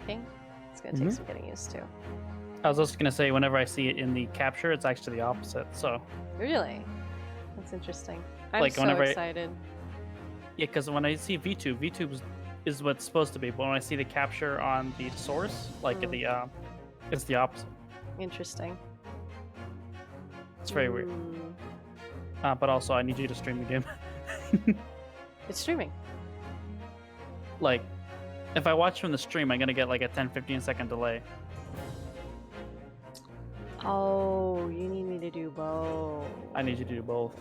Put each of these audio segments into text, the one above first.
lacking. It's gonna take some getting used to. I was also gonna say, whenever I see it in the capture, it's actually the opposite. So Really? That's interesting. I'm like, so excited. Yeah, because when I see VTube, VTube is what's supposed to be, but when I see the capture on the source, like it's the opposite. Interesting. It's very weird. But also, I need you to stream the game. It's streaming. Like, if I watch from the stream, I'm gonna get like a 10-15 second delay. Oh, you need me to do both. I need you to do both.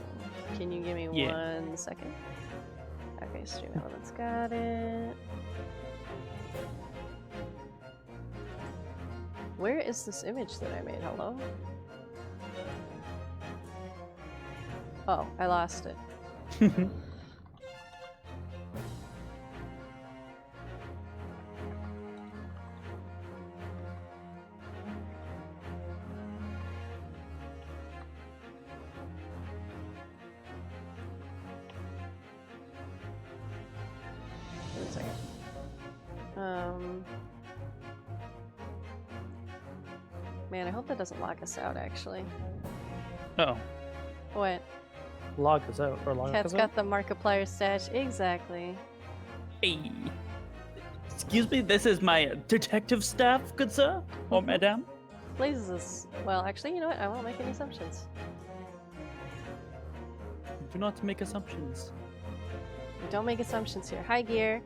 Can you give me 1 second? Okay, stream elements, got it. Where is this image that I made? Hello? Oh, I lost it. Wait a second. Man, I hope that doesn't lock us out, actually. Oh. What? Log us out, or log us out? Cat's got the Markiplier stash. Exactly. Hey. Excuse me, this is my detective staff, good sir? Or madame? Blazes. Well, actually, you know what? I won't make any assumptions. Do not make assumptions. Don't make assumptions here. Hi, Gear.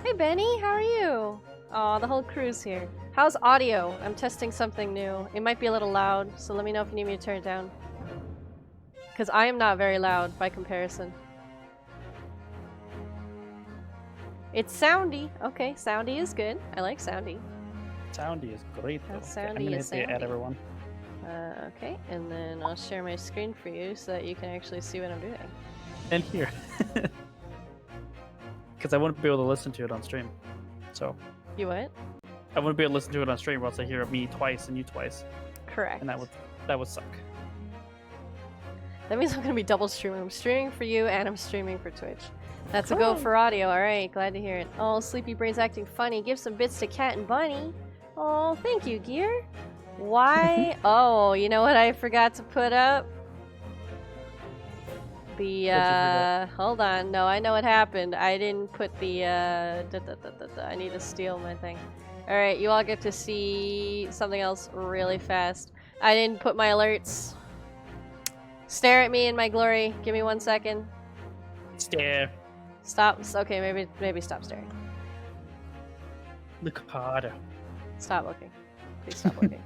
Hey, Benny. How are you? Aw, the whole crew's here. How's audio? I'm testing something new. It might be a little loud, so let me know if you need me to turn it down. Because I am not very loud by comparison. It's soundy. Okay, soundy is good. I like soundy. Soundy is great, though. Soundy I'm gonna is hit the add soundy. everyone. Okay, and then I'll share my screen for you so that you can actually see what I'm doing. And here. Because I wouldn't be able to listen to it on stream. So. You what? I wouldn't be able to listen to it on stream once I hear me twice and you twice. Correct. And that would suck. That means I'm gonna be double streaming. I'm streaming for you and I'm streaming for Twitch. That's a go for audio. Alright, glad to hear it. Oh, Sleepy Brain's acting funny. Give some bits to Cat and Bunny. Oh, thank you, Gear. Why? Oh, you know what I forgot to put up? The, hold on. No, I know what happened. I didn't put the, I need to steal my thing. Alright, you all get to see something else really fast. I didn't put my alerts. Stare at me in my glory. Give me 1 second. Stare. Stop. Okay, maybe stop staring. Look harder. Stop looking. Please stop looking.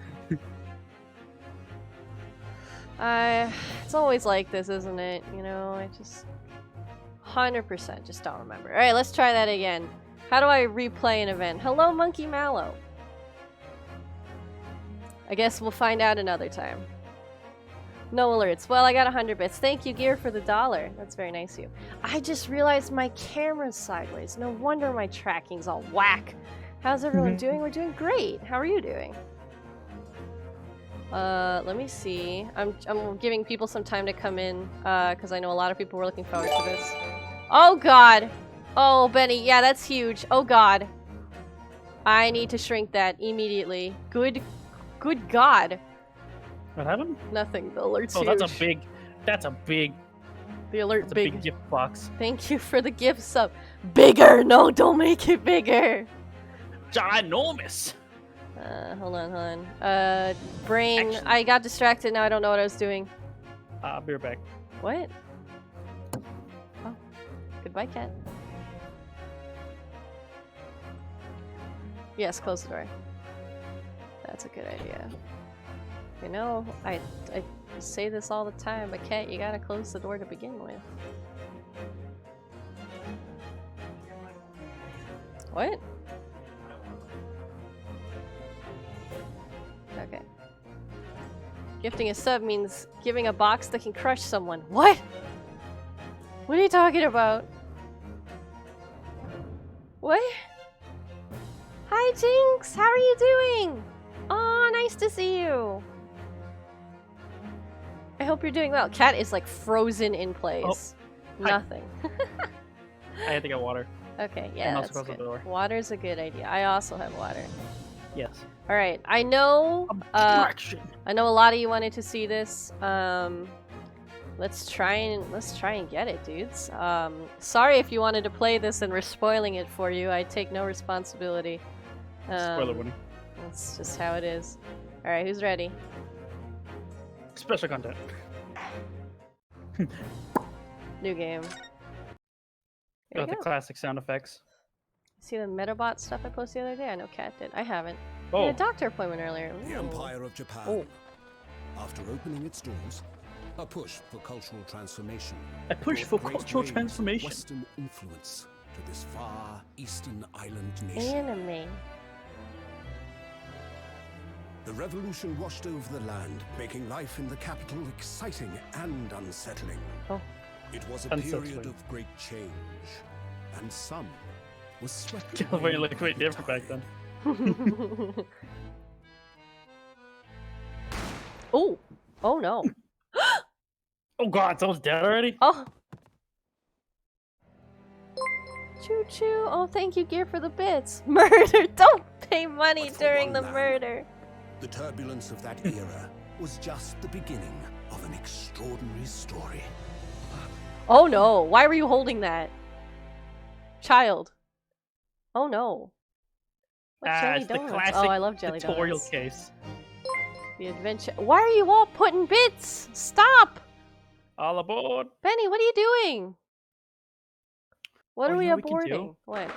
It's always like this, isn't it? You know, I just 100% just don't remember. Alright, let's try that again. How do I replay an event? Hello, Monkey Mallow. I guess we'll find out another time. No alerts. Well, I got 100 bits. Thank you, Gear, for the $1. That's very nice of you. I just realized my camera's sideways. No wonder my tracking's all whack. How's everyone doing? We're doing great. How are you doing? Let me see. I'm giving people some time to come in, because I know a lot of people were looking forward to this. Oh, God! Oh, Benny, yeah, that's huge. Oh, God. I need to shrink that immediately. Good God. What happened? Nothing. The alert's huge. Oh, that's a big... The alert That's a big gift box. Thank you for the gift sub. Bigger! No, don't make it bigger! Ginormous! Hold on. Brain, actually, I got distracted, now I don't know what I was doing. I'll be right back. What? Oh. Goodbye, cat. Yes, close the door. That's a good idea. You know, I say this all the time, but cat, you gotta close the door to begin with. What? Okay. Gifting a sub means giving a box that can crush someone. What? What are you talking about? What? Hi, Jinx! How are you doing? Oh, nice to see you! I hope you're doing well. Cat is like frozen in place. Oh, nothing. I had to get water. Okay, yeah, And also that's close the good. door. Water's a good idea. I also have water. Yes. All right, I know. Objection. I know a lot of you wanted to see this. Let's try and get it, dudes. Sorry if you wanted to play this and we're spoiling it for you. I take no responsibility. Spoiler warning. That's just how it is. All right, who's ready? Special content. New game. There Got you the go. classic sound effects. See the Metabot stuff I posted the other day? I know Kat did. I haven't. I Oh, had a doctor appointment earlier. The Ooh. Empire of Japan. Oh. After opening its doors, a push for cultural transformation. a push brought for great cultural waves of transformation. Western influence to this far eastern island nation. Anime. The revolution washed over the land, making life in the capital exciting and unsettling. Oh. It was a Unsettling. period of great change, and some was swept California away looked by way the different back tide. then. Oh. Oh no. Oh god, someone's dead already? Oh. Choo choo. Oh, thank you, Gear, for the bits. Murder. Don't pay money But for during the one man, murder. The turbulence of that era was just the beginning of an extraordinary story. Oh no. Why were you holding that? Child. Oh no. What jelly It's the donuts? classic Oh, I love jelly tutorial donuts. case. The adventure. Why are you all putting bits? Stop! All aboard! Benny, what are you doing? What Oh, are you we know what we can do? aborting? What?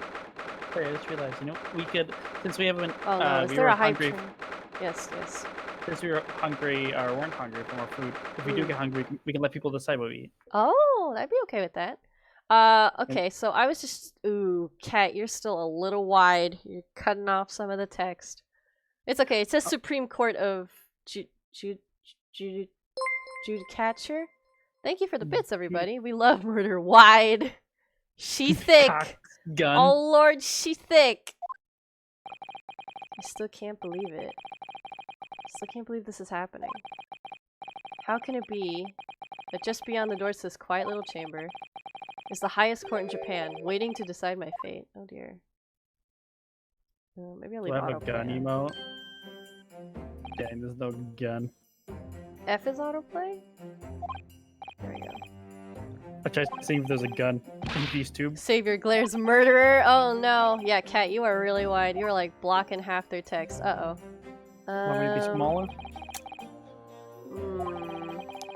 Sorry, I just realized, we could, since we haven't, Oh no, is we there were a hype hungry, train? Yes, yes. since we were hungry, or weren't hungry for more food, if we do get hungry, we can let people decide what we eat. Oh, I'd be okay with that. Okay, so I was just... Ooh, Kat, you're still a little wide. You're cutting off some of the text. It's okay, it says Supreme Court of Judicature. Thank you for the bits, everybody. We love murder wide. She thick. Cock gun. Oh lord, she thick. I still can't believe it. I still can't believe this is happening. How can it be that just beyond the doors to this quiet little chamber is the highest court in Japan, waiting to decide my fate? Oh dear. Maybe I'll Do leave I have a gun autoplay on. emote? Dang, there's no gun. F is autoplay? There we go. I tried seeing if there's a gun in these tubes. Savior glares murderer. Oh no. Yeah, Kat, you are really wide. You are like blocking half their text. Uh-oh. Want me to be smaller?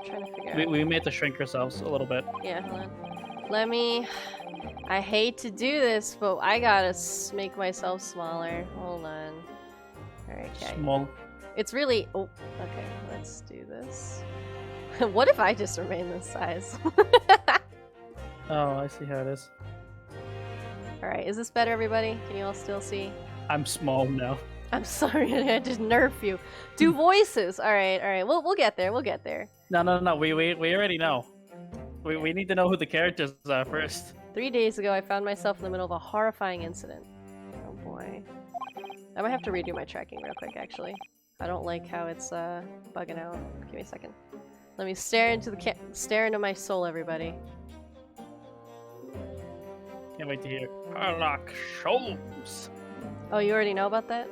Trying to figure out. We may have to shrink ourselves a little bit. Yeah, hold on. Let me... I hate to do this, but I gotta make myself smaller. Hold on. Alright, Kat. Small. It's really... Oh, okay. Let's do this. What if I just remain this size? Oh, I see how it is. Alright, is this better, everybody? Can you all still see? I'm small now. I'm sorry, I had to nerf you. Do voices! Alright, alright. We'll get there, we'll get there. No. We already know. We need to know who the characters are first. 3 days ago, I found myself in the middle of a horrifying incident. Oh boy. I might have to redo my tracking real quick, actually. I don't like how it's bugging out. Give me a second. Let me stare into the stare into my soul, everybody. Can't wait to hear Sherlock Holmes. Oh, you already know about that?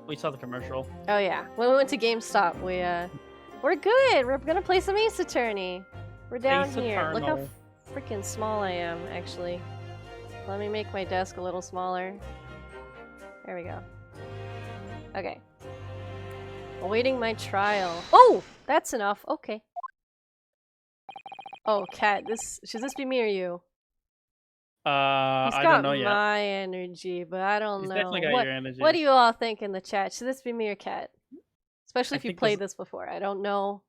We saw the commercial. Oh yeah. When we went to GameStop, we're good. We're gonna play some Ace Attorney. We're down Ace here. Look how Eternal. freaking small I am, actually. Let me make my desk a little smaller. There we go. Okay. Awaiting my trial. Oh! That's enough. Okay. Oh, Kat, should this be me or you? He's I got don't know yet. my energy, but I don't He's know. definitely got your energy. What do you all think in the chat? Should this be me or Kat? Especially I if you think played this before. I don't know.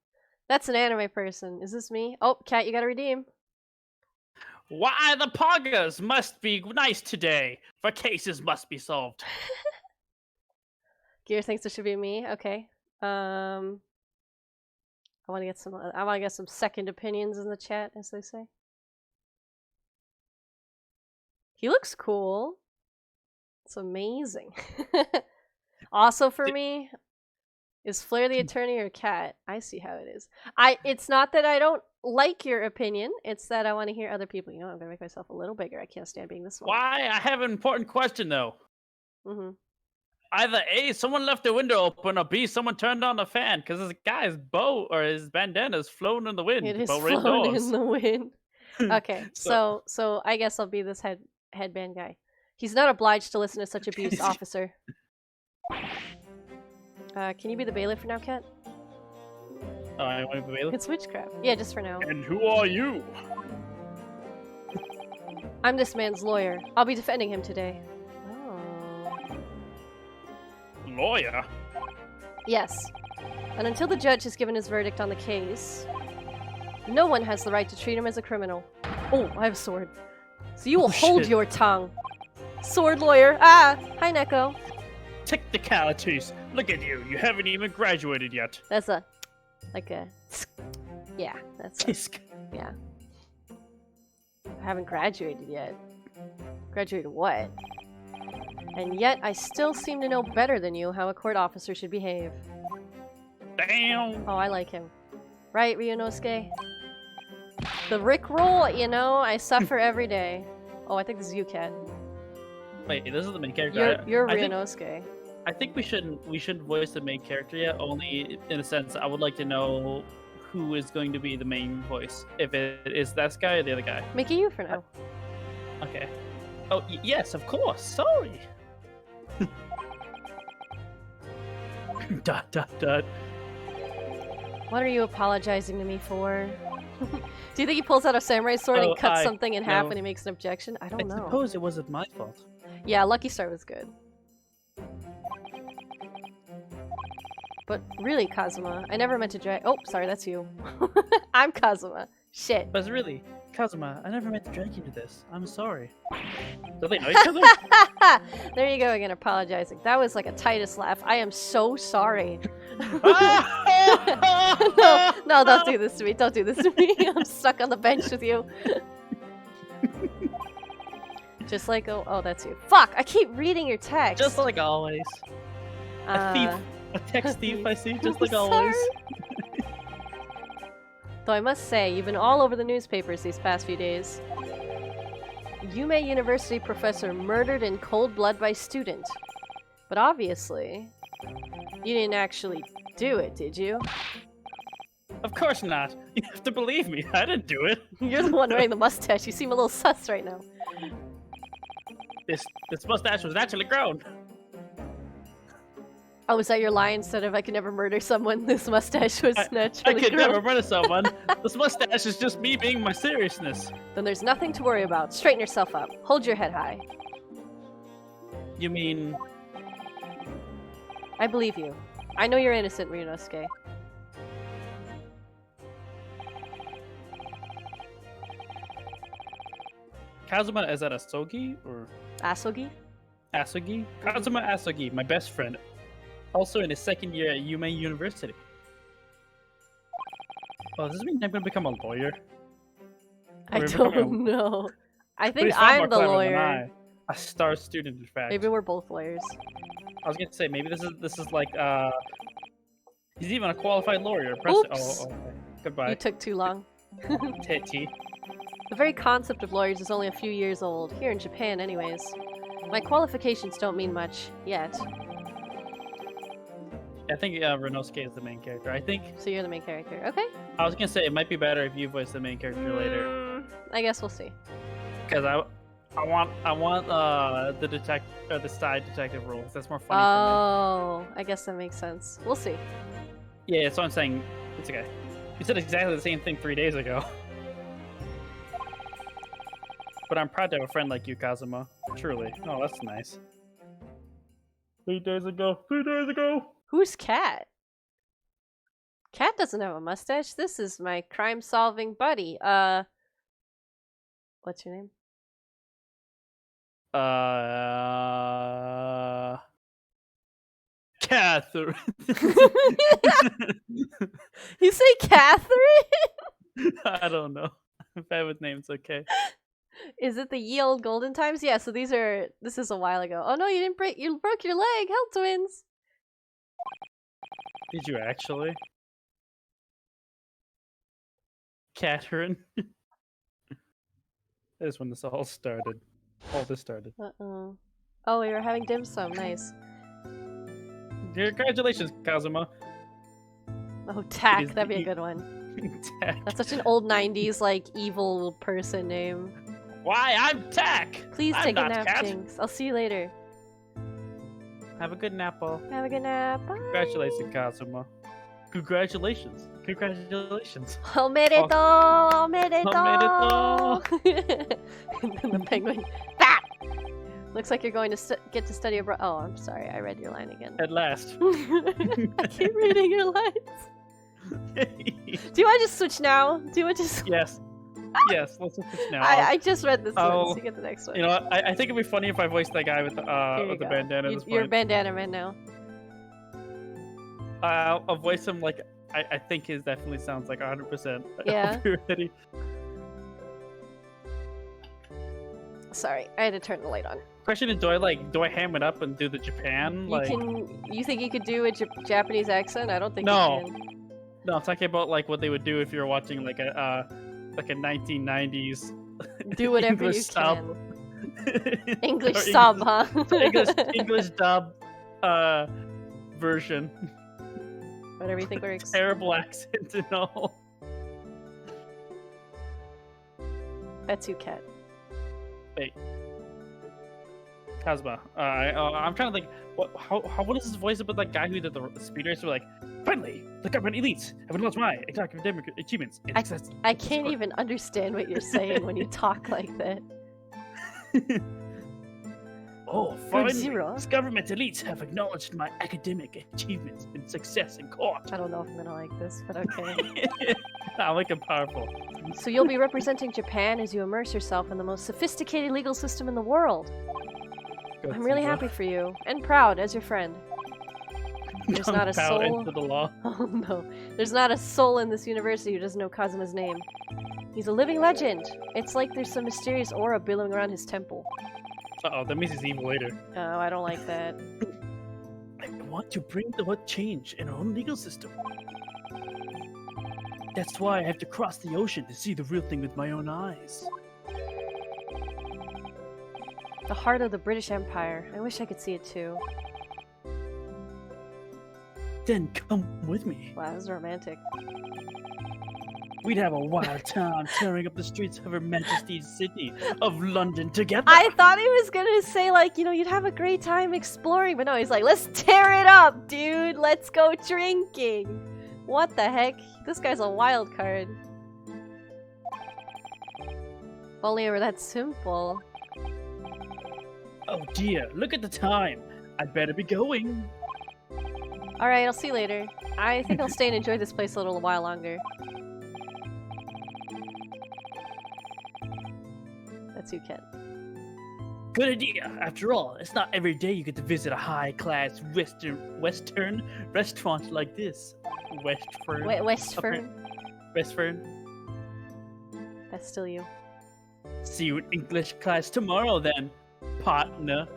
That's an anime person. Is this me? Oh, Kat, you gotta redeem. Why the poggers must be nice today, for cases must be solved. Gear thinks it should be me. Okay. I want to get some second opinions in the chat, as they say. He looks cool. It's amazing. Also for me is Flair the Attorney or Kat. I see how it is. It's not that I don't like your opinion. It's that I want to hear other people. You know, I'm gonna make myself a little bigger. I can't stand being this small. Why? I have an important question though. Mm-hmm. Either A, someone left the window open, or B, someone turned on the fan because this guy's bow or his bandana's flown in the wind. It is but we're flown indoors. in the wind. Okay, So- so I guess I'll be this headband guy. He's not obliged to listen to such abuse, officer. Can you be the bailiff for now, Cat? Oh, I want to be bailiff? It's witchcraft. Yeah, just for now. And who are you? I'm this man's lawyer. I'll be defending him today. Oh. Lawyer? Yes. And until the judge has given his verdict on the case, no one has the right to treat him as a criminal. Oh, I have a sword. So you will hold shit. your tongue. Sword lawyer. Ah! Hi, Neko. Technicalities. Look at you. You haven't even graduated yet. That's a... like a... yeah, that's a... Tisk. yeah. I haven't graduated yet. Graduated what? And yet, I still seem to know better than you how a court officer should behave. Damn. Oh, I like him. Right, Ryunosuke? The Rickroll, you know, I suffer every day. Oh, I think this is you, Cat. Wait, this is the main character. You're I think- Ryunosuke. I think we shouldn't voice the main character yet. Only in a sense, I would like to know who is going to be the main voice. If it is that guy or the other guy. Mickey, you for now. Okay. Oh yes, of course. Sorry. dot dot dot. What are you apologizing to me for? Do you think he pulls out a samurai sword Oh, and cuts I something in half know. and he makes an objection? I I don't know. suppose it wasn't my fault. Yeah, Lucky Star was good. But really, Kazuma, I never meant to drag- oh, sorry, that's you. I'm Kazuma. Shit. But really, Kazuma, I never meant to drag you to this. I'm sorry. Do they know each other? There you go again, apologizing. That was like a Titus laugh. I am so sorry. No, don't do this to me. Don't do this to me. I'm stuck on the bench with you. Just like, oh, that's you. Fuck, I keep reading your text. Just like always. A thief. A text thief, I see, just like always. Though I must say, you've been all over the newspapers these past few days. Yume University professor murdered in cold blood by student. But obviously, you didn't actually do it, did you? Of course not. You have to believe me. I didn't do it. You're the one wearing the mustache. You seem a little sus right now. This mustache was naturally grown. Oh, was that your lie instead of I could never murder someone? This mustache was I naturally could grown? never murder someone. This mustache is just me being my seriousness. Then there's nothing to worry about. Straighten yourself up. Hold your head high. You mean... I believe you. I know you're innocent, Ryunosuke. Kazuma is that Asogi or Asogi? Asogi? Kazuma Asogi, my best friend. Also in his second year at Yume University. Oh, does this mean I'm gonna become a lawyer? I We're becoming don't know. I But think he's far more I'm the clever than lawyer. I. A star student, in fact. Maybe we're both lawyers. I was gonna say maybe this is like he's even a qualified lawyer. Oops. Oh, okay. Goodbye. You took too long. Titty. The very concept of lawyers is only a few years old, here in Japan anyways. My qualifications don't mean much, yet. I think Ryunosuke is the main character. I think So you're the main character. Okay. I was gonna say it might be better if you voice the main character later, I guess we'll see. because I want the the side detective roles. That's more funny Oh, I guess that makes sense. We'll see. for me. Yeah, that's what I'm saying. It's okay. You said exactly the same thing 3 days ago. But I'm proud to have a friend like you, Kazuma. Truly. Oh, that's nice. 3 days ago. 3 days ago. Who's Cat? Cat doesn't have a mustache. This is my crime-solving buddy. What's your name? Catherine. You say Catherine? I don't know. Bad with names, okay. Is it the ye old golden times? Yeah, so this is a while ago. Oh no, you broke your leg. Hell twins. Did you actually? Catherine. That is when this all started. All this started. Uh-oh. Oh, we were having dim sum. Nice. Congratulations, Kazuma. Oh, Tack. is That'd be a the- good one. Tack. That's such an old 90s, like, evil person name. Why, I'm Tack! Please I'm take a not nap, Cat. Jinx. I'll see you later. Have a good nap, all. Have a good nap. Bye. Congratulations, Kazuma. Congratulations. Omerito! Omerito! Omerito! And then the penguin. Bah! Looks like you're going to get to study abroad. Oh, I'm sorry. I read your line again. At last. I keep reading your lines. Do you want to just switch now? Do you want to just... Yes. Yes, let's switch now. I just read this one, I'll- so you get the next one. You know what? I think it'd be funny if I voiced that guy with the Here you go. bandana. At this You're point. bandana man now. I'll voice him like I think his definitely sounds like 100%. Yeah. I'll be ready. Sorry, I had to turn the light on. Question is, do I ham it up and do the Japan? You think you could do a Japanese accent? I don't think No. you can. No, I'm talking about like what they would do if you were watching like a 1990s Do whatever English you sub. can. English Or sub, huh? English dub version. Whatever you think works. Terrible accent and all. That's you, Cat. Wait. Kazuma. I'm trying to think. What is his voice about that guy who did the speed racer? Like, finally, the government elites have announced my academic achievements. I can't even understand what you're saying when you talk like that. Oh, Good finally, zero. these government elites have acknowledged my academic achievements and success in court. I don't know if I'm gonna like this, but okay. I'll make him powerful. So you'll be representing Japan as you immerse yourself in the most sophisticated legal system in the world. Go I'm really Tsuba. happy for you, and proud as your friend. There's not a Bow soul. into the law. Oh no. There's not a soul in this university who doesn't know Kazuma's name. He's a living legend. It's like there's some mysterious aura billowing around his temple. Uh-oh, that means he's evil later. Oh, I don't like that. I want to bring about change in our own legal system. That's why I have to cross the ocean to see the real thing with my own eyes. The heart of the British Empire. I wish I could see it too. Then come with me. Wow, this is romantic. We'd have a wild time tearing up the streets of Her Majesty's city of London together. I thought he was gonna say, like, you know, you'd have a great time exploring, but no, he's like, let's tear it up, dude! Let's go drinking! What the heck? This guy's a wild card. If only it were that simple. Oh dear, look at the time. I'd better be going. Alright, I'll see you later. I think I'll stay and enjoy this place a little while longer. That's you, Ken. Good idea. After all, it's not every day you get to visit a high-class Western restaurant like this. Westfern. Westfern? Westfern. That's still you. See you in English class tomorrow then, partner.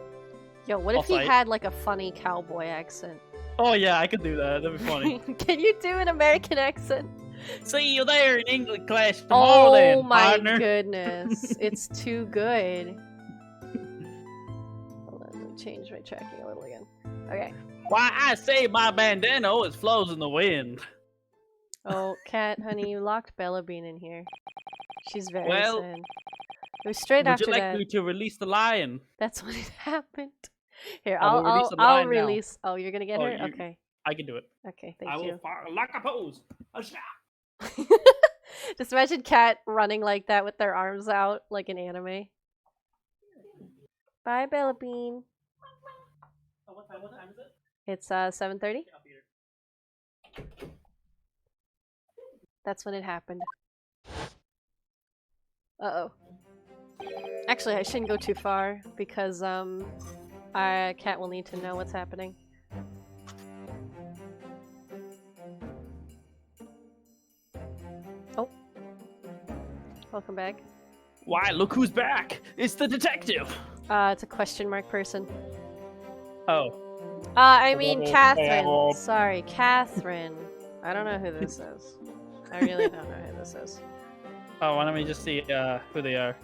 Yo, what if I'll he fight. had like a funny cowboy accent? Oh yeah, I could do that. That'd be funny. Can you do an American accent? See you there in English class tomorrow then, Oh my partner. goodness. It's too good. Hold on, let me change my tracking a little again. Okay. Why, I say my bandana always flows in the wind. Oh, Cat, honey, you locked Bella Bean in here. She's very Well, sad. It was straight Would after you like that. me to release the lion? That's when it happened. Here, I will release the lion now. release. Oh, you're gonna get Oh, her? you- Okay. I can do it. Okay, I thank will you. lock a pose. Just imagine Cat running like that with their arms out, like an anime. Bye, Bella Bean. Oh, what time is it? It's 7:30. That's when it happened. Uh-oh. Actually, I shouldn't go too far because Cat will need to know what's happening. Oh. Welcome back. Why, look who's back! It's the detective! It's a question mark person. Oh. I mean Catherine. Sorry, Catherine. I don't know who this is. I really don't know who this is. Oh, why don't we just see who they are?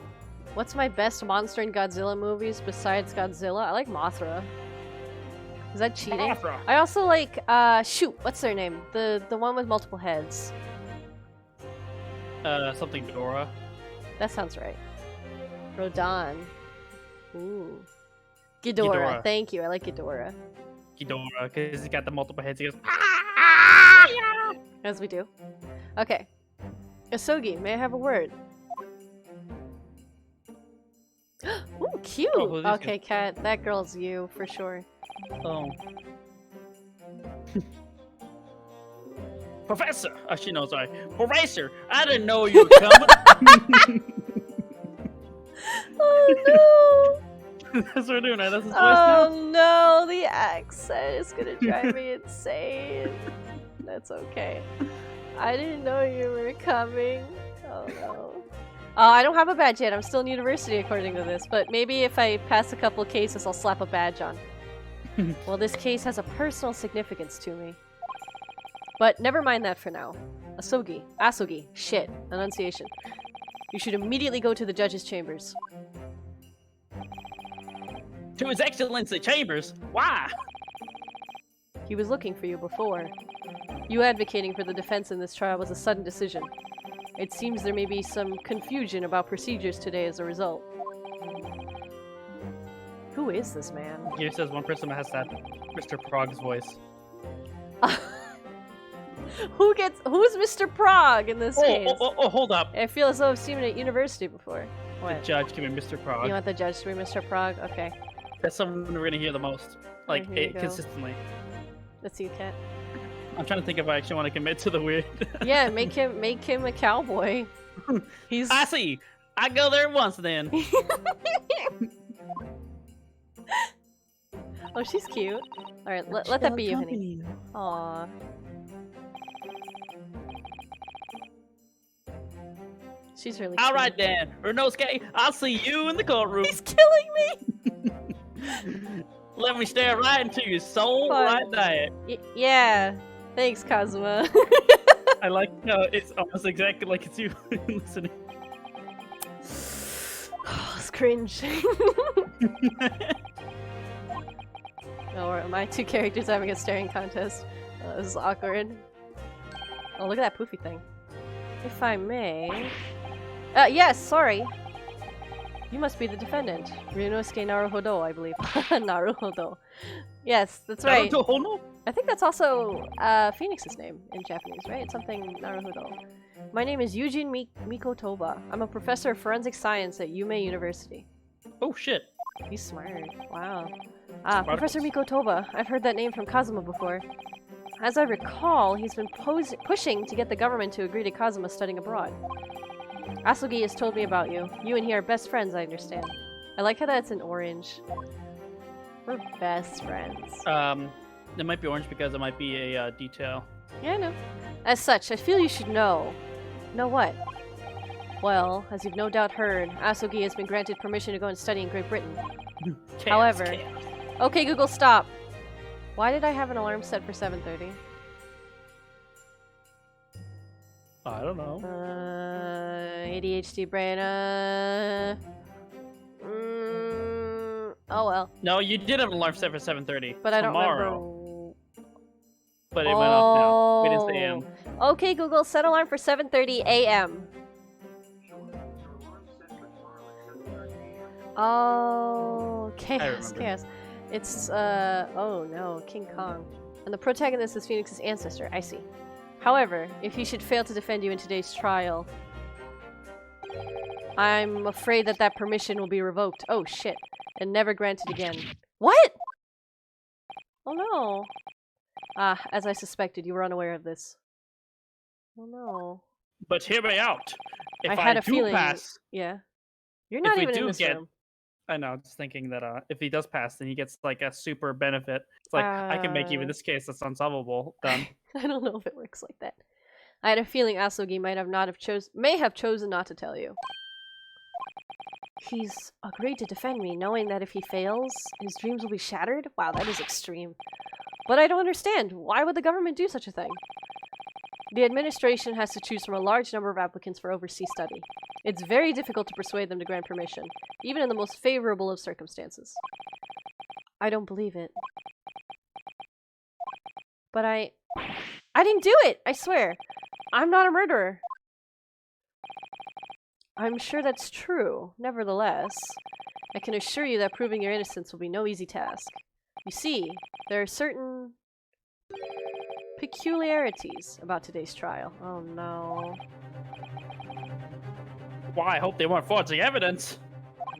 What's my best monster in Godzilla movies besides Godzilla? I like Mothra. Is that cheating? Mothra. I also like, shoot, what's their name? The one with multiple heads. Something Dora. That sounds right. Rodan. Ooh. Ghidorah. Thank you. I like Ghidorah. Ghidorah, because he's got the multiple heads. He goes, As we do. Okay. Asogi, may I have a word? Ooh, cute! Oh, who's this Okay, Kat, that girl's you, for sure. oh. Professor! Oh, she knows, sorry. Professor! I didn't know you were coming! Oh That's what we're doing, right? That's his no! voice now? Oh no, the accent is gonna drive me insane. That's okay. I didn't know you were coming. Oh no. I don't have a badge yet. I'm still in university according to this, but maybe if I pass a couple of cases, I'll slap a badge on. Well, this case has a personal significance to me. But never mind that for now. Asogi, shit, enunciation. You should immediately go to the judge's chambers. To His Excellency Chambers? Why? He was looking for you before. You advocating for the defense in this trial was a sudden decision. It seems there may be some confusion about procedures today as a result. Who is this man? Here says one person that has that Mr. Prog's voice. Who's Mr. Prog in this case? Oh, hold up. I feel as though I've seen him at university before. The What? judge can be Mr. Prog. You want the judge to be Mr. Prog? Okay. That's someone we're gonna hear the most. Like, Here you go. consistently. Let's see, Kat. I'm trying to think if I actually want to commit to the weird. Yeah, make him a cowboy. He's I see. I go there once then. Oh, she's cute. Alright, let that be you, honey. Aww. She's really cute. All right, Dan. Renosuke, I'll see you in the courtroom. He's killing me! Let me stare right into your soul Fun. right there. Yeah. Thanks, Kazuma. I like how it's almost exactly like it's you listening. It's cringe. Oh, my two characters having a staring contest. This is awkward. Oh, look at that poofy thing. If I may... yes, sorry. You must be the defendant. Ryunosuke Naruhodo, I believe. Naruhodo. Yes, that's right. Naruto? I think that's also Phoenix's name in Japanese, right? It's something Naruhodo. My name is Eugene Mikotova. I'm a professor of forensic science at Yume University. Oh shit. He's smart. Wow. Professor Mikotova. I've heard that name from Kazuma before. As I recall, he's been pushing to get the government to agree to Kazuma studying abroad. Asogi has told me about you. You and he are best friends, I understand. I like how that's in orange. We're best friends. It might be orange because it might be a detail. Yeah, I know. As such, I feel you should know. Know what? Well, as you've no doubt heard, Asogi has been granted permission to go and study in Great Britain. However... Chaos. Okay, Google, stop! Why did I have an alarm set for 7:30? I don't know. ADHD brain, oh well. No, you did have an alarm set for 7:30. But I don't Tomorrow. remember... But it went off now. We didn't say AM. Okay, Google, set alarm for 7:30 a.m. Oh, chaos, chaos. It's, oh no, King Kong. And the protagonist is Phoenix's ancestor, I see. However, if he should fail to defend you in today's trial, I'm afraid that permission will be revoked. Oh shit. And never granted again. What?! Oh no. As I suspected, you were unaware of this. Oh no. But hear me out. If I had a do feeling. pass, Yeah. You're not we even in do this get- room. I know, just thinking that if he does pass, then he gets like a super benefit. It's like, I can make even this case that's unsolvable done. I don't know if it works like that. I had a feeling Asogi may have chosen not to tell you. He's agreed to defend me, knowing that if he fails, his dreams will be shattered? Wow, that is extreme. But I don't understand. Why would the government do such a thing? The administration has to choose from a large number of applicants for overseas study. It's very difficult to persuade them to grant permission, even in the most favorable of circumstances. I don't believe it. But I didn't do it! I swear! I'm not a murderer! I'm sure that's true. Nevertheless, I can assure you that proving your innocence will be no easy task. You see, there are certain peculiarities about today's trial. Oh no. Why? I hope they weren't forging evidence.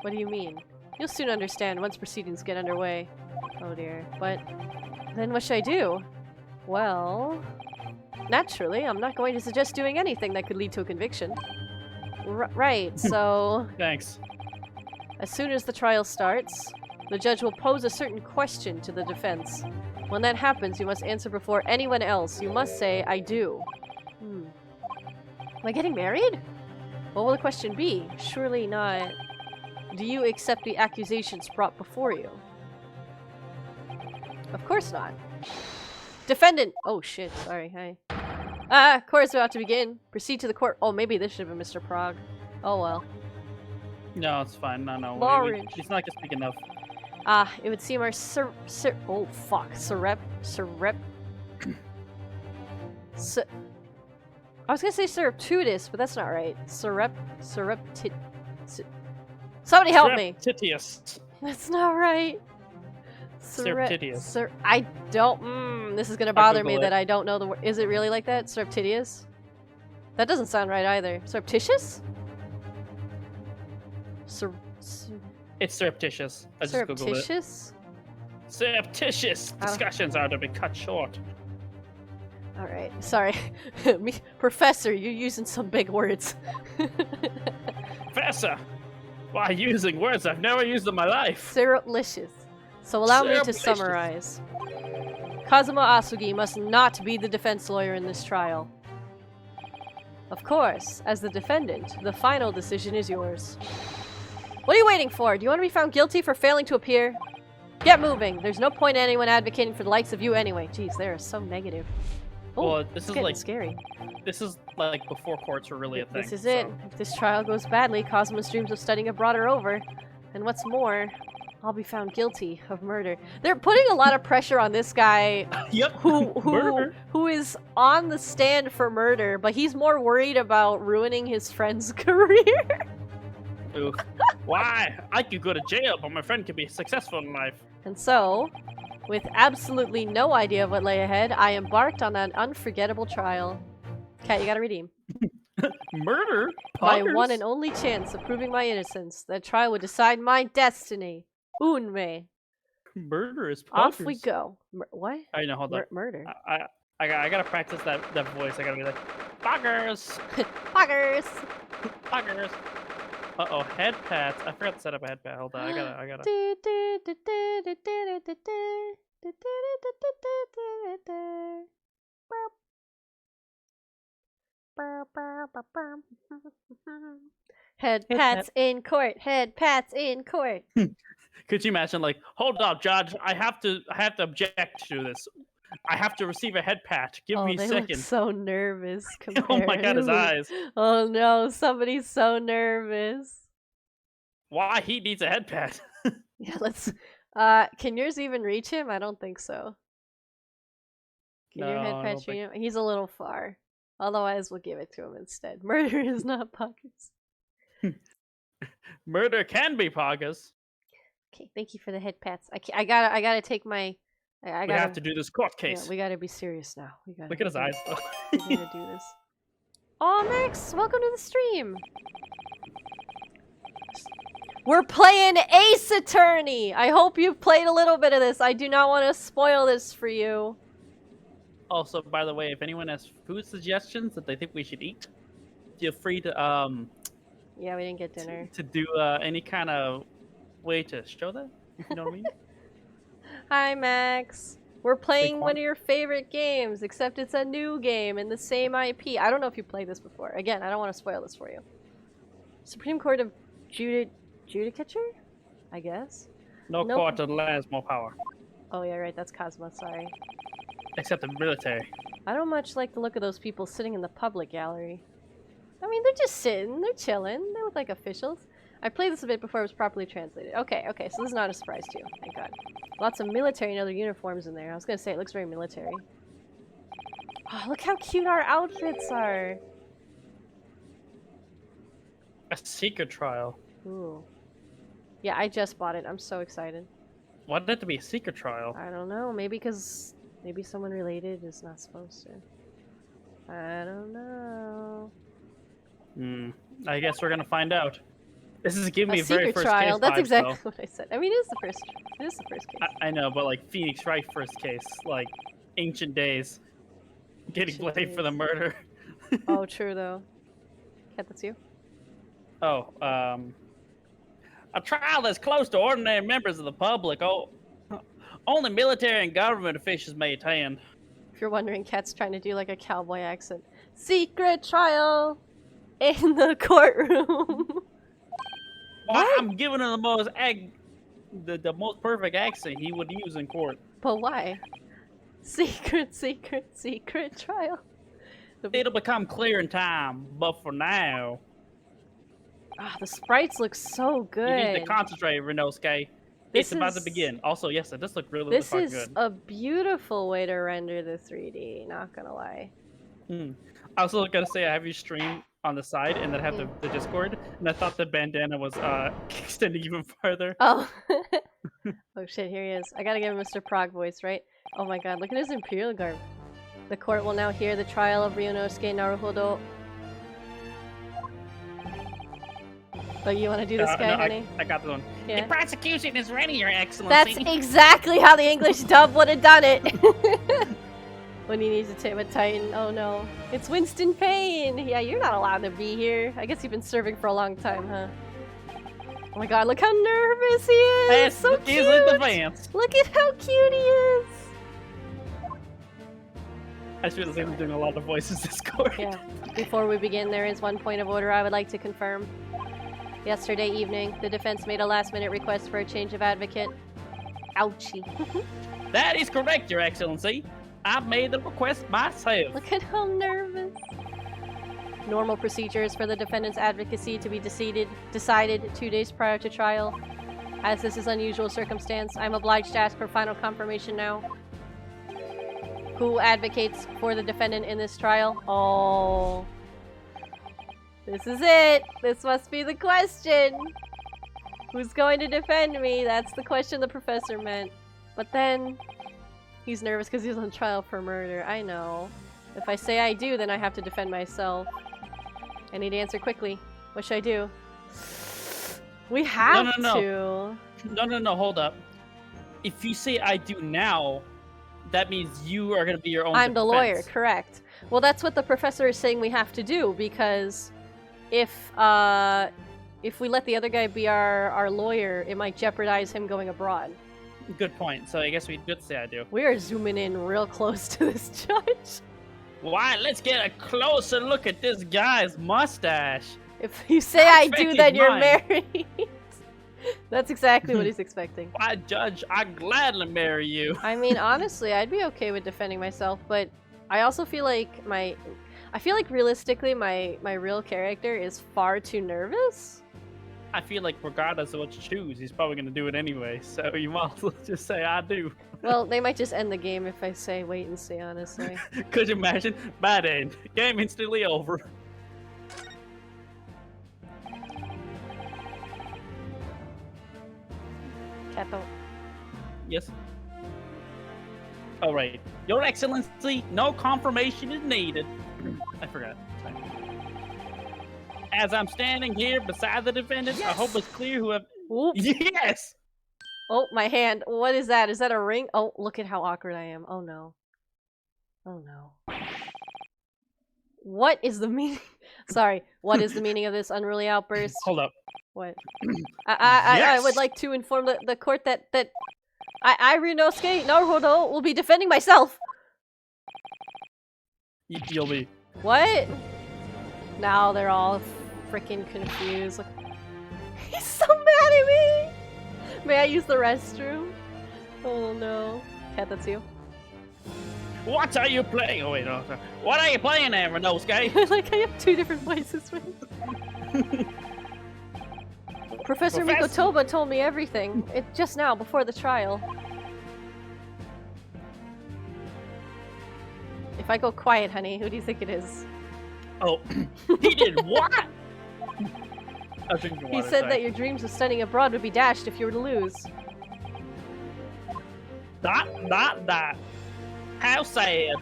What do you mean? You'll soon understand once proceedings get underway. Oh dear. But then what should I do? Well, naturally, I'm not going to suggest doing anything that could lead to a conviction. Right, so... Thanks. As soon as the trial starts, the judge will pose a certain question to the defense. When that happens, you must answer before anyone else. You must say, I do. Am I getting married? What will the question be? Surely not. Do you accept the accusations brought before you? Of course not. Defendant! Oh shit, sorry, hi. Court is about to begin. Proceed to the court. Oh, maybe this should have been Mr. Prague. Oh well. No, it's fine. No. Lawrence. He's not gonna speak enough. It would seem our oh fuck. I was gonna say surreptitious, but that's not right. Somebody help me! Surreptitious. That's not right. Surreptitious. I don't. This is gonna bother me Google that it. I don't know the word. Is it really like that? Surreptitious? That doesn't sound right either. Surreptitious? It's surreptitious. I just googled it. Surreptitious? Surreptitious discussions are to be cut short. Alright, sorry. Professor, you're using some big words. Professor, why using words I've never used in my life? Surreptitious. So allow me to Surreptitious. summarize. Kazuma Asugi must not be the defense lawyer in this trial. Of course, as the defendant, the final decision is yours. What are you waiting for? Do you want to be found guilty for failing to appear? Get moving. There's no point in anyone advocating for the likes of you anyway. Jeez, they are so negative. Oh, Well, this is getting like scary. This is like before courts were really a thing. This is it. so- If this trial goes badly, Kazuma's dreams of studying abroad are over. And what's more, I'll be found guilty of murder. They're putting a lot of pressure on this guy Yep. Murder. who is on the stand for murder, but he's more worried about ruining his friend's career. Oof. Why? I could go to jail, but my friend could be successful in life. And so, with absolutely no idea of what lay ahead, I embarked on an unforgettable trial. Kat, you gotta redeem. Murder? My Poggers? one and only chance of proving my innocence. That trial would decide my destiny. Unme. Murder is Off we poggers. go. What? I know, hold on. Murder. I gotta practice that voice. I gotta be like, poggers! Poggers! Poggers! Uh-oh, head pats. I forgot to set up a head pat. Hold on, I gotta. Head pats in court. Head pats in court. Could you imagine, like, hold up, Judge, I have to object to this. I have to receive a head pat. Give me a they second. look so nervous. Oh my god, his comparatively. eyes. Oh no, somebody's so nervous. Why he needs a head pat? Yeah, let's. Can yours even reach him? I don't think so. Can your No, head I patch don't think- reach him? He's a little far. Otherwise, we'll give it to him instead. Murder is not pockets. Murder can be poggers. Okay, thank you for the head pats. I gotta take my. I We gotta. have to do this court Yeah, case. we gotta be serious now. We gotta. Look at his eyes, though. We gotta do this. Oh, Max, welcome to the stream. We're playing Ace Attorney. I hope you've played a little bit of this. I do not want to spoil this for you. Also, by the way, if anyone has food suggestions that they think we should eat, feel free to Yeah, we didn't get dinner. to do any kind of way to show that. If you know what I mean? Hi, Max. We're playing Big one one. of your favorite games, except it's a new game in the same IP. I don't know if you played this before. Again, I don't want to spoil this for you. Supreme Court of Judicature? I guess? No Nope. court unless more power, Oh, yeah, right. That's Cosmo. Sorry. except the military. I don't much like the look of those people sitting in the public gallery. I mean, they're just sitting, they're chilling, they look like officials. I played this a bit before it was properly translated. Okay, okay, so this is not a surprise to you, thank God. Lots of military and other uniforms in there. I was gonna say, it looks very military. Oh, look how cute our outfits are! A secret trial. Ooh. Yeah, I just bought it. I'm so excited. Why did it have to be a secret trial? I don't know. Maybe because maybe someone related is not supposed to. I don't know. I guess we're gonna find out. This is giving me A very secret first trial. case That's vibes, exactly though. what I said. I mean, it is the first. It is the first case. I know, but like Phoenix Wright first case, like ancient days, getting Ancient blamed for the days. murder. Oh, true though. Cat, that's you. Oh, a trial that's close to ordinary members of the public. Oh, only military and government officials may attend. If you're wondering, Cat's trying to do like a cowboy accent. Secret trial in the courtroom. Well, I'm giving him the most perfect accent he would use in court. But why? Secret, secret, secret trial. It'll become clear in time, but for now, Ah, the sprites look so good. you need to concentrate, Renosuke. It's about to begin. Also, yes, it does look really This fucking is good. a beautiful way to render the 3D, not gonna lie. I was also gonna say I have you stream on the side and then have the Discord, and I thought the bandana was extending even farther. Oh. Oh shit, here he is. I gotta give him Mr. Prague voice, right? Oh my god, look at his Imperial garb. The court will now hear the trial of Ryunosuke Naruhodo. Oh, you wanna do this guy, No, honey? I got this one. Yeah. The prosecution is ready, Your Excellency. That's exactly how the English dub would have done it! When he needs to tame a Titan. Oh no. It's Winston Payne! Yeah, you're not allowed to be here. I guess you've been serving for a long time, huh? Oh my god, look how nervous he is! Yes, So look, he's cute! in advance. Look at how cute he is! I should have seen him doing a lot of voices this court. Yeah. Before we begin, there is one point of order I would like to confirm. Yesterday evening, the defense made a last-minute request for a change of advocate. Ouchie. That is correct, Your Excellency. I made the request myself. Look at how nervous. Normal procedures for the defendant's advocacy to be decided 2 days prior to trial. As this is unusual circumstance, I'm obliged to ask for final confirmation now. Who advocates for the defendant in this trial? Oh. This is it! This must be the question! Who's going to defend me? That's the question the professor meant. But then... he's nervous because he's on trial for murder. I know. If I say I do, then I have to defend myself. I need to answer quickly. What should I do? We have to! No, hold up. If you say I do now, that means you are going to be your own I'm the lawyer, defense. correct. Well, that's what the professor is saying we have to do, because if we let the other guy be our lawyer, it might jeopardize him going abroad. Good point. So I guess we could say I do. We are zooming in real close to this judge. Why? Let's get a closer look at this guy's mustache. If you say I do, expecting then you're mine. married. That's exactly what he's expecting. Why, Judge? I'd gladly marry you. I mean, honestly, I'd be okay with defending myself, but I also feel like realistically my real character is far too nervous. I feel like regardless of what you choose, he's probably going to do it anyway, so you might as well just say I do. Well, they might just end the game if I say wait and see, honestly. Could you imagine? Bad end. Game instantly over. Kato. Yes. All right. Your Excellency, no confirmation is needed. I forgot. Sorry. As I'm standing here beside the defendant, I hope it's clear who have... Oop. Yes! Oh, my hand. What is that? Is that a ring? Oh, look at how awkward I am. Oh no. Oh no. What is the meaning? Sorry. What is the meaning of this unruly outburst? Hold up. What? I Yes! would like to inform the court that I Ryunosuke Naruhodo will be defending myself. You'll be... What? Now they're all freaking confused. Look. He's so mad at me! May I use the restroom? Oh no. Cat, that's you. What are you playing? Oh wait, no. Sorry. What are you playing there, Renosuke? Like, I have two different voices, man. Professor Mikotova told me everything. It just now, before the trial. If I go quiet, honey, who do you think it is? Oh, he did what? I was drinking water, He said sorry. that your dreams of studying abroad would be dashed if you were to lose. That. How sad.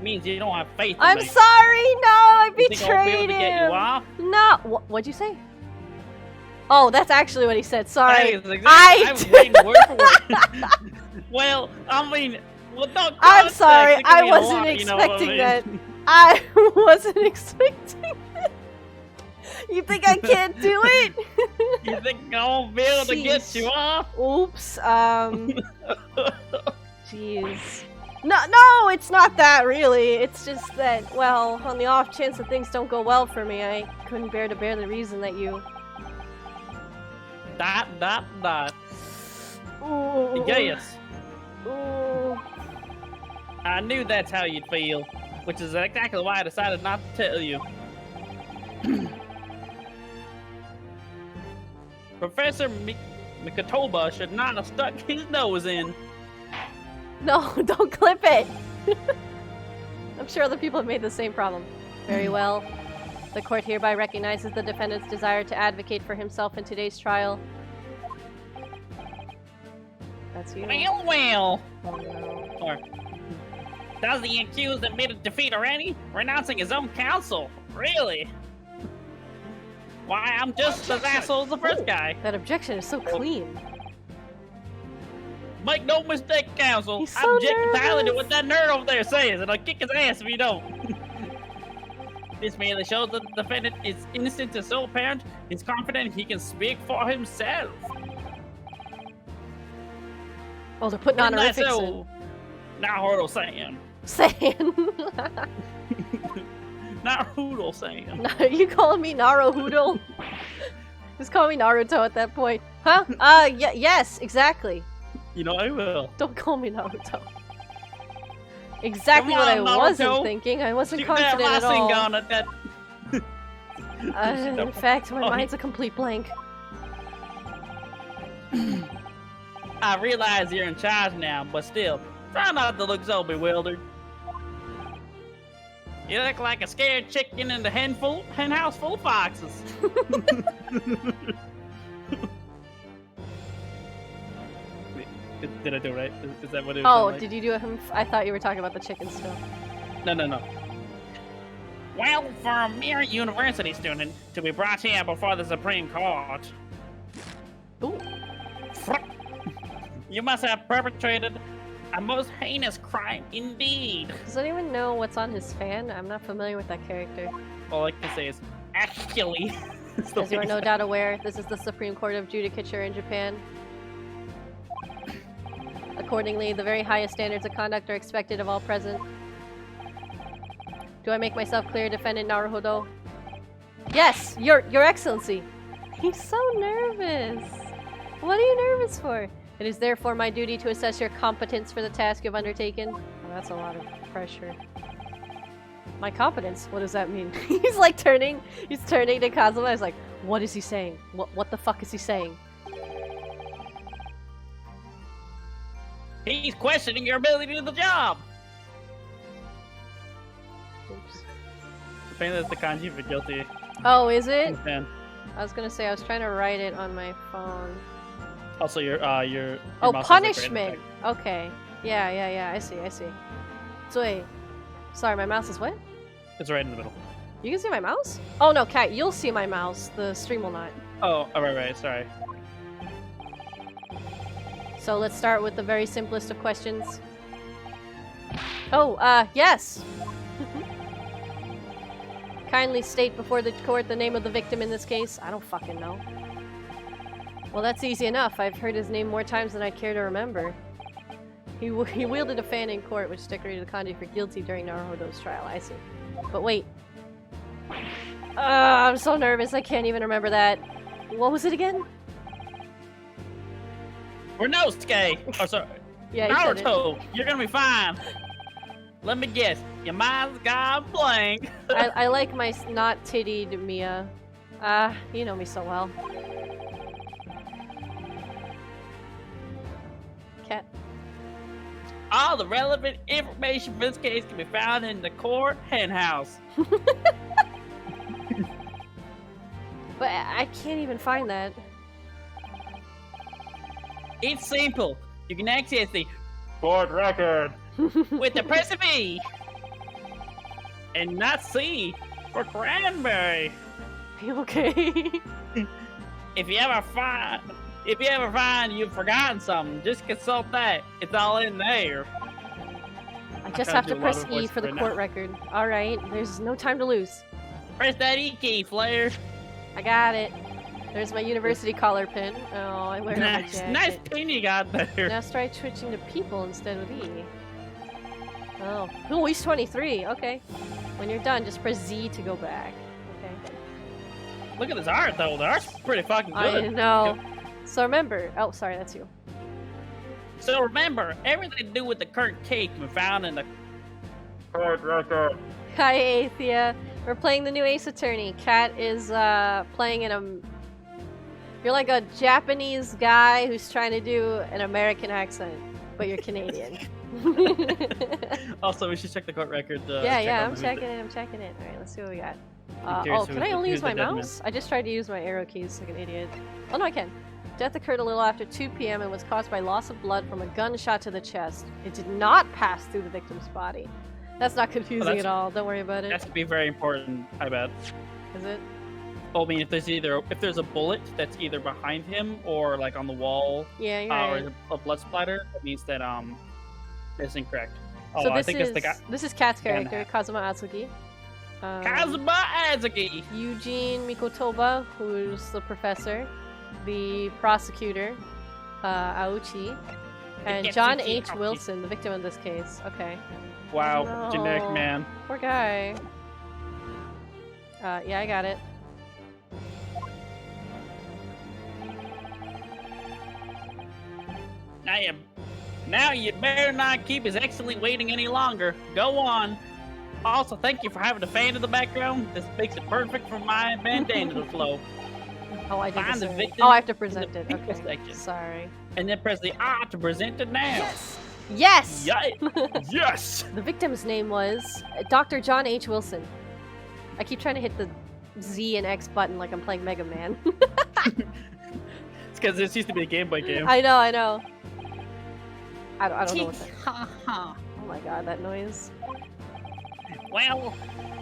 Means you don't have faith in I'm me. sorry! No, I You think I'll be able betrayed to get you him! off? No! What'd you say? Oh, that's actually what he said. Sorry. That is exactly, I was waiting word for word. Well, I mean, well, don't. I'm sorry, it can I mean a wasn't lot, you know what I expecting mean? that. I wasn't expecting that. You think I can't do it? You think I'll be able to get Jeez. you off? Oops, jeez. No, it's not that really. It's just that, well, on the off chance that things don't go well for me, I couldn't bear the reason that you... That. Ooh. Yes. Ooh. I knew that's how you'd feel, which is exactly why I decided not to tell you. Professor Mikotova should not have stuck his nose in. No, don't clip it! I'm sure other people have made the same problem. Very well. The court hereby recognizes the defendant's desire to advocate for himself in today's trial. That's you. Well. Oh, no. Or, does the accused admit defeat already? Renouncing his own counsel? Really? Why, I'm just as asshole as the first guy. That objection is so clean. Make no mistake, counsel. He's I so object entirely to nervous. what that nerd over there says, and I'll kick his ass if you don't. This merely shows that the defendant is innocent and so apparent he's confident he can speak for himself. Oh, they're putting Isn't that honorifics so? Naruto saying. in. Saying. Naruto saying. You calling me Naruhoodle? Just call me Naruto at that point. Huh? Yes, exactly. You know I will. Don't call me Naruto. Exactly Come what I on, wasn't Naruto. thinking. I wasn't Shoot that confident at all. Rasengan at that. In fact, my Oh, mind's a complete blank. I realize you're in charge now, but still, try not to look so bewildered. You look like a scared chicken in the hen house full of foxes. Did I do it right? Is that what it was? Oh, like? did you do it? I thought you were talking about the chicken still. No. Well, for a mere university student to be brought here before the Supreme Court, Ooh. you must have perpetrated a most heinous crime indeed. Does anyone know what's on his fan? I'm not familiar with that character. All I can say is, actually. As you are no doubt aware, this is the Supreme Court of Judicature in Japan. Accordingly, the very highest standards of conduct are expected of all present. Do I make myself clear, Defendant Naruhodo? Yes, Your Excellency! He's so nervous! What are you nervous for? It is therefore my duty to assess your competence for the task you've undertaken. Oh, that's a lot of pressure. My competence? What does that mean? He's turning to Kazuma. He's like, what is he saying? What the fuck is he saying? He's questioning your ability to do the job. Oops. Apparently that's the kanji for guilty. Oh, is it? Man. I was gonna say, I was trying to write it on my phone. Also, your Oh, mouse is, like, punishment! right Okay. Yeah, I see. So wait. Sorry, my mouse is what? it's right in the middle. You can see my mouse? Oh no, Kat, you'll see my mouse. The stream will not. Oh, right, sorry. So let's start with the very simplest of questions. Oh, yes! Kindly state before the court the name of the victim in this case. I don't fucking know. Well, that's easy enough. I've heard his name more times than I care to remember. He wielded a fan in court, which decorated the kanji for guilty during Naruhodo's trial. I see. But wait. I'm so nervous. I can't even remember that. What was it again? Renosuke! Oh, sorry. Yeah, he said it. Naruto, you're gonna be fine. Let me guess, your mind's gone blank. I like my not tittied Mia. You know me so well. Cat. All the relevant information for this case can be found in the court hen house. But I can't even find that. It's simple. You can access the court record with the press of E and not C for cranberry. Okay. If you ever find you've forgotten something, just consult that. It's all in there. I just can't have do to a lot press of E voices for the right court now. record. Alright, there's no time to lose. Press that E key, Flair. I got it. There's my university collar pin. Oh, I wear it on my jacket. Nice pin you got there. Now try switching to people instead with E. Oh. Oh, he's 23. Okay. When you're done, just press Z to go back. Okay. Look at this art, though. The art's pretty fucking good. I know. So remember. Oh, sorry, that's you. So remember, everything to do with the current case can be found in the court record. Hi, Athea. We're playing the new Ace Attorney. Kat is playing in a. You're like a Japanese guy who's trying to do an American accent, but you're Canadian. Also, we should check the court record. Yeah, I'm checking it. I'm checking it. All right, let's see what we got. curious Oh, who can was I only who's use my the dead man. mouse? I just tried to use my arrow keys like an idiot. Oh no, I can. Death occurred a little after 2 p.m. and was caused by loss of blood from a gunshot to the chest. It did not pass through the victim's body. That's not confusing that's- at all. Don't worry about it. That's to be very important, I bet. Is it? I mean, if there's a bullet that's either behind him or like on the wall, Yeah, you're or right. a blood splatter, that means that it's incorrect. Oh, So I this think is it's the guy. this is Kat's character, Kazuma Atsuki. Kazuma Azuki. Eugene Mikotova, who's the professor, the prosecutor, Aochi, and Getsuki John H. Aochi. Wilson, the victim in this case. Okay. Wow, No. generic man. Poor guy. Yeah, I got it. Now you better not keep his excellency waiting any longer. Go on. Also, thank you for having the fan in the background. This makes it perfect for my bandana to flow. Oh, I did Find this the already. victim Oh, I have to in the present it. people Okay. section. Sorry. And then press the R to present it now. Yes! Yes! The victim's name was Dr. John H. Wilson. I keep trying to hit the Z and X button like I'm playing Mega Man. It's because this used to be a Game Boy game. I know. I don't know what that. Ha ha. Oh my god, that noise. Well,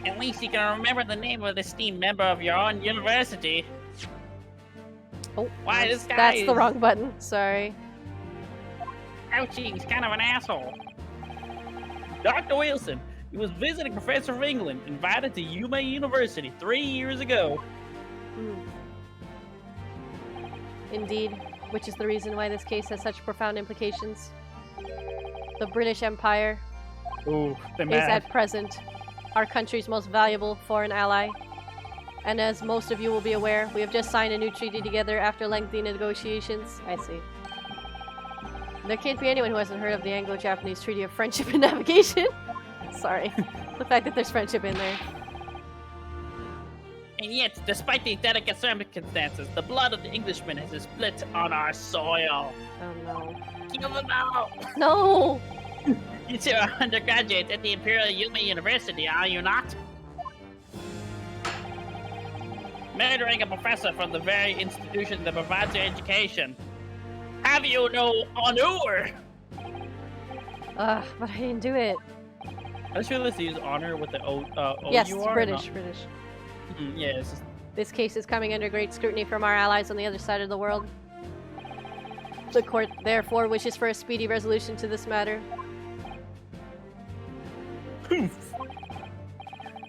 at least you can remember the name of the esteemed member of your own university. Oh, Why, that's, this guy that's the is- wrong button. Sorry. Ouchie, he's kind of an asshole. Dr. Wilson, he was visiting professor of England, invited to Yuma University 3 years ago. Hmm. Indeed, which is the reason why this case has such profound implications. The British Empire Ooh, the is man. at present our country's most valuable foreign ally. And as most of you will be aware, we have just signed a new treaty together after lengthy negotiations. I see. There can't be anyone who hasn't heard of the Anglo-Japanese Treaty of Friendship and Navigation. Sorry. The fact that there's friendship in there. And yet, despite these delicate circumstances, the blood of the Englishman has split on our soil. Oh no. Kill them out! No! You two are undergraduates at the Imperial Yuma University, are you not? Murdering a professor from the very institution that provides your education. Have you no honor? Ugh, but I didn't do it. I just realized they use honor with the O-U-R. Yes, not- British. Yeah, it's just, This case is coming under great scrutiny from our allies on the other side of the world. The court, therefore, wishes for a speedy resolution to this matter. poof.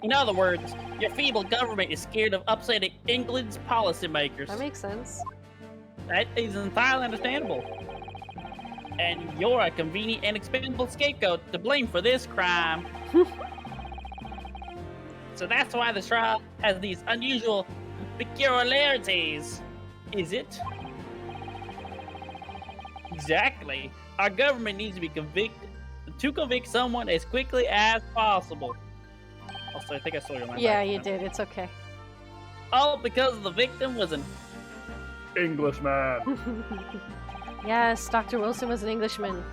In other words, your feeble government is scared of upsetting England's policymakers. That makes sense. That is entirely understandable. And you're a convenient and expendable scapegoat to blame for this crime. So that's why this trial has these unusual peculiarities, is it? Exactly. Our government needs to be convict someone as quickly as possible. Also, I think I stole your line. Yeah, you did. It's okay. All because the victim was an Englishman. Yes, Dr. Wilson was an Englishman.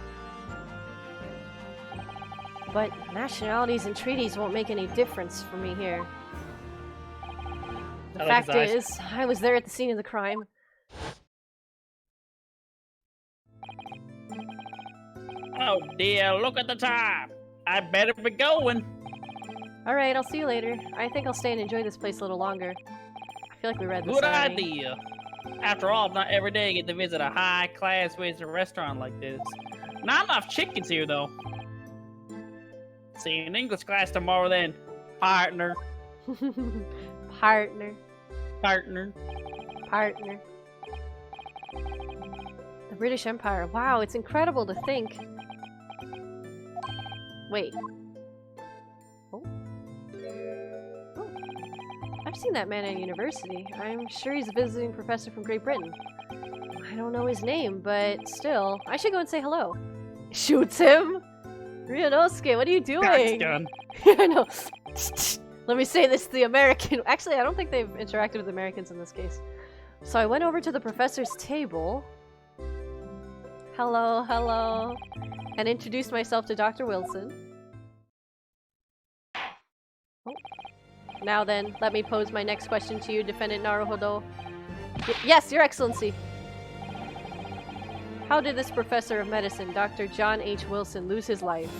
But nationalities and treaties won't make any difference for me here. The fact is, I was there at the scene of the crime. Oh dear, look at the time. I better be going. Alright, I'll see you later. I think I'll stay and enjoy this place a little longer. I feel like we read this Good already. idea. After all, not every day I get to visit a high-class Western restaurant like this. Not enough chickens here, though. See you in English class tomorrow, then, partner. Partner. Partner. Partner. The British Empire. Wow, it's incredible to think. Wait. Oh. Oh. I've seen that man at university. I'm sure he's a visiting professor from Great Britain. I don't know his name, but still. I should go and say hello. Shoots him! Ryunosuke, what are you doing? Gun. I know. Let me say this to the American. Actually, I don't think they've interacted with Americans in this case. So I went over to the professor's table. Hello, hello. And introduced myself to Dr. Wilson. Oh. Now then, let me pose my next question to you, Defendant Naruhodo. Yes, Your Excellency! How did this professor of medicine, Dr. John H. Wilson, lose his life?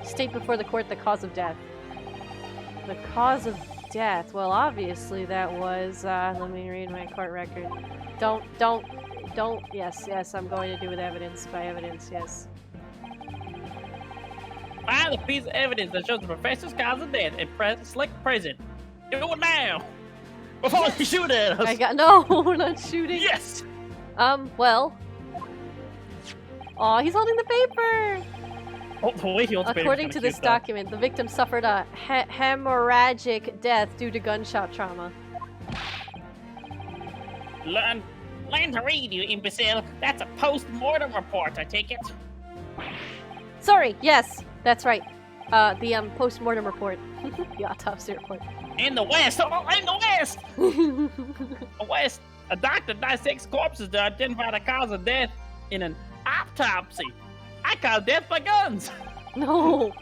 State before the court the cause of death. The cause of death? Well, obviously that was, let me read my court record. Don't, yes, I'm going to do with evidence, by evidence, yes. Find a piece of evidence that shows the professor's cause of death and select prison. Do it now! Before you shoot at us! No, we're not shooting. Yes! Well. Aw, he's holding the paper! Oh, the way he holds the paper According is to kinda this cute, though. document, the victim suffered a hemorrhagic death due to gunshot trauma. Learn to read, you imbecile. That's a post-mortem report, I take it. Sorry, yes, that's right. The post-mortem report. The autopsy report. In the West! Oh, in the West! The West, a doctor dissects corpses to identify the cause of death in an autopsy. I call death by guns. No.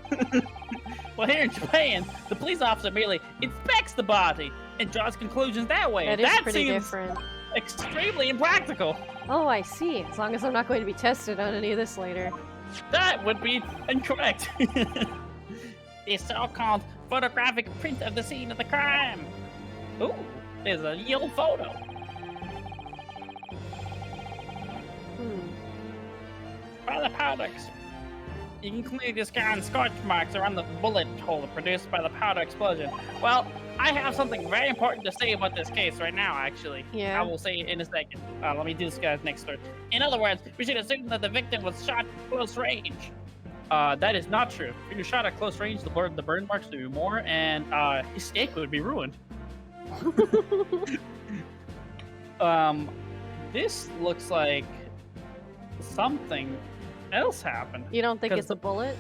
Well, here in Japan, the police officer merely inspects the body and draws conclusions that way. That is pretty seems different. extremely impractical. Oh, I see. As long as I'm not going to be tested on any of this later. That would be incorrect. The so-called photographic print of the scene of the crime. Ooh, there's a yellow photo. By the powder, you can clearly discern scorch marks around the bullet hole produced by the powder explosion. Well, I have something very important to say about this case right now, actually. Yeah. I will say it in a second. Let me do this guy's next story. In other words, we should assume that the victim was shot at close range. That is not true. If you're shot at close range, the burn marks would be more, and his steak would be ruined. This looks like something else happened. You don't think it's a bullet?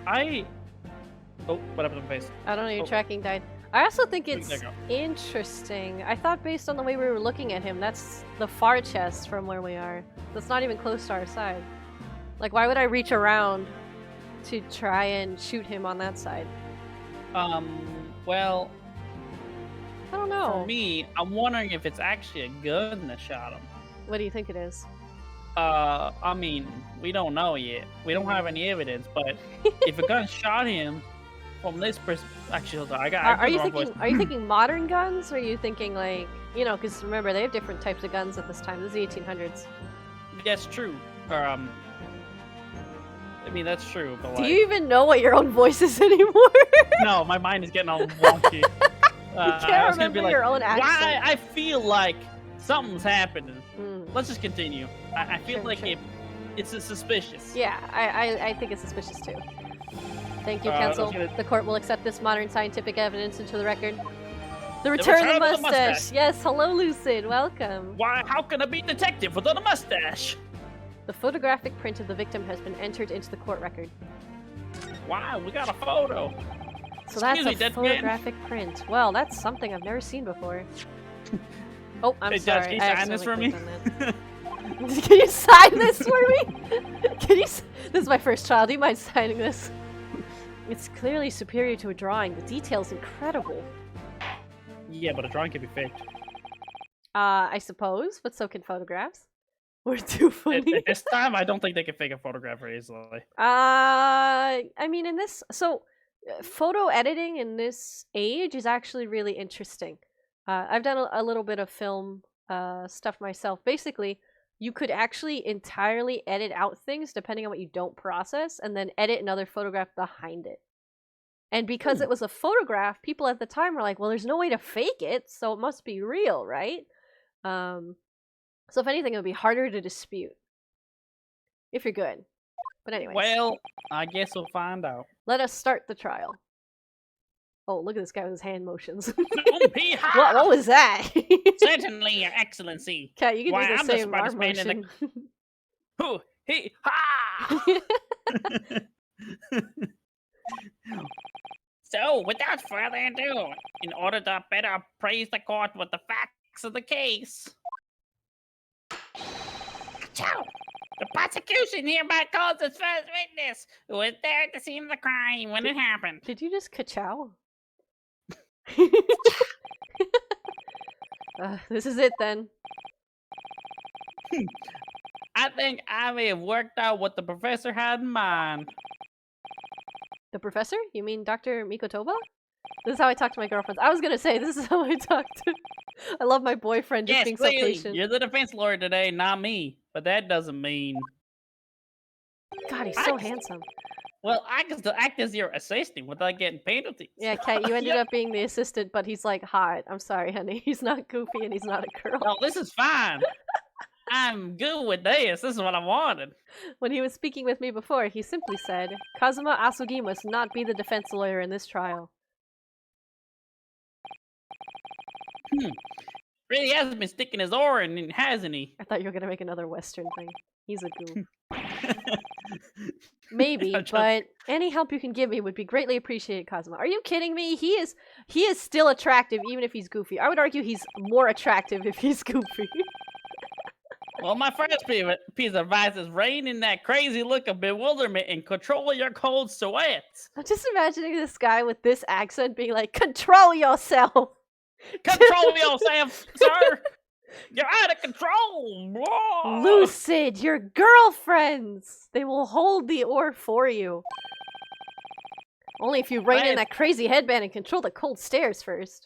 Oh, what happened to my face? I don't know, your tracking died. I also think it's interesting. I thought based on the way we were looking at him, that's the far chest from where we are. That's not even close to our side. Like, why would I reach around to try and shoot him on that side? Well, I don't know. for me, I'm wondering if it's actually a gun that shot him. What do you think it is? I mean, we don't know yet. We don't have any evidence, but if a gun shot him from this perspective, actually, hold on, Are you thinking modern guns, or are you thinking like, you know, because remember they have different types of guns at this time. This is the 1800s. That's true. I mean, that's true, but Do like... you even know what your own voice is anymore? No, my mind is getting all wonky. You can't remember your own accent. Why? I feel like something's happening. Let's just continue. I feel like it's suspicious. Yeah, I think it's suspicious too. Thank you, counsel. The court will accept this modern scientific evidence into the record. The return of the mustache. Yes, hello, Lucid. Welcome. Why? How can I be detective without a mustache? The photographic print of the victim has been entered into the court record. Wow, we got a photo. So that's Excuse me, a dead man. photographic print. Well, that's something I've never seen before. Oh, I'm Hey, Judge, sorry. can you I sign this for me? accidentally clicked on that. Can you sign this for me? Can you? This is my first trial. Do you mind signing this? It's clearly superior to a drawing. The detail's incredible. Yeah, but a drawing can be faked. I suppose, but so can photographs. We're too funny. At this time, I don't think they can fake a photograph very easily. I mean, in this, photo editing in this age is actually really interesting. I've done a little bit of film stuff myself. Basically, you could actually entirely edit out things depending on what you don't process, and then edit another photograph behind it. And because it was a photograph, people at the time were like, well, there's no way to fake it, so it must be real, right? So if anything, it would be harder to dispute. If you're good. But anyway. Well, I guess we'll find out. Let us start the trial. Oh, look at this guy with his hand motions. What what was that? Certainly, Your Excellency. Cat, you can Why, do the I'm just same arm participating in motion. Hoo, he, ha! So, without further ado, in order to better appraise the court with the facts of the case, the prosecution hereby calls its first witness, who was there at the scene of the crime when it happened. Did you just ka-chow? This is it then. I think I may have worked out what the professor had in mind. The professor? You mean Dr. Mikotova? This is how I talk to my girlfriends. I was gonna say, this is how I talk to... I love my boyfriend just Yes, being so clearly, patient. you're the defense lawyer today, not me. But that doesn't mean... God, he's so handsome. Well, I can still act as your assistant without getting penalties. Yeah, Kat, you ended up being the assistant, but he's like hot. I'm sorry, honey. He's not goofy and he's not a girl. Oh, this is fine. I'm good with this. This is what I wanted. When he was speaking with me before, he simply said, Kazuma Asugi must not be the defense lawyer in this trial. Really hasn't been sticking his oar in, hasn't he? I thought you were gonna make another Western thing. He's a goon. Maybe, but any help you can give me would be greatly appreciated, Kazuma. Are you kidding me? He is still attractive even if he's goofy. I would argue he's more attractive if he's goofy. Well, my first piece of advice is rein in that crazy look of bewilderment and control your cold sweats. I'm just imagining this guy with this accent being like, control yourself! Control yourself, sir! You're out of control! Whoa. Lucid, your girlfriends! They will hold the oar for you. Only if you rein in that crazy headband and control the cold stares first.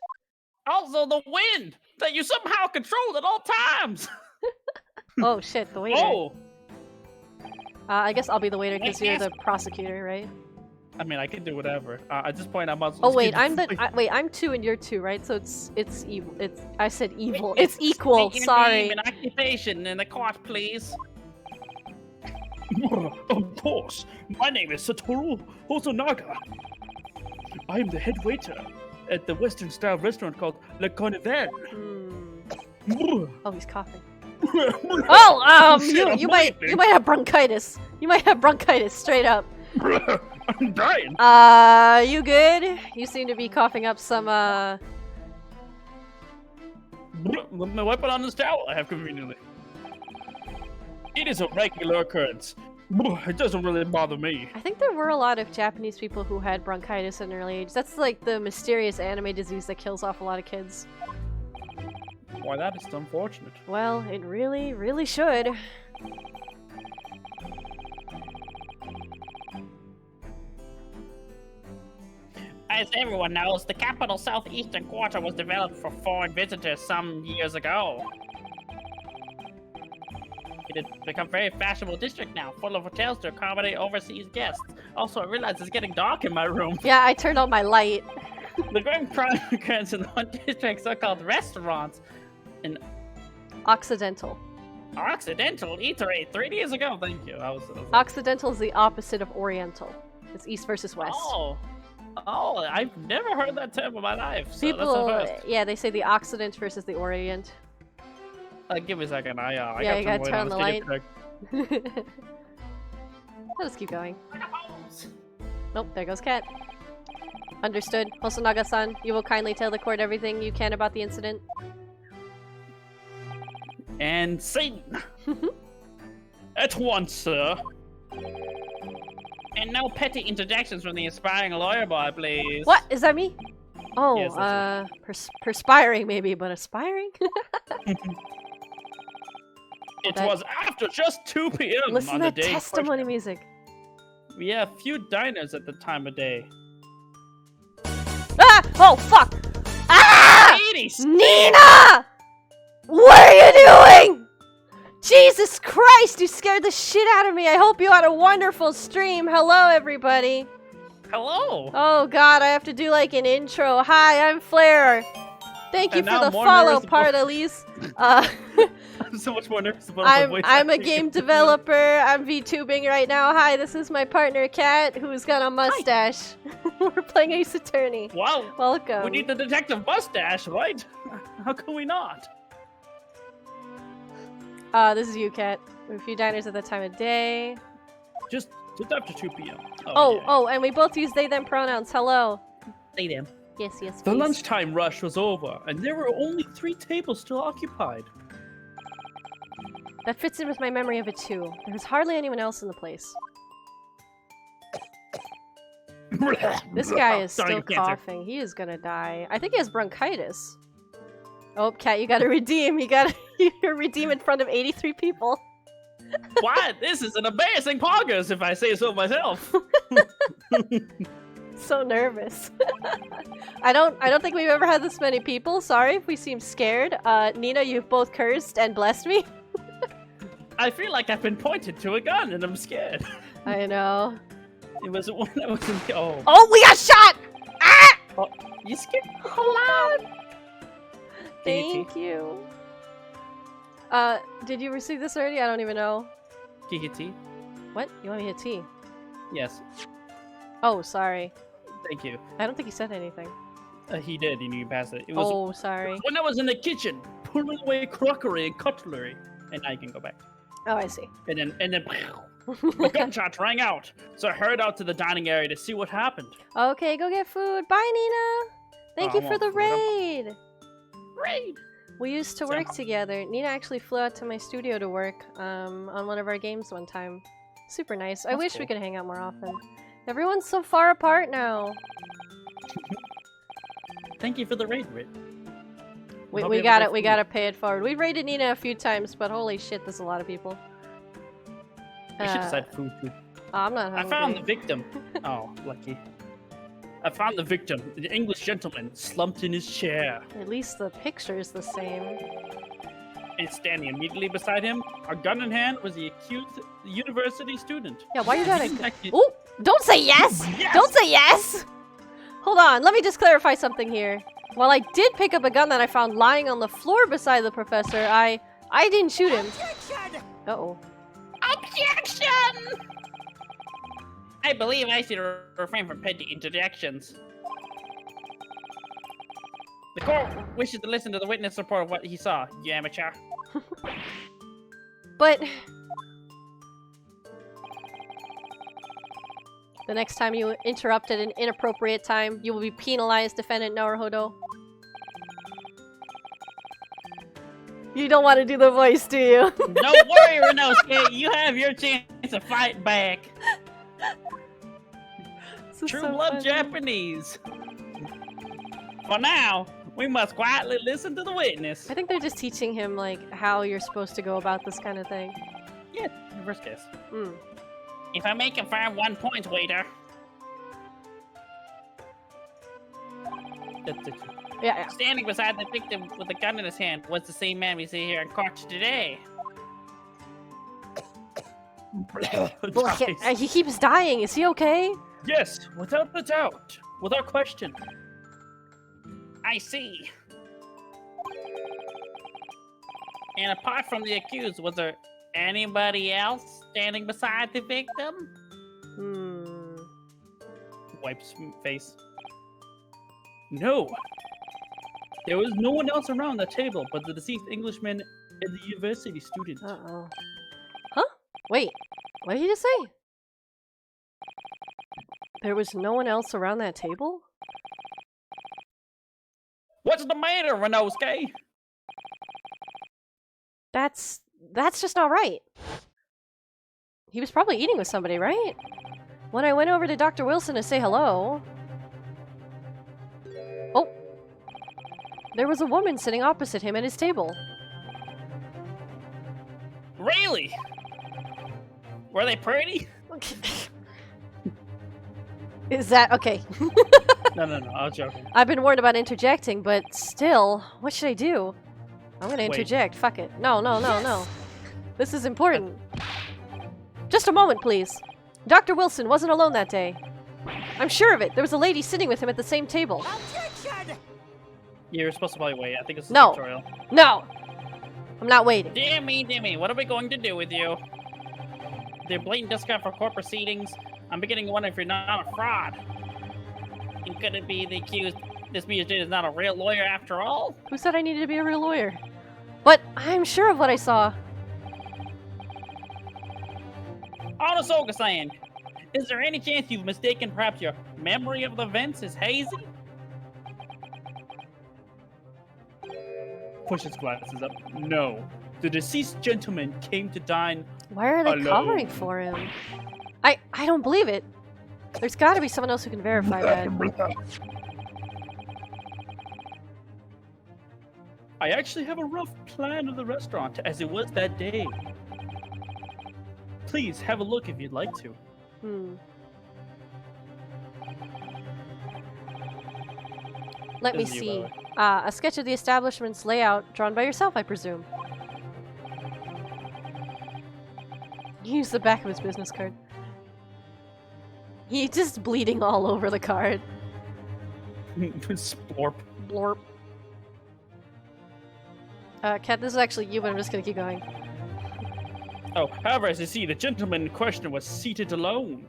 Also, the wind that you somehow controlled at all times! Oh shit, the waiter. Oh! I guess I'll be the waiter because you're the prosecutor, right? I mean, I can do whatever. At this point, I'm also. Oh wait, I'm 2 and you're 2, right? So it's evil. I said evil. It's equal. Sorry. Name and occupation in the court, please. Of course. My name is Satoru Hosonaga. I am the head waiter at the Western-style restaurant called Le Carnival. Oh, he's coughing. Oh, you might have bronchitis. You might have bronchitis, straight up. I'm dying. You good? You seem to be coughing up some, Let me wipe it on this towel I have conveniently. It is a regular occurrence. It doesn't really bother me. I think there were a lot of Japanese people who had bronchitis at an early age. That's like the mysterious anime disease that kills off a lot of kids. Why, that is unfortunate. Well, it really, really should. As everyone knows, the capital southeastern quarter was developed for foreign visitors some years ago. It has become a very fashionable district now, full of hotels to accommodate overseas guests. Also, I realize it's getting dark in my room. Yeah, I turned on my light. The growing crime occurs in one district, so-called restaurants. And Occidental. Occidental Eatery 3 days ago. Thank you. Occidental is the opposite of Oriental. It's east versus west. Oh, I've never heard that term in my life. So People, that's the first. yeah, they say the Occident versus the Orient. Give me a second. I Yeah, got you gotta some turn on the light. I'll just keep going. Nope, there goes Cat. Understood. Hosonaga-san, you will kindly tell the court everything you can about the incident. And Satan! At once, sir. And no petty interjections from the aspiring lawyer boy, please. What? Is that me? Oh, Yes, that's perspiring maybe, but aspiring? It was after just 2 p.m. Listen on to the that day. testimony music. We have few diners at the time of day. Ah! Oh, fuck! Ah! Ladies! Nina! What are you doing? Jesus Christ, you scared the shit out of me. I hope you had a wonderful stream. Hello, everybody. Hello! Oh god, I have to do like an intro. Hi, I'm Flair. Thank you And for now the more follow nervous part, about- Elise. I'm so much more nervous about my voice I'm a acting. game developer. I'm VTubing right now. Hi, this is my partner Kat, who's got a mustache. We're playing Ace Attorney. Wow! Welcome. We need the detective mustache, right? How can we not? This is you, Kat. A few diners at the time of day. Just after 2 p.m. Oh, and we both use they them pronouns. Hello. They them. Yes, yes, The please. lunchtime rush was over, and there were only 3 tables still occupied. That fits in with my memory of it too. There was hardly anyone else in the place. This guy is Dying still of cancer. coughing. He is gonna die. I think he has bronchitis. Oh, Kat, you gotta redeem. You gotta redeem in front of 83 people. What? This is an embarrassing poggers, if I say so myself. So nervous. I don't think we've ever had this many people. Sorry if we seem scared. Nina, you've both cursed and blessed me. I feel like I've been pointed to a gun, and I'm scared. I know. It was one that was in the... Oh. Oh, we got shot! Ah! Oh, you scared? Hold on. Thank Thank you. Did you receive this already? I don't even know. Can you hit T? What? You want me to hit T? Yes. Oh, sorry. Thank you. I don't think he said anything. He did, and you can pass it. It was Oh, sorry. when I was in the kitchen, putting away crockery and cutlery. And now you can go back. Oh, I see. And then the gunshots rang out. So I hurried out to the dining area to see what happened. Okay, go get food. Bye, Nina. Thank Oh, you I for the want food. raid. Raid! We used to work together. Nina actually flew out to my studio to work on one of our games one time. Super nice. I That's wish we cool. could hang out more often. Everyone's so far apart now. Thank you for the raid, Rit. We Hope you got have it. a We great gotta pay it forward. We've raided Nina a few times, but holy shit, there's a lot of people. I should have said food. I'm not I hungry. found the victim. Oh, lucky. I found the victim, an English gentleman, slumped in his chair. At least the picture's the same. And standing immediately beside him, a gun in hand, was the accused university student. Yeah, why you He gotta... didn't actually- Ooh! Don't say yes! Yes! Don't say yes! Hold on, let me just clarify something here. While I did pick up a gun that I found lying on the floor beside the professor, I didn't shoot him. Uh-oh. Objection! I believe I should refrain from petty interjections. The court wishes to listen to the witness report of what he saw, you amateur. But... the next time you interrupt at an inappropriate time, you will be penalized, Defendant Naruhodo. You don't want to do the voice, do you? Don't worry, Renosuke, you have your chance to fight back. This is True so blood funny. Japanese. For now, we must quietly listen to the witness. I think they're just teaching him, like, how you're supposed to go about this kind of thing. Yeah, reverse case. Mm. If I may confirm 1 point, waiter. Yeah. Standing beside the victim with a gun in his hand was the same man we see here in court today. He keeps dying. Is he okay? Yes, without a doubt. Without question. I see. And apart from the accused, was there anybody else standing beside the victim? Hmm. Wipes face. No. There was no one else around the table but the deceased Englishman and the university student. Uh-oh. Wait, what did he just say? There was no one else around that table? What's the matter, Renosuke? That's just not right. He was probably eating with somebody, right? When I went over to Dr. Wilson to say hello... Oh! There was a woman sitting opposite him at his table. Really? Were they pretty? Is that... okay. No, I was joking. I've been warned about interjecting, but still, what should I do? I'm gonna Wait. interject. Fuck it. No. This is important. Just a moment, please. Dr. Wilson wasn't alone that day. I'm sure of it. There was a lady sitting with him at the same table. You're supposed to probably wait. I think it's a No. tutorial. No! I'm not waiting. Dear me, what are we going to do with you? The blatant discount for court proceedings. I'm beginning to wonder if you're not a fraud. And could it be the accused this musician is not a real lawyer after all? Who said I needed to be a real lawyer? But I'm sure of what I saw. Onosoga-san, is there any chance you've mistaken perhaps your memory of the events is hazy? Push his glasses up. No. The deceased gentleman came to dine. Why are they Alone. covering for him? I don't believe it. There's gotta be someone else who can verify that. I actually have a rough plan of the restaurant as it was that day. Please have a look if you'd like to. Let me This is you, by the see. way. A sketch of the establishment's layout drawn by yourself, I presume. Use the back of his business card. He's just bleeding all over the card. Splorp. Blorp. Kat, this is actually you, but I'm just gonna keep going. Oh, however, as you see, the gentleman in question was seated alone.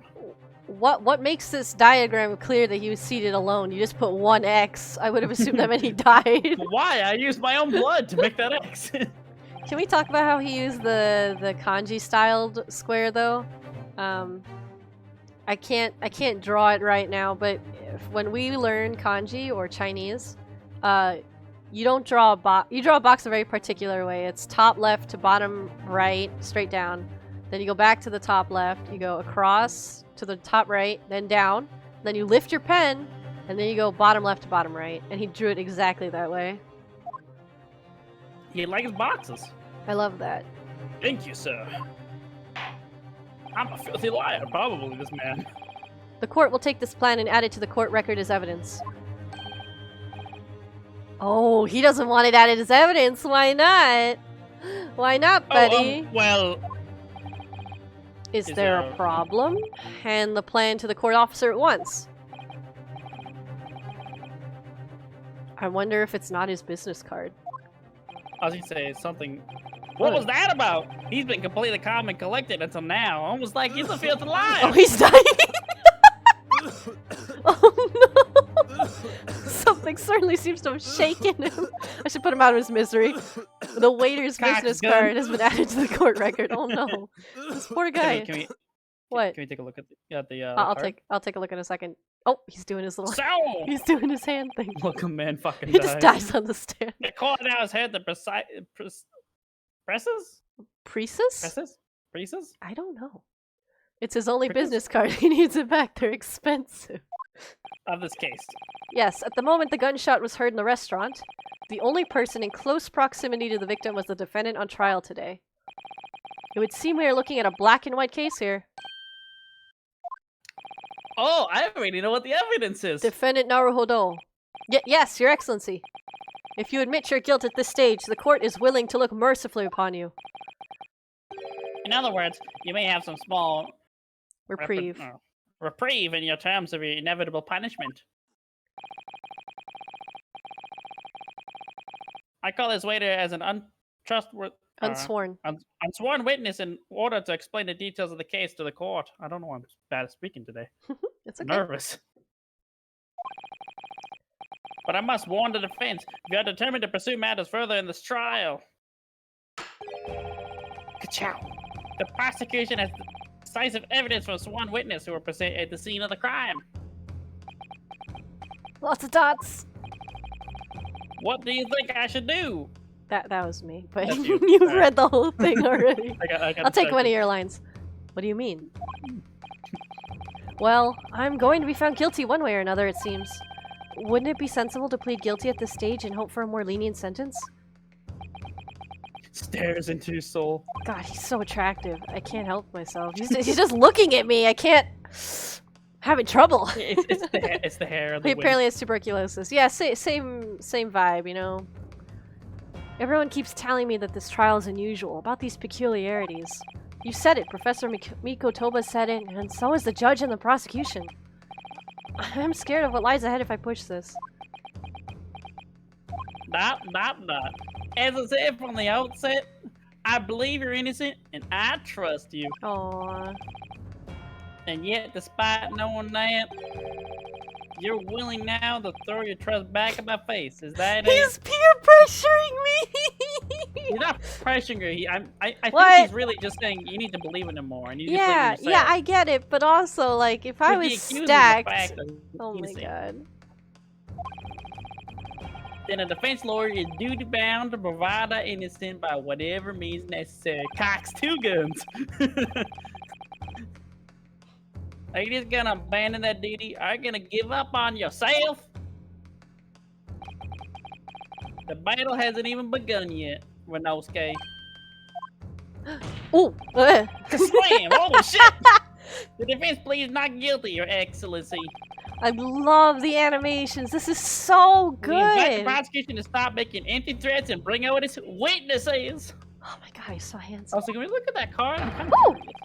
What makes this diagram clear that he was seated alone? You just put one X. I would have assumed that meant he died. Why? I used my own blood to make that X. Can we talk about how he used the kanji styled square though? I can't draw it right now, but when we learn kanji or Chinese, you don't draw a box. You draw a box a very particular way. It's top left to bottom right, straight down. Then you go back to the top left. You go across to the top right, then down. Then you lift your pen, and then you go bottom left to bottom right. And he drew it exactly that way. He likes boxes. I love that. Thank you, sir. I'm a filthy liar, probably, this man. The court will take this plan and add it to the court record as evidence. Oh, he doesn't want it added as evidence. Why not? Why not, buddy? Well, Is is there there a problem? Hand the plan to the court officer at once. I wonder if it's not his business card. I was gonna say something. What was that about? He's been completely calm and collected until now. Almost like he's a filthy liar. Oh, he's dying! Oh no! Something certainly seems to have shaken him. I should put him out of his misery. The waiter's Cock's business gun. card has been added to the court record. Oh no. This poor guy. Can we What? Can we take a look at the I'll card? I'll take a look in a second. Oh, he's doing his little So, he's doing his hand thing. Look, a man fucking He just died. dies on the stand. the court now has had the presses? Presses? I don't know. It's his only Prickles? business card. He needs it back. They're expensive. Of this case. Yes, at the moment the gunshot was heard in the restaurant, the only person in close proximity to the victim was the defendant on trial today. It would seem we are looking at a black and white case here. Oh, I already know what the evidence is. Defendant Naruhodo. Yes, Your Excellency. If you admit your guilt at this stage, the court is willing to look mercifully upon you. In other words, you may have some small Reprieve. reprieve in your terms of your inevitable punishment. I call this waiter as an untrustworthy, Unsworn. unsworn witness in order to explain the details of the case to the court. I don't know why I'm bad at speaking today. It's okay. Nervous. But I must warn the defense. We are determined to pursue matters further in this trial. Ka-chow. The prosecution has decisive evidence from sworn witness who were present at the scene of the crime. Lots of dots. What do you think I should do? That was me, but That's you. you've Alright. read the whole thing already. I got I'll take one of distracted. your lines. What do you mean? Well, I'm going to be found guilty one way or another, it seems. Wouldn't it be sensible to plead guilty at this stage and hope for a more lenient sentence? Stares into his soul. God, he's so attractive. I can't help myself. He's just looking at me. I can't. Having trouble. It's the hair of the He wig. apparently has tuberculosis. Yeah, same vibe, you know. Everyone keeps telling me that this trial is unusual, about these peculiarities. You said it, Professor Mikotova said it, and so is the judge and the prosecution. I'm scared of what lies ahead if I push this. Not. As I said from the outset, I believe you're innocent and I trust you. Aww. And yet, despite knowing that, you're willing now to throw your trust back in my face. Is that it? He's peer pressuring me! He's not pressuring her. I think What? he's really just saying you need to believe in him more. And you need Yeah, to believe in yourself. I get it, but also, like, if I With the was accusing the stacked... fact that Oh my he's innocent, god. then a defense lawyer is duty bound to provide her innocent by whatever means necessary. Cox two guns. Are you just gonna abandon that duty? Are you gonna give up on yourself? The battle hasn't even begun yet, Renosuke. Ooh! Slam! Holy shit! The defense pleads not guilty, Your Excellency. I love the animations. This is so We invite the good. prosecution to stop making empty threats and bring out its witnesses. Oh my god, he's so handsome. Also, can we look at that card? I'm kind Ooh! of curious.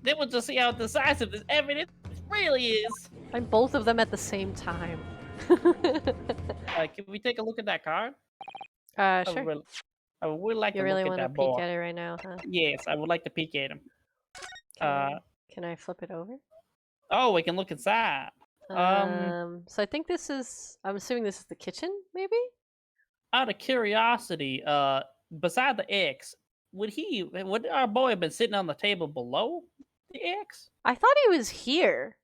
Then we'll just see how decisive this evidence really is. And both of them at the same time. Can we take a look at that card? Sure. I would like You to really look want at to that peek ball. at it right now, huh? Yes, I would like to peek at him. Can I flip it over? Oh, we can look inside. So I think this is... I'm assuming this is the kitchen, maybe? Out of curiosity, beside the X, would our boy have been sitting on the table below the X? I thought he was here.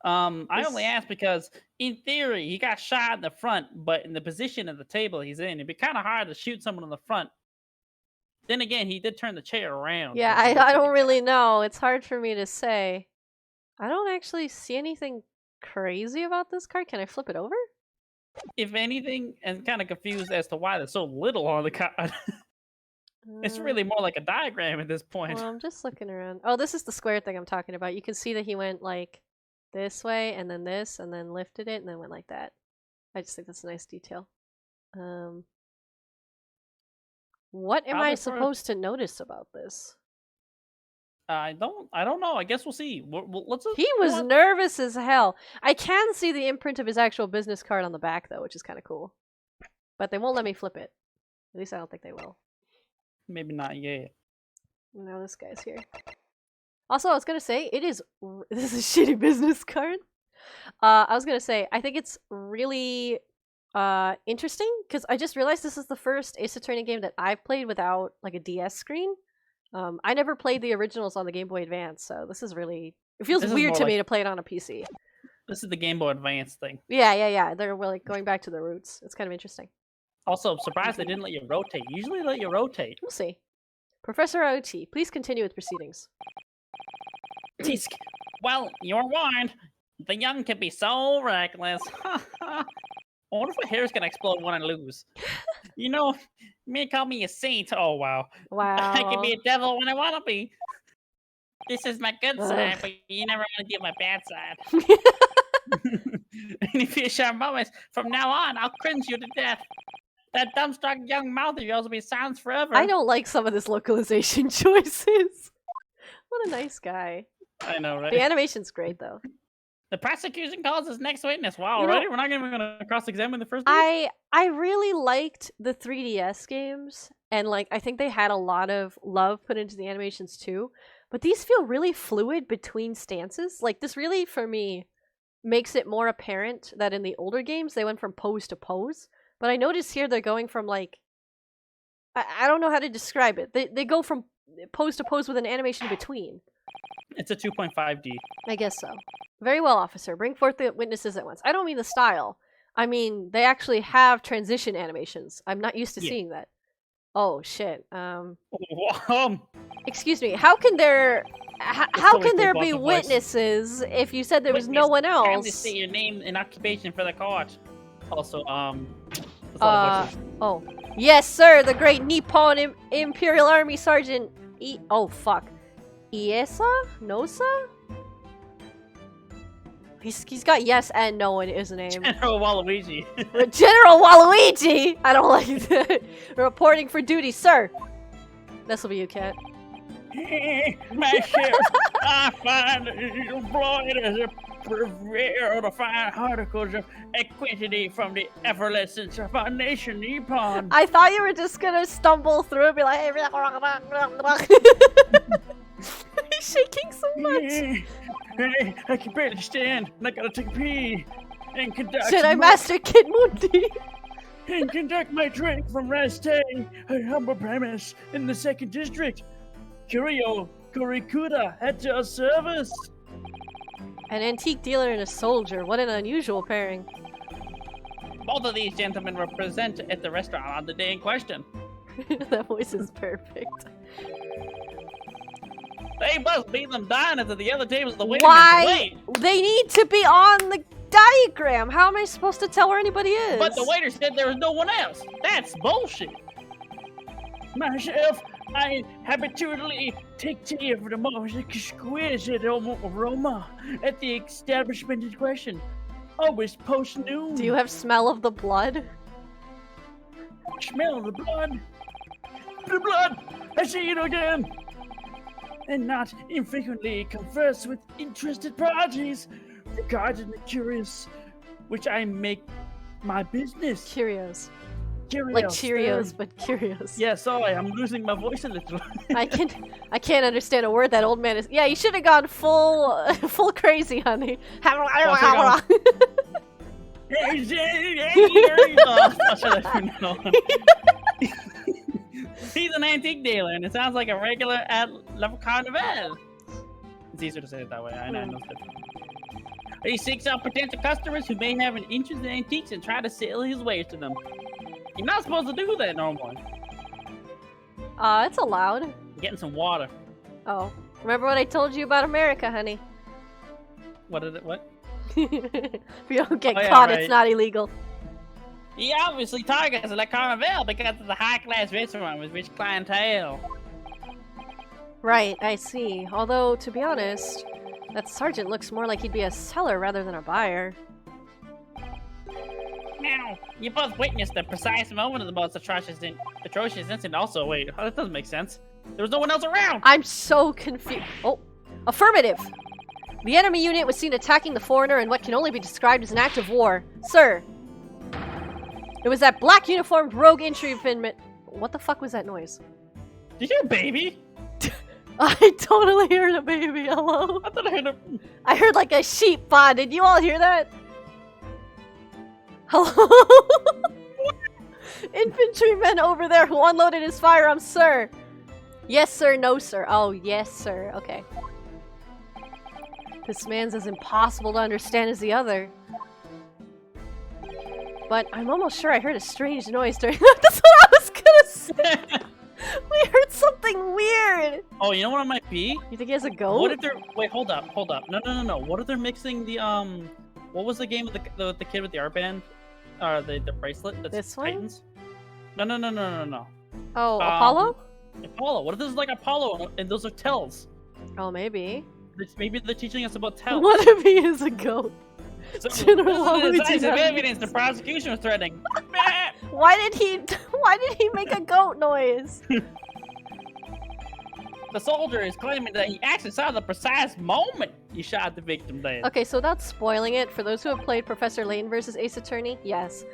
I only asked because, in theory, he got shot in the front, but in the position of the table he's in, it'd be kind of hard to shoot someone in the front. Then again, he did turn the chair around. Yeah, so it looks I like don't a- really know. It's hard for me to say. I don't actually see anything crazy about this card. Can I flip it over? If anything, I'm kind of confused as to why there's so little on the card. It's really more like a diagram at this point. Well, I'm just looking around. Oh, this is the square thing I'm talking about. You can see that he went like this way and then this and then lifted it and then went like that. I just think that's a nice detail. What am Probably I for- supposed to notice about this? I don't know. I guess we'll see. Let's. He was nervous as hell. I can see the imprint of his actual business card on the back though, which is kind of cool. But they won't let me flip it. At least I don't think they will. Maybe not yet. Now this guy's here. Also, I was gonna say it is. This is a shitty business card. I was gonna say I think it's really interesting because I just realized this is the first Ace Attorney game that I've played without like a DS screen. I never played the originals on the Game Boy Advance, so this is really. It feels This is weird more to me like- to play it on a PC. This is the Game Boy Advance thing. Yeah. They're like going back to the roots. It's kind of interesting. Also, I'm surprised they didn't let you rotate. Usually, they let you rotate. We'll see. Professor OT, please continue with proceedings. Tisk. Well, you're warned. The young can be so reckless. I wonder if my hair's gonna explode when I lose. You know, me call me a saint. Oh wow. Wow. I can be a devil when I want to be. This is my good side, Ugh. but you never want to get my bad side. And if you share moments, from now on, I'll cringe you to death. That dumbstruck young mouth of yours will be silenced forever. I don't like some of this localization choices. What a nice guy. I know, right? The animation's great though. The prosecution calls his next witness. Wow, You know- already? We're not even going to cross-examine the first dude? I really liked the 3DS games, and like I think they had a lot of love put into the animations too. But these feel really fluid between stances. Like this really, for me, makes it more apparent that in the older games they went from pose to pose. But I noticed here they're going from like I don't know how to describe it. They go from pose to pose with an animation between. It's a 2.5D. I guess so. Very well, officer. Bring forth the witnesses at once. I don't mean the style. I mean, they actually have transition animations. I'm not used to seeing that. Oh, shit. Excuse me. How can there... how can there be witnesses if you said there was no one else? Kindly state your name and occupation for the court. Also, oh. Yes, sir, the great Nippon Imperial Army Sergeant oh, fuck. Iesa? Nosa? He's got yes and no in his name. General Waluigi. General Waluigi! I don't like that. Reporting for duty, sir. This will be you, Cat. My ship, I find employed as a purveyor of the fine articles of equity from the effervescence of our nation, Nippon. I thought you were just gonna stumble through and be like, he's shaking so much. I can barely stand, and I gotta take a pee. And conduct Jedi Master Kid Mundi. And conduct my training from Rastay, a humble premise in the 2nd District. Curio Kurikuda at your service. An antique dealer and a soldier. What an unusual pairing. Both of these gentlemen were present at the restaurant on the day in question. That voice is perfect. They must leave them dying at the other tables of the waiting Why? They need to be on the diagram. How am I supposed to tell where anybody is? But the waiter said there was no one else. That's bullshit. Myself, I habitually take tea of the most exquisite aroma at the establishment in question. Always post-noon. Do you have smell of the blood? Smell the blood. The blood! I see it again! And not infrequently converse with interested parties regarding the curious, which I make my business. Curios. Cheerios. Like Cheerios, but curious. Yeah, sorry, I'm losing my voice a little. I can't understand a word that old man is. Yeah, you should have gone full crazy, honey. He's an antique dealer, and it sounds like a regular at La Carnival. It's easier to say it that way. I know. He seeks out potential customers who may have an interest in antiques and try to sell his wares to them. You're not supposed to do that normally. It's allowed. I'm getting some water. Oh, remember what I told you about America, honey? What is it? What? If you don't get caught, right. It's not illegal. He obviously targets La Carnival because of the high-class restaurant with rich clientele. Right, I see. Although, to be honest, that sergeant looks more like he'd be a seller rather than a buyer. Now, you both witnessed the precise moment of the most atrocious incident. Also, wait, that doesn't make sense. There was no one else around! I'm so confused. Oh, affirmative! The enemy unit was seen attacking the foreigner in what can only be described as an act of war. Sir! It was that black uniformed rogue infantryman. What the fuck was that noise? Did you hear a baby? I totally heard a baby, hello? I thought I heard a... I heard like a sheep paw. Did you all hear that? Hello? Infantryman over there who unloaded his firearms, sir. Yes, sir. No, sir. Oh, yes, sir. Okay. This man's as impossible to understand as the other. But I'm almost sure I heard a strange noise during that. That's what I was gonna say. We heard something weird. Oh, you know what it might be? You think he has a goat? What if they're... Wait, hold up. No. What if they're mixing the, What was the game with the kid with the armband? The bracelet? That's this one? Titans? No. Oh, Apollo? Apollo. What if this is like Apollo and those are tells? Oh, maybe. Maybe they're teaching us about tells. What if he is a goat? So, this is the decisive evidence the prosecution was threatening. Why did he make a goat noise? The soldier is claiming that he actually saw the precise moment he shot the victim dead. Okay, so without spoiling it, for those who have played Professor Layton versus Ace Attorney, yes.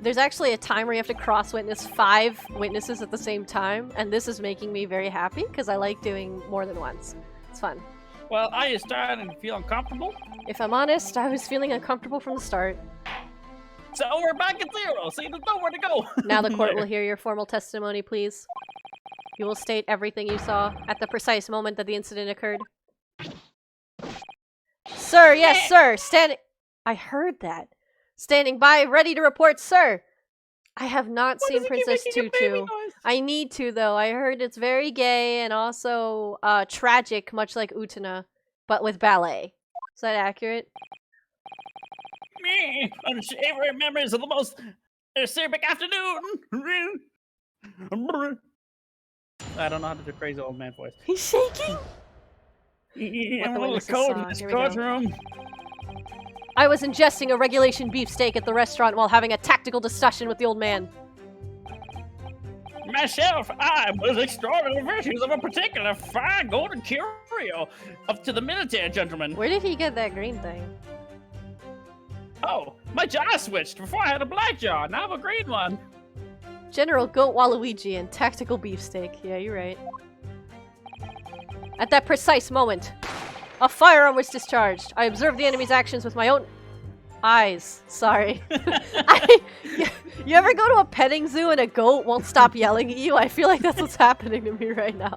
There's actually a time where you have to cross-witness 5 witnesses at the same time, and this is making me very happy, because I like doing more than once. It's fun. Well, are you starting to feel uncomfortable? If I'm honest, I was feeling uncomfortable from the start. So we're back at 0, so there's nowhere to go. Now the court will hear your formal testimony, please. You will state everything you saw at the precise moment that the incident occurred. Sir, yes, sir. I heard that. Standing by, ready to report, sir. I have not seen Princess Tutu. I need to, though. I heard it's very gay and also tragic, much like Utena, but with ballet. Is that accurate? Me, unsavory memories of the most acerbic afternoon. I don't know how to do crazy old man voice. He's shaking. I'm a little witnesses cold saw. in this Here we go. courtroom. I was ingesting a regulation beefsteak at the restaurant while having a tactical discussion with the old man. Myself, I was extolling the virtues of a particular fine golden curio up to the military gentleman. Where did he get that green thing? Oh, my jaw switched. Before I had a black jaw, now I have a green one. General Goat Waluigi and tactical beefsteak. Yeah, you're right. At that precise moment, a firearm was discharged. I observed the enemy's actions with my own eyes. Sorry. You ever go to a petting zoo and a goat won't stop yelling at you? I feel like that's what's happening to me right now.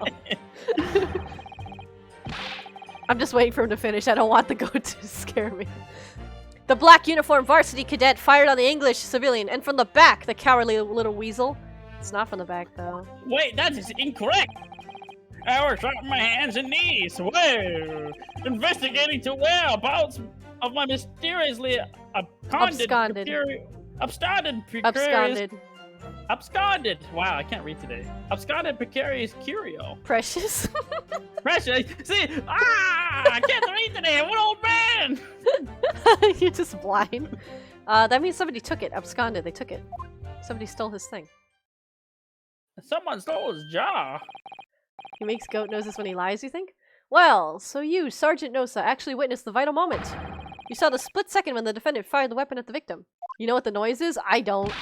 I'm just waiting for him to finish. I don't want the goat to scare me. The black uniformed varsity cadet fired on the English civilian, and from the back, the cowardly little weasel. It's not from the back, though. Wait, that is incorrect. I was on my hands and knees. Whoa! Investigating to whereabouts of my mysteriously absconded. Absconded. Wow, I can't read today. Absconded precarious curio. Precious. Precious. See, I can't read today. I'm an old man. You're just blind. That means somebody took it. Absconded. They took it. Somebody stole his thing. Someone stole his jaw. He makes goat noses when he lies, you think? Well, so you, Sergeant Nosa, actually witnessed the vital moment. You saw the split second when the defendant fired the weapon at the victim. You know what the noise is? I don't.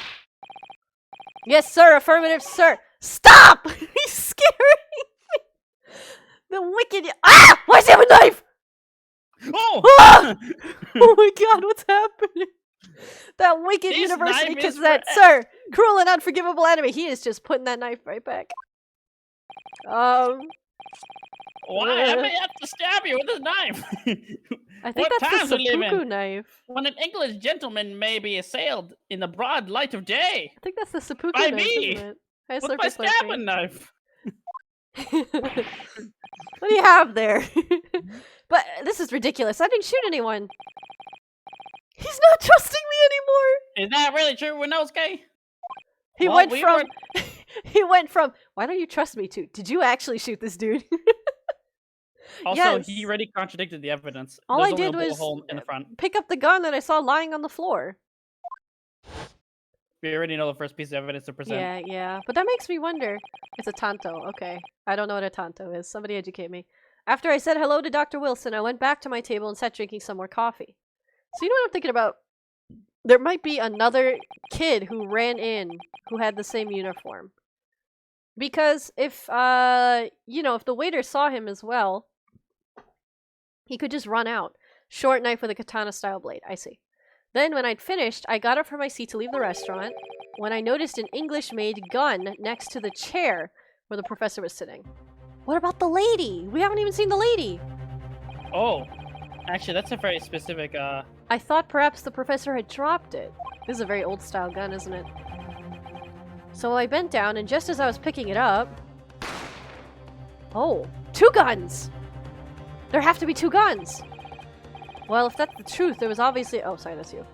Yes, sir. Affirmative, sir. Stop! He's scaring me. The wicked. Ah! Why does he have a knife? Oh! Ah! Oh my god, what's happening? That wicked This university knife is cadet, sir! Cruel and unforgivable enemy. He is just putting that knife right back. Why? I may have to stab you with this knife. I think What that's times the we live in? seppuku knife. When an English gentleman may be assailed in the broad light of day. I think that's the seppuku By knife, me! isn't it? Hi, With Slurpy my Slurpy. stabbing knife. What do you have there? But this is ridiculous. I didn't shoot anyone. He's not trusting me anymore. Is that really true, Winosuke? He Well, went we from were- he went from why don't you trust me to did you actually shoot this dude? Also, Yes. he already contradicted the evidence. All There's I only did a bullet was hole in the front. pick up the gun that I saw lying on the floor. We already know the first piece of evidence to present. Yeah. But that makes me wonder. It's a tanto. Okay. I don't know what a tanto is. Somebody educate me. After I said hello to Dr. Wilson, I went back to my table and sat drinking some more coffee. So you know what I'm thinking about? There might be another kid who ran in who had the same uniform. Because if, if the waiter saw him as well, he could just run out. Short knife with a katana-style blade. I see. Then, when I'd finished, I got up from my seat to leave the restaurant when I noticed an English-made gun next to the chair where the professor was sitting. What about the lady? We haven't even seen the lady! Oh, actually, that's a very specific, I thought perhaps the professor had dropped it. This is a very old-style gun, isn't it? So I bent down, and just as I was picking it up... Oh, 2 guns! There have to be 2 guns! Well, if that's the truth, there was obviously... Oh, sorry, that's you.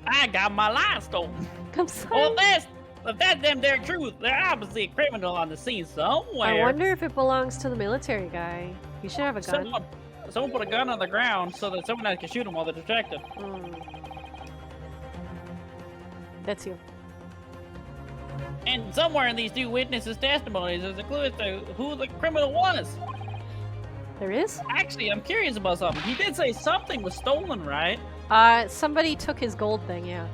I got my line stolen. I'm sorry. Well, if that's them their truth, they're obviously a criminal on the scene somewhere. I wonder if it belongs to the military guy. He should have a gun. Someone put a gun on the ground so that someone else can shoot him while they're distracted. That's you. And somewhere in these 2 witnesses' testimonies, there's a clue as to who the criminal was. There is? Actually, I'm curious about something. He did say something was stolen, right? Somebody took his gold thing, yeah.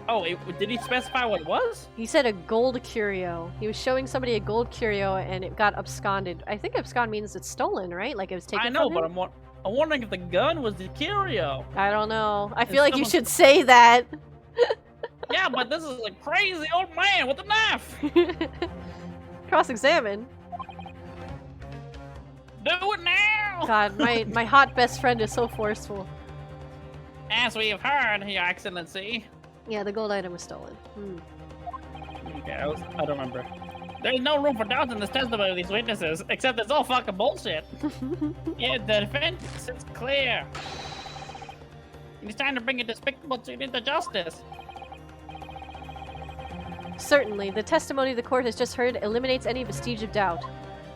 Oh, did he specify what it was? He said a gold curio. He was showing somebody a gold curio and it got absconded. I think abscond means it's stolen, right? Like it was taken I know, from but him? I'm wondering if the gun was the curio. I don't know. I Is feel like you someone- should say that. Yeah, but this is a crazy old man with a knife. Cross-examine? Do it now! God, my hot best friend is so forceful. As we have heard, Your Excellency. Yeah, the gold item was stolen. Hmm. Okay, I don't remember. There's no room for doubt in this testimony of these witnesses, except it's all fucking bullshit. Yeah, the defense is clear. It's time to bring a despicable student to justice. Certainly, the testimony the court has just heard eliminates any vestige of doubt.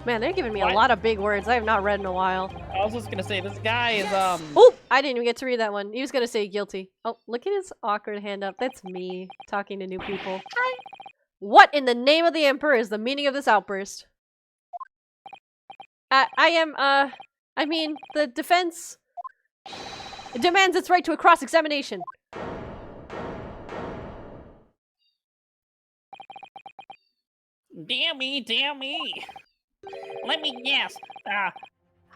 Man, they're giving me What? a lot of big words I have not read in a while. I was just gonna say, this guy is, Oh! I didn't even get to read that one. He was gonna say guilty. Oh, look at his awkward hand up. That's me, talking to new people. What in the name of the Emperor is the meaning of this outburst? I mean, the defense demands its right to a cross-examination. Damn me. Let me guess.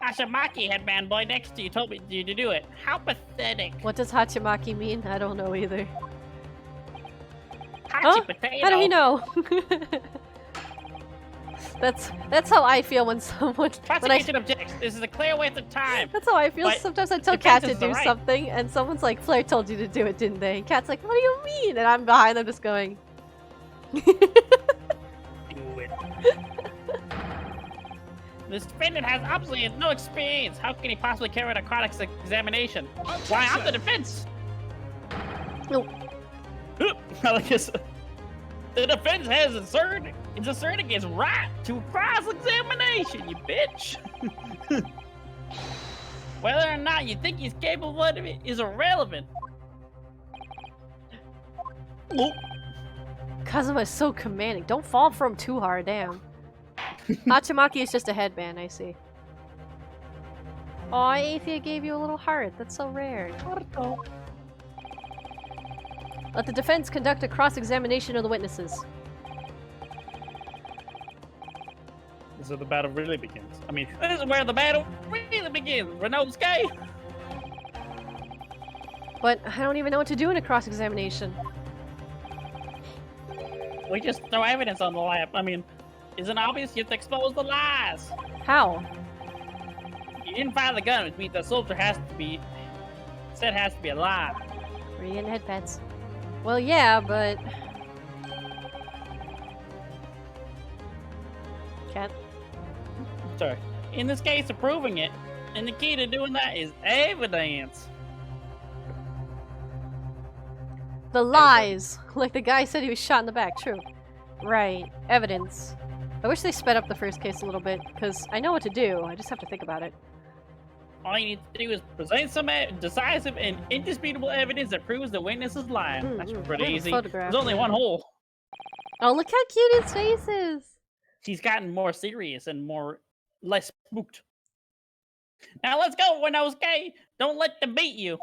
Hashimaki headband boy next to you told me you to do it. How pathetic. What does Hachimaki mean? I don't know either. Hachi Huh? potato. How do he know? That's how I feel when someone Prosecution objects. This is a clear waste of time. That's how I feel. But Sometimes I tell Kat to defense is do right. something, and someone's like, "Flair told you to do it, didn't they?" And Kat's like, "What do you mean?" And I'm behind them, just going. Do it. This defendant has absolutely no experience. How can he possibly carry out a cross-examination? Why, I'm the defense. No. I guess the defense is asserting its right to cross-examination, you bitch. Whether or not you think he's capable of it is irrelevant. Oh. Kazuma is so commanding. Don't fall for him too hard, damn. Hachimaki is just a headband, I see. Aw, Aethia gave you a little heart. That's so rare. Let the defense conduct a cross-examination of the witnesses. This is where the battle really begins. I mean, this is where the battle really begins. Renovsky. But I don't even know what to do in a cross-examination. We just throw evidence on the lap. I mean, isn't it obvious? You have to expose the lies. How? You didn't fire the gun, which means the soldier has to be alive. Are you getting head pets? Well, yeah, but... Cat? Sorry. In this case of proving it, and the key to doing that is evidence. The lies! Like the guy said he was shot in the back, true. Right, evidence. I wish they sped up the first case a little bit, because I know what to do, I just have to think about it. All you need to do is present some decisive and indisputable evidence that proves the witness is lying. That's pretty easy. Photograph. There's only one hole. Oh, look how cute his face is! She's gotten more serious and less spooked. Now let's go, Renovsky. Don't let them beat you.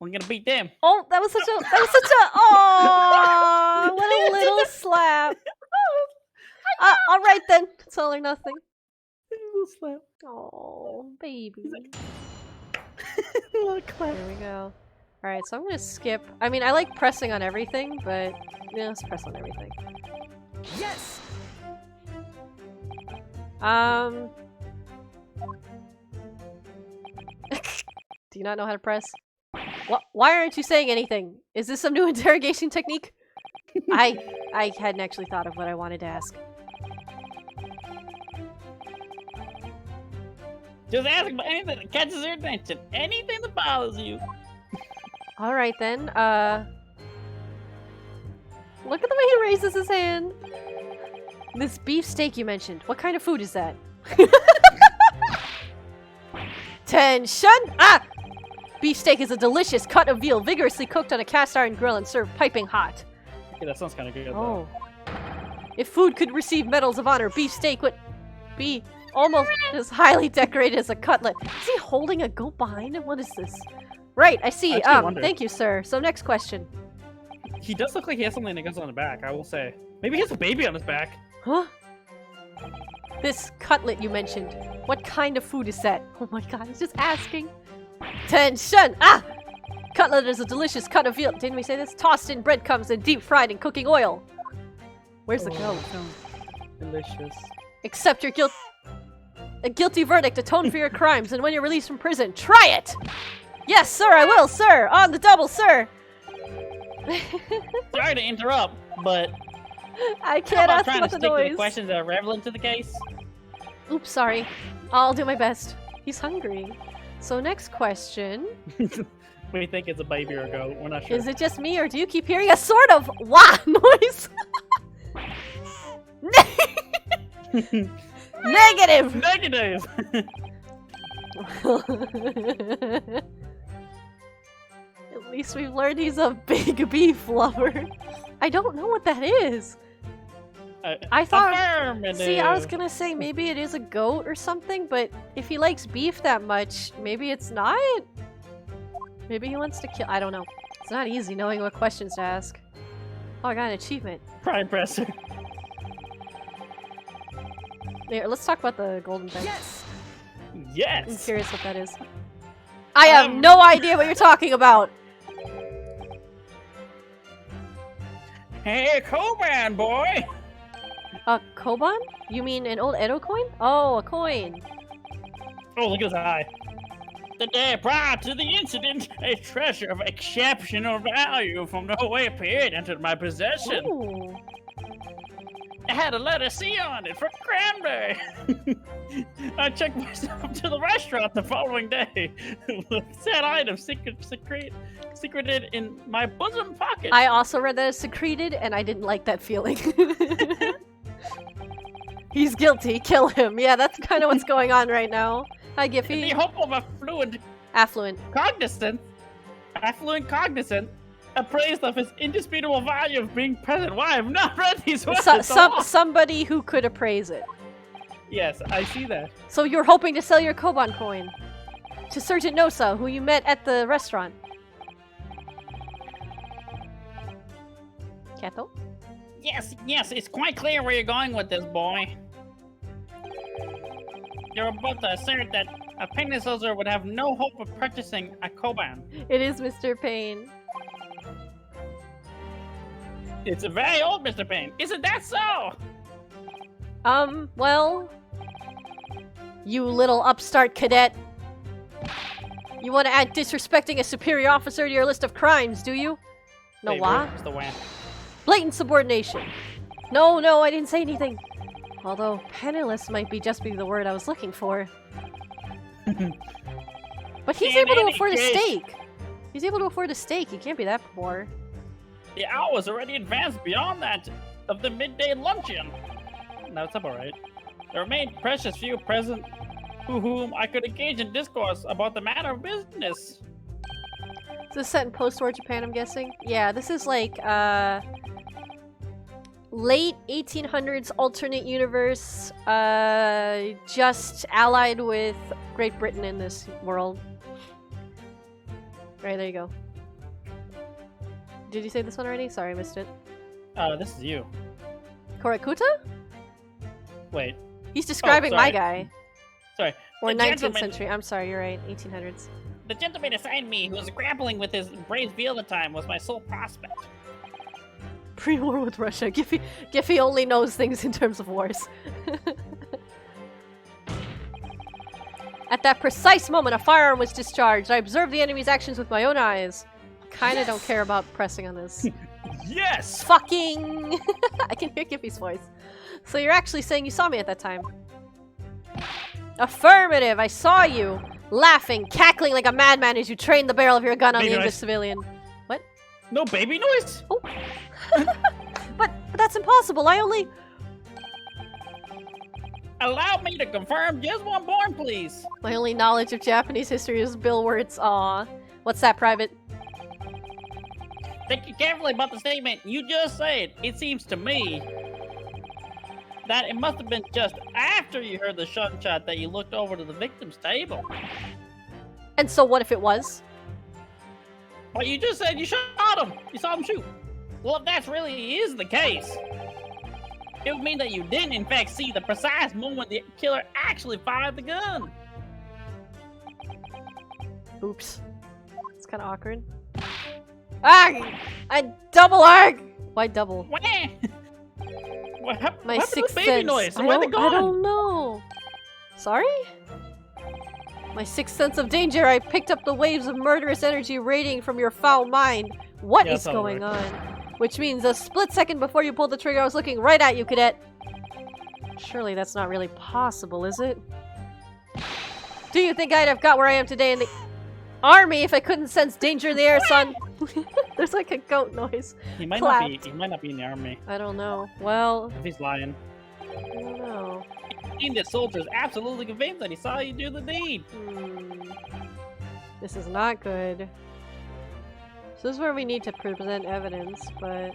We're gonna beat them. Oh, that was such a, oh, what a little slap. Alright then, it's all or nothing. Oh, baby. There we go. Alright, so I'm gonna skip. I mean, I like pressing on everything, but yeah, let's press on everything. Yes! Do you not know how to press? Why aren't you saying anything? Is this some new interrogation technique? I hadn't actually thought of what I wanted to ask. Just ask about anything that catches your attention. Anything that bothers you. Alright then, look at the way he raises his hand. This beef steak you mentioned, what kind of food is that? Tension! Ah! Beef steak is a delicious cut of veal vigorously cooked on a cast iron grill and served piping hot. Okay, that sounds kind of good. Oh. If food could receive medals of honor, beef steak would be almost as highly decorated as a cutlet. Is he holding a goat behind him? What is this? Right, I see. Thank you, sir. So next question. He does look like he has something that goes on the back, I will say. Maybe he has a baby on his back. Huh? This cutlet you mentioned. What kind of food is that? Oh my god, he's just asking. Tension! Ah! Cutlet is a delicious cut of veal. Didn't we say this? Tossed in breadcrumbs and deep fried in cooking oil. Where's the goat? Delicious. Accept your guilt. A guilty verdict, atone for your crimes, and when you're released from prison, try it! Yes, sir, I will, sir! On the double, sir! Sorry to interrupt, but I how can't about ask trying about to the stick to the noise. questions that are relevant to the case? Oops, sorry. I'll do my best. He's hungry. So next question. We think it's a baby or a goat. We're not sure. Is it just me, or do you keep hearing a sort of wah noise? Negative! Negative! At least we've learned he's a big beef lover. I don't know what that is. I thought... Affirmative. See, I was gonna say maybe it is a goat or something, but if he likes beef that much, maybe it's not? Maybe he wants to kill- I don't know. It's not easy knowing what questions to ask. Oh, I got an achievement. Prime presser. Here, let's talk about the golden thing. Yes! I'm Yes! curious what that is. I have no idea what you're talking about! Hey, Koban boy! A koban? You mean an old Edo coin? Oh, a coin. Oh, look at his eye. The day prior to the incident, a treasure of exceptional value from nowhere appeared entered my possession. Ooh. It had a letter C on it for Cranberry. I checked myself to the restaurant the following day with said item secreted in my bosom pocket. I also read that it's secreted, and I didn't like that feeling. He's guilty. Kill him. Yeah, that's kind of what's going on right now. Hi, In the Giffy. hope of Affluent. affluent cognizant, appraised of his indisputable value of being present. Why? I've not read these words. Somebody who could appraise it. Yes, I see that. So you're hoping to sell your Koban coin to Sergeant Nosa, who you met at the restaurant. Kato? Yes, it's quite clear where you're going with this, boy. You're about to assert that a penis user would have no hope of purchasing a Koban. It is Mr. Payne. It's very old, Mr. Payne. Isn't that so? Well... You little upstart cadet. You want to add disrespecting a superior officer to your list of crimes, do you? No, Wait, what? where's the wham? Blatant subordination. No, I didn't say anything. Although, penniless might be the word I was looking for. But he's In able to any afford a case- steak. He's able to afford a steak. He can't be that poor. The hour was already advanced beyond that of the midday luncheon. No, it's alright. There remained precious few present to whom I could engage in discourse about the matter of business. Is this set in post-war Japan, I'm guessing? Yeah, this is like, late 1800s alternate universe, just allied with Great Britain in this world. Right, there you go. Did you say this one already? Sorry, I missed it. This is you. Korakuta? Wait. He's describing my sorry. guy. Sorry. Or The 19th gentleman- century. I'm sorry, you're right. 1800s. The gentleman assigned me, who was grappling with his brave feel at the time, was my sole prospect. Pre-war with Russia. Giffy only knows things in terms of wars. At that precise moment, a firearm was discharged. I observed the enemy's actions with my own eyes. Kinda don't care about pressing on this. Yes! Fucking... I can hear Giffy's voice. So you're actually saying you saw me at that time? Affirmative! I saw you! Laughing, cackling like a madman as you trained the barrel of your gun on the Baby English noise. civilian. No baby noise? Oh. But that's impossible. I only... Allow me to confirm just one born, please. My only knowledge of Japanese history is Bill Wirtz. Aw. What's that, Private? Think carefully about the statement you just said. It seems to me that it must have been just after you heard the gunshot that you looked over to the victim's table. And so what if it was? Well, you just said you shot him. You saw him shoot. Well, if that really is the case, it would mean that you didn't, in fact, see the precise moment the killer actually fired the gun. Oops. It's kind of awkward. Ah! A double arc! Why double? Wah! What happened My to the sixth baby sense. noise? I Where'd they don't gone? know. Sorry? My sixth sense of danger. I picked up the waves of murderous energy radiating from your foul mind. What is going on? Which means a split second before you pulled the trigger, I was looking right at you, cadet. Surely that's not really possible, is it? Do you think I'd have got where I am today in the army if I couldn't sense danger in the air, son? There's like a goat noise. He might Clapped. not be in the army. I don't know. Well, If he's lying. I don't know. The soldier's absolutely convinced that he saw you do the deed. This is not good. So this is where we need to present evidence, but...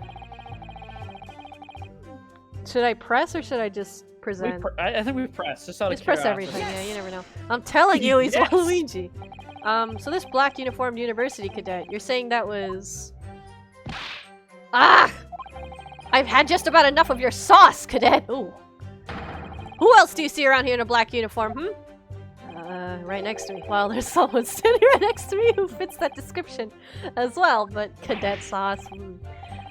Should I press or should I just present? I think we press. Just out Just of press curiosity. everything, yeah, you never know. I'm telling you, he's Yes! Waluigi. So this black uniformed university cadet, you're saying that was... Ah! I've had just about enough of your sauce, cadet! Ooh. Who else do you see around here in a black uniform, right next to me. Well, there's someone standing right next to me who fits that description as well, but cadet sauce.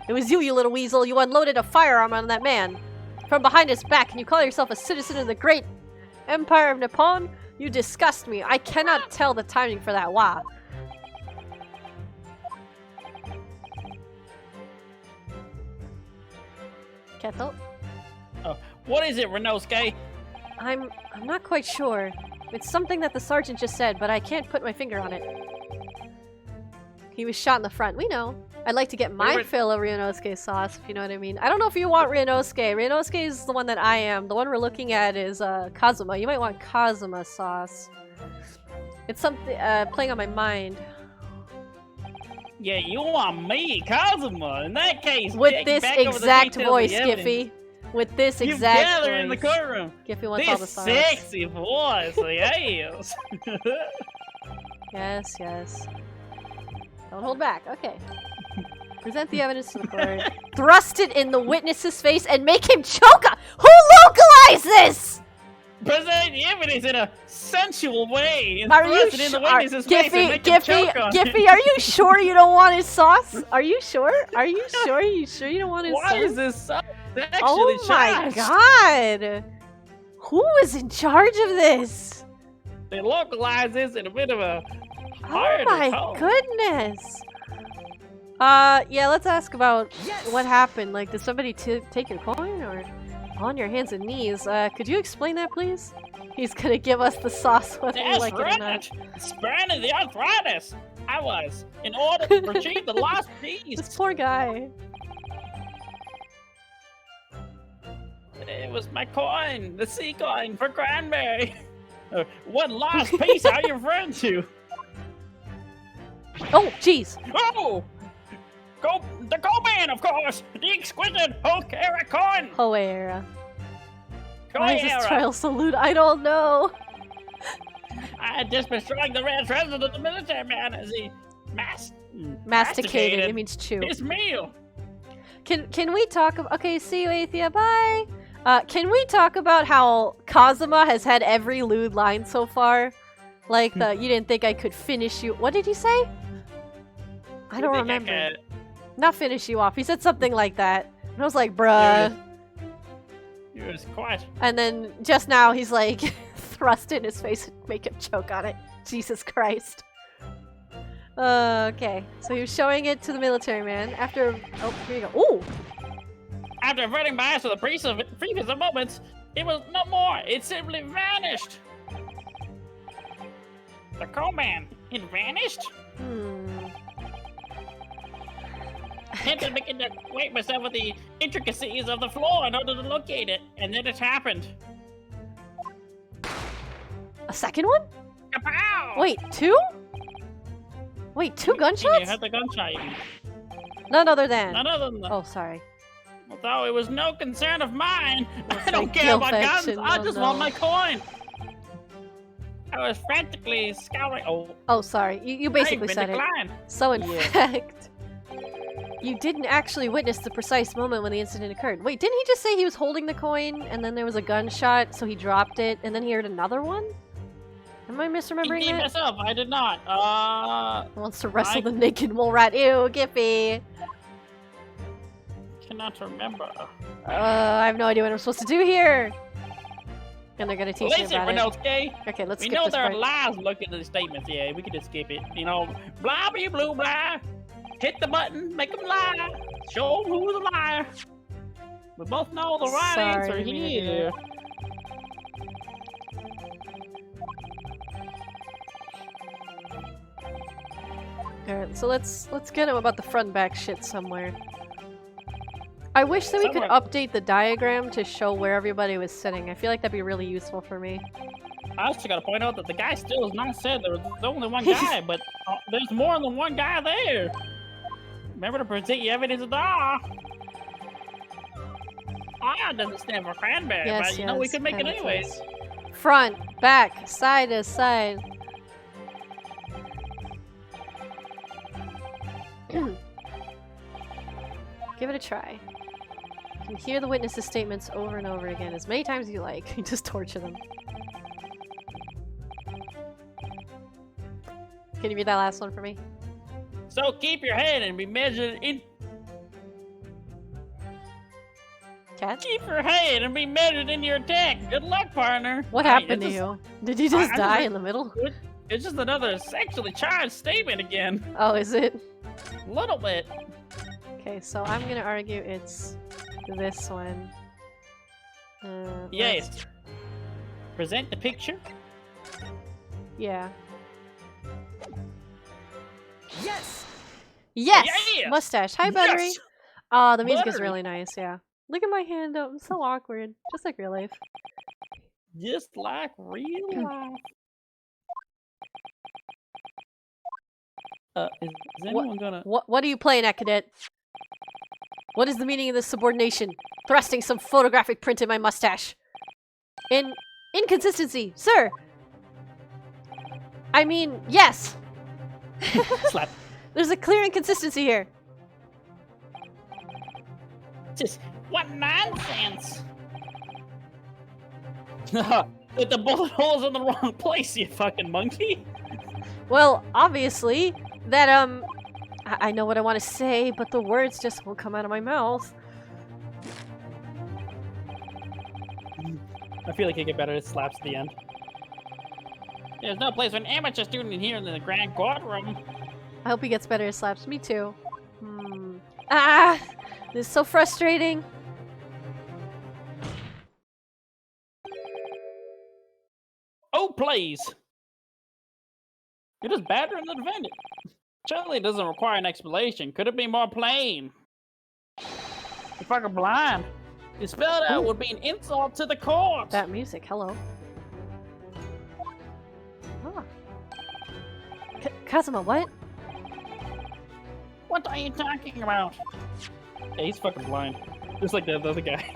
It was you, you little weasel. You unloaded a firearm on that man from behind his back, and you call yourself a citizen of the great Empire of Nippon? You disgust me. I cannot tell the timing for that. Wah. Kettle? What is it, Renosuke? I'm not quite sure. It's something that the sergeant just said, but I can't put my finger on it. He was shot in the front. We know. I'd like to get my fill of Ryunosuke sauce, if you know what I mean. I don't know if you want Ryunosuke. Ryunosuke is the one that I am. The one we're looking at is Kazuma. You might want Kazuma sauce. It's something playing on my mind. Yeah, you want me, Kazuma. In that case, With this back over the exact details of voice, the evidence. Giffy. With this You exact gather in the voice. courtroom. Giffy wants all the This sauce. sexy voice, yes. Yes, yes. Don't hold back. Okay. Present the evidence to the court. Thrust it in the witness's face and make him choke. Who localized this? Present the evidence in a sensual way and Are you thrust it in the sure? witness's face and make him choke on it. Giffy, are you sure you don't want his sauce? Are you sure? Are you sure? Are you sure you don't want his sauce? Why is this so sexually Oh my charged? god! Who is in charge of this? They localize this in a bit of a Oh harder my tone. goodness! Yeah, let's ask about what happened. Like, did somebody take your coin or on your hands and knees? Could you explain that, please? He's gonna give us the sauce whether we That's like it or not. right. Spreading the arthritis. I was in order to retrieve the lost piece. This poor guy. It was my coin, the sea coin for Cranberry. What lost piece are you referring to? Oh, jeez. Oh! The Go-Man, of course! The exquisite O'Hara coin! Hoera. Why is this O'Hara. trial so lewd? I don't know. I had just been showing the red treasure to the military man as he Masticated. It means chew. his meal. Can we talk about... Okay, see you, Athea. Bye. Can we talk about how Kazuma has had every lewd line so far? Like the, you didn't think I could finish you... What did he say? I don't remember. Not finish you off. He said something like that. And I was like, bruh. He was quite... And then just now he's like, thrust in his face and make him choke on it. Jesus Christ. Okay. So he was showing it to the military man after... Oh, here you go. Ooh! After averting my eyes for the previous moments, it was no more. It simply vanished. The Go-Man, it vanished? I had to begin to acquaint myself with the intricacies of the floor in order to locate it, and then it happened. A second one? Kapow! Wait, two? Wait, two You gunshots? heard the gunshot. None other than... None other than that. Oh, sorry. Although it was no concern of mine. I don't like care guilt about guns. action. I Oh, just no. want my coin. I was frantically scouring. Oh, Oh, sorry. You I've basically been said it. declined. So in fact, you didn't actually witness the precise moment when the incident occurred. Wait, didn't he just say he was holding the coin and then there was a gunshot, so he dropped it, and then he heard another one? Am I misremembering Indeed, that? myself, I did not. He wants to wrestle the naked mole rat. Ew, Giffy. Cannot remember. I have no idea what I'm supposed to do here. And they're gonna teach me Listen, about it. Renowski. Okay, let's We skip know this there part. are lies looking at the statements. Yeah, we can just skip it. You know, blah, blah, blah, blah. Hit the button, make them lie. Show them who's a liar. We both know the right Sorry, answer I didn't mean to do here. Alright, so let's get him about the front and back shit somewhere. I wish that we could Somewhere. update the diagram to show where everybody was sitting. I feel like that'd be really useful for me. I also gotta point out that the guy still has not said there was only one guy, but there's more than one guy there. Remember to present your evidence at the R. R doesn't stand for cranberry, Yes, but you know we yes, could make it cranberry anyways. sauce. Front, back, side to side. Give it a try. You can hear the witnesses' statements over and over again as many times as you like. You just torture them. Can you read that last one for me? So keep your head and be measured in. Cat? Keep your head and be measured in your attack. Good luck, partner. What Hey, happened to it's you? Did you just I die just- in the middle? It's just another sexually charged statement again. Oh, is it? A little bit. Okay, so I'm gonna argue it's this one. Yes. Present the picture. Yeah. Yes! Yes! Yeah! Mustache. Hi, Buttery. Yes! Oh, the music is Buttery. really nice, yeah. Look at my hand up. I'm so awkward. Just like real life. Just like real life. Is anyone gonna? What are you playing at, cadet? What is the meaning of this subordination? Thrusting some photographic print in my mustache. Inconsistency, sir! I mean, yes! Slap. There's a clear inconsistency here. Just what nonsense! The bullet hole's in the wrong place, you fucking monkey. Well, obviously, that, I know what I want to say, but the words just won't come out of my mouth. I feel like it get better. It slaps at the end. There's no place for an amateur student in here in the grand courtroom. I hope he gets better at slaps. Me too. Ah! This is so frustrating. Oh, please. You're just battering the defendant. Surely it doesn't require an explanation. Could it be more plain? You're fucking blind. You spelled out would be an insult to the court. That music, hello. Ah. Kazuma, what? What are you talking about? Yeah, he's fucking blind. Just like that other guy.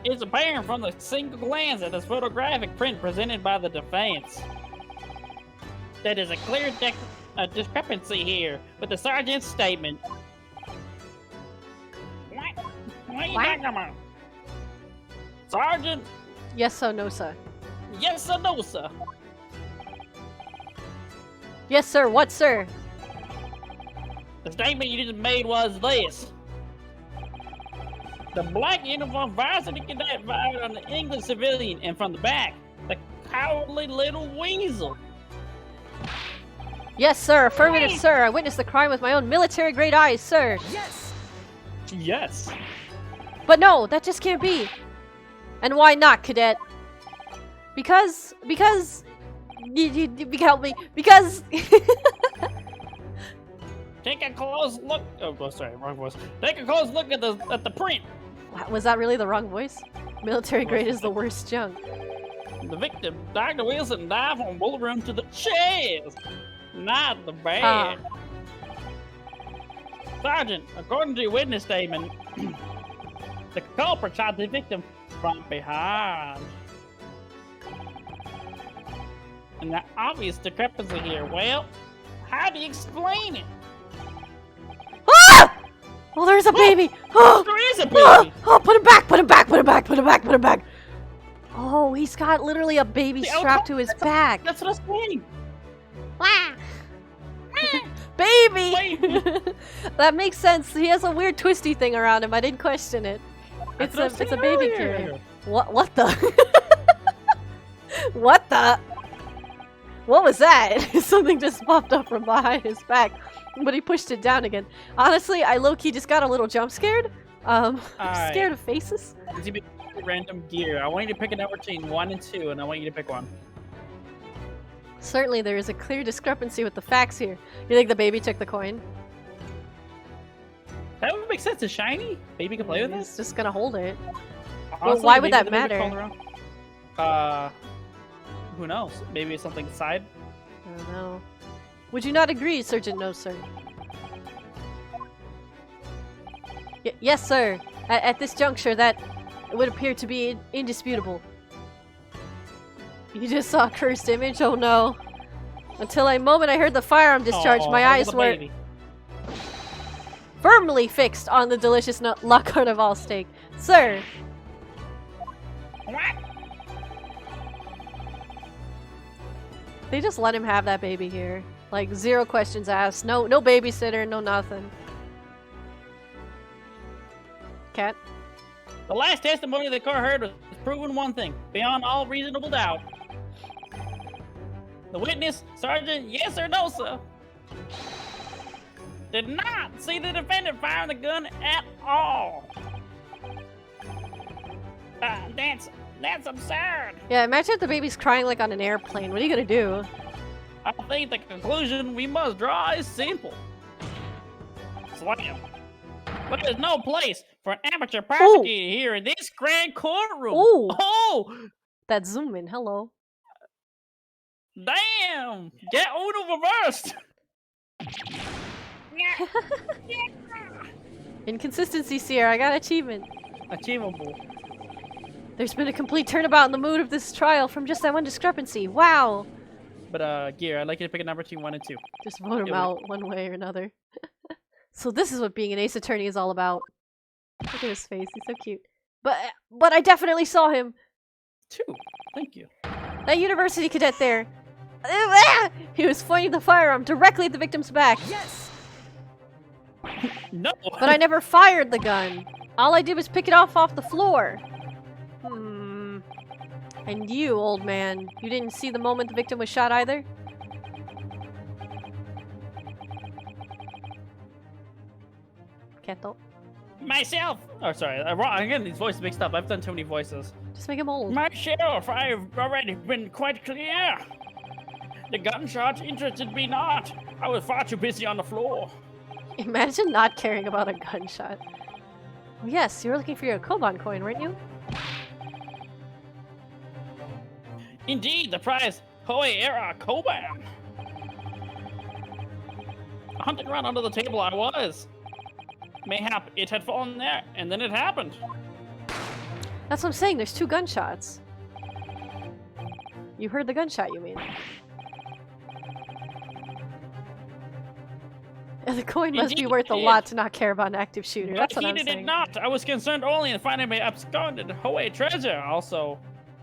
It's apparent from the single glance at this photographic print presented by the defense. That is a clear discrepancy here with the sergeant's statement. What are you talking about? Sergeant? Yes, so no, sir. Yes or no, sir? Yes, sir. What, sir? The statement you just made was this. The black uniform varsity cadet fired on the English civilian, and from the back, the cowardly little weasel. Yes, sir. Affirmative, sir. I witnessed the crime with my own military-grade eyes, sir. Yes! Yes. But no, that just can't be. And why not, cadet? Because you help me. Because Take a close look. Oh, sorry, wrong voice. Take a close look at the print. was that really the wrong voice? Military-grade is the worst junk. The victim, Dr. Wilson, died from a bullet wound to the chest, not the back. Sergeant, according to your witness statement, the culprit shot the victim from behind. And the obvious discrepancy here, well, how do you explain it? Ah! Oh, there's a baby. Oh, There is a oh, baby! oh, put him back. Put him back. Put him back. Put him back. Put him back. Oh, he's got literally a baby The strapped to his back. That's what I'm saying. Baby! Baby. That makes sense. He has a weird twisty thing around him. I didn't question it. It's That's what I was a saying baby earlier. carrier. What the? What the? What was that? Something just popped up from behind his back, but he pushed it down again. Honestly, I low-key just got a little jump scared. Alright. Scared of faces. It's gonna be random gear. I want you to pick a number between 1 and 2, and I want you to pick one. Certainly, there is a clear discrepancy with the facts here. You think the baby took the coin? That would make sense. It's shiny. Baby can play with He's it. just gonna hold it. Honestly, why would maybe that the baby matter? crawled around. Who knows? Maybe it's something side. I don't know. Would you not agree, Sergeant No, sir? Yes, sir. At this juncture, that would appear to be indisputable. You just saw a cursed image? Oh no. Until a moment I heard the firearm discharge, my eyes were Baby. firmly fixed on the delicious La Carnival steak. Sir, What? they just let him have that baby here. Like, 0 questions asked. No babysitter, no nothing. Cat? The last testimony the court heard was proving one thing, beyond all reasonable doubt. The witness, Sergeant, yes or no, sir, did not see the defendant firing the gun at all. That's absurd. Yeah, imagine if the baby's crying like on an airplane. What are you gonna do? I think the conclusion we must draw is simple. Slam. But there's no place for an amateur prosecutor here in this grand courtroom. Ooh. Oh, That zoom in, hello. damn! Get Uno reversed. Inconsistency, Sierra. I got achievement. Achievable. There's been a complete turnabout in the mood of this trial from just that one discrepancy. Wow. But Gear, I'd like you to pick a number between 1 and 2. Just vote him Yeah, out one way or another. So this is what being an ace attorney is all about. Look at his face. He's so cute. But I definitely saw him. 2. Thank you. That university cadet there. He was pointing the firearm directly at the victim's back. Yes! No. But I never fired the gun. All I did was pick it off the floor. And you, old man, you didn't see the moment the victim was shot either? Keto. Myself. Oh, sorry. I'm getting these voices mixed up. I've done too many voices. Just make him old. Myself, I've already been quite clear. The gunshot interested me not. I was far too busy on the floor. Imagine not caring about a gunshot. Oh, yes, you were looking for your Koban coin, weren't you? Indeed, the prize Hoei era Koban. Hunting around under the table I was. Mayhap it had fallen there, and then it happened. That's what I'm saying, there's 2 gunshots. You heard the gunshot, you mean? The coin must be Indeed, worth a it lot did. to not care about an active shooter. That's But what he I'm did saying. it not. I was concerned only in finding my absconded Hoei treasure. Also,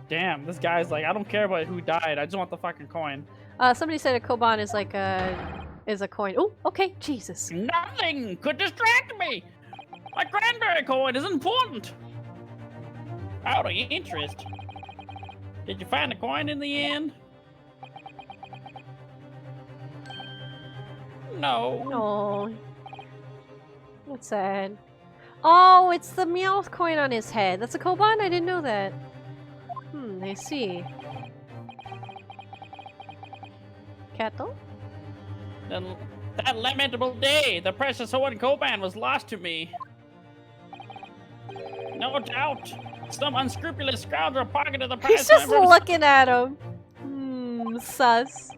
damn, this guy's like, I don't care about who died. I just want the fucking coin. Somebody said a Koban is like a coin. Oh, okay, Jesus. Nothing could distract me. My cranberry coin is important. Out of interest, did you find the coin in the end? No. No. That's sad. Oh, it's the Meowth coin on his head. That's a Koban? I didn't know that. I see. Kato? Then that lamentable day, the precious Hoenn Koban was lost to me. No doubt, some unscrupulous scoundrel pocketed the prize. He's just looking at him. Sus.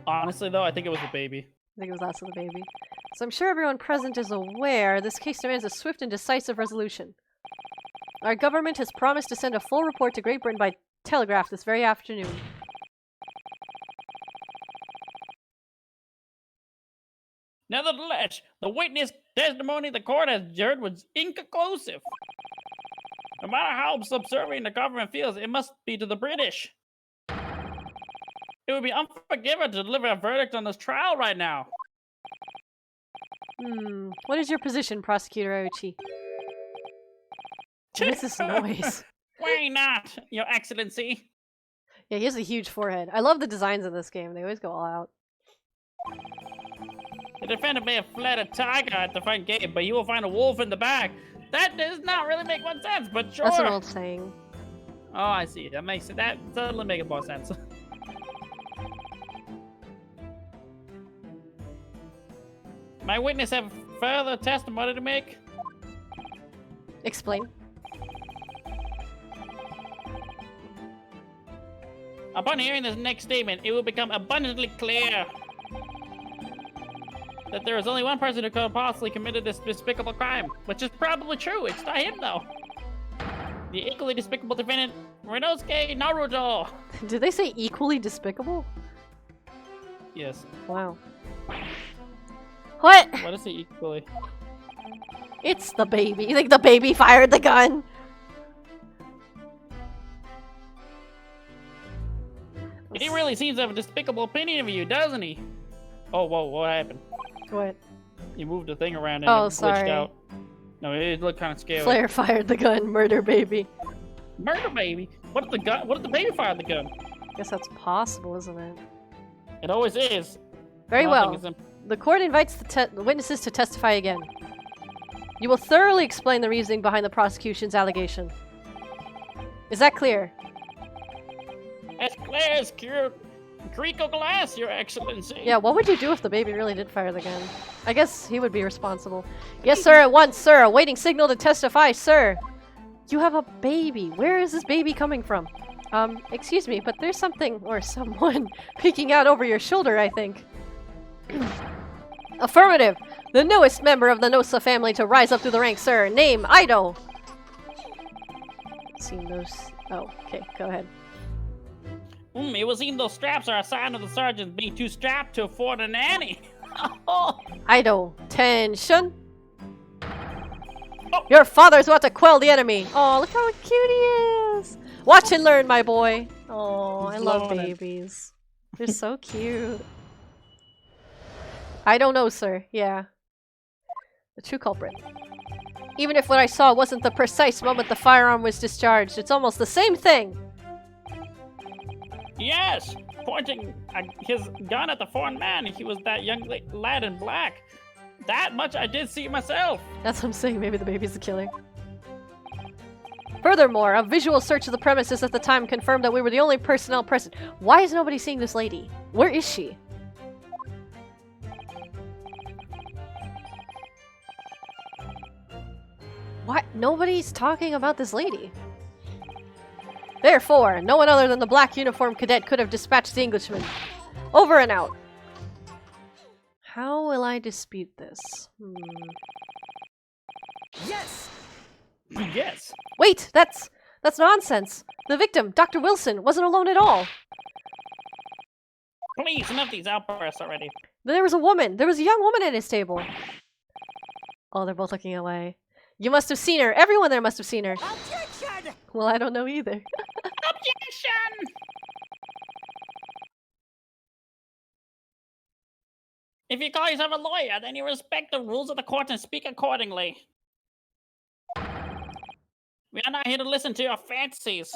Honestly, though, I think it was the baby. I think it was also the baby. So I'm sure everyone present is aware this case demands a swift and decisive resolution. Our government has promised to send a full report to Great Britain by telegraph this very afternoon. Nevertheless, the witness testimony the court has heard was inconclusive. No matter how subservient the government feels, it must be to the British. It would be unforgiving to deliver a verdict on this trial right now. What is your position, Prosecutor Aochi? What is this noise? Why not, Your Excellency? Yeah, he has a huge forehead. I love the designs in this game. They always go all out. The defender may have fled a tiger at the front gate, but you will find a wolf in the back. That does not really make much sense, but sure. That's an old saying. Oh, I see. That makes it. That totally makes more sense. My witness have further testimony to make. Explain. Upon hearing this next statement, it will become abundantly clear that there is only one person who could have possibly committed this despicable crime, which is probably true. It's not him, though. The equally despicable defendant, Renosuke Naruto. Did they say equally despicable? Yes. Wow. What? What is he equally? It's the baby. You think the baby fired the gun? He really seems to have a despicable opinion of you, doesn't he? Oh, whoa, what happened? What? You moved the thing around and Oh, it glitched sorry. out. No, it looked kind of scary. Flair fired the gun. Murder baby. Murder baby? What if the gun? What if the baby fired the gun? Guess that's possible, isn't it? It always is. Very Nothing well. is imp- The court invites the witnesses to testify again. You will thoroughly explain the reasoning behind the prosecution's allegation. Is that clear? As clear as Greco glass, Your Excellency. Yeah, what would you do if the baby really did fire the gun? I guess he would be responsible. Yes, sir, at once, sir. Awaiting signal to testify, sir. You have a baby. Where is this baby coming from? Excuse me, but there's something or someone peeking out over your shoulder, I think. Affirmative. The newest member of the Nosa family to rise up through the ranks, sir. Name, Ido. Seen those... Oh, okay, go ahead. It would seem those straps are a sign of the sergeant being too strapped to afford a nanny. Ido, tension. Your father's about to quell the enemy. Oh, look how cute he is. Watch and learn, my boy. Oh, I love Loving it. babies. They're so cute. I don't know, sir. Yeah. The true culprit. Even if what I saw wasn't the precise moment the firearm was discharged, it's almost the same thing. Yes, pointing his gun at the foreign man. He was that young lad in black. That much I did see myself. That's what I'm saying. Maybe the baby's the killer. Furthermore, a visual search of the premises at the time confirmed that we were the only personnel present. Why is nobody seeing this lady? Where is she? What? Nobody's talking about this lady. Therefore, no one other than the black uniformed cadet could have dispatched the Englishman. Over and out. How will I dispute this? Yes! Yes. Wait, that's nonsense. The victim, Dr. Wilson, wasn't alone at all. Please, enough these outbursts already. There was a woman. There was a young woman at his table. Oh, they're both looking away. You must have seen her. Everyone there must have seen her. Objection! Well, I don't know either. Objection! If you call yourself a lawyer, then you respect the rules of the court and speak accordingly. We are not here to listen to your fancies.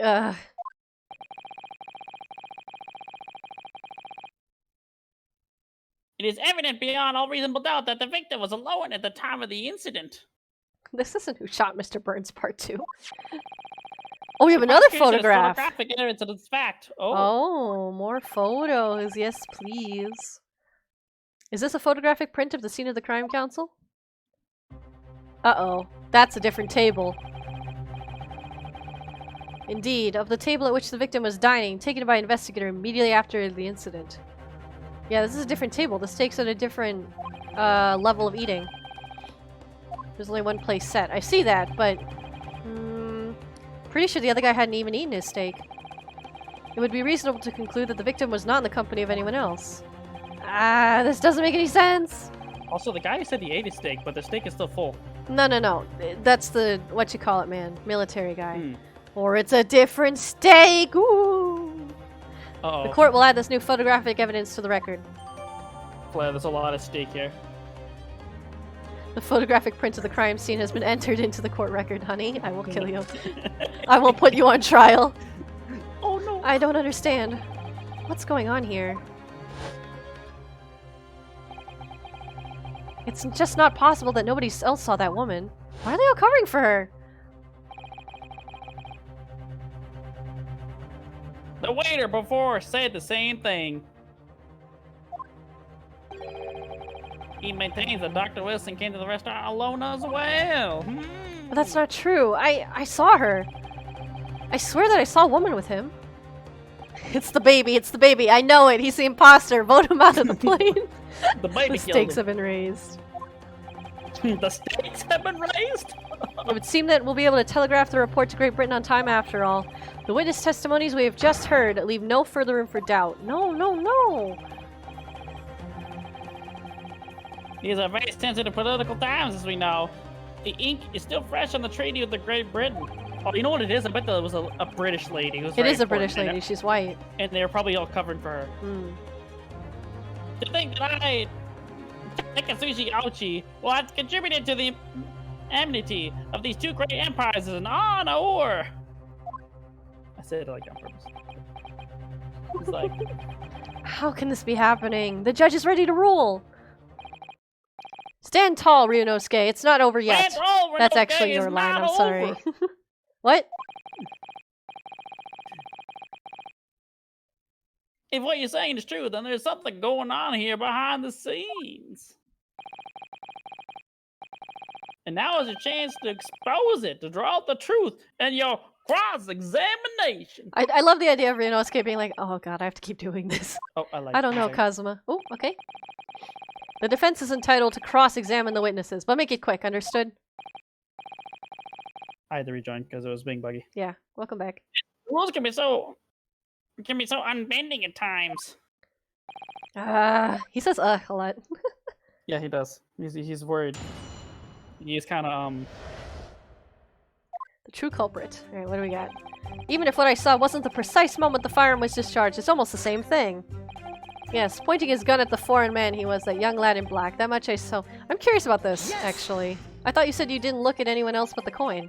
Ugh. It is evident beyond all reasonable doubt that the victim was alone at the time of the incident. This isn't Who Shot Mr. Burns Part 2. Oh, we have another Prosecution has photograph. photographic evidence of this fact. Oh, more photos. Yes, please. Is this a photographic print of the scene of the crime council? Uh-oh. That's a different table. Indeed, of the table at which the victim was dining, taken by an investigator immediately after the incident. Yeah, this is a different table. This takes at a different level of eating. There's only one place set. I see that, but... pretty sure the other guy hadn't even eaten his steak. It would be reasonable to conclude that the victim was not in the company of anyone else. Ah, this doesn't make any sense! Also, the guy said he ate his steak, but the steak is still full. No. That's the... what you call it, man. Military guy. Hmm. Or it's a different steak! Ooh! Uh-oh. The court will add this new photographic evidence to the record. Flair, there's a lot of steak here. The photographic print of the crime scene has been entered into the court record, honey. I will kill you. I will put you on trial. Oh no! I don't understand. What's going on here? It's just not possible that nobody else saw that woman. Why are they all covering for her? The waiter before said the same thing. He maintains that Dr. Wilson came to the restaurant alone as well. But that's not true. I saw her. I swear that I saw a woman with him. It's the baby. It's the baby. I know it. He's the imposter. Vote him out of the plane. The baby The stakes have been raised. The stakes have been raised? It would seem that we'll be able to telegraph the report to Great Britain on time after all. The witness testimonies we have just heard leave no further room for doubt. No, no, no! These are very sensitive political times, as we know. The ink is still fresh on the treaty with the Great Britain. Oh, you know what it is? I bet that it was a British lady. It is a British lady. She's white. And they're probably all covering for her. To think that I, Takasushi Ouchi, will have contributed to the enmity of these two great empires is an honor. I said it like on purpose. It's like, how can this be happening? The judge is ready to rule. Stand tall, Ryunosuke. It's not over yet. "Stand tall, That's Ryunosuke, actually your it's line. not I'm sorry. over." What? If what you're saying is true, then there's something going on here behind the scenes. And now is your chance to expose it, to draw out the truth and your cross-examination. I love the idea of Ryunosuke being like, oh god, I have to keep doing this. Oh, I like I don't know, Kazuma. Oh, okay. The defense is entitled to cross-examine the witnesses, but make it quick, understood? I had to rejoin because it was being buggy. Yeah, welcome back. The rules can be so unbending at times. He says a lot. Yeah, he does. He's worried. He's kind of The true culprit. Alright, what do we got? Even if what I saw wasn't the precise moment the firearm was discharged, it's almost the same thing. Yes, pointing his gun at the foreign man he was, that young lad in black. That much I saw. I'm curious about this, actually. I thought you said you didn't look at anyone else but the coin.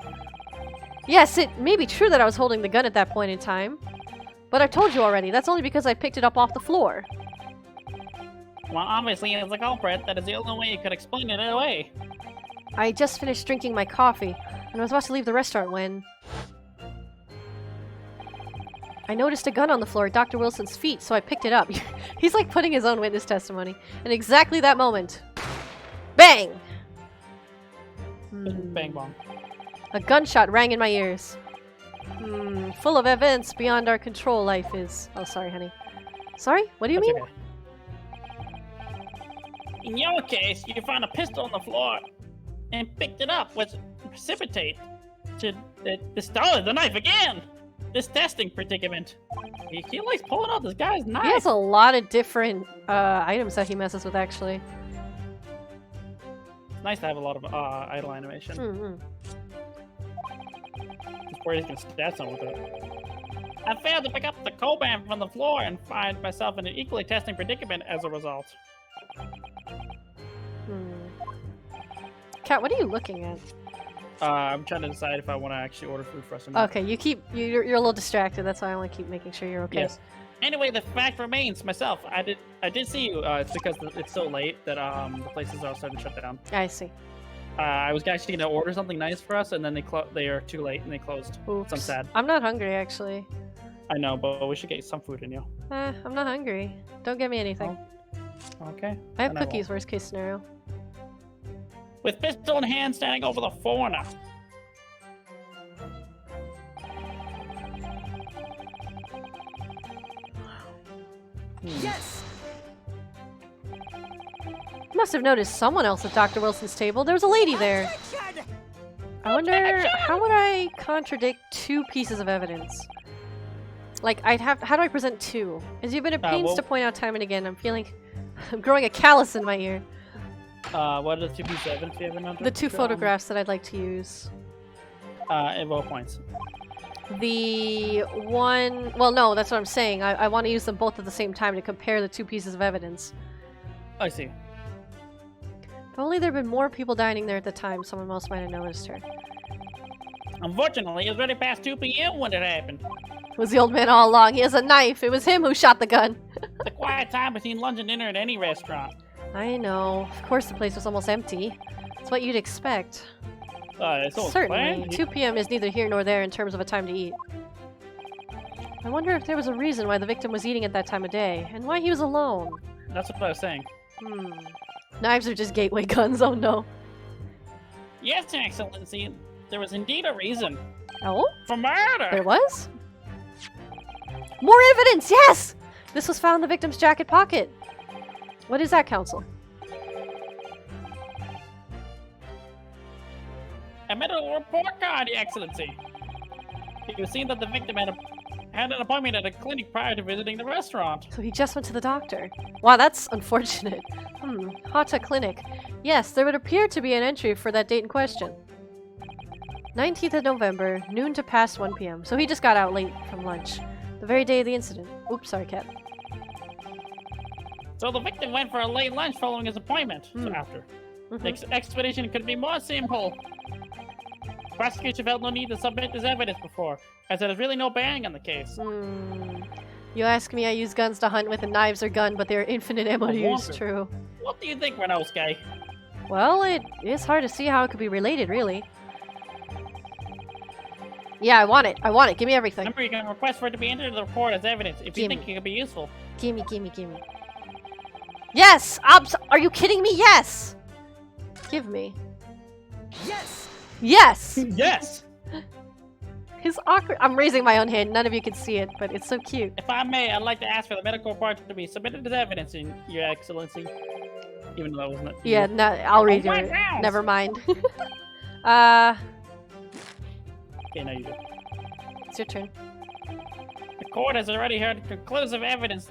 Yes, it may be true that I was holding the gun at that point in time. But I told you already, that's only because I picked it up off the floor. well, obviously, as a culprit, that is the only way you could explain it away. I just finished drinking my coffee, and I was about to leave the restaurant when... I noticed a gun on the floor at Dr. Wilson's feet, so I picked it up. He's like putting his own witness testimony. And exactly that moment... Bang! Bang bong. A gunshot rang in my ears. Full of events beyond our control, life is. Oh, sorry, honey. Sorry? What do you mean? Okay. In your case, you found a pistol on the floor and picked it up, which precipitated to the start of the knife again. This testing predicament. He likes pulling out this guy's knife. He has a lot of different items that he messes with, actually. It's nice to have a lot of idle animation. Just where he's gonna stab someone with it. I failed to pick up the Koban from the floor and find myself in an equally testing predicament as a result. Kat, what are you looking at? I'm trying to decide if I want to actually order food for us or not. Okay, you're a little distracted. That's why I want to keep making sure you're okay. Yes. Anyway, the fact remains, myself, I did see you. It's because it's so late that the places are starting to shut down. I see. I was actually gonna order something nice for us, and then they are too late and they closed. Oops. So I'm sad. I'm not hungry, actually. I know, but we should get some food in you. I'm not hungry. Don't get me anything. Oh. Okay. I have Then cookies, worst case scenario. With pistol in hand, standing over the foreigner. Yes! Must have noticed someone else at Dr. Wilson's table. There was a lady there. I wonder, how would I contradict two pieces of evidence? Like, how do I present two? As you've been at pains to point out time and again, I'm growing a callus in my ear. What are the two pieces of evidence you have in The two photographs that I'd like to use. At what points? The one... Well, no, that's what I'm saying. I want to use them both at the same time to compare the two pieces of evidence. I see. If only there had been more people dining there at the time, someone else might have noticed her. Unfortunately, it was already past 2 p.m. when it happened. It was the old man all along. He has a knife. It was him who shot the gun. The quiet time between lunch and dinner at any restaurant. I know. Of course the place was almost empty. It's what you'd expect. It's almost Certainly. planned. 2 p.m. is neither here nor there in terms of a time to eat. I wonder if there was a reason why the victim was eating at that time of day, and why he was alone. That's what I was saying. Knives are just gateway guns, oh no. Yes, Your Excellency. There was indeed a reason. Oh? For murder! There was? More evidence! Yes! This was found in the victim's jacket pocket. What is that, Counsel? A medical report card, Your Excellency. It was seen that the victim had an appointment at a clinic prior to visiting the restaurant. So he just went to the doctor. Wow, that's unfortunate. Hata Clinic. Yes, there would appear to be an entry for that date in question. 19th of November, noon to past 1 p.m. So he just got out late from lunch. The very day of the incident. Oops, sorry, Cat. So the victim went for a late lunch following his appointment. So after. The expedition could be more simple. Prosecution felt no need to submit this evidence before, as it has really no bearing on the case. You ask me, I use guns to hunt with, and knives are gun, but they're infinite ammo to use. True. What do you think, Renowski? Well, it is hard to see how it could be related, really. Yeah, I want it. I want it. Give me everything. Remember, you can request for it to be entered in the report as evidence if you Gimme. think it could be useful. Gimme, gimme, gimme. Yes! Are you kidding me? Yes! Give me. Yes! Yes! Yes! His awkward... I'm raising my own hand. None of you can see it, but it's so cute. If I may, I'd like to ask for the medical report to be submitted as evidence, in Your Excellency. Even though that wasn't it. Yeah, no, I'll read my it. gosh. Never mind. Okay, now you do. It's your turn. The court has already heard conclusive evidence,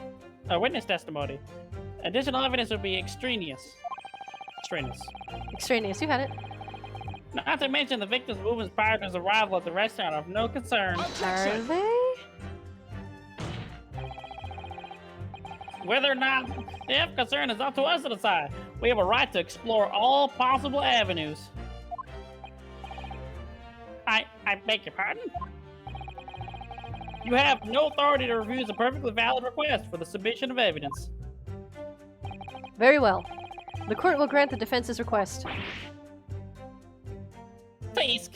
witness testimony. Additional evidence would be extraneous. Extraneous, you had it. Not to mention the victim's movements prior to his arrival at the restaurant are of no concern. Are they? Whether or not they have concern is up to us to decide. We have a right to explore all possible avenues. I beg your pardon? You have no authority to refuse a perfectly valid request for the submission of evidence. Very well. The court will grant the defense's request. Fisk.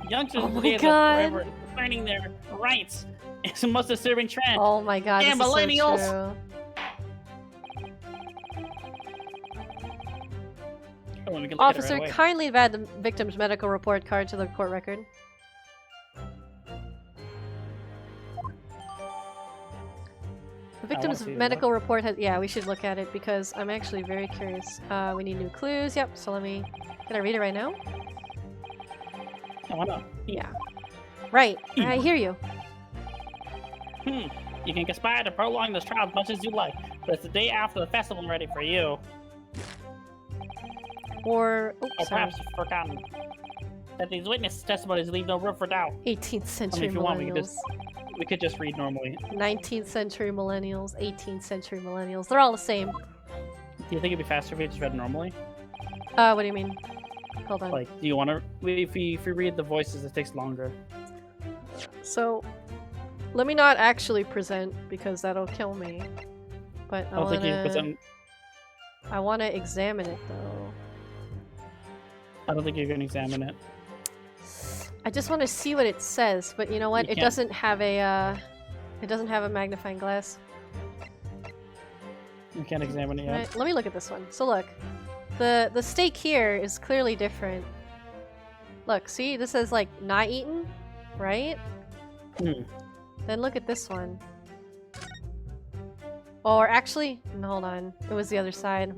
Youngsters Oh my today are God. forever learning their rights. It's a most disturbing trend. Oh my god, Damn this is millennials. so true. Oh, we can look at it Officer, right away. kindly add the victim's medical report card to the court record. The victim's see medical report has... Yeah, we should look at it because I'm actually very curious. We need new clues. Yep, so let me... Can I read it right now? Oh, why not? Yeah. Right, I hear you. You can conspire to prolong this trial as much as you like, but it's the day after the festival ready for you. Or... Oh, Or sorry. perhaps you've forgotten that these witness testimonies leave no room for doubt. 18th century if you want, millennials. we could just read normally. 19th century millennials, 18th century millennials. They're all the same. Do you think it'd be faster if we just read normally? What do you mean? Hold on. Like, do you want to... If you read the voices, it takes longer. So, let me not actually present because that'll kill me. But I don't think you present... I want to examine it though. I don't think you can examine it. I just want to see what it says, but you know what? You It can't. doesn't have a it doesn't have a magnifying glass. You can't examine it yet. Right, let me look at this one. So look. The steak here is clearly different. Look, see? This says like not eaten, right? Then look at this one. Or actually, no, hold on. It was the other side.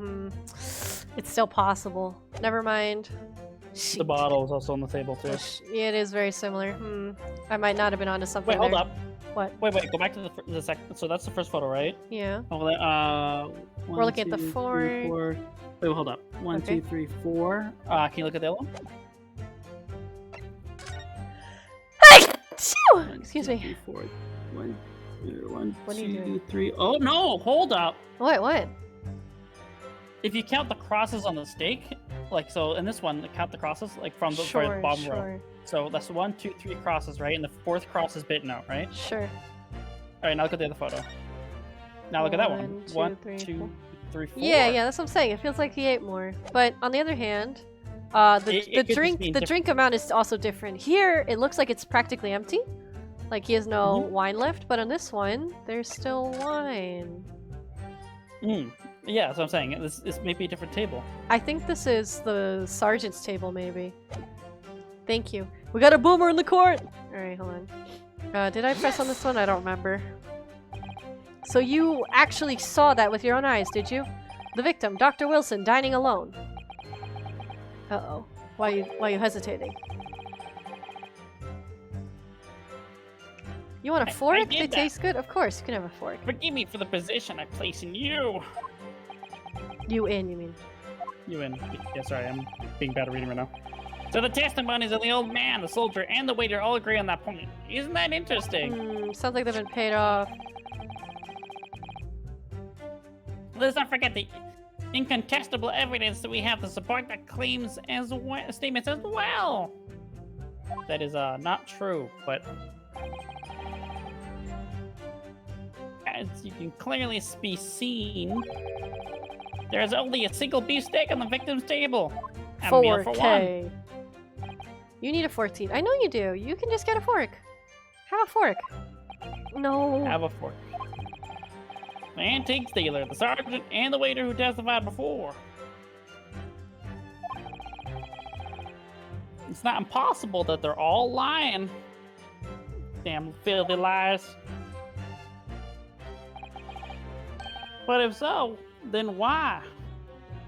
It's still possible. Never mind. The bottle is also on the table, too. Yeah, it is very similar. I might not have been onto something. Wait, hold there. up. What? Wait, go back to the second. So that's the first photo, right? Yeah. Oh, We're looking at the 2, 3, four. 4. Wait, hold up. 1, Okay. 2, 3, 4. Can you look at the other one? Hey! Phew! Excuse 2, me. 3, 4. 1, What are you 2, doing? 3. Oh no! Hold up. What? if you count the crosses on the stake, like so in this one, count the crosses like from the Sure, bottom row. sure, So that's 1, 2, 3 crosses, right? And the 4th cross is bitten out, right? sure. All right, now look at the other photo. Now look at that one. 1, 2, 3, 4. Yeah, that's what I'm saying. It feels like he ate more. But on the other hand, the It could just mean drink amount is also different. Here, it looks like it's practically empty. Like he has no wine left. But on this one, there's still wine. Yeah, that's what I'm saying. This may be a different table. I think this is the sergeant's table, maybe. Thank you. We got a boomer in the court! Alright, hold on. Did I press on this one? I don't remember. So you actually saw that with your own eyes, did you? The victim, Dr. Wilson, dining alone. Uh-oh. Why are you hesitating? You want a fork? They taste good? Of course, you can have a fork. Forgive me for the position I place in you. You mean? You in. Yeah, sorry, I'm being bad at reading right now. So the testimonies of the old man, the soldier, and the waiter all agree on that point. Isn't that interesting? Sounds like they've been paid off. Let's not forget the incontestable evidence that we have to support the claims as well, statements as well. That is not true, but as you can clearly be seen, there is only a single beefsteak on the victim's table. A meal for 4K. one. You need a 14. I know you do. You can just get a fork. Have a fork. No. Have a fork. The antique dealer, the sergeant, and the waiter who testified before. It's not impossible that they're all lying. Damn filthy liars. But if so, then why?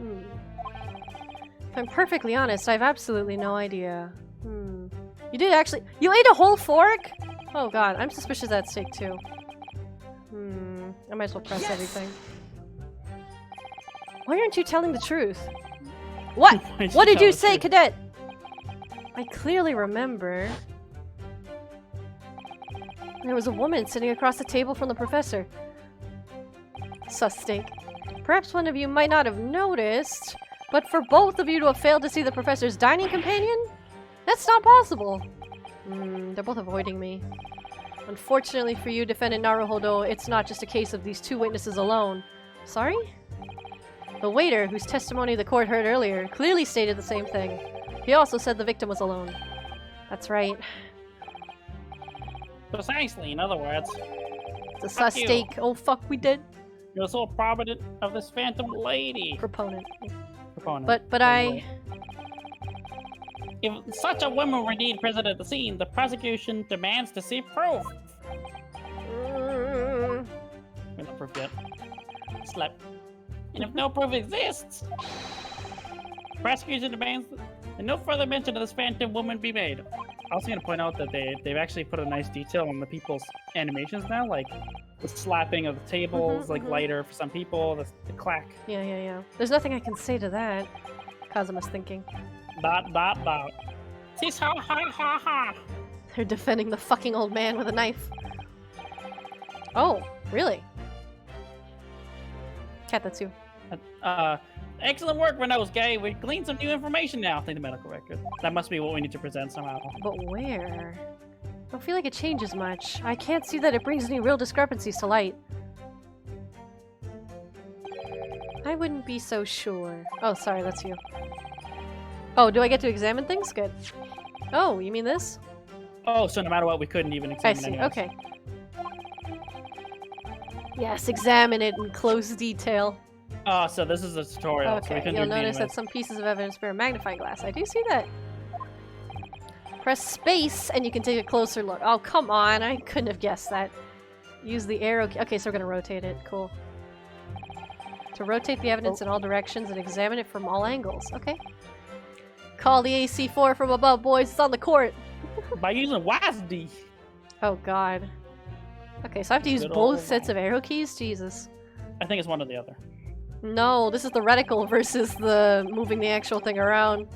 If I'm perfectly honest, I have absolutely no idea. You did actually— you ate a whole fork? Oh god, I'm suspicious of that steak too. I might as well press everything. Why aren't you telling the truth? What? What did you say, cadet? I clearly remember. There was a woman sitting across the table from the professor. Sus steak. Perhaps one of you might not have noticed, but for both of you to have failed to see the professor's dining companion? That's not possible. They're both avoiding me. Unfortunately for you, Defendant Naruhodo, it's not just a case of these two witnesses alone. Sorry? The waiter, whose testimony the court heard earlier, clearly stated the same thing. He also said the victim was alone. That's right. Precisely, in other words. It's a sus steak. Oh fuck, we did. You're the sole proponent of this phantom lady. Proponent. Proponent. But I... If such a woman were indeed present at the scene, the prosecution demands to see proof. We're not proof yet. Slap. And if no proof exists, prosecution demands that no further mention of this phantom woman be made. I was going to point out that they've actually put a nice detail on the people's animations now, like the slapping of the tables, like lighter for some people, the clack. Yeah. There's nothing I can say to that. Kazuma's thinking. Dot. Tis ha. They're defending the fucking old man with a knife. Oh, really? Cat, that's you. Excellent work, Rinose. We gleaned some new information now. I think the medical record. That must be what we need to present somehow. But where? I don't feel like it changes much. I can't see that it brings any real discrepancies to light. I wouldn't be so sure. Oh, sorry, that's you. Oh, do I get to examine things? Good. Oh, you mean this? Oh, so no matter what, we couldn't even examine it. I see, okay. Yes, examine it in close detail. Oh, so this is a tutorial. Okay, so you'll notice that some pieces of evidence bear a magnifying glass. I do see that. Press space and you can take a closer look. Oh, come on. I couldn't have guessed that. Use the arrow key. Okay, so we're going to rotate it. Cool. To rotate the evidence in all directions and examine it from all angles. Okay. Call the AC-4 from above, boys. It's on the court. By using WASD. Oh, God. Okay, so I have to use both sets of arrow keys? Jesus. I think it's one or the other. No, this is the reticle versus the moving the actual thing around.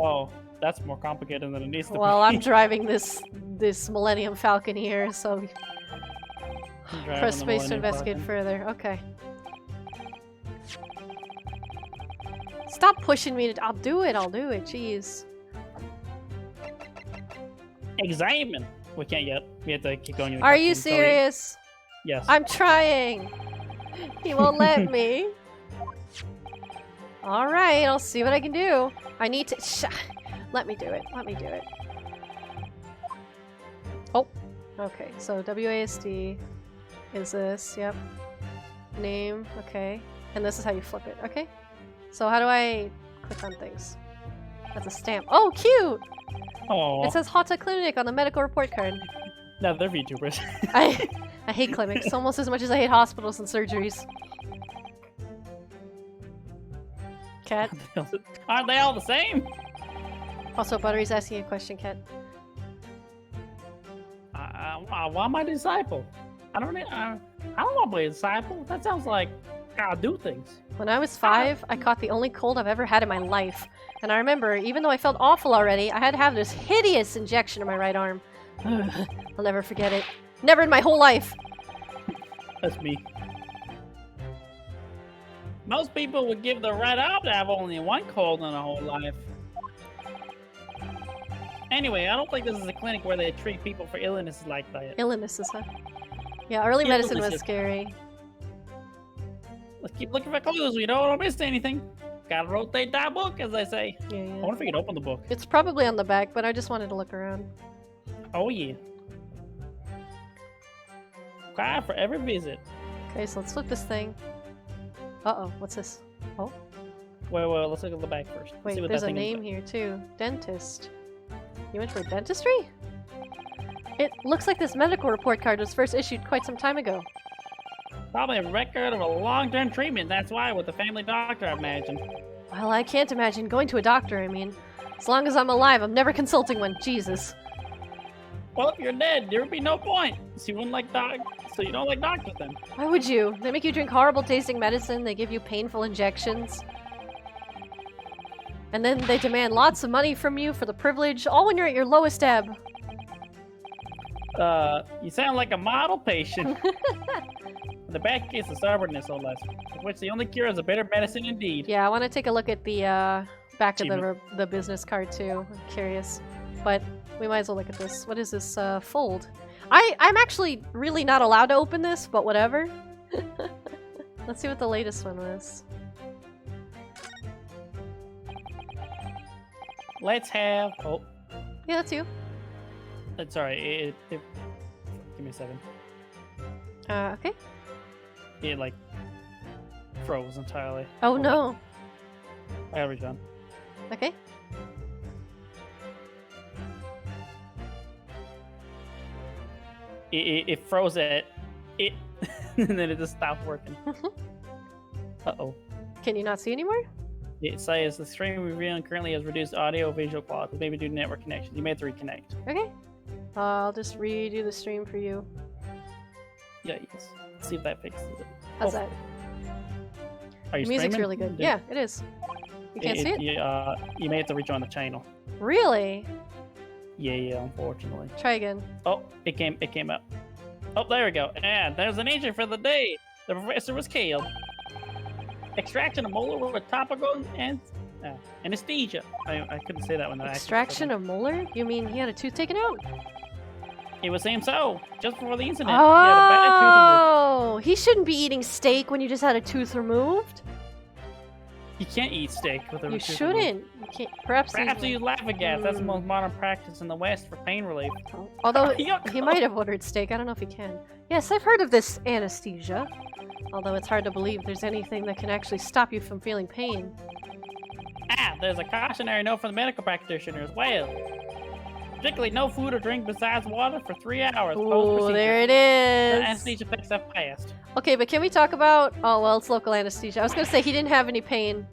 Oh, that's more complicated than it needs to be. Well, I'm driving this Millennium Falcon here, so press space to investigate further. Okay. Stop pushing me. I'll do it. Jeez. Examine. We can't yet. We have to keep going. Are you serious? Yes. I'm trying. He won't let me. Alright, I'll see what I can do. I need to... Let me do it. Oh. Okay, so WASD is this. Yep. Name. Okay. And this is how you flip it. Okay. So how do I click on things? That's a stamp. Oh, cute! Oh. It says Hota Clinic on the medical report card. No, they're VTubers. I hate clinics almost as much as I hate hospitals and surgeries. Cat. Aren't they all the same? Also, Buttery's asking a question, Cat. Why am I a disciple? I don't want to be a disciple. That sounds like gotta do things. When I was 5, I caught the only cold I've ever had in my life. And I remember, even though I felt awful already, I had to have this hideous injection in my right arm. I'll never forget it. Never in my whole life. That's me. Most people would give the right arm to have only one cold in their whole life. Anyway, I don't think this is a clinic where they treat people for illnesses like that. Illnesses, huh? Yeah, early medicine was Illnesses. scary. Let's keep looking for clues. We don't miss anything. Gotta rotate that book, as they say. Yeah, I yeah. wonder if we can open the book. It's probably on the back, but I just wanted to look around. Oh, yeah. Cry for every visit. Okay, so let's flip this thing. Uh-oh, what's this? Oh, Well, let's look at the back first. wait, See what there's that a thing is name about. here too. Dentist. You went for dentistry? It looks like this medical report card was first issued quite some time ago. Probably a record of a long-term treatment. That's why, with the family doctor, I imagine. Well, I can't imagine going to a doctor, I mean. As long as I'm alive, I'm never consulting one. Jesus. Well, if you're dead, there would be no point. So you don't like doctors then. Why would you? They make you drink horrible tasting medicine, they give you painful injections. And then they demand lots of money from you for the privilege, all when you're at your lowest ebb. You sound like a model patient. The bad case of stubbornness, or less, of which the only cure is a better medicine indeed. Yeah, I want to take a look at the back of Achievement. the business card too. I'm curious. But we might as well look at this. What is this fold? I'm actually really not allowed to open this, but whatever. Let's see what the latest one was. Let's have. Oh, Yeah, that's you. sorry. Give me a second. Okay. It like froze entirely. Oh Hold on. no. I gotta redone. Okay. It froze at it, and then it just stopped working. Uh-oh. Can you not see anymore? It says the stream we're viewing currently has reduced audio visual quality, maybe due to network connections. You may have to reconnect. Okay. I'll just redo the stream for you. Yeah, yes. See if that fixes it. How's Oh, that? Are you The music's streaming? really good. Yeah, it is. You can't see it? You may have to rejoin the channel. Really? Yeah, unfortunately. Try again. Oh, it came up. Oh, there we go. And there's an agent for the day. The professor was killed. Extraction of molar with topical and anesthesia. I couldn't say that one. Extraction of molar? You mean he had a tooth taken out? It was saying so. Just before the incident, he had a bad tooth removed. Oh, he shouldn't be eating steak when you just had a tooth removed. You can't eat steak with a You tooth shouldn't. removed. You can't. Perhaps. Perhaps he's- use laughing gas. That's the most modern practice in the West for pain relief. Although Yuck. he might have ordered steak. I don't know if he can. Yes, I've heard of this anesthesia. Although it's hard to believe there's anything that can actually stop you from feeling pain. There's a cautionary note from the medical practitioner as well. Particularly no food or drink besides water for 3 hours. Ooh, post-procedure. there it The is. anesthesia effects have passed. Okay, but can we talk about... Oh, well, it's local anesthesia. I was going to say he didn't have any pain.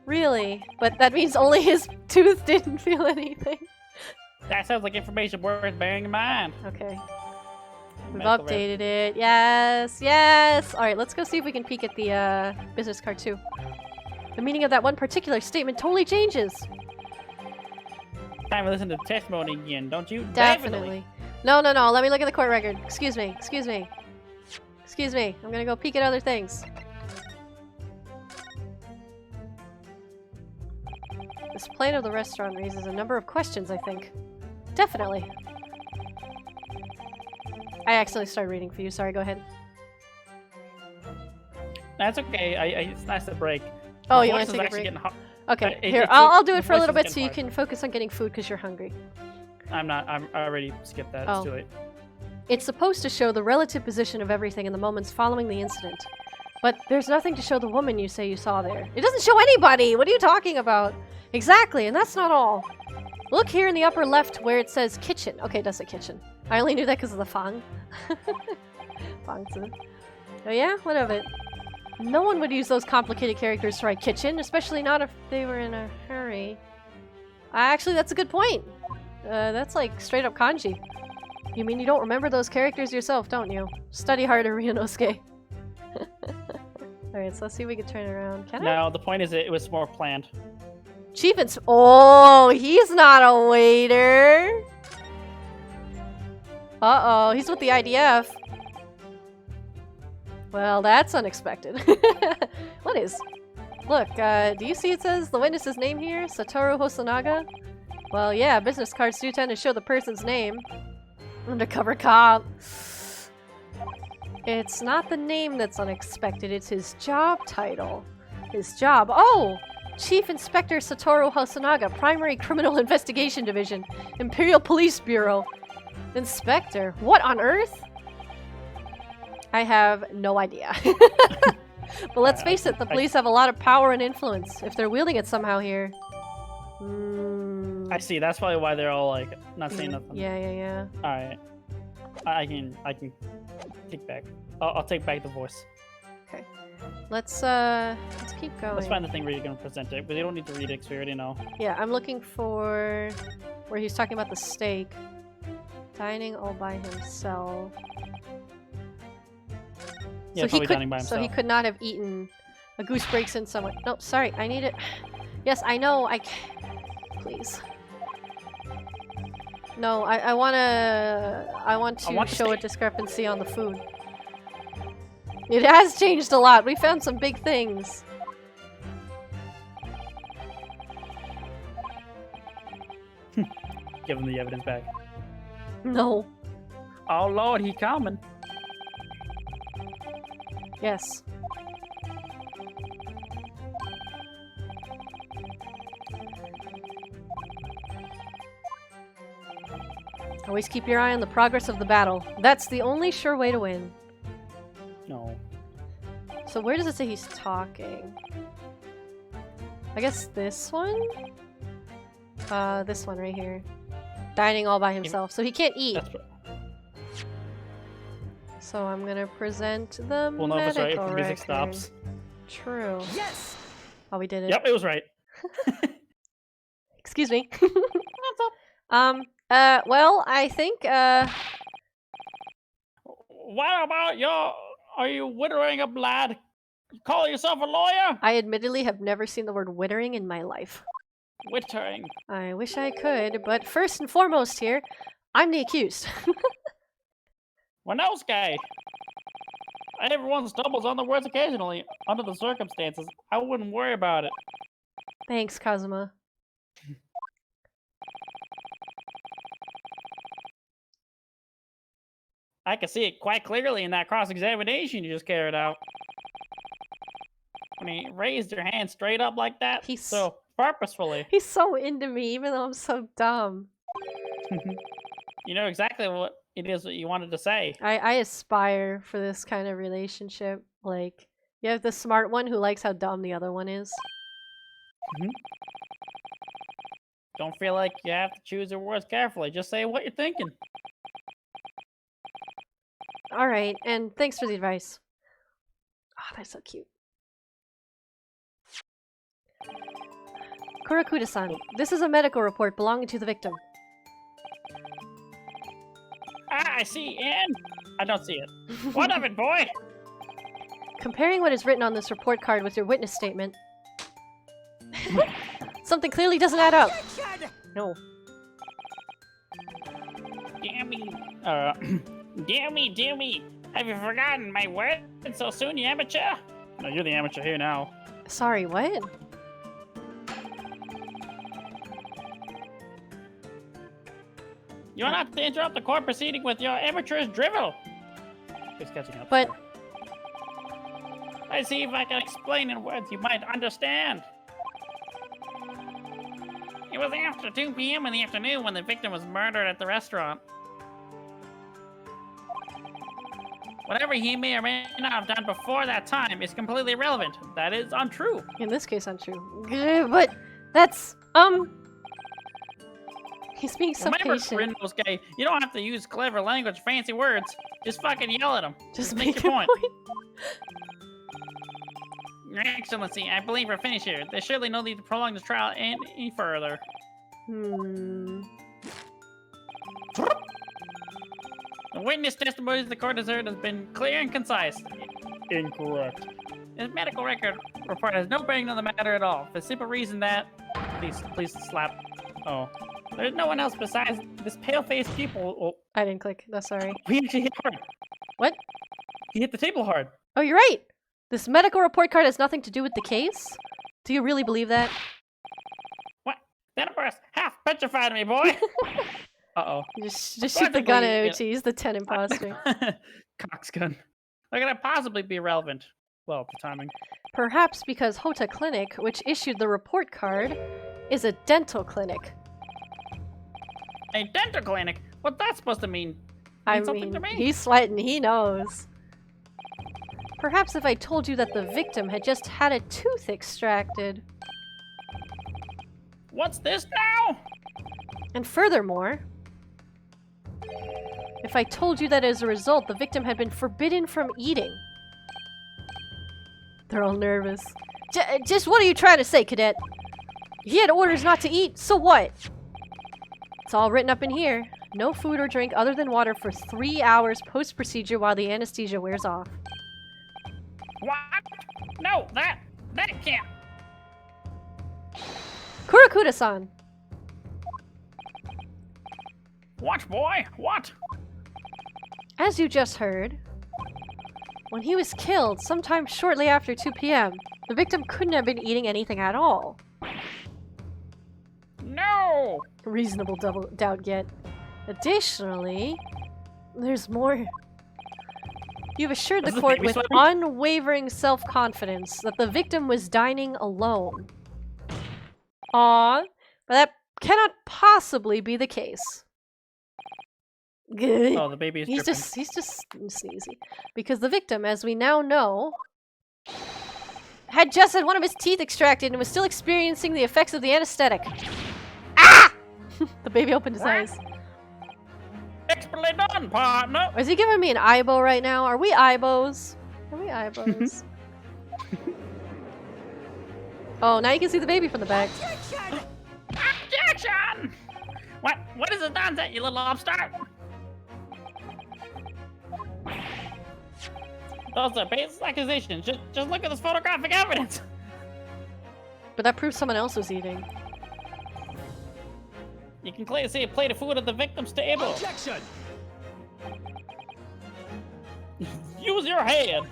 Really? But that means only his tooth didn't feel anything. That sounds like information worth bearing in mind. Okay. We've Medical updated it. Yes, yes! Alright, let's go see if we can peek at the business card too. The meaning of that one particular statement totally changes. Time to listen to the testimony again, don't you? Definitely. No, no, no. Let me look at the court record. Excuse me. Excuse me. Excuse me. I'm gonna go peek at other things. This plan of the restaurant raises a number of questions, I think. Definitely. I accidentally started reading for you. Sorry, go ahead. That's okay. It's nice to break. Oh, My you want voice to is take a actually break? getting hot. Okay, It- here, it's- I'll do the it for a voice little is bit so you getting can focus on getting food because you're hungry. I'm not. I already skipped that. Oh. It's too late. It's supposed to show the relative position of everything in the moments following the incident. But there's nothing to show the woman you say you saw there. It doesn't show anybody! What are you talking about? Exactly, and that's not all. Look here in the upper left where it says kitchen. Okay, it does say kitchen. I only knew that because of the fang. Fang too. Oh yeah? What of it? No one would use those complicated characters to write kitchen, especially not if they were in a hurry. Actually, that's a good point. That's like straight up kanji. You mean you don't remember those characters yourself, don't you? Study harder, Ryunosuke. Alright, so let's see if we can turn it around. Can I? No, the point is it was more planned. Chief Oh, he's not a waiter. Uh-oh, he's with the IDF. Well, that's unexpected. What is? Look, do you see it says the witness's name here? Satoru Hosonaga? Well, yeah, business cards do tend to show the person's name. Undercover cop. It's not the name that's unexpected, it's his job title. His job. Oh! Chief Inspector Satoru Hosonaga, Primary Criminal Investigation Division, Imperial Police Bureau. Inspector? What on earth? I have no idea. But let's face it, the police have a lot of power and influence. If they're wielding it somehow here. I see. That's probably why they're all like not saying nothing. Yeah. All right. I can take back. I'll take back the voice. Okay. Let's keep going. Let's find the thing where you're gonna present it, but you don't need to read it because we already know. Yeah, I'm looking for where he's talking about the steak. Dining all by himself. Yeah, probably dining by So he himself. could not have eaten. A goose breaks in somewhere. No, sorry, I need it. Yes, I know. Please. No, I want to show a discrepancy on the food. It has changed a lot. We found some big things. Give him the evidence back. No. Oh Lord, he coming. Yes. Always keep your eye on the progress of the battle. That's the only sure way to win. No. So where does it say he's talking? I guess this one? This one right here. Dining all by himself. So he can't eat. That's right. So I'm gonna present the We'll know if it's right if medical the music record. stops. True. Yes! Oh, we did it. Yep, it was right. Excuse me. Well, I think, What about are you wittering up, lad? You call yourself a lawyer? I admittedly have never seen the word wittering in my life. Wittering. I wish I could, but first and foremost here, I'm the accused. Winosuke. Everyone stumbles on the words occasionally. Under the circumstances, I wouldn't worry about it. Thanks, Kazuma. I can see it quite clearly in that cross-examination you just carried out. When he raised your hand straight up like that, He's- so purposefully. He's so into me, even though I'm so dumb. You know exactly what it is that you wanted to say. I aspire for this kind of relationship. Like, you have the smart one who likes how dumb the other one is. Don't feel like you have to choose your words carefully. Just say what you're thinking. Alright, and thanks for the advice. Oh, that's so cute. Kurakuda-san, this is a medical report belonging to the victim. Ah, I see, and I don't see it. What of it, boy? Comparing what is written on this report card with your witness statement, something clearly doesn't add up. No. Damn me. Have you forgotten my word so soon, you amateur? No, you're the amateur here now. Sorry, what? You're not to interrupt the court proceeding with your amateurish drivel. He's catching up. But I see if I can explain in words you might understand. It was after 2 p.m. in the afternoon when the victim was murdered at the restaurant. Whatever he may or may not have done before that time is completely irrelevant. That is untrue. in this case, untrue. But that's he's being so Remember, patient. Rindo's gay. You don't have to use clever language, fancy words. Just fucking yell at him. Just make make your a point. Your Excellency, I believe we're finished here. There's surely no need to prolong the trial any further. Hmm. The witness testimony the court has heard has been clear and concise. Incorrect. His medical record report has no bearing on the matter at all. For the simple reason that... Please slap. Oh. There's no one else besides this pale-faced pupil. Oh, I didn't click. No, sorry. he actually hit hard. What? He hit the table hard. Oh, you're right. This medical report card has nothing to do with the case. Do you really believe that? What? That burst half petrified me, boy. Uh-oh. Just shoot the gun at Logically, Uchi. He's the 10 imposter. Cox gun. How can that possibly be relevant? Well, the timing. Perhaps because Hota Clinic, which issued the report card, is a dental clinic. A dental clinic? What's that supposed to mean? I Mean something mean, to me? he's sweating. He knows. Perhaps if I told you that the victim had just had a tooth extracted. What's this now? And furthermore, if I told you that as a result, the victim had been forbidden from eating. They're all nervous. Just what are you trying to say, cadet? He had orders not to eat, so what? It's all written up in here. No food or drink other than water for 3 hours post-procedure while the anesthesia wears off. What? No, that can't. Kurakuda-san! What, boy? What? As you just heard, when he was killed sometime shortly after 2 p.m., the victim couldn't have been eating anything at all. No! Reasonable doubt get. Additionally, there's more. You've assured the Is the court baby with sweating? unwavering self-confidence that the victim was dining alone. Aww, but that cannot possibly be the case. Oh, the baby is He's dripping. just sneezy. Because the victim, as we now know, had just had one of his teeth extracted and was still experiencing the effects of the anesthetic. Ah! The baby opened his eyes. Expertly done, partner. Is he giving me an eyebow right now? Are we eyebows? Are we eyebows? Oh, now you can see the baby from the back. Objection! What is this nonsense, you little upstart? Those are baseless accusations. Just look at this photographic evidence. But that proves someone else was eating. You can clearly see a plate of food at the victim's table. Objection! Use your head.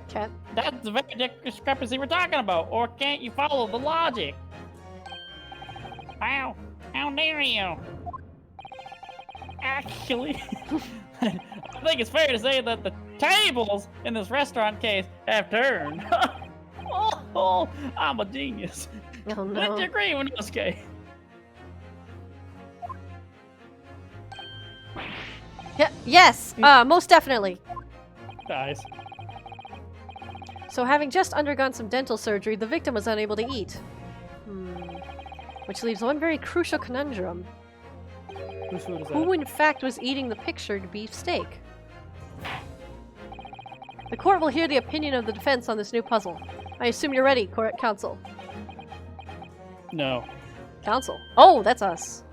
Cat. That's the very discrepancy we're talking about. Or can't you follow the logic? Wow, how dare you? Actually, I think it's fair to say that the tables in this restaurant case have turned. Oh, I'm a genius. Oh Would no. you agree with Nosuke? Yeah, yes, most definitely. Nice. So having just undergone some dental surgery, the victim was unable to eat. Which leaves one very crucial conundrum. Whose food is that? Who in fact was eating the pictured beef steak? The court will hear the opinion of the defense on this new puzzle. I assume you're ready, court counsel. No. Counsel. Oh, that's us.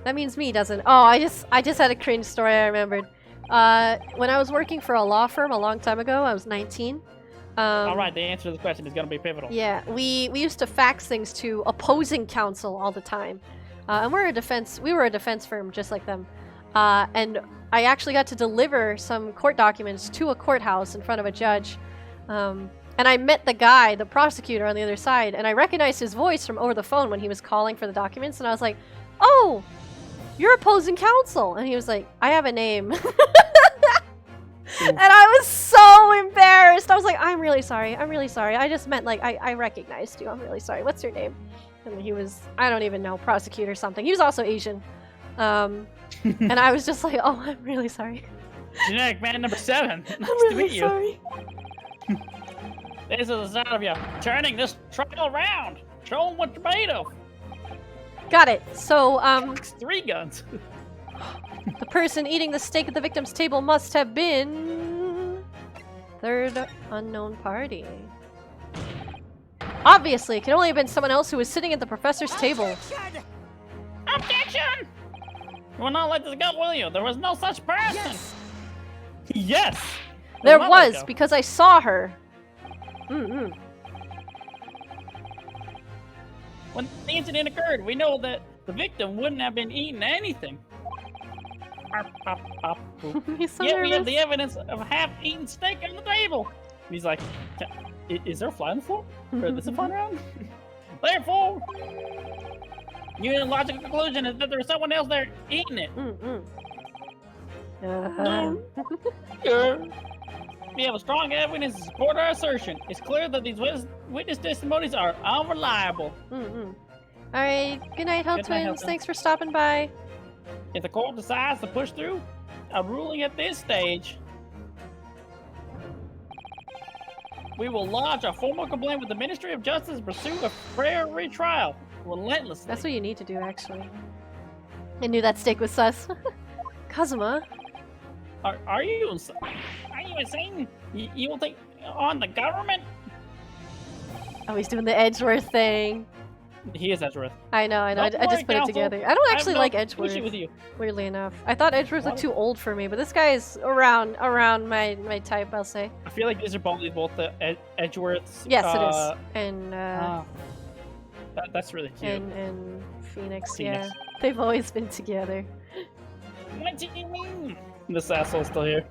That means me, doesn't it? Oh, I just had a cringe story I remembered. When I was working for a law firm a long time ago, I was 19. All right, the answer to the question is going to be pivotal. Yeah, we used to fax things to opposing counsel all the time. And we were a defense firm just like them. And I actually got to deliver some court documents to a courthouse in front of a judge. And I met the guy, the prosecutor on the other side, and I recognized his voice from over the phone when he was calling for the documents, and I was like, oh, you're opposing counsel. And he was like, I have a name. And I was so embarrassed. I was like, I'm really sorry. I'm really sorry. I just meant, like, I recognized you. I'm really sorry. What's your name? And he was, I don't even know, prosecutor or something. He was also Asian. And I was just like, oh, I'm really sorry. Generic man number 7. Nice I'm to really meet you. sorry. This is the sound of you turning this trial around. Show them what you're made of. Got it. So, 3 guns. the person eating the steak at the victim's table must have been... third unknown party. Obviously, it could only have been someone else who was sitting at the professor's table. Objection! You will not let this go, will you? There was no such person. Yes! There Will not let it was, go. because I saw her. When the incident occurred, we know that the victim wouldn't have been eating anything. He's so Yet we have nervous. the evidence of a half-eaten steak on the table. He's like, is there a fly on the floor? Or is this a fun round? Therefore, your logical conclusion is that there was someone else there eating it. We have a strong evidence to support our assertion. It's clear that these witness testimonies are unreliable. Alright, good night, Hell Good night, Hell Twins. Twins. Thanks for stopping by. If the court decides to push through a ruling at this stage, we will lodge a formal complaint with the Ministry of Justice and pursue a fair retrial relentlessly. That's what you need to do, actually. I knew that steak was sus. Kazuma. Are you insane? You will take on the government? Oh, he's doing the Edgeworth thing. He is Edgeworth. I know. I Don't just worry, put it counsel. together. I don't I have actually no like issue Edgeworth, with you. weirdly enough. I thought Edgeworth looked too old for me, but this guy's around my type, I'll say. I feel like these are both the Edgeworths. Yes, it is. And, that's really cute. and Phoenix, Phoenix. yeah. They've always been together. What do you mean? This asshole's still here.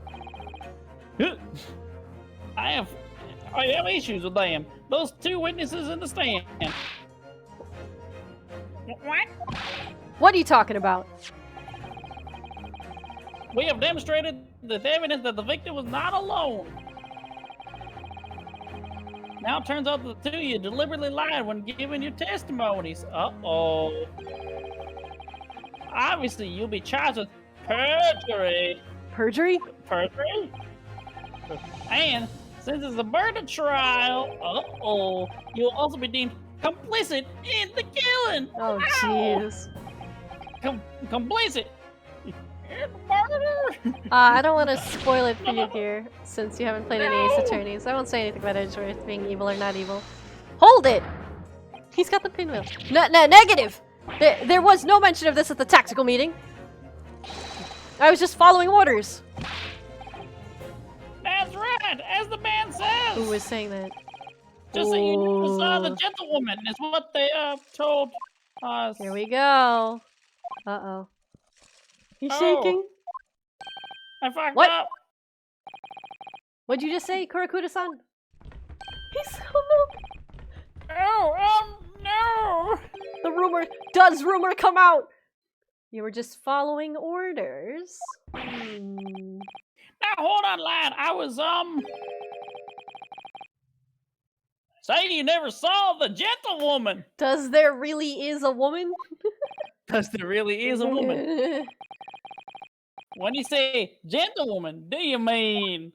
I have issues with them. Those 2 witnesses in the stand. What? What are you talking about? We have demonstrated the evidence that the victim was not alone. Now it turns out that the 2 of you deliberately lied when giving your testimonies. Uh-oh. Obviously, you'll be charged with perjury. Perjury? Perjury? And since it's a murder trial, uh-oh, you'll also be deemed complicit in the killing. Oh, Ow! jeez. Complicit in murder. I don't want to spoil it for you here, since you haven't played any Ace Attorneys. I won't say anything about Edgeworth being evil or not evil. Hold it! He's got the pinwheel. No, negative! There was no mention of this at the tactical meeting. I was just following orders. That's right, as the man says. Who was saying that? Just so you never saw the Ooh. gentlewoman is what they told us. Here we go. Uh-oh. He's shaking. I fucked What? up. What'd you just say, Kurakuda-san? He's so no. Oh, no. The rumor come out? You were just following orders. Now hold on, lad. I was saying you never saw the gentlewoman. Does there really is a woman? Because there really is a woman. When you say gentlewoman, do you mean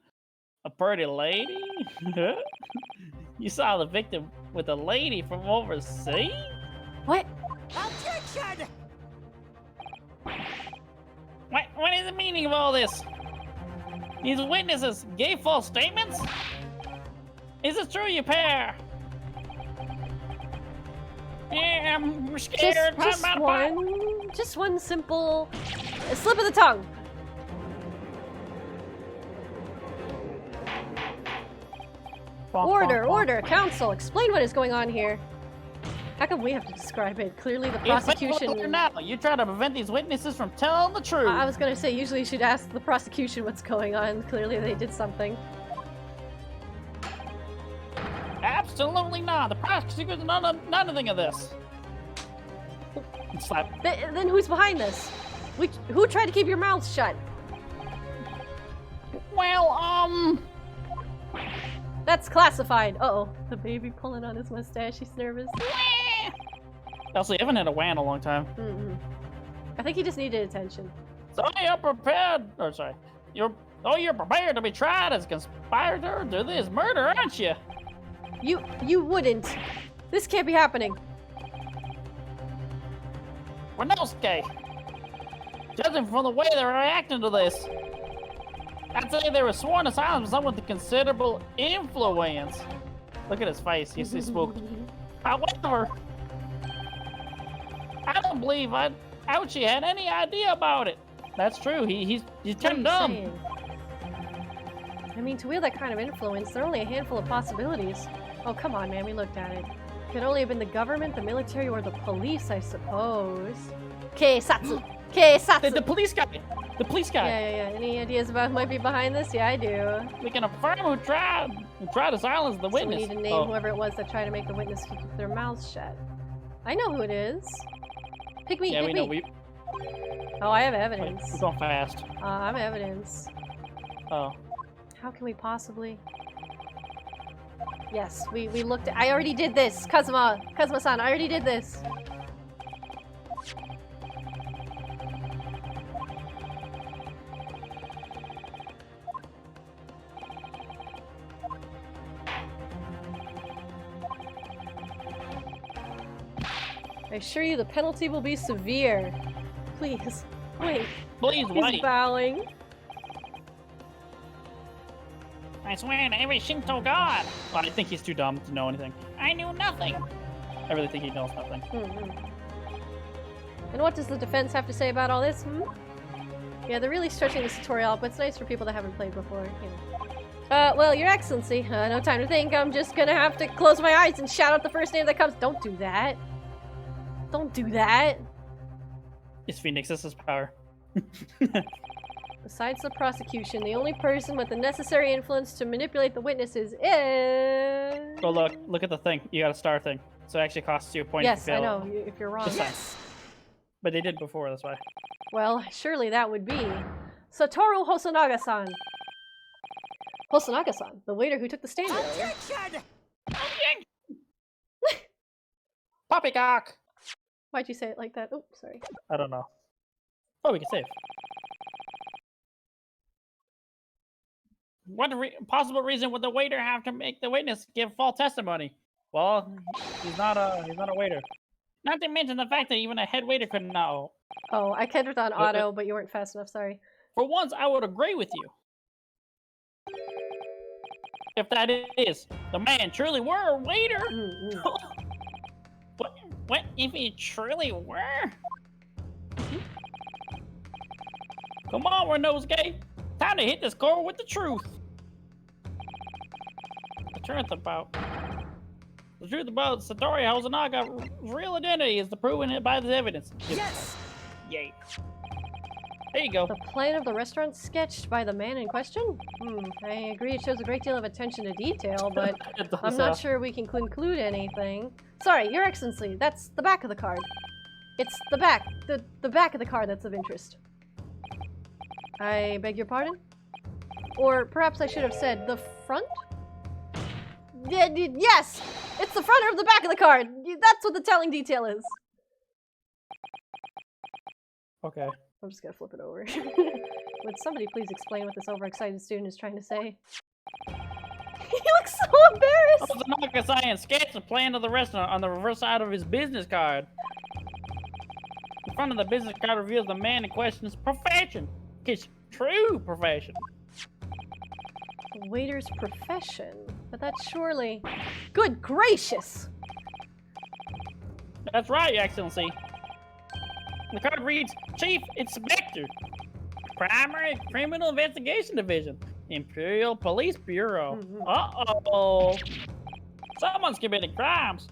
a pretty lady? You saw the victim with a lady from overseas? What? Objection! What is the meaning of all this? These witnesses gave false statements? Is it true, you pair? Yeah, I'm scared. Just one simple slip of the tongue. Order, counsel, explain what is going on here. How come we have to describe it? Clearly the prosecution... Now, you try to prevent these witnesses from telling the truth. I was gonna say, usually you should ask the prosecution what's going on. Clearly they did something. Absolutely not. The prosecutor's nothing of this. Slap. Then who's behind this? Who tried to keep your mouth shut? Well, That's classified. Uh-oh. The baby pulling on his mustache. He's nervous. Also, you haven't had a WAN in a long time. I think he just needed attention. So you're prepared, or sorry, you're prepared to be tried as a conspirator to this murder, aren't you? You wouldn't. This can't be happening. Winosuke, judging from the way they're reacting to this, I'd say they were sworn to silence from someone with considerable influence. Look at his face, he's spooked. However, I don't believe Ouchie had any idea about it. That's true, he's turned dumb. I mean, to wield that kind of influence, there are only a handful of possibilities. Oh, come on, man, we looked at it. Could only have been the government, the military, or the police, I suppose. Keisatsu! Keisatsu! The police guy! The police guy! Yeah. Any ideas about who might be behind this? Yeah, I do. We can affirm who tried to silence the witness. So we need to name whoever it was that tried to make the witness keep their mouths shut. I know who it is. Pick me, yeah, pick we me. know. Oh, I have evidence. We're going fast. I'm evidence. Oh. How can we possibly... Yes, we looked at... I already did this! Kazuma-san, I already did this! I assure you the penalty will be severe. Please, wait. Please He's wait. bowing. I swear to every Shinto god. Well, I think he's too dumb to know anything. I knew nothing. I really think he knows nothing. And what does the defense have to say about all this? Yeah, they're really stretching this tutorial out, but it's nice for people that haven't played before, you know. Well, Your Excellency, no time to think. I'm just gonna have to close my eyes and shout out the first name that comes. Don't do that. Don't do that. It's Phoenix, this is power. Besides the prosecution, the only person with the necessary influence to manipulate the witnesses is... Go look at the thing. You got a star thing. So it actually costs you a point if you fail. Yes, I know, if you're wrong. Yes! But they did before, that's why. Well, surely that would be... Satoru Hosonaga-san. Hosonaga-san, the waiter who took the stand earlier. Poppycock! Why'd you say it like that? Oh, sorry. I don't know. Oh, we can save. What possible reason would the waiter have to make the witness give false testimony? Well, he's not a waiter. Not to mention the fact that even a head waiter couldn't know. Oh, I kept it on auto, but you weren't fast enough, sorry. For once, I would agree with you. If that is, the man truly were a waiter. What if he truly were? Come on, Winosuke. Time to hit this core with the truth. The truth about Satoru Hosonaga real identity is proven by the evidence. Yes! Yay. There you go. The plan of the restaurant sketched by the man in question? I agree it shows a great deal of attention to detail, but I'm not sure we can conclude anything. Sorry, Your Excellency, that's the back of the card. It's the back of the card that's of interest. I beg your pardon? Or perhaps I should have said the front? Yes! It's the front or the back of the card! That's what the telling detail is. Okay. I'm just gonna flip it over. Would somebody please explain what this overexcited student is trying to say? He looks so embarrassed! Hosonaga-san sketched the plan of the restaurant on the reverse side of his business card. The front of the business card reveals the man in question's profession. His true profession. The waiter's profession? But that's surely... Good gracious! That's right, Your Excellency. The card reads, Chief Inspector, Primary Criminal Investigation Division, Imperial Police Bureau. Uh-oh. Someone's committing crimes.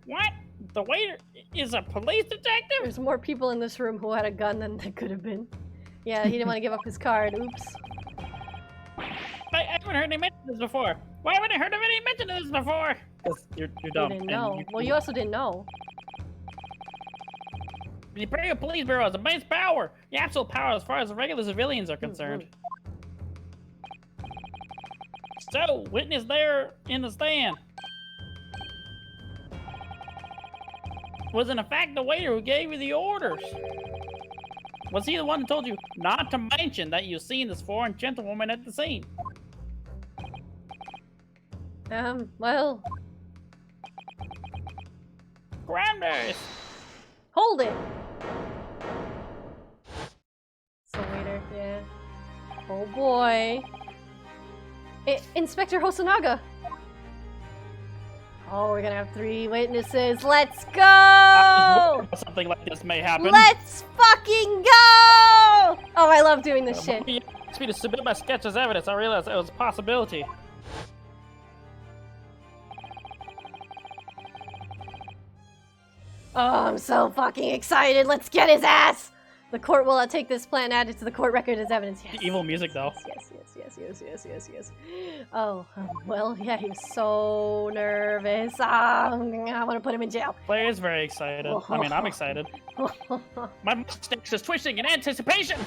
What? The waiter is a police detective? There's more people in this room who had a gun than there could have been. Yeah, he didn't want to give up his card. Oops. I haven't heard any mention of this before. Why haven't I heard of any mention of this before? Because you're You dumb. didn't and know. Well, you also didn't know. The Imperial Police Bureau has immense power. The absolute power as far as the regular civilians are concerned. So, witness there in the stand. Was in fact the waiter who gave you the orders. Was he the one who told you not to mention that you've seen this foreign gentlewoman at the scene? Well, Granders! hold it! So waiter, yeah. Oh boy. Inspector Hosonaga! Oh, we're gonna have 3 witnesses. Let's go! Something like this may happen. Let's fucking go! Oh, I love doing this shit. He asked me to submit my sketch as evidence. I realized it was a possibility. Oh, I'm so fucking excited. Let's get his ass! The court will take this plan added to the court record as evidence. Yes. Evil music, though. Yes. Oh, well, yeah, he was so nervous. I want to put him in jail. Player is very excited. I mean, I'm excited. My mustache is twitching in anticipation.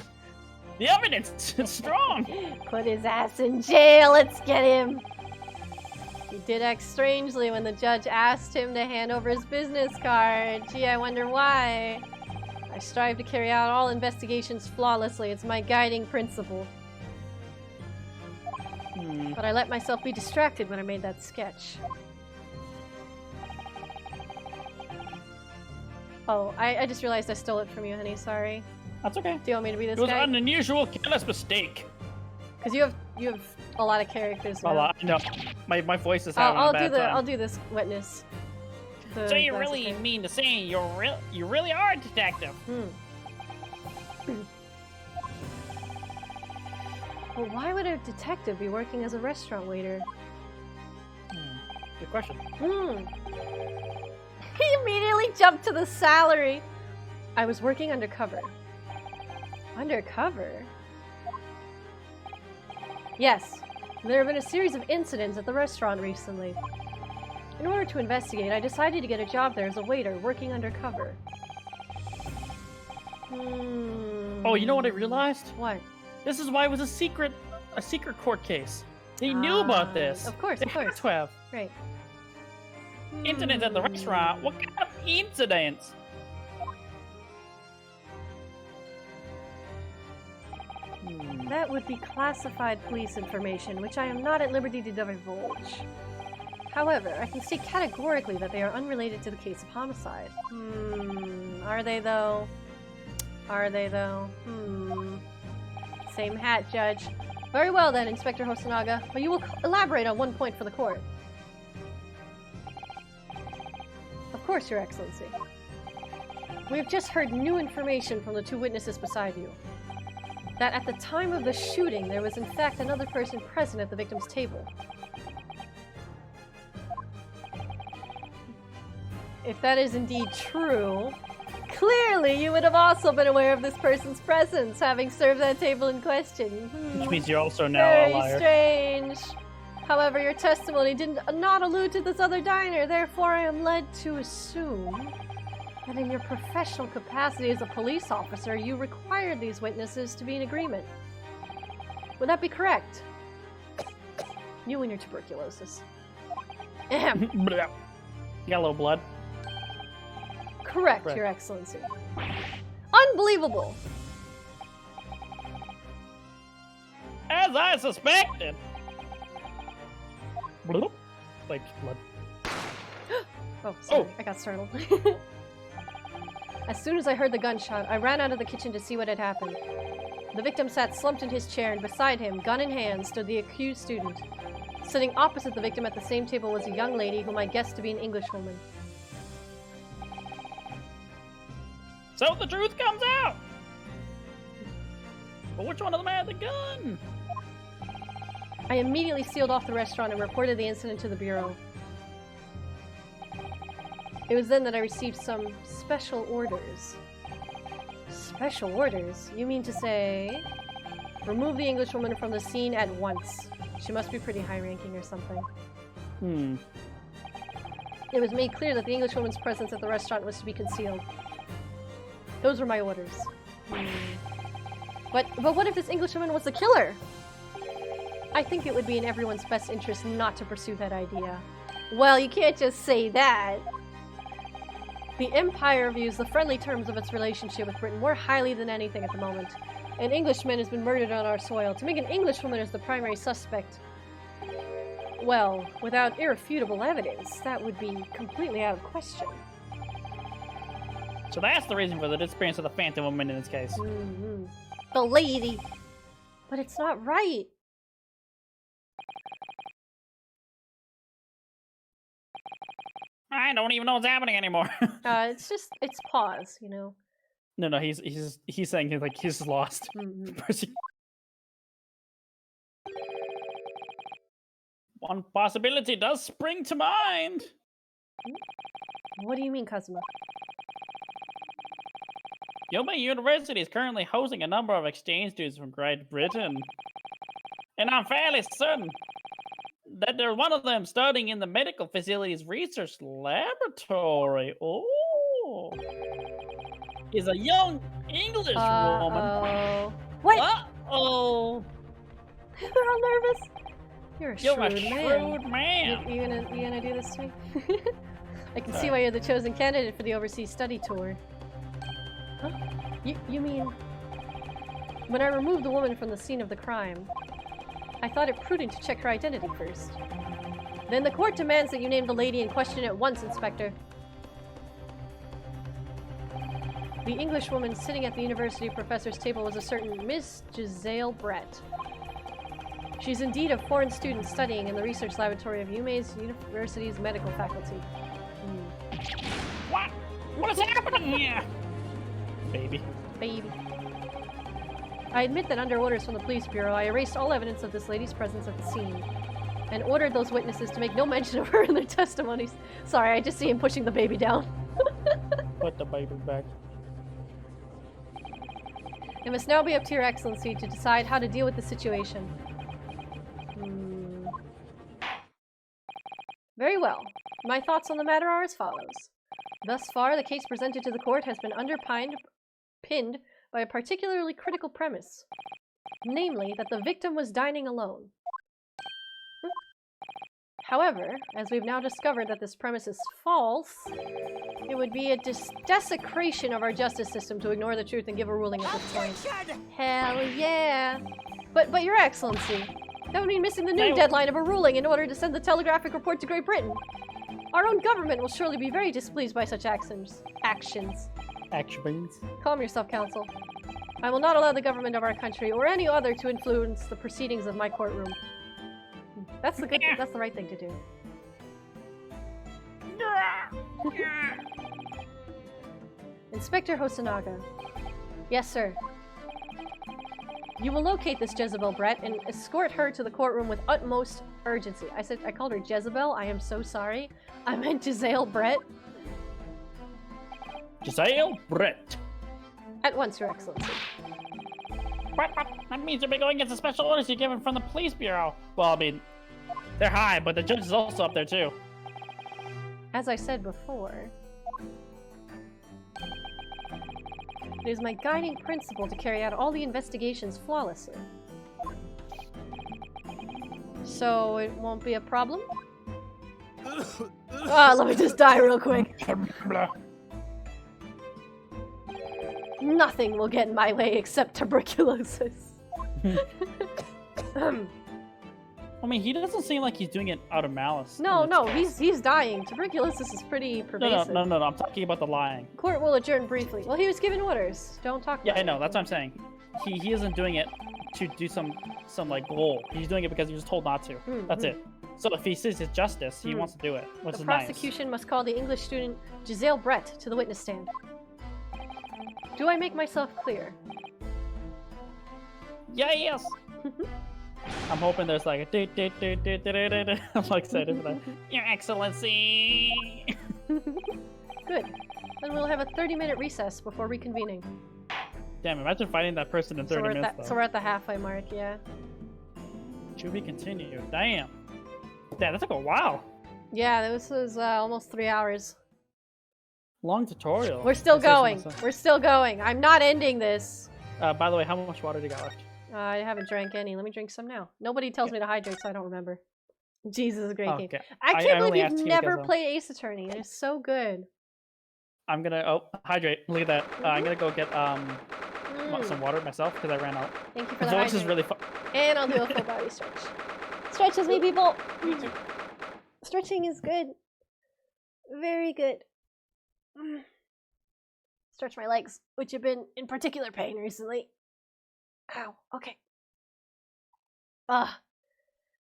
The evidence is strong. Put his ass in jail. Let's get him. He did act strangely when the judge asked him to hand over his business card. Gee, I wonder why. I strive to carry out all investigations flawlessly. It's my guiding principle. But I let myself be distracted when I made that sketch. Oh, I just realized I stole it from you, honey. Sorry. That's okay. Do you want me to be this It was guy? an unusual, careless mistake. Because you have a lot of characters now. A lot. No, my voice is having a bad time. I'll do this witness. So you really mean to say you really are a detective? Well, why would a detective be working as a restaurant waiter? Good question. He immediately jumped to the salary. I was working undercover. Undercover? Yes. There have been a series of incidents at the restaurant recently. In order to investigate, I decided to get a job there as a waiter, working undercover. Oh, you know what I realized? What? This is why it was a secret court case. They knew about this. Of course, They of course. had to have. Right. Incidents at the restaurant? What kind of incidents? That would be classified police information, which I am not at liberty to divulge. However, I can state categorically that they are unrelated to the case of homicide. Are they though? Are they though? Same hat, Judge. Very well then, Inspector Hosonaga, but you will elaborate on one point for the court. Of course, Your Excellency. We have just heard new information from the 2 witnesses beside you. That at the time of the shooting, there was in fact another person present at the victim's table. If that is indeed true, clearly you would have also been aware of this person's presence, having served that table in question. Which means you're also now Very a liar. strange. However, your testimony did not allude to this other diner, therefore I am led to assume that in your professional capacity as a police officer, you required these witnesses to be in agreement. Would that be correct? You and your tuberculosis. Ahem. You got a little blood. Correct, Correct. Your Excellency. Unbelievable! As I suspected. Bloop. Like blood. Oh, sorry, Oh. I got startled. As soon as I heard the gunshot, I ran out of the kitchen to see what had happened. The victim sat slumped in his chair, and beside him, gun in hand, stood the accused student. Sitting opposite the victim at the same table was a young lady whom I guessed to be an Englishwoman. So the truth comes out. But which one of them had the gun? I immediately sealed off the restaurant and reported the incident to the Bureau. It was then that I received some special orders. Special orders? You mean to say... Remove the Englishwoman from the scene at once. She must be pretty high-ranking or something. It was made clear that the Englishwoman's presence at the restaurant was to be concealed. Those were my orders. But what if this Englishwoman was the killer? I think it would be in everyone's best interest not to pursue that idea. Well, you can't just say that. The Empire views the friendly terms of its relationship with Britain more highly than anything at the moment. An Englishman has been murdered on our soil. To make an Englishwoman as the primary suspect, well, without irrefutable evidence, that would be completely out of question. So that's the reason for the disappearance of the Phantom Woman in this case. The lady! But it's not right! I don't even know what's happening anymore. It's pause, you know? No, he's saying like he's lost. One possibility does spring to mind. What do you mean, Kazuma? Yoma University is currently hosting a number of exchange students from Great Britain. And I'm fairly certain that there's one of them studying in the medical facility's research laboratory. Oh. Is a young English woman. What? Uh-oh. They're all nervous. You're a shrewd man. You gonna do this to me? I can see why you're the chosen candidate for the overseas study tour. Huh? You mean... When I removed the woman from the scene of the crime, I thought it prudent to check her identity first. Then the court demands that you name the lady in question at once, Inspector. The Englishwoman sitting at the university professor's table was a certain Miss Giselle Brett. She's indeed a foreign student studying in the research laboratory of Yume's University's medical faculty. What is happening here? Baby. I admit that under orders from the police bureau, I erased all evidence of this lady's presence at the scene, and ordered those witnesses to make no mention of her in their testimonies. Sorry, I just see him pushing the baby down. Put the baby back. It must now be up to your excellency to decide how to deal with the situation. Very well. My thoughts on the matter are as follows. Thus far, the case presented to the court has been pinned by a particularly critical premise. Namely, that the victim was dining alone. However, as we've now discovered that this premise is false, it would be a desecration of our justice system to ignore the truth and give a ruling at this point. Hell yeah! But Your Excellency, that would mean missing the noon deadline of a ruling in order to send the telegraphic report to Great Britain. Our own government will surely be very displeased by such actions. Calm yourself, Counsel. I will not allow the government of our country or any other to influence the proceedings of my courtroom. That's the right thing to do. Inspector Hosonaga. Yes, sir. You will locate this Jezebel Brett and escort her to the courtroom with utmost urgency. I called her Jezebel. I am so sorry. I meant Giselle Brett. Giselle Brett. At once, Your Excellency. What? That means you'll be going against the special orders you're given from the police bureau. Well, I mean, they're high, but the judge is also up there too. As I said before, it is my guiding principle to carry out all the investigations flawlessly. So it won't be a problem? Let me just die real quick. Nothing will get in my way except tuberculosis. I mean, he doesn't seem like he's doing it out of malice. No, he's dying. Tuberculosis is pretty pervasive. No, I'm talking about the lying. Court will adjourn briefly. Well, he was given orders. Don't talk about it. Yeah, I know. That's what I'm saying. He isn't doing it to do some like goal. He's doing it because he was told not to. That's it. So if he sees his justice, he wants to do it, which is nice. The prosecution must call the English student Giselle Brett to the witness stand. Do I make myself clear? Yeah, yes. I'm hoping there's like a I'm like excited for that. Your Excellency. Good. Then we'll have a 30-minute recess before reconvening. Damn, imagine fighting that person in 30 minutes. So we're at the halfway mark, yeah. Should we continue? Damn. That took a while. Yeah, this was almost 3 hours. Long tutorial. We're still If I say so going. myself. We're still going. I'm not ending this. By the way, how much water do you got left? I haven't drank any. Let me drink some now. Nobody tells me to hydrate, so I don't remember. Jesus, is a great game. Okay. I I can't only believe asked you've you never because, played Ace Attorney. It is so good. I'm gonna hydrate. Look at that. I'm gonna go get some water myself because I ran out. Thank you for The the voice is hydrate. really fun. And I'll do a full body stretch. Stretch with me, people. Me too. Stretching is good. Very good. Stretch my legs, which have been in particular pain recently. Ow. Okay. Ah.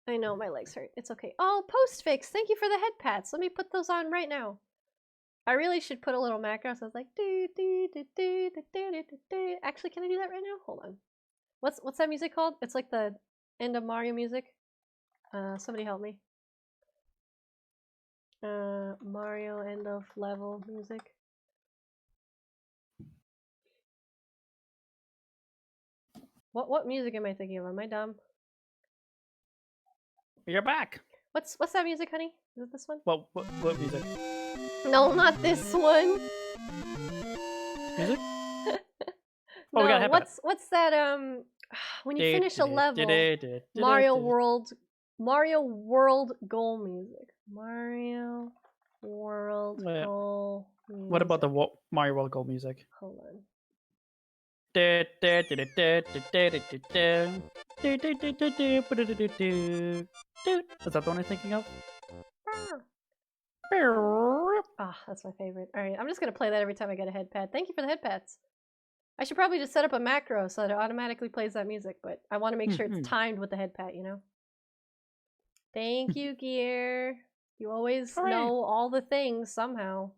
I know my legs hurt. It's okay. Oh, Postfix. Thank you for the head pats. Let me put those on right now. I really should put a little macro. So I was like, do, do, do, do, do, do, do, do. Actually, can I do that right now? Hold on. What's that music called? It's like the end of Mario music. Somebody help me. Mario end of level music. What music am I thinking of? Am I dumb? You're back. What's that music, honey? Is it this one? What music? No, not this one. Music? Oh, No, we got what's that when you finish a level, Mario World goal music. Mario World goal music. What about the Mario World Gold music? Hold on. Is that the one I'm thinking of? Ah, that's my favorite. Alright, I'm just gonna play that every time I get a head pad. Thank you for the head pads. I should probably just set up a macro so that it automatically plays that music, but I want to make sure it's timed with the head pat, you know? Thank you, Gear. You always know all the things somehow.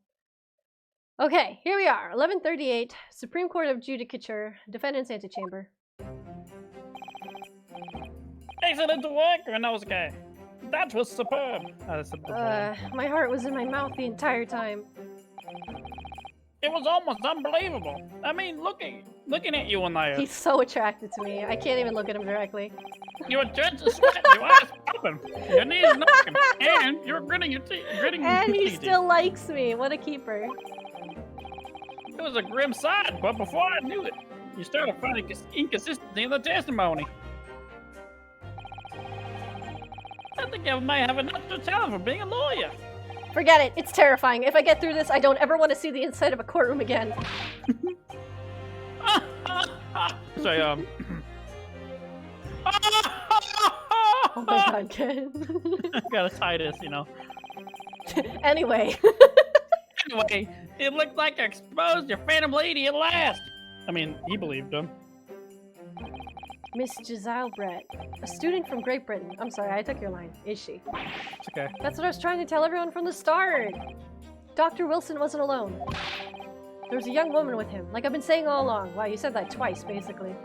Okay, here we are. 1138, Supreme Court of Judicature, Defendant's Antechamber. Excellent work, Renosuke. That was superb. My heart was in my mouth the entire time. It was almost unbelievable. I mean, looking at you and I. He's so attracted to me. I can't even look at him directly. Your dreads are sweating, your eyes popping, your knees knocking, and you're gritting your teeth. And he still likes me. What a keeper. It was a grim sight, but before I knew it, you started finding inconsistency in the testimony. I think I might have a natural talent for being a lawyer. Forget it. It's terrifying. If I get through this, I don't ever want to see the inside of a courtroom again. Sorry, Oh my god, Ken. Gotta tie this, you know. Anyway. Anyway, it looked like I exposed your phantom lady at last. I mean, he believed him. Miss Giselle Brett, a student from Great Britain. I'm sorry, I took your line. Is she? It's okay. That's what I was trying to tell everyone from the start. Dr. Wilson wasn't alone. There was a young woman with him, like I've been saying all along. Wow, you said that twice, basically.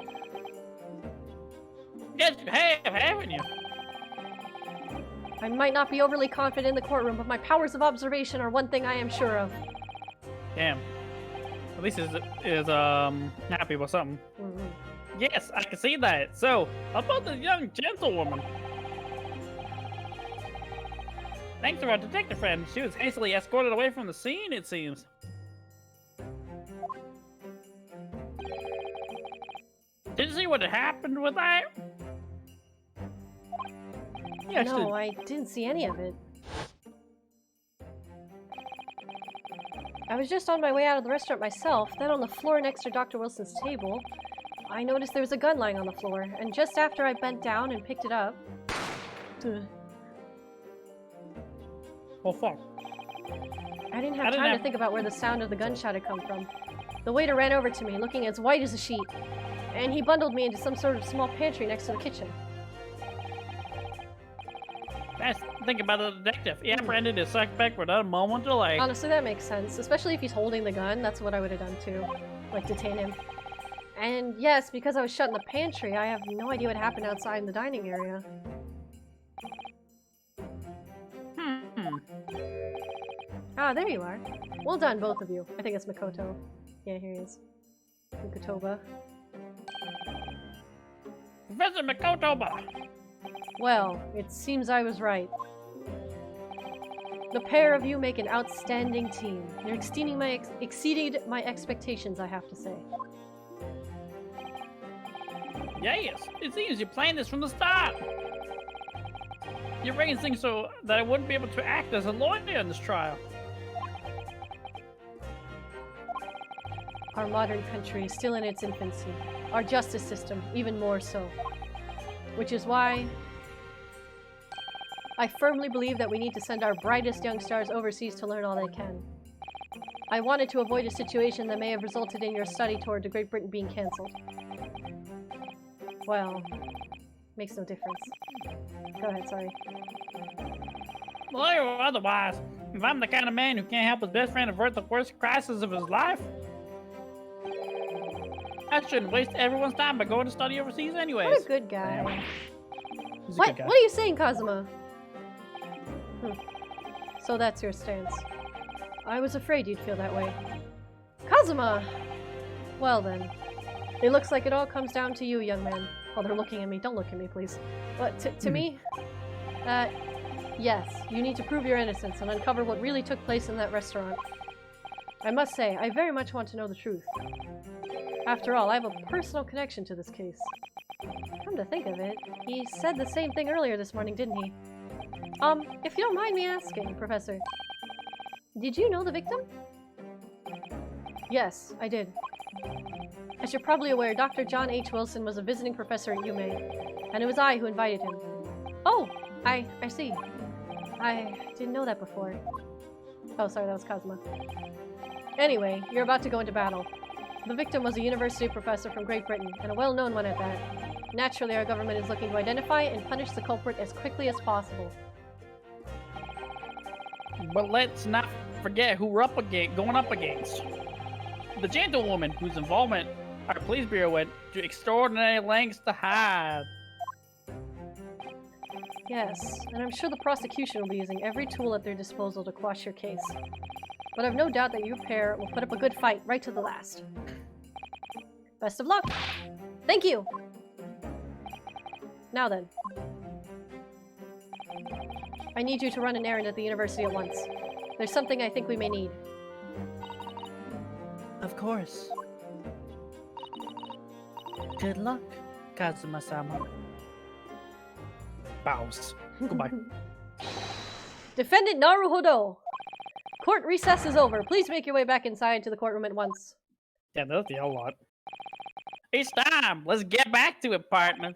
Yes, you have, haven't you? I might not be overly confident in the courtroom, but my powers of observation are one thing I am sure of. Damn. At least is happy with something. Mm-hmm. Yes, I can see that. So, about the young gentlewoman. Thanks to our detective friend, she was hastily escorted away from the scene, it seems. Did you see what happened with that? Yeah, No, I didn't see any of it. I was just on my way out of the restaurant myself, then on the floor next to Dr. Wilson's table, I noticed there was a gun lying on the floor, and just after I bent down and picked it up... Oh, fuck. I didn't have time to think about where the sound of the gunshot had come from. The waiter ran over to me, looking as white as a sheet, and he bundled me into some sort of small pantry next to the kitchen. Think about the detective. He apprehended his suspect without a moment delay. Honestly, that makes sense, especially if he's holding the gun. That's what I would have done too. Like, detain him. And yes, because I was shut in the pantry, I have no idea what happened outside in the dining area. Ah, there you are. Well done, both of you. I think it's Mikoto. Yeah, here he is. Mikotova. Professor Mikotova! Well, it seems I was right. The pair of you make an outstanding team. You're exceeded my expectations, I have to say. Yes, it seems you planned this from the start. You arranged things so that I wouldn't be able to act as a lawyer in this trial. Our modern country is still in its infancy. Our justice system, even more so. Which is why I firmly believe that we need to send our brightest young stars overseas to learn all they can. I wanted to avoid a situation that may have resulted in your study tour to Great Britain being cancelled. Well, makes no difference. Go ahead, sorry. Lawyer or otherwise, if I'm the kind of man who can't help his best friend avert the worst crisis of his life, I shouldn't waste everyone's time by going to study overseas anyways. What a good guy. He's a What? good guy. What are you saying, Kazuma? So that's your stance. I was afraid you'd feel that way. Kazuma! Well then. It looks like it all comes down to you, young man. Oh, they're looking at me. Don't look at me, please. But to me? Yes. You need to prove your innocence and uncover what really took place in that restaurant. I must say, I very much want to know the truth. After all, I have a personal connection to this case. Come to think of it, he said the same thing earlier this morning, didn't he? If you don't mind me asking, Professor, did you know the victim? Yes, I did. As you're probably aware, Dr. John H. Wilson was a visiting professor at UMA, and it was I who invited him. Oh, I see. I didn't know that before. Oh, sorry, that was Kazuma. Anyway, you're about to go into battle. The victim was a university professor from Great Britain, and a well-known one at that. Naturally, our government is looking to identify and punish the culprit as quickly as possible. But let's not forget who we're going up against. The gentlewoman whose involvement our police bureau went to extraordinary lengths to hide. Yes, and I'm sure the prosecution will be using every tool at their disposal to quash your case. But I've no doubt that you pair will put up a good fight right to the last. Best of luck! Thank you! Now then. I need you to run an errand at the university at once. There's something I think we may need. Of course. Good luck, Kazuma-sama. Bows. Goodbye. Defendant Naruhodo! Court recess is over. Please make your way back inside to the courtroom at once. Yeah, that's the whole lot. It's time. Let's get back to it, partner.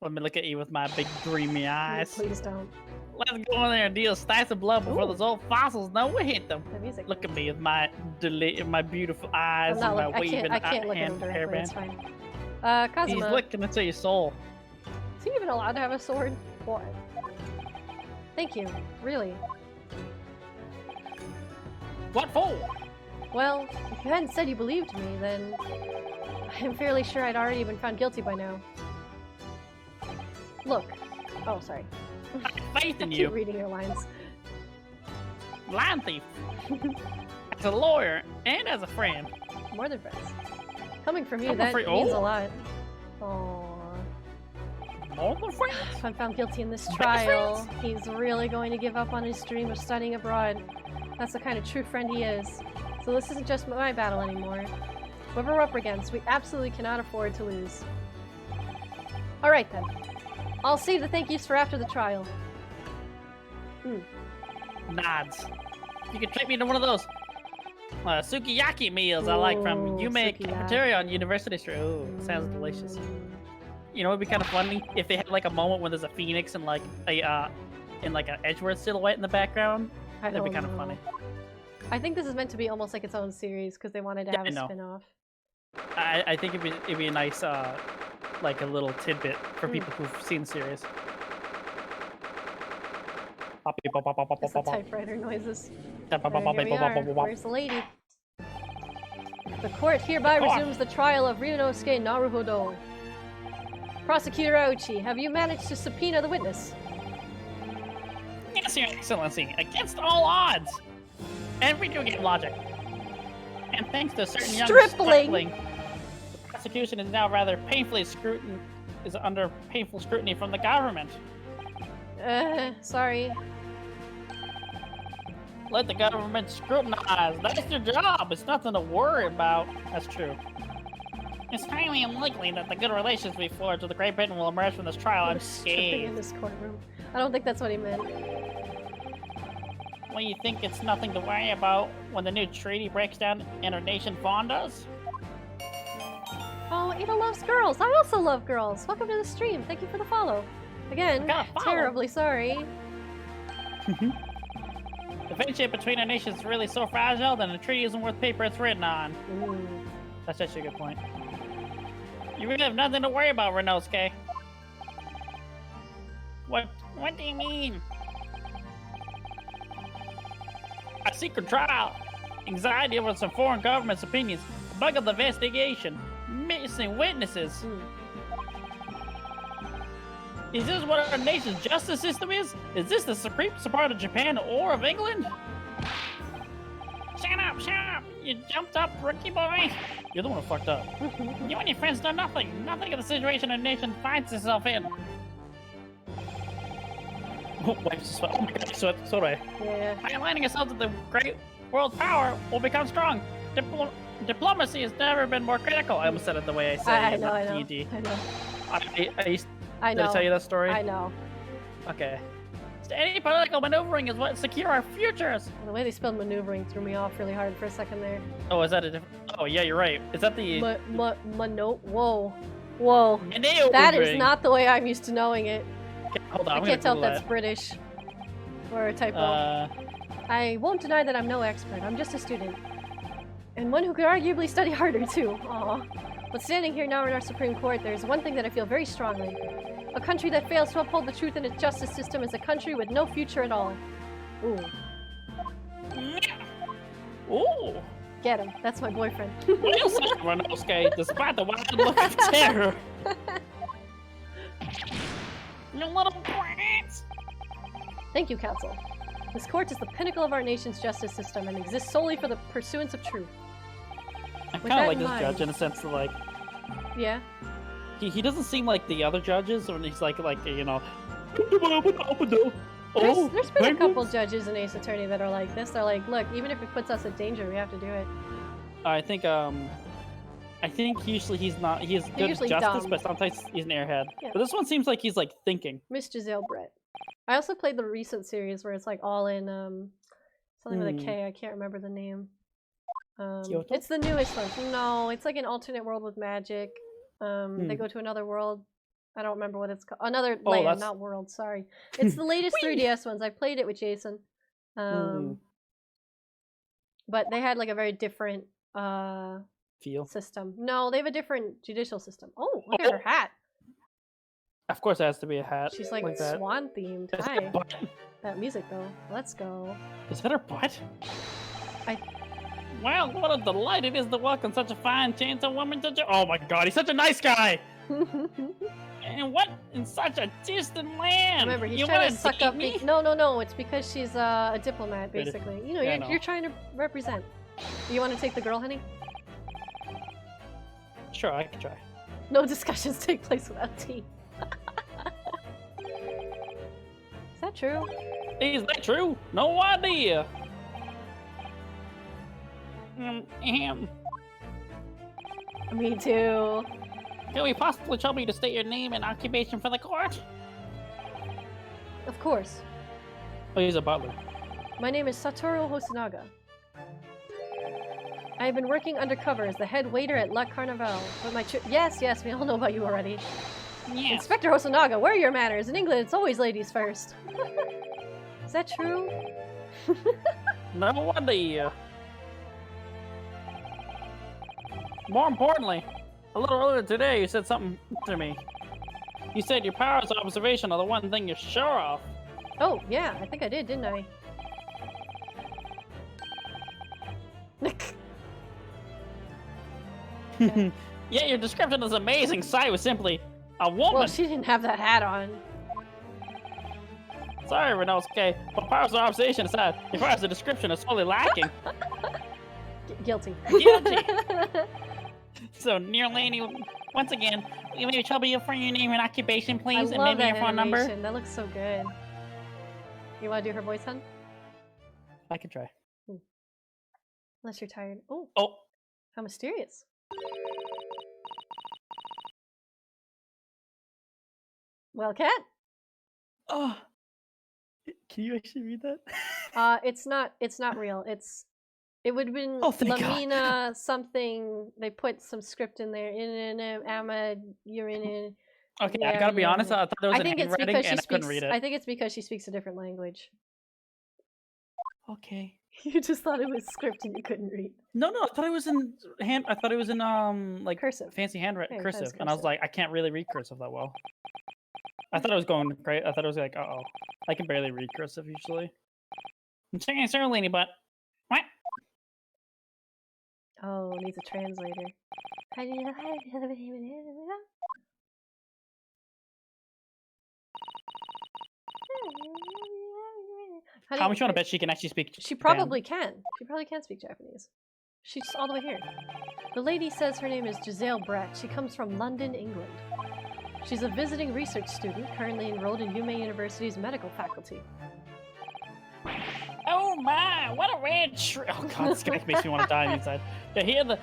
Let me look at you with my big dreamy eyes. Please don't. Let's go in there and deal stacks of blood before Ooh. those old fossils know we hit them. The music. Look at me with my my beautiful eyes I'm and not my look- waving I can't look at him directly, it's hairband. fine. Kazuma. He's looking into your soul. Is he even allowed to have a sword? What? Thank you. Really. What for? Well, if you hadn't said you believed me, then I'm fairly sure I'd already been found guilty by now. Look. Oh, sorry. Faith in I keep you. reading your lines. Line thief. As a lawyer and as a friend. More than friends. Coming from you, I'm that afraid- means a oh. lot. Aww. More than friends. If I'm found guilty in this Best trial, friends? he's really going to give up on his dream of studying abroad. That's the kind of true friend he is. So this isn't just my battle anymore. Whoever we're up against, we absolutely cannot afford to lose. Alright then. I'll save the thank yous for after the trial. Nods. You can treat me to one of those sukiyaki meals I like from Ooh, Yume sukiyaki. Cafeteria on University Street. Ooh, sounds delicious. You know, it'd be kind of funny if they had like a moment when there's a phoenix and like a in like an Edgeworth silhouette in the background. That'd be kind of funny. I think this is meant to be almost like its own series because they wanted to Yeah, have I a know. spin-off. I think it'd be a nice like a little tidbit for people who've seen the series. It's the typewriter noises. Alright, here we are. Where's the lady? The court hereby resumes the trial of Ryunosuke Naruhodo. Prosecutor Aochi, have you managed to subpoena the witness? Yes, Your Excellency, against all odds and video game logic. And thanks to a certain young Stripling! the prosecution is now rather under painful scrutiny from the government. Sorry. Let the government scrutinize. That's your job. It's nothing to worry about. That's true. It's highly unlikely that the good relations we forged with the Great Britain will emerge from this trial Stripping in unscathed. this courtroom. I don't think that's what he meant. Well, you think it's nothing to worry about when the new treaty breaks down and our nation does? Oh, Ada loves girls. I also love girls. Welcome to the stream. Thank you for the follow. Again, I got a follow. terribly sorry. The friendship between our nations is really so fragile, then the treaty isn't worth paper it's written on. Ooh. That's actually a good point. You really have nothing to worry about, Renosuke. What do you mean? A secret trial, anxiety over some foreign government's opinions, bug of the investigation, missing witnesses. Is this what our nation's justice system is? Is this the supreme part of Japan or of England? Shut up! You jumped up, rookie boy! You're the one who fucked up. You and your friends know nothing of the situation our nation finds itself in. Oh, wipes the sweat. Oh my god, so do I. Yeah. By aligning ourselves with the great world power, we'll become strong. Diplomacy has never been more critical. I almost said it the way I say I it know. in D&D. I know. I I know. Did I tell you that story? I know. Okay. Any political maneuvering is what secure our futures. The way they spelled maneuvering threw me off really hard for a second there. Oh, is that a different? Oh, yeah, you're right. Is that the? Whoa. Maneuvering. That is not the way I'm used to knowing it. Okay, hold on, I I'm can't tell if gonna that's Google British or a that. typo. I won't deny that I'm no expert. I'm just a student. And one who could arguably study harder, too. Aw. But standing here now in our Supreme Court, there's one thing that I feel very strongly. A country that fails to uphold the truth in its justice system is a country with no future at all. Ooh. Ooh. Get him. That's my boyfriend. Well said, Renosuke, despite the wild look of terror. You little brats. Thank you, Council. This court is the pinnacle of our nation's justice system and exists solely for the pursuance of truth. I With kind of that like in this mind- judge in a sense that, like, Yeah? he doesn't seem like the other judges when he's like you know. There's been a couple penguins? judges in Ace Attorney that are like this. They're like, look, even if it puts us at danger, we have to do it. I think usually he's not. He has good usually justice, dumb. but sometimes he's an airhead. Yeah. But this one seems like he's like thinking. Miss Giselle Brett. I also played the recent series where it's like all in something with a K. I can't remember the name. Kyoto? It's the newest one. No, it's like an alternate world with magic. They go to another world. I don't remember what it's called. Another Oh, land, that's- not world. Sorry. It's the latest 3DS ones. I played it with Jason. But they had like a very different Feel. system. No, they have a different judicial system. Oh, look at her hat. Of course, it has to be a hat. She's like, that. swan themed. Is that Hi. her butt? That music though. Let's go. Is that her butt? I- Well, what a delight it is to welcome such a fine, handsome woman to. Oh my God, he's such a nice guy. And what in such a distant land? Remember, he's you trying wanna to suck date up. me? No. It's because she's a diplomat, Really? basically. You know, Yeah, I you're, know. you're trying to represent. You want to take the girl, honey? Sure, I can try. No discussions take place without tea. Is that true? Is that true? No idea. Me too. Can we possibly tell me to state your name and occupation for the court? Of course. Oh, he's a butler. My name is Satoru Hosonaga. I have been working undercover as the head waiter at La Carnival, but my yes, we all know about you already. Yes. Inspector Hosonaga, where are your manners? In England, it's always ladies first. Is that true? No idea. More importantly, a little earlier today, you said something to me. You said your powers of observation are the one thing you're sure of. Oh, yeah, I think I did, didn't I? Yeah, your description is amazing. Sai was simply a woman. Well, she didn't have that hat on. Sorry, Renosuke, but powers of observation aside, your powers of description are sorely lacking. Guilty. Guilty. So, near lady, once again, will you maybe tell me your name and occupation, I please, and love maybe that your phone number? animation. That looks so good. You want to do her voice, hun? I can try. Unless you're tired. Oh, Oh, how mysterious. Well, cat. oh. Can you actually read that? It's not real. It would have been Oh, thank God. Lamina something. They put some script in there. In Ahmad, you're in. Okay, I gotta be honest. I thought there was I think an it's handwriting because she and I couldn't speaks. read it. I think it's because she speaks a different language. Okay. You just thought it was script and you couldn't read. No, I thought it was in I thought it was in like Cursive. fancy handwriting, Yeah, you thought it was cursive, and I was cursive. like, I can't really read cursive that well. I thought it was going great. I thought it was like, uh-oh, I can barely read cursive usually. I'm saying Serlini, but what? Oh, needs a translator. How much you want to bet she can actually speak? She probably can. She probably can speak Japanese. She's all the way here. The lady says her name is Giselle Brett. She comes from London, England. She's a visiting research student currently enrolled in Yume University's medical faculty. Oh my! What a red shrimp! Oh god, this guy makes me want to die inside. To hear the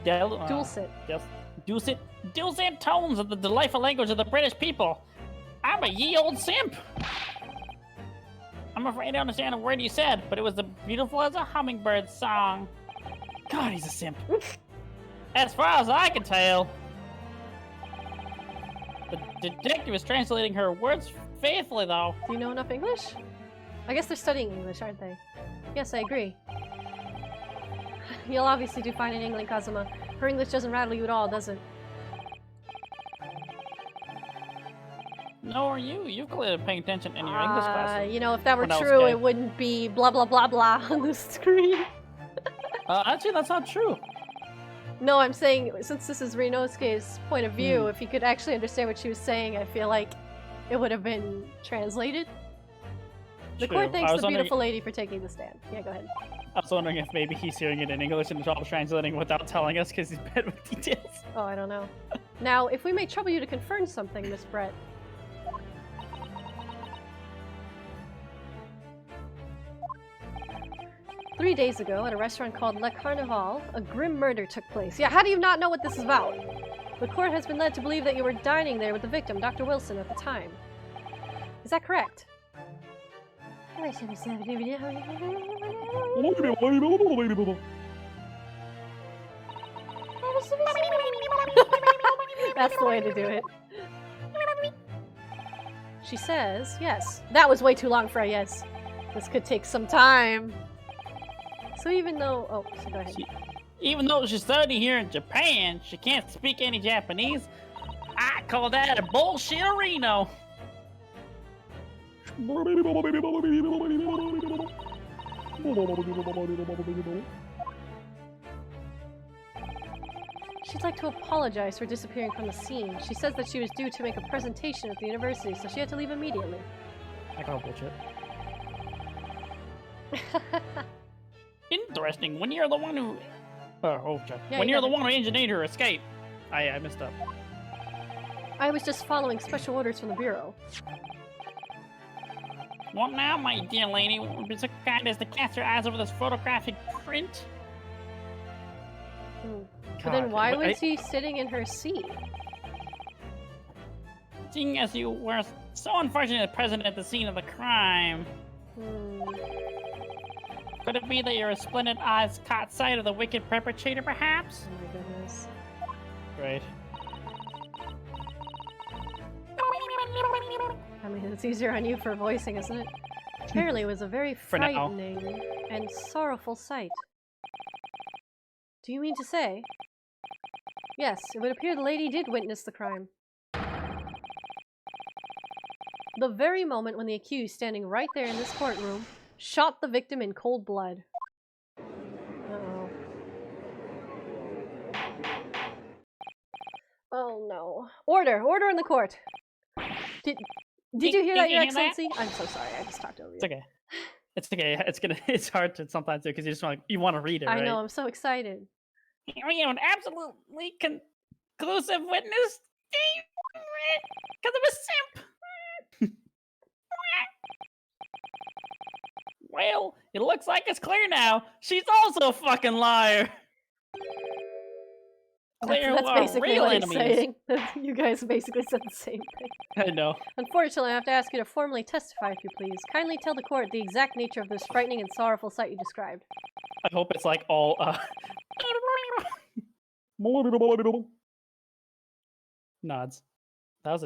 dulcet tones of the delightful language of the British people. I'm a ye old simp. I'm afraid I don't understand a word you said, but it was as beautiful as a hummingbird song. God, he's a simp. As far as I can tell, the detective is translating her words faithfully, though. Do you know enough English? I guess they're studying English, aren't they? Yes, I agree. You'll obviously do fine in England, Kazuma. Her English doesn't rattle you at all, does it? No, are you? You've clearly been paying attention in your English classes. You know, if that were when I was true, gay. it wouldn't be blah blah blah blah on the screen. Actually, that's not true. No, I'm saying, since this is Rinosuke's point of view, if he could actually understand what she was saying, I feel like it would have been translated. The True. court thanks I was the wondering- beautiful lady for taking the stand. Yeah, go ahead. I was wondering if maybe he's hearing it in English and is all translating without telling us because he's bad with details. Oh, I don't know. Now, if we may trouble you to confirm something, Miss Brett. 3 days ago, at a restaurant called Le Carnival, a grim murder took place. Yeah, how do you not know what this is about? The court has been led to believe that you were dining there with the victim, Dr. Wilson, at the time. Is that correct? That's the way to do it. She says, yes. That was way too long for a yes. This could take some time. So even though... Oh, so go ahead. Even though she's studying here in Japan, she can't speak any Japanese. I call that a bullshit-arino. She'd like to apologize for disappearing from the scene. She says that she was due to make a presentation at the university, so she had to leave immediately. I call bullshit. Interesting. When you're the one who... Yeah, when you you're got the it. one who engineered her escape. I messed up. I was just following special orders from the Bureau. What now, my dear lady? Would you be so kind as to cast your eyes over this photographic print? But then God, why but was he sitting in her seat? Seeing as you were so unfortunately present at the scene of the crime, could it be that your resplendent eyes caught sight of the wicked perpetrator, perhaps? Oh my goodness. Right. I mean, it's easier on you for voicing, isn't it? Apparently, it was a very For now. frightening and sorrowful sight. Do you mean to say? Yes, it would appear the lady did witness the crime. The very moment when the accused, standing right there in this courtroom, shot the victim in cold blood. Uh-oh. Oh no. Order! Order in the court! Did you hear that, Your Excellency? I'm so sorry, I just talked over you. It's okay. It's okay. It's hard to sometimes do because you just want to read it, right? I know, I'm so excited. We have an absolutely conclusive witness. Because of a simp. Well, It looks like it's clear now. She's also a fucking liar. Clear That's who our basically real what he's enemies. saying. You guys basically said the same thing. I know. Unfortunately, I have to ask you to formally testify, if you please. Kindly tell the court the exact nature of this frightening and sorrowful sight you described. I hope it's like all nods. That was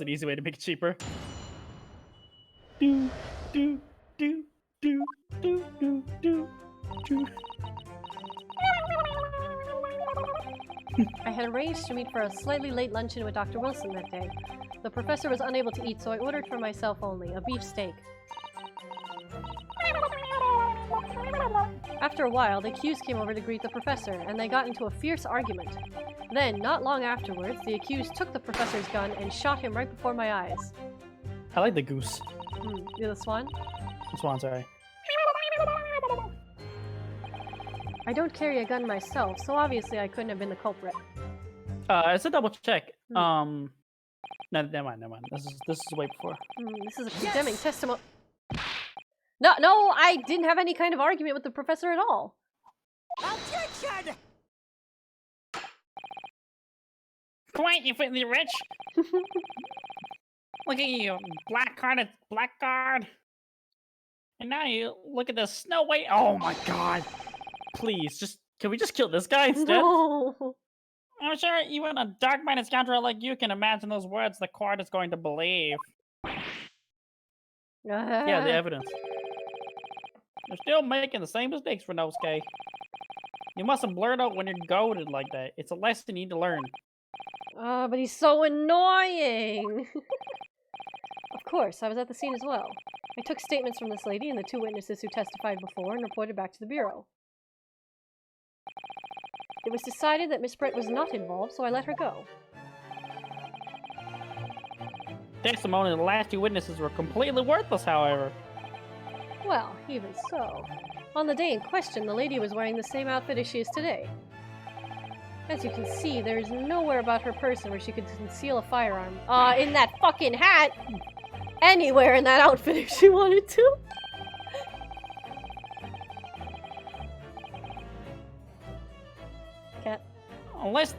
an easy way to make it cheaper. Do do do do do do do do. I had arranged to meet for a slightly late luncheon with Dr. Wilson that day. The professor was unable to eat, so I ordered for myself only a beef steak. After a while, the accused came over to greet the professor, and they got into a fierce argument. Then, not long afterwards, the accused took the professor's gun and shot him right before my eyes. I like the goose. You're the swan? Swan, sorry. I don't carry a gun myself, so obviously I couldn't have been the culprit. It's a double check. No, never mind. This is way before. This is a condemning testimony. No, I didn't have any kind of argument with the professor at all. Objection! Quiet, you filthy rich! Look at you, blackguard. And now you look at the Snow White. Oh my god! Please, can we just kill this guy instead? No. I'm sure even a dark-minded scoundrel like you can imagine those words the court is going to believe. Yeah, the evidence. You're still making the same mistakes, Renosuke. You mustn't blurt out when you're goaded like that. It's a lesson you need to learn. But he's so annoying. Of course, I was at the scene as well. I took statements from this lady and the two witnesses who testified before and reported back to the bureau. It was decided that Miss Brett was not involved, so I let her go. Testimony of the last two witnesses were completely worthless, however. Well, even so. On the day in question, the lady was wearing the same outfit as she is today. As you can see, there is nowhere about her person where she could conceal a firearm. In that fucking hat! Anywhere in that outfit if she wanted to. Cat. Unless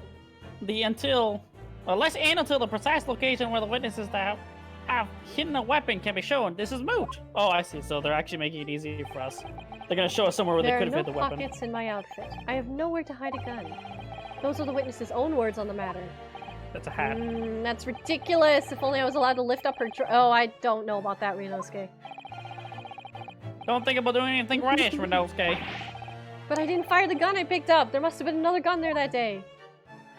and until the precise location where the witnesses that have hidden a weapon can be shown, this is moot. Oh, I see. So they're actually making it easy for us. They're gonna show us somewhere where they could have hid the weapon. There are no pockets in my outfit. I have nowhere to hide a gun. Those are the witnesses' own words on the matter. That's a hat. That's ridiculous. If only I was allowed to lift up her oh, I don't know about that, Renosuke. Don't think about doing anything rash, Renosuke. But I didn't fire the gun I picked up. There must have been another gun there that day.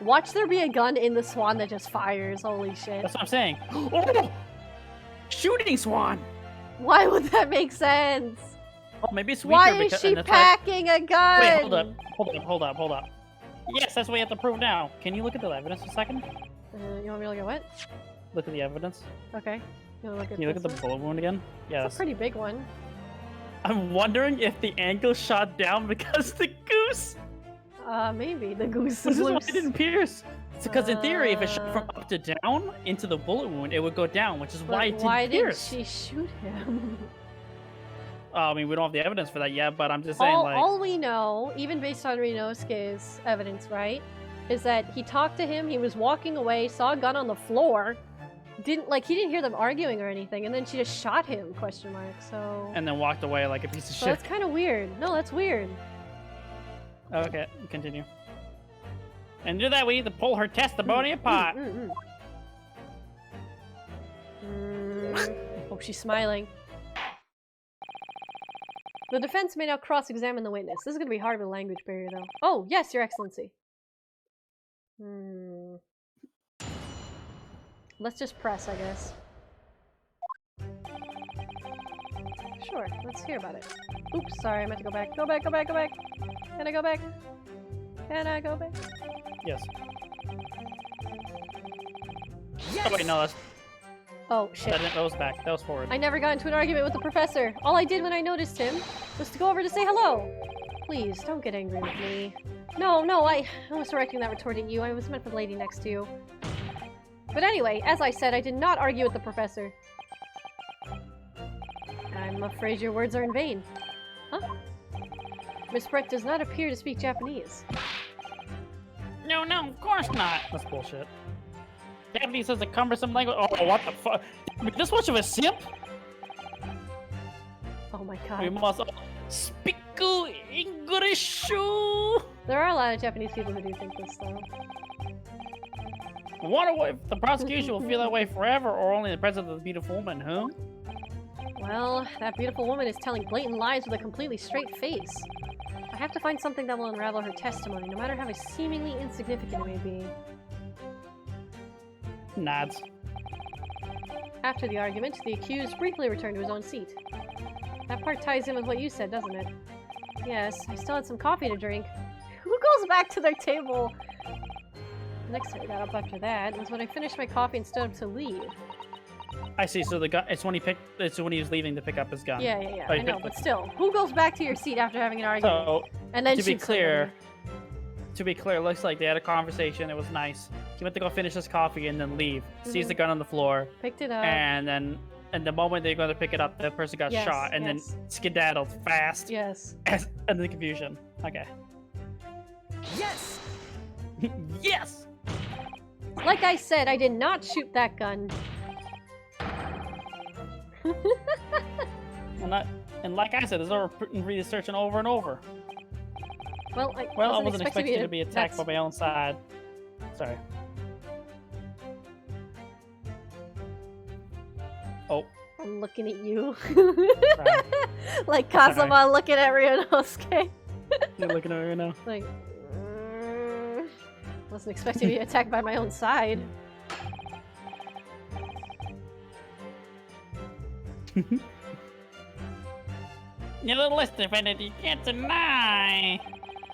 Watch there be a gun in the swan that just fires. Holy shit. That's what I'm saying. Oh! Shooting swan! Why would that make sense? Oh, maybe it's weaker. Why is she packing a gun? Wait, hold up. Yes, that's what we have to prove now. Can you look at the evidence a second? You want me to look at what? Look at the evidence. Okay. Can you look at the bullet wound again? Yes. It's a pretty big one. I'm wondering if the ankle shot down because the goose. Maybe the goose This is is why loose. it didn't pierce. Because in theory, if it shot from up to down into the bullet wound, it would go down, which is why it didn't pierce. Why did she shoot him? I mean, we don't have the evidence for that yet, but I'm just saying, all we know, even based on Renosuke's evidence, right, is that he talked to him, he was walking away, saw a gun on the floor, he didn't hear them arguing or anything, and then she just shot him, question mark, so... And then walked away like a piece of So shit. that's kind of weird. No, that's weird. Okay, continue. And to do that, we need to pull her testimony apart. Oh, she's smiling. The defense may now cross-examine the witness. This is going to be hard with a language barrier, though. Oh, yes, Your Excellency. Let's just press, I guess. Sure, let's hear about it. Oops, sorry, I meant to go back. Go back. Can I go back? Yes. Oh, wait, no, that's... Oh, shit. That was back. That was forward. I never got into an argument with the professor. All I did when I noticed him was to go over to say hello. Please, don't get angry with me. No, I was directing that retort at you. I was meant for the lady next to you. But anyway, as I said, I did not argue with the professor. I'm afraid your words are in vain. Miss Brett does not appear to speak Japanese. No, of course not. That's bullshit. Japanese is a cumbersome language. Oh, what the fuck? This much of a simp? Oh my We god. must all speak English. There are a lot of Japanese people who do think this, though. I wonder if the prosecution will feel that way forever or only in the presence of the beautiful woman, huh? Well, that beautiful woman is telling blatant lies with a completely straight face. I have to find something that will unravel her testimony, no matter how seemingly insignificant it may be. Nods. After the argument, the accused briefly returned to his own seat. That part ties in with what you said, doesn't it? Yes, I still had some coffee to drink. Who goes back to their table? The next time I got up after that was when I finished my coffee and stood up to leave. I see. So the gun. It's when he was leaving to pick up his gun. Yeah, Oh, I know, but still. Who goes back to your seat after having an argument? So And then to be shoots clear, it looks like they had a conversation. It was nice. He went to go finish his coffee and then leave. Sees the gun on the floor, picked it up. and the moment they're going to pick it up, the person got shot and then skedaddled fast. Yes. And the confusion. Okay. Yes! Yes. Like I said, I did not shoot that gun. And like I said, there's over researching over and over. Well, I wasn't expecting to be attacked by my own side. Sorry. Oh. I'm looking at you. Right. Like Kazama looking at Ryunosuke. You're looking over now. Like, wasn't expecting to be attacked by my own side. You little list defendant, you can't deny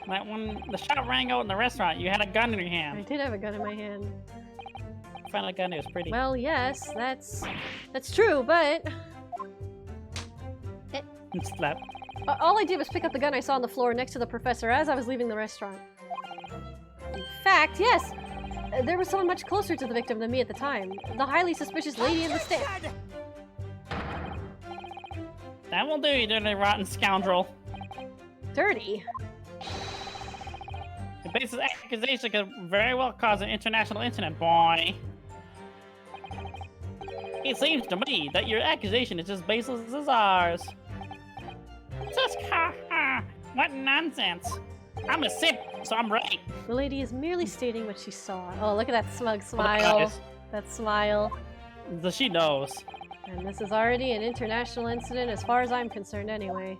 that when the shot rang out in the restaurant, you had a gun in your I hand. did have a gun in my hand. I found a gun, it was pretty. Well, yes, that's true, but Slap. all I did was pick up the gun I saw on the floor next to the professor as I was leaving the restaurant. In fact, yes, there was someone much closer to the victim than me at the time. The highly suspicious lady in the stand. That will do, you dirty rotten scoundrel. Dirty? The basis accusation could very well cause an international incident, boy. It seems to me that your accusation is just baseless as ours. Just ha ha! What nonsense! I'm a simp, so I'm right. The lady is merely stating what she saw. Oh, look at that smug Look, smile. guys. That smile. She knows. And this is already an international incident as far as I'm concerned anyway.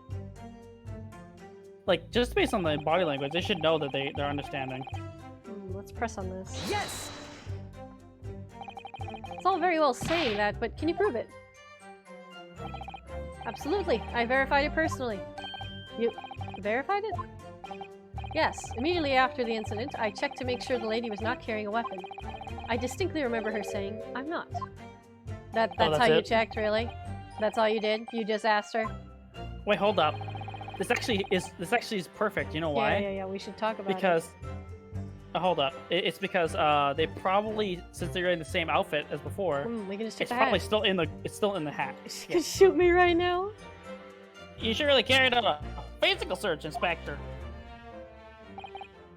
Like, just based on the body language, they should know that they're understanding. Let's press on this. Yes! It's all very well saying that, but can you prove it? Absolutely. I verified it personally. You verified it? Yes. Immediately after the incident, I checked to make sure the lady was not carrying a weapon. I distinctly remember her saying, "I'm not." That's that's how you it? checked, really? That's all you did? You just asked her? Wait, hold up. This actually is perfect. You know why? Yeah. We should talk about Because hold up. It's because they probably, since they're in the same outfit as before, it. We can just take it's the probably hat. still in the hat. She could shoot me right now. You should really carried out a physical search, Inspector.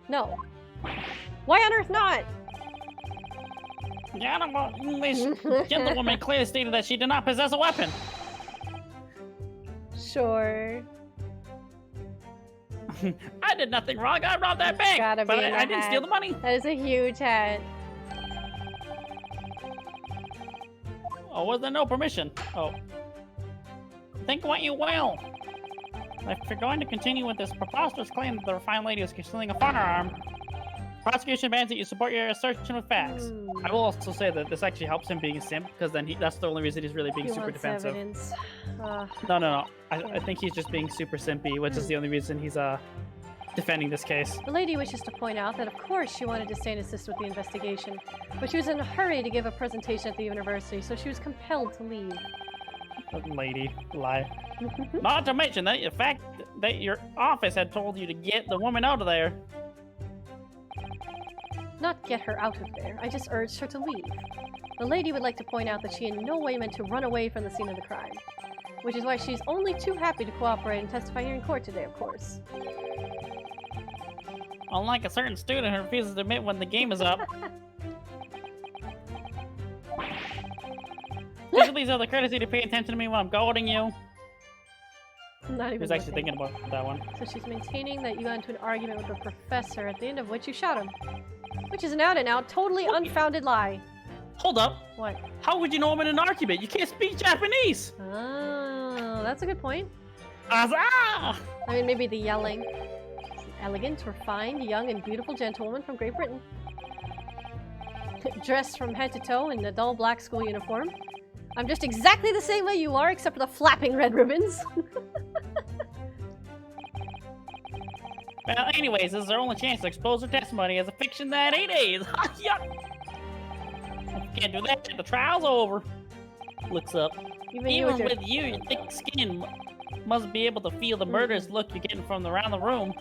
No. Why on earth not? The honorable English gentlewoman clearly stated that she did not possess a weapon. Sure. I did nothing wrong. I robbed that bank, Gotta but be in the I didn't steal hat. the money. That is a huge hat. Oh, was there no permission? Oh. Think what you will. If you're going to continue with this preposterous claim that the fine lady was concealing a firearm, prosecution demands that you support your assertion with facts. I will also say that this actually helps him being a simp, because then that's the only reason he's really being He super wants defensive. evidence. No. I think he's just being super simpy, which is the only reason he's defending this case. The lady wishes to point out that of course she wanted to stay and assist with the investigation, but she was in a hurry to give a presentation at the university, so she was compelled to leave. Lady, lie. Not to mention that the fact that your office had told you to get the woman out of there. Not get her out of there, I just urged her to leave. The lady would like to point out that she in no way meant to run away from the scene of the crime, which is why she's only too happy to cooperate and testify here in court today, of course. unlike a certain student who refuses to admit when the game is up. Could you please have the courtesy to pay attention to me when I'm goading you? I'm not He even was actually looking. thinking about that one. So she's maintaining that you got into an argument with the professor, at the end of which you shot him. Which is an out-and-out, totally unfounded lie. Hold up. What? How would you know I'm in an argument? You can't speak Japanese. Oh, that's a good point. Azah! I mean, maybe the yelling. She's an elegant, refined, young, and beautiful gentlewoman from Great Britain. Dressed from head to toe in a dull black school uniform. I'm just exactly the same way you are, except for the flapping red ribbons. Well, anyways, this is our only chance to expose her testimony as a fiction that ain't is. Yup! If you can't do that, the trial's over. Looks up. Even with you, your thick skin must be able to feel the murderous look you're getting from around the room.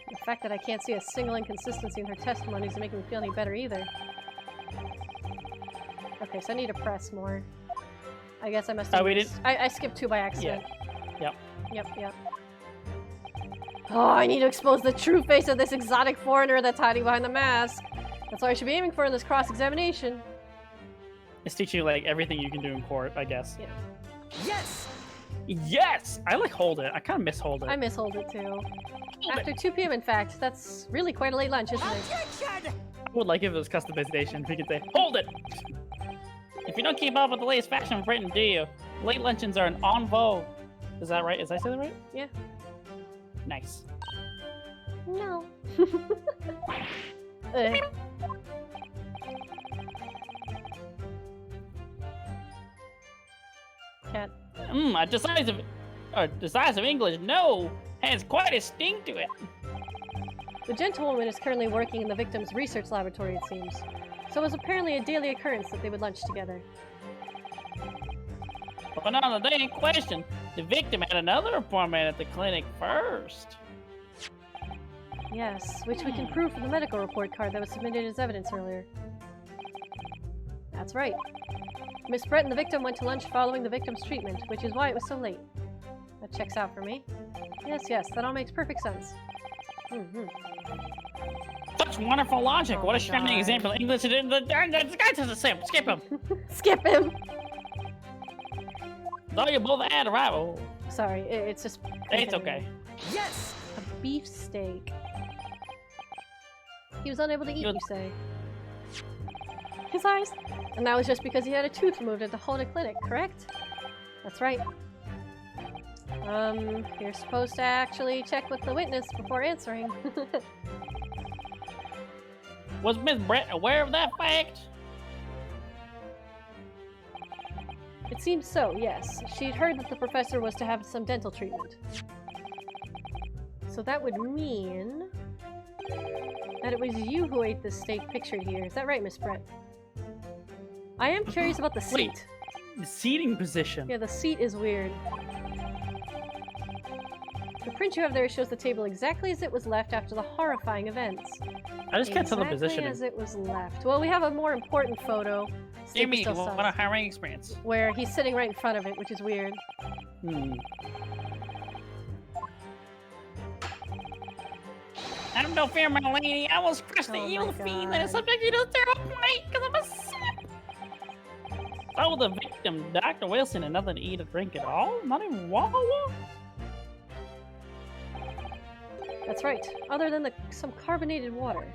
The fact that I can't see a single inconsistency in her testimony doesn't make me feel any better either. Okay, so I need to press more. I guess I must have I skipped 2 by accident. Yep. Yep. Oh, I need to expose the true face of this exotic foreigner that's hiding behind the mask. That's what I should be aiming for in this cross-examination. It's teaching you, like, everything you can do in court, I guess. Yeah. Yes! Yes! I like hold it. I kind of miss hold it. I miss hold it too. After 2 p.m. in fact. That's really quite a late lunch, isn't it? Objection! I would like if it was customization. We could say, hold it! If you don't keep up with the latest fashion in Britain, do you? Late luncheons are an en vogue. Is that right? Is I say that right? Yeah. Nice. No. Cat. A decisive English no has quite a sting to it. The gentlewoman is currently working in the victim's research laboratory, it seems. So it was apparently a daily occurrence that they would lunch together. But on the day in question, the victim had another appointment at the clinic first. Yes, which we can prove from the medical report card that was submitted as evidence earlier. That's right. Miss Brett and the victim went to lunch following the victim's treatment, which is why it was so late. That checks out for me. Yes, that all makes perfect sense. Such wonderful logic. Oh what a my shining God. example of English. The guy does the same. Skip him. Skip him! Though you both had a rival. Sorry, it's just... It's okay. Yes! A beefsteak. He was unable to eat, you say? His eyes? And that was just because he had a tooth removed at the Hoda clinic, correct? That's right. You're supposed to actually check with the witness before answering. Was Miss Brett aware of that fact? It seems so, yes. She'd heard that the professor was to have some dental treatment. So that would mean that it was you who ate the steak pictured here. Is that right, Miss Brett? I am curious about the seat. Wait, the seating position. Yeah, the seat is weird. The print you have there shows the table exactly as it was left after the horrifying events. I just can't tell the Exactly positioning. as it was left. Well, we have a more important photo. Give me Still what sus, a hiring experience. where he's sitting right in front of it, which is weird. Have no fear, my lady. I will crush the Oh evil my fiend that is God. subject you to terrible night because I'm a simp. Oh, the victim, Dr. Wilson, and nothing to eat or drink at all? Not even Wawa? That's right. Other than some carbonated water.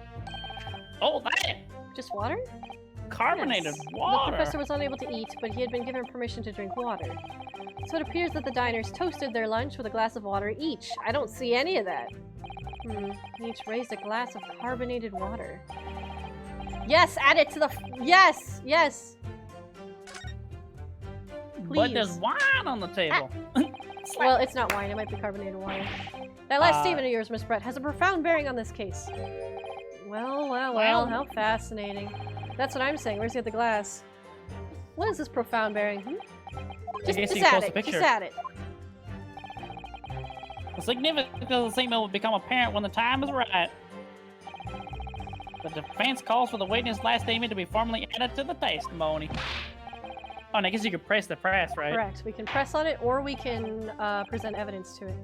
Oh, that! Just water? Carbonated Yes. water. The professor was unable to eat, but he had been given permission to drink water. So it appears that the diners toasted their lunch with a glass of water each. I don't see any of that. Each raised a glass of carbonated water. Yes, add it to the... Yes! But there's Please. wine on the table. Well, it's not wine. It might be carbonated water. That last statement of yours, Miss Brett, has a profound bearing on this case. Well, how fascinating. That's what I'm saying. Where's the other glass? What is this profound bearing? guess Just you add post a it. picture. Just add it. The significance of the statement will become apparent when the time is right. The defense calls for the witness' last statement to be formally added to the testimony. Oh, and I guess you could press the press, right? Correct. We can press on it, or we can present evidence to it.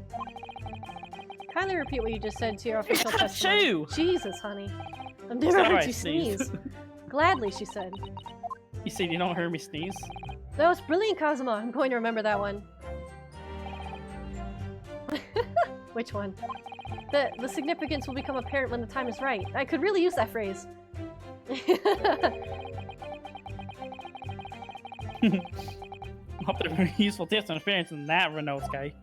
kindly repeat what you just said to your official testimony. Achoo! Jesus, honey. I've never heard Sorry, you sneeze. sneeze. Gladly, she said. You said you don't hear me sneeze? That was brilliant, Kazuma. I'm going to remember that one. Which one? The significance will become apparent when the time is right. I could really use that phrase. Hope there were useful tips and experience in that Renault guy.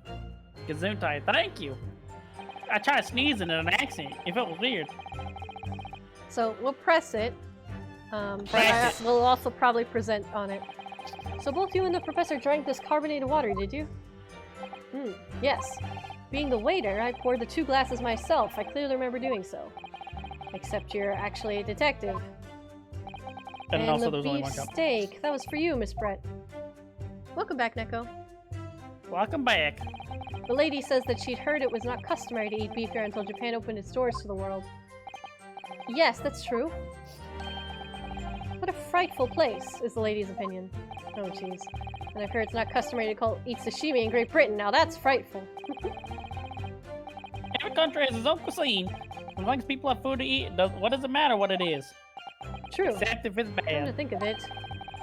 Gesundheit, thank you. I tried sneezing in an accent. It felt weird. So we'll press it. Press it. We'll also probably present on it. So both you and the professor drank this carbonated water, did you? Yes. Being the waiter, I poured the 2 glasses myself. I clearly remember doing so. Except you're actually a detective. And also the there's only beef one cup. steak. That was for you, Miss Brett. Welcome back, Neko. Welcome back. The lady says that she'd heard it was not customary to eat beef here until Japan opened its doors to the world. Yes, that's true. What a frightful place, is the lady's opinion. Oh, jeez. And I've heard it's not customary to eat sashimi in Great Britain. Now that's frightful. Every country has its own cuisine. As long as people have food to eat, what does it matter what it is? True. Except if it's Come to bad. think of it,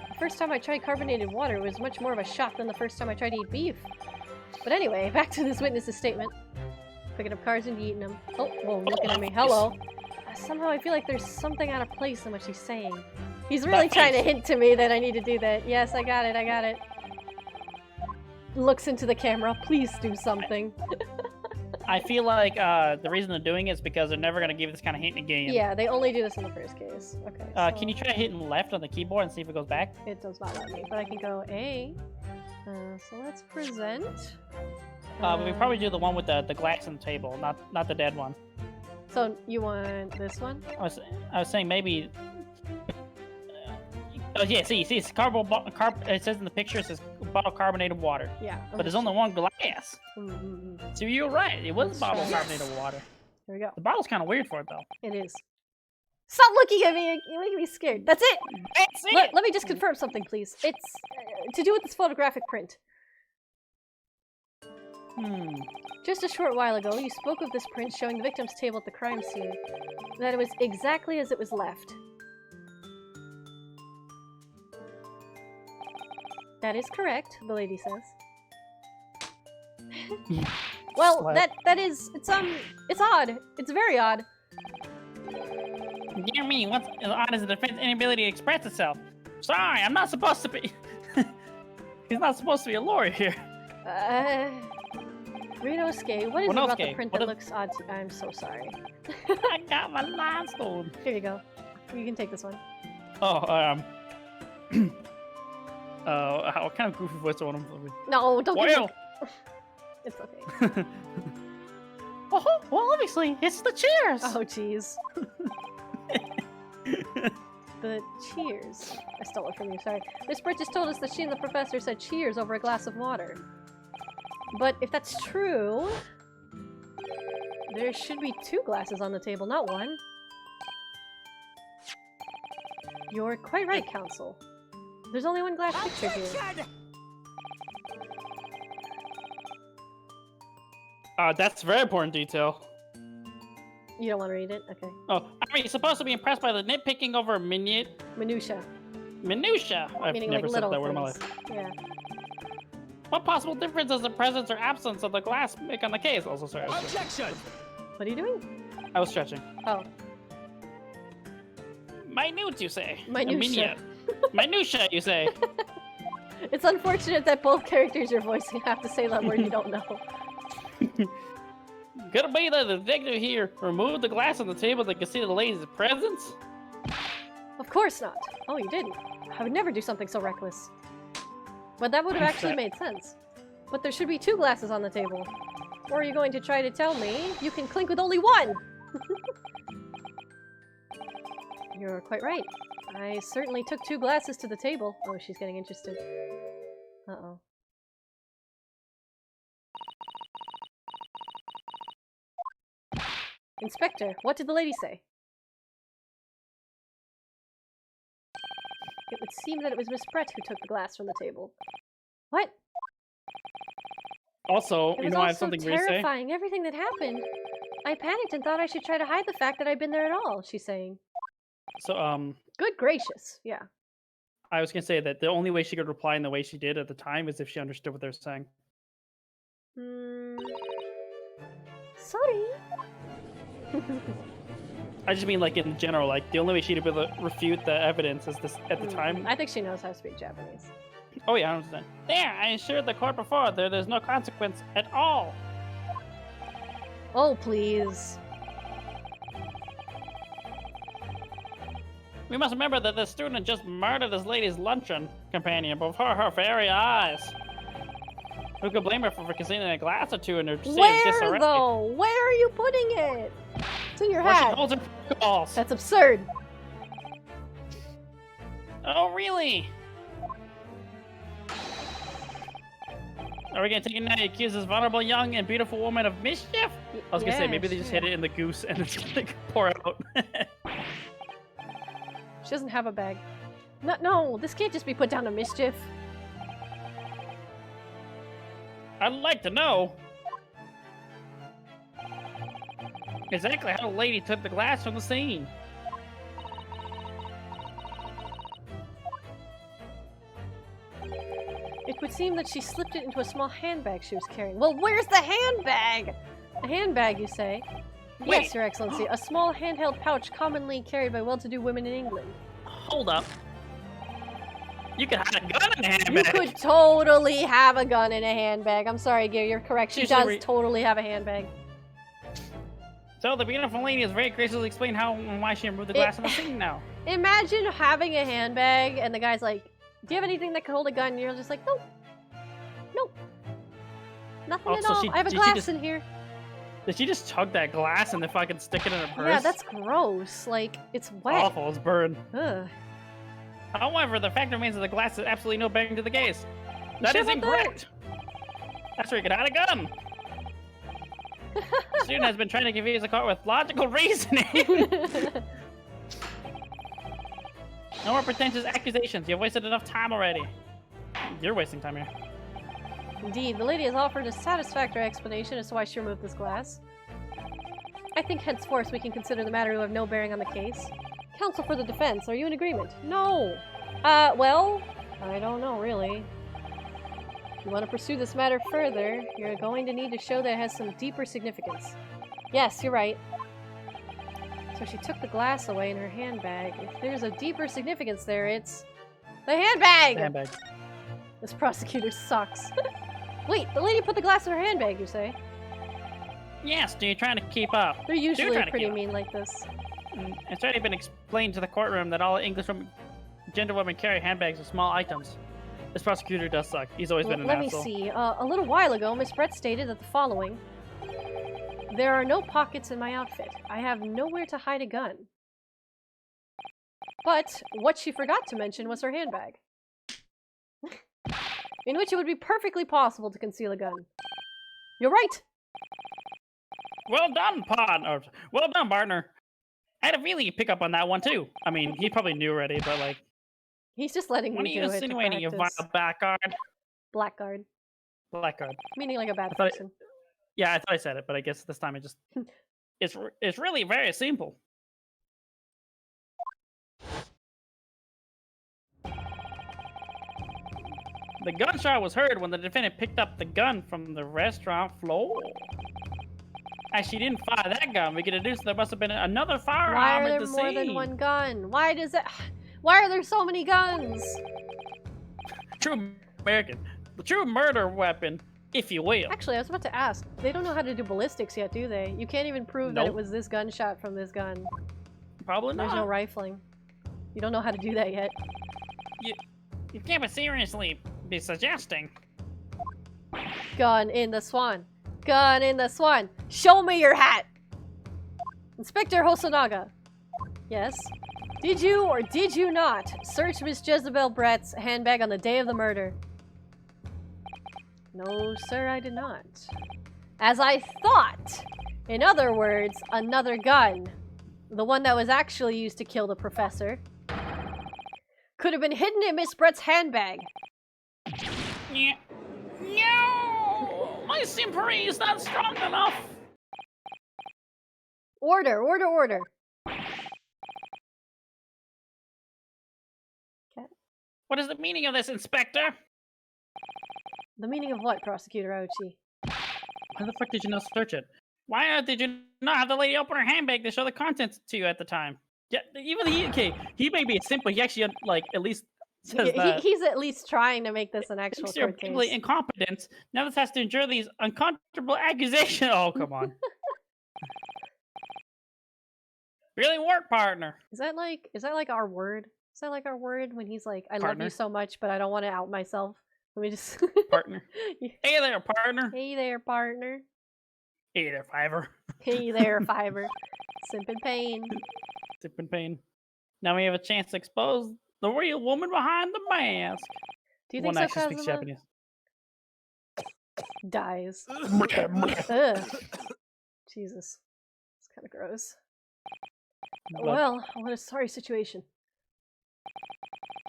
the first time I tried carbonated water was much more of a shock than the first time I tried to eat beef. But anyway, back to this witness's statement. Picking up cards and eating them. Oh, whoa, looking at me. Hello. Somehow I feel like there's something out of place in what she's saying. He's really trying to hint to me that I need to do that. Yes, I got it, I got it. Looks into the camera. Please do something. I feel like the reason they're doing it is because they're never going to give this kind of hint again. Yeah, they only do this in the first case. Okay. So Can you try hitting left on the keyboard and see if it goes back? it does not let me, but I can go A. So let's present. We probably do the one with the glass on the table, not the dead one. So you want this one? I was saying maybe. Oh yeah, see, it's it says in the picture it says bottle of carbonated water, Yeah. but there's only one glass. So you're right, it was Let's a bottle of try. carbonated water. Here we go. The bottle's kind of weird for it though. It is. Stop looking at me! You're making me scared. That's it! That's it. Let me just confirm something, please. It's to do with this photographic print. Just a short while ago, you spoke of this print showing the victim's table at the crime scene. That it was exactly as it was left. That is correct, the lady says. Well, Slap. that is, it's odd. It's very odd. Dear me, what's as odd as the defense inability to express itself? Sorry, I'm not supposed to be. He's not supposed to be a lawyer here. Rinosuke, what is it about the Rinosuke, print what that if- looks odd to— I'm so sorry. I got my limestone. Here you go. You can take this one. Oh, what kind of goofy voice do I want to No, don't give Well, me— It's okay. well, obviously, it's the cheers. Oh, jeez. The cheers. I stole it from you, sorry. Miss Britt just told us that she and the professor said cheers over a glass of water. But if that's true, there should be 2 glasses on the table, not 1. You're quite right, Counsel. There's only 1 glass picture here. That's a very important detail. You don't want to read it? Okay. Oh, are you supposed to be impressed by the nitpicking over minutia? Minutia. I've Meaning never like said little that word in my things. life. Yeah. What possible difference does the presence or absence of the glass make on the case? Also, sorry. Objection! What are you doing? I was stretching. Oh. Minute, you say? Minutia. Minutia, you say? It's unfortunate that both characters you're voicing have to say that word you don't know. Could it be that the detective here removed the glass on the table to conceal the lady's presence? Of course not. Oh, you didn't. I would never do something so reckless. But that would have actually made sense. But there should be 2 glasses on the table. Or are you going to try to tell me you can clink with only 1? You're quite right. I certainly took 2 glasses to the table. Oh, she's getting interested. Uh-oh. Inspector, what did the lady say? It would seem that it was Miss Brett who took the glass from the table. What? Also, It you was know, all I have so something weird to say. terrifying, everything that happened. I panicked and thought I should try to hide the fact that I'd been there at all, she's saying. So, Good gracious, yeah. I was gonna say that the only way she could reply in the way she did at the time is if she understood what they're saying. Sorry. I just mean, like, in general, like, the only way she'd be able to refute the evidence is this at the time. I think she knows how to speak Japanese. Oh, yeah, 100%. There, I assured the court before there's no consequence at all. Oh, please. We must remember that the student just murdered this lady's luncheon companion before her very eyes. Who could blame her for concealing a glass or two in her state of Where, disarray? though? Where are you putting it? It's in your Where she hat. holds her protocols. That's absurd. Oh, really? Are we gonna take it now? You accuse this vulnerable young and beautiful woman of mischief? I was gonna say, maybe they just hit it in the goose and it's like pour out. She doesn't have a bag. No, this can't just be put down to mischief. I'd like to know exactly how the lady took the glass from the scene. It would seem that she slipped it into a small handbag she was carrying. Well, where's the handbag? A handbag, you say? Wait. Yes, Your Excellency. A small handheld pouch commonly carried by well-to-do women in England. Hold up. You could hide a gun in a handbag. You could totally have a gun in a handbag. I'm sorry, Gary, you're correct. She Usually does totally have a handbag. So the beautiful lady has very graciously explained how and why she removed the glass from the scene now. Imagine having a handbag and the guy's like, do you have anything that could hold a gun? And you're just like, nope. Nope. Nothing at Also, all. I have a did she glass just- in here. Did she just chug that glass and then fucking stick it in her purse? Yeah, that's gross. Like, it's wet. awful. It's burned. Ugh. However, the fact remains that the glass is absolutely no bearing to the case. That sure is about that? incorrect. That's where you could hide a gun. The student has been trying to confuse the court with logical reasoning. No more pretentious accusations. You've wasted enough time already. You're wasting time here. Indeed, the lady has offered a satisfactory explanation as to why she removed this glass. I think henceforth we can consider the matter to have no bearing on the case. Counsel for the defense, are you in agreement? No. Well, I don't know, really. If you want to pursue this matter further, you're going to need to show that it has some deeper significance. Yes, you're right. So she took the glass away in her handbag. If there's a deeper significance there, it's the handbag! The handbag. This prosecutor sucks. Wait, the lady put the glass in her handbag, you say? Yes, you're trying to keep up. They're usually trying to pretty keep up. mean like this. It's already been explained to the courtroom that all English gender women carry handbags with small items. This prosecutor does suck. He's always been an Let me asshole. see. A little while ago, Miss Brett stated that the following. There are no pockets in my outfit. I have nowhere to hide a gun. But what she forgot to mention was her handbag. In which it would be perfectly possible to conceal a gun. You're right! Well done, well done, partner. I had a feeling you'd pick up on that one too. I mean, he probably knew already, but like, He's just letting what are me you do it to insinuating, you practice. vile blackguard? Blackguard. Blackguard. Meaning like a bad I thought it- person. Yeah, I thought I said it, but I guess this time it just it's really very simple. The gunshot was heard when the defendant picked up the gun from the restaurant floor. As she didn't fire that gun, we can deduce there must have been another Why firearm are at there the more scene. than one gun? Why does that... Why are there so many guns? True American. The true murder weapon, if you will. Actually, I was about to ask. They don't know how to do ballistics yet, do they? You can't even prove that it Nope. was this gunshot from this gun. Probably There's not. no rifling. You don't know how to do that yet. You can't but seriously be suggesting. Gun in the swan. Gun in the swan. Show me your hat! Inspector Hosonaga. Yes? Did you or did you not search Miss Jezebel Brett's handbag on the day of the murder? No, sir, I did not. As I thought! In other words, another gun. The one that was actually used to kill the professor. Could have been hidden in Miss Brett's handbag. Yeah. No! My simpery is not strong enough. Order, order, order. Okay. What is the meaning of this, Inspector? The meaning of what, Prosecutor Ouchi? Why the fuck did you not search it? Why did you not have the lady open her handbag to show the contents to you at the time? Yeah, even he may be a simp, but he actually like at least says that. He's at least trying to make this an actual Thinks you're court blatantly case. incompetent. Now this has to endure these uncomfortable accusations. Oh, come on. Really work, partner. Is that like our word? Is that like our word when he's like, I love Partner. you so much, but I don't want to out myself? Let me just Partner. Hey there, partner. Hey there, partner. Hey there, Fiver. Hey there, Fiver. Simp in pain. Sip in pain. Now we have a chance to expose the real woman behind the mask. Do you One think so, actually speaks Kazuma? Japanese. Dies. Ugh. Jesus. It's kind of gross. Blood. Well, what a sorry situation.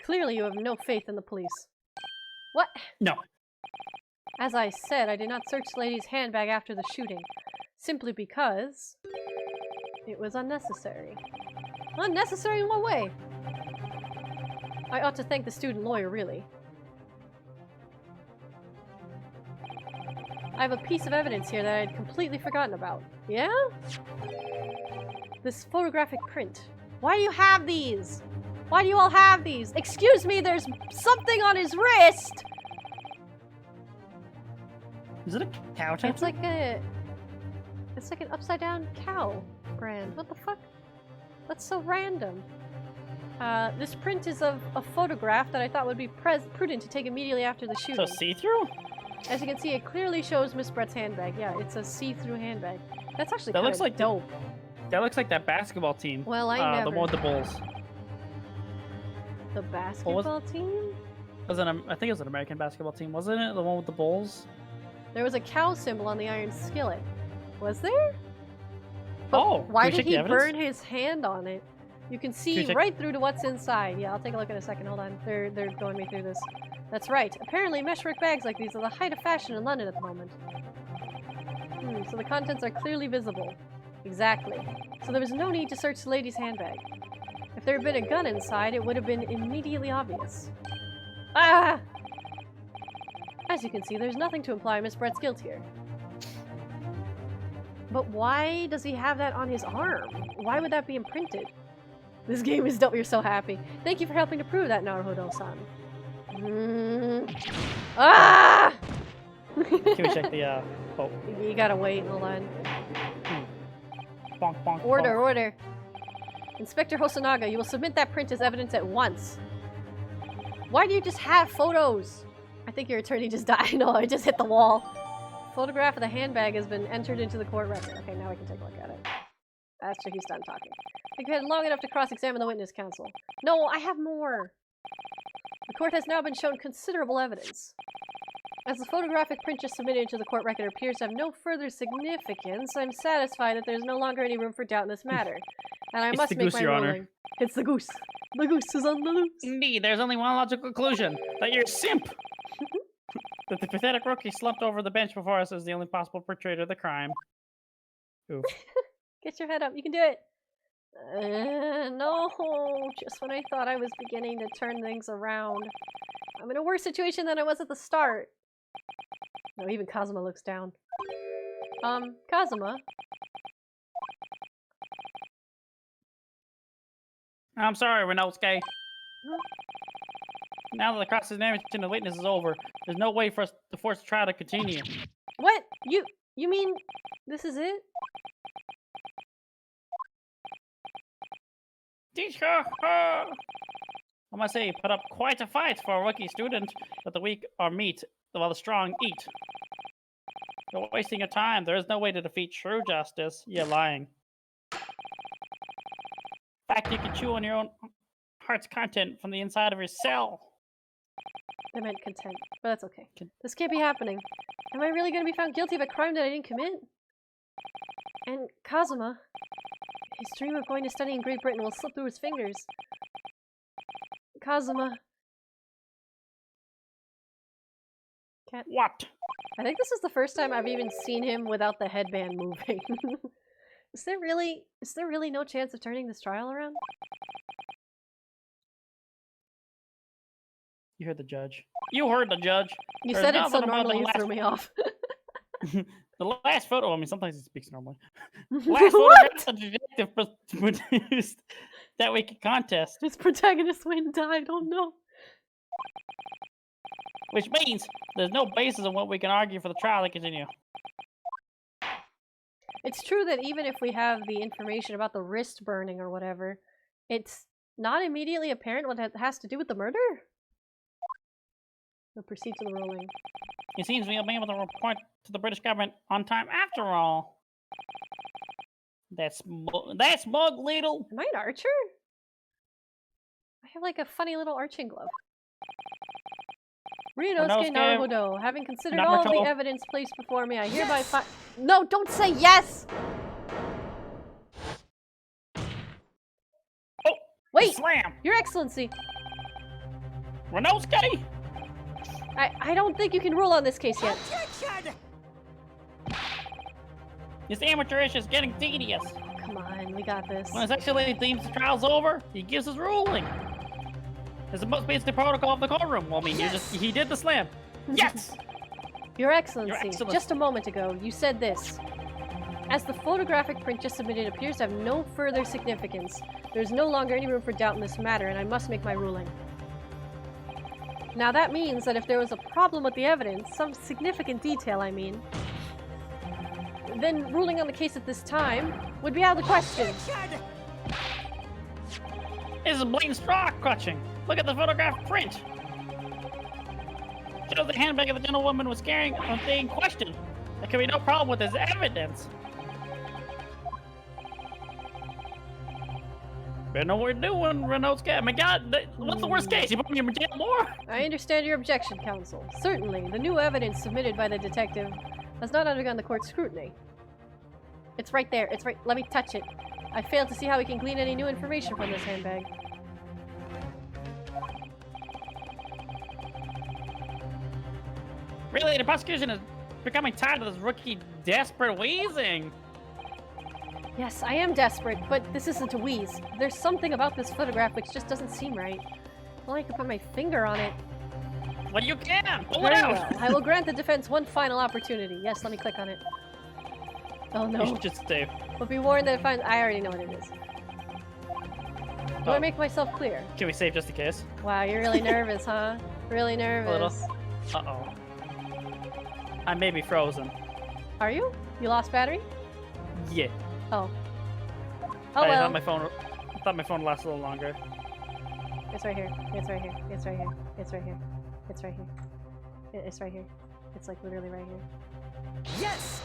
Clearly you have no faith in the police. What? No. As I said, I did not search the lady's handbag after the shooting. Simply because it was unnecessary. Unnecessary in what way? I ought to thank the student lawyer, really. I have a piece of evidence here that I had completely forgotten about. Yeah? This photographic print. Why do you have these? Why do you all have these? Excuse me, there's something on his wrist! Is it a cow tattoo? It's like an upside down cow brand. What the fuck? That's so random. This print is of a photograph that I thought would be prudent to take immediately after the shooting. So see-through? As you can see, it clearly shows Miss Brett's handbag. Yeah, it's a see-through handbag. That's actually That kind looks of like dope. That looks like that basketball team. Well, I The never. one with the Bulls. The basketball team? I think it was an American basketball team, wasn't it? The one with the Bulls? There was a cow symbol on the iron skillet. Was there? But Oh, why can we did check the he evidence? burn his hand on it? You can see check- right through to what's inside. Yeah, I'll take a look in a second. Hold on. They're going me through this. That's right. Apparently, meshwork bags like these are the height of fashion in London at the moment. So the contents are clearly visible. Exactly. So there was no need to search the lady's handbag. If there had been a gun inside, it would have been immediately obvious. Ah! As you can see, there's nothing to imply Miss Brett's guilt here. But why does he have that on his arm? Why would that be imprinted? This game is dope. You're so happy. Thank you for helping to prove that, Naruhodo-san. Ah! Can we check the, oh. You gotta wait. Hold on. Bonk, bonk, Order, bonk. order. Inspector Hosonaga, you will submit that print as evidence at once. Why do you just have photos? I think your attorney just died. No, I just hit the wall. Photograph of the handbag has been entered into the court record. Okay, now I can take a look at it. After he's done talking. I think we had long enough to cross-examine the witness counsel. No, I have more. The court has now been shown considerable evidence. As the photographic print just submitted into the court record appears to have no further significance, I'm satisfied that there's no longer any room for doubt in this matter. And I It's must the make goose, my Your Honor. ruling. It's the goose. The goose is on the loose. Indeed, there's only one logical conclusion. That you're a simp! That the pathetic rookie slumped over the bench before us is the only possible perpetrator of the crime. Ooh. Get your head up. You can do it. No. Just when I thought I was beginning to turn things around. I'm in a worse situation than I was at the start. No, even Kazuma looks down. Kazuma? I'm sorry, Renosuke. Now that the cross-examination of the witness is over, there's no way for us to force the trial to continue. What? You mean this is it? Teacher! I must say, you put up quite a fight for a rookie student, but the weak are meat, while the strong eat. You're wasting your time. There is no way to defeat true justice. You're lying. In fact, you can chew on your own heart's content from the inside of your cell. I meant content, but that's okay. This can't be happening. Am I really going to be found guilty of a crime that I didn't commit? And Kazuma, his dream of going to study in Great Britain will slip through his fingers. Kazuma. Cat. What? I think this is the first time I've even seen him without the headband moving. Is there really no chance of turning this trial around? You heard the judge. You heard the judge. You There's said it so nothing about the normally, it last- threw me off. The last photo, I mean, sometimes he speaks normally. Last What? photograph the detective produced that week at contest, His protagonist went and died, oh no. which means there's no basis on what we can argue for the trial to continue. It's true that even if we have the information about the wrist burning or whatever, it's not immediately apparent what that has to do with the murder? We'll proceed to the ruling. It seems we'll be able to report to the British government on time after all. That's smug little. Am I an archer? I have like a funny little arching glove. Ryunosuke Naruhodo, having considered all of the evidence placed before me, I hereby No, don't say yes! Oh, wait! Slam! Your Excellency! Ryunosuke! I don't think you can rule on this case yet. This amateurish is getting tedious. Come on, we got this. When His Excellency deems the trial's over, he gives his ruling. It's the most basic protocol of the courtroom. Well, I mean, he did the slam. Yes! Your Excellency, Your Excellency, just a moment ago, you said this. As the photographic print just submitted appears to have no further significance, there is no longer any room for doubt in this matter, and I must make my ruling. Now that means that if there was a problem with the evidence, some significant detail I mean, then ruling on the case at this time would be out of the question. This is blatant straw clutching. Look at the photograph print. Shows the handbag of the gentlewoman was carrying on being questioned. There could be no problem with this evidence. Better know what we're doing, Ryunosuke. My God, what's the worst case? You put me in jail more? I understand your objection, counsel. Certainly, the new evidence submitted by the detective has not undergone the court's scrutiny. It's right there. It's right. Let me touch it. I failed to see how we can glean any new information from this handbag. Really, the prosecution is becoming tired of this rookie desperate wheezing. Yes, I am desperate, but this isn't a wheeze. There's something about this photograph which just doesn't seem right. Well, I could put my finger on it. Well, you can. Pull Very it out. well. I will grant the defense one final opportunity. Yes, let me click on it. Oh no. You should just stay. But be warned that if I already know what it is. Do I Oh. make myself clear? Can we save just in case? Wow, you're really nervous, huh? Really nervous. Uh-oh. I may be frozen. Are you? You lost battery? Yeah. Oh. Oh I well. thought my phone lasted a little longer. It's right here. It's right here. It's right here. It's right here. It's right here. It's right here. It's like literally right here. Yes!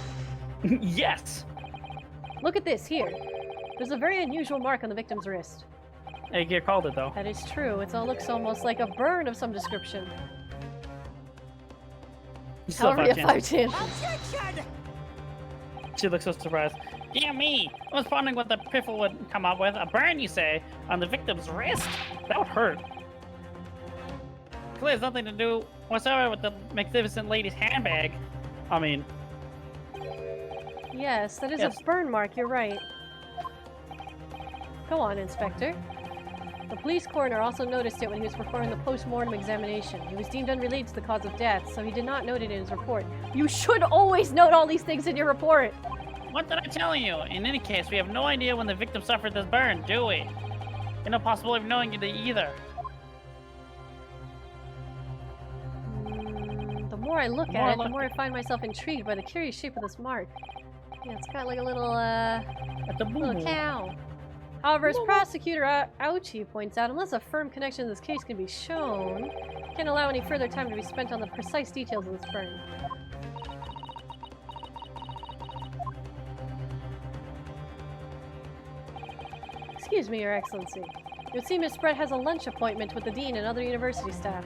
Yes! Look at this, here. There's a very unusual mark on the victim's wrist. Hey, you called it though. That is true. It all looks almost like a burn of some description. You still However, have you five have chances. 5 chances. She looks so surprised. Dear me! I was wondering what the piffle would come up with. A burn, you say, on the victim's wrist? That would hurt. Clearly has nothing to do whatsoever with the magnificent lady's handbag. I mean... Yes, that is Yes. a burn mark, you're right. Go on, Inspector. The police coroner also noticed it when he was performing the post-mortem examination. He was deemed unrelated to the cause of death, so he did not note it in his report. You should always note all these things in your report! What did I tell you? In any case, we have no idea when the victim suffered this burn, do we? And no possibility of knowing it either. The more I look at it, the more I find myself intrigued by the curious shape of this mark. Yeah, it's got like a little, At the little cow. However, as Prosecutor Ouchi points out, unless a firm connection to this case can be shown, can't allow any further time to be spent on the precise details of this burn. Excuse me, Your Excellency. It would seem Miss Brett has a lunch appointment with the Dean and other university staff.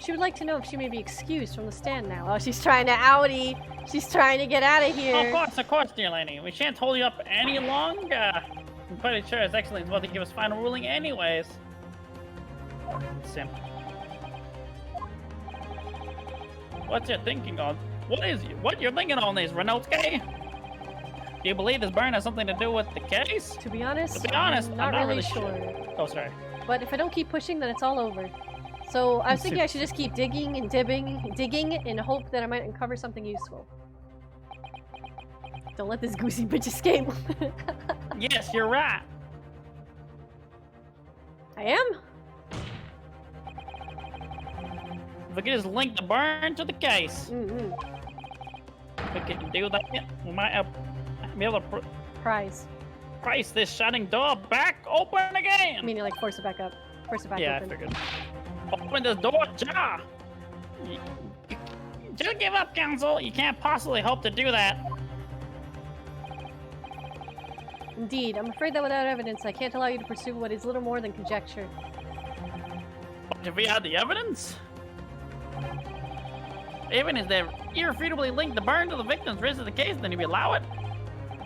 She would like to know if she may be excused from the stand now. Oh, she's trying to outie. She's trying to get out of here. Of course, dear lady. We shan't hold you up any longer. I'm quite sure His Excellency is about to give us final ruling anyways. Simp. What you're thinking on? What you're thinking on this, Renotsuke? Do you believe this burn has something to do with the case? To be honest, To be honest, I'm I'm not really sure. Oh, sorry. But if I don't keep pushing, then it's all over. So I was thinking I should just keep digging and digging in hope that I might uncover something useful. Don't let this goosey bitch escape. Yes, you're right. I am? If we could just link the burn to the case, Mm-hmm. if we could do that, we might be able to Prize. price this shutting door back open again. I mean, like, force it back up. Force it back Yeah, open. I figured. Open this door, jar. Just give up, Council. You can't possibly hope to do that. Indeed, I'm afraid that without evidence, I can't allow you to pursue what is little more than conjecture. But if we had the evidence, evidence that irrefutably linked the burn to the victim's wrist of the case, then you'd allow it?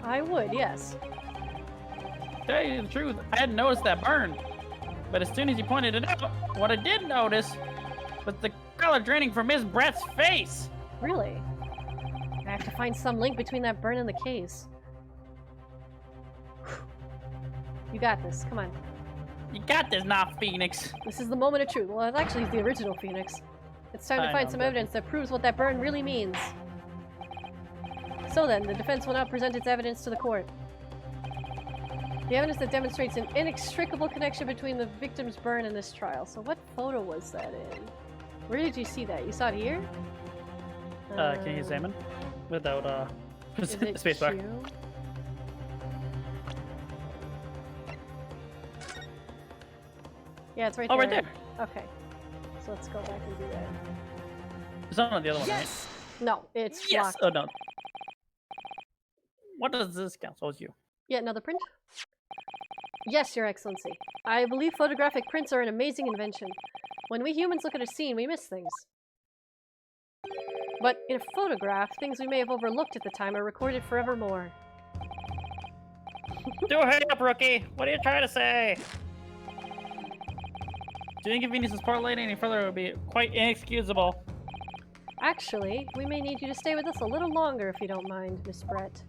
I would, yes. To tell you the truth, I hadn't noticed that burn. But as soon as you pointed it out, what I did notice was the color draining from Miss Brett's face. Really? I have to find some link between that burn and the case. You got this, come on. You got this now, Phoenix. This is the moment of truth. Well, it's actually the original Phoenix. It's time to I find know, some but- evidence that proves what that burn really means. So then, the defense will now present its evidence to the court. The evidence that demonstrates an inextricable connection between the victim's burn and this trial. So what photo was that in? Where did you see that? You saw it here? Can you examine? Without, Is it spacebar. Q? Yeah, it's right Oh, there. right there. Okay. So let's go back and do that. It's not on the other one, Yes! No, it's right? blocked. Oh, no. What does this council owe you? Yeah, another print? Yes, Your Excellency. I believe photographic prints are an amazing invention. When we humans look at a scene, we miss things. But in a photograph, things we may have overlooked at the time are recorded forevermore. Do hurry up, rookie! What are you trying to say? Do you think if Venus's part late any further, it would be quite inexcusable? Actually, we may need you to stay with us a little longer if you don't mind, Miss Brett.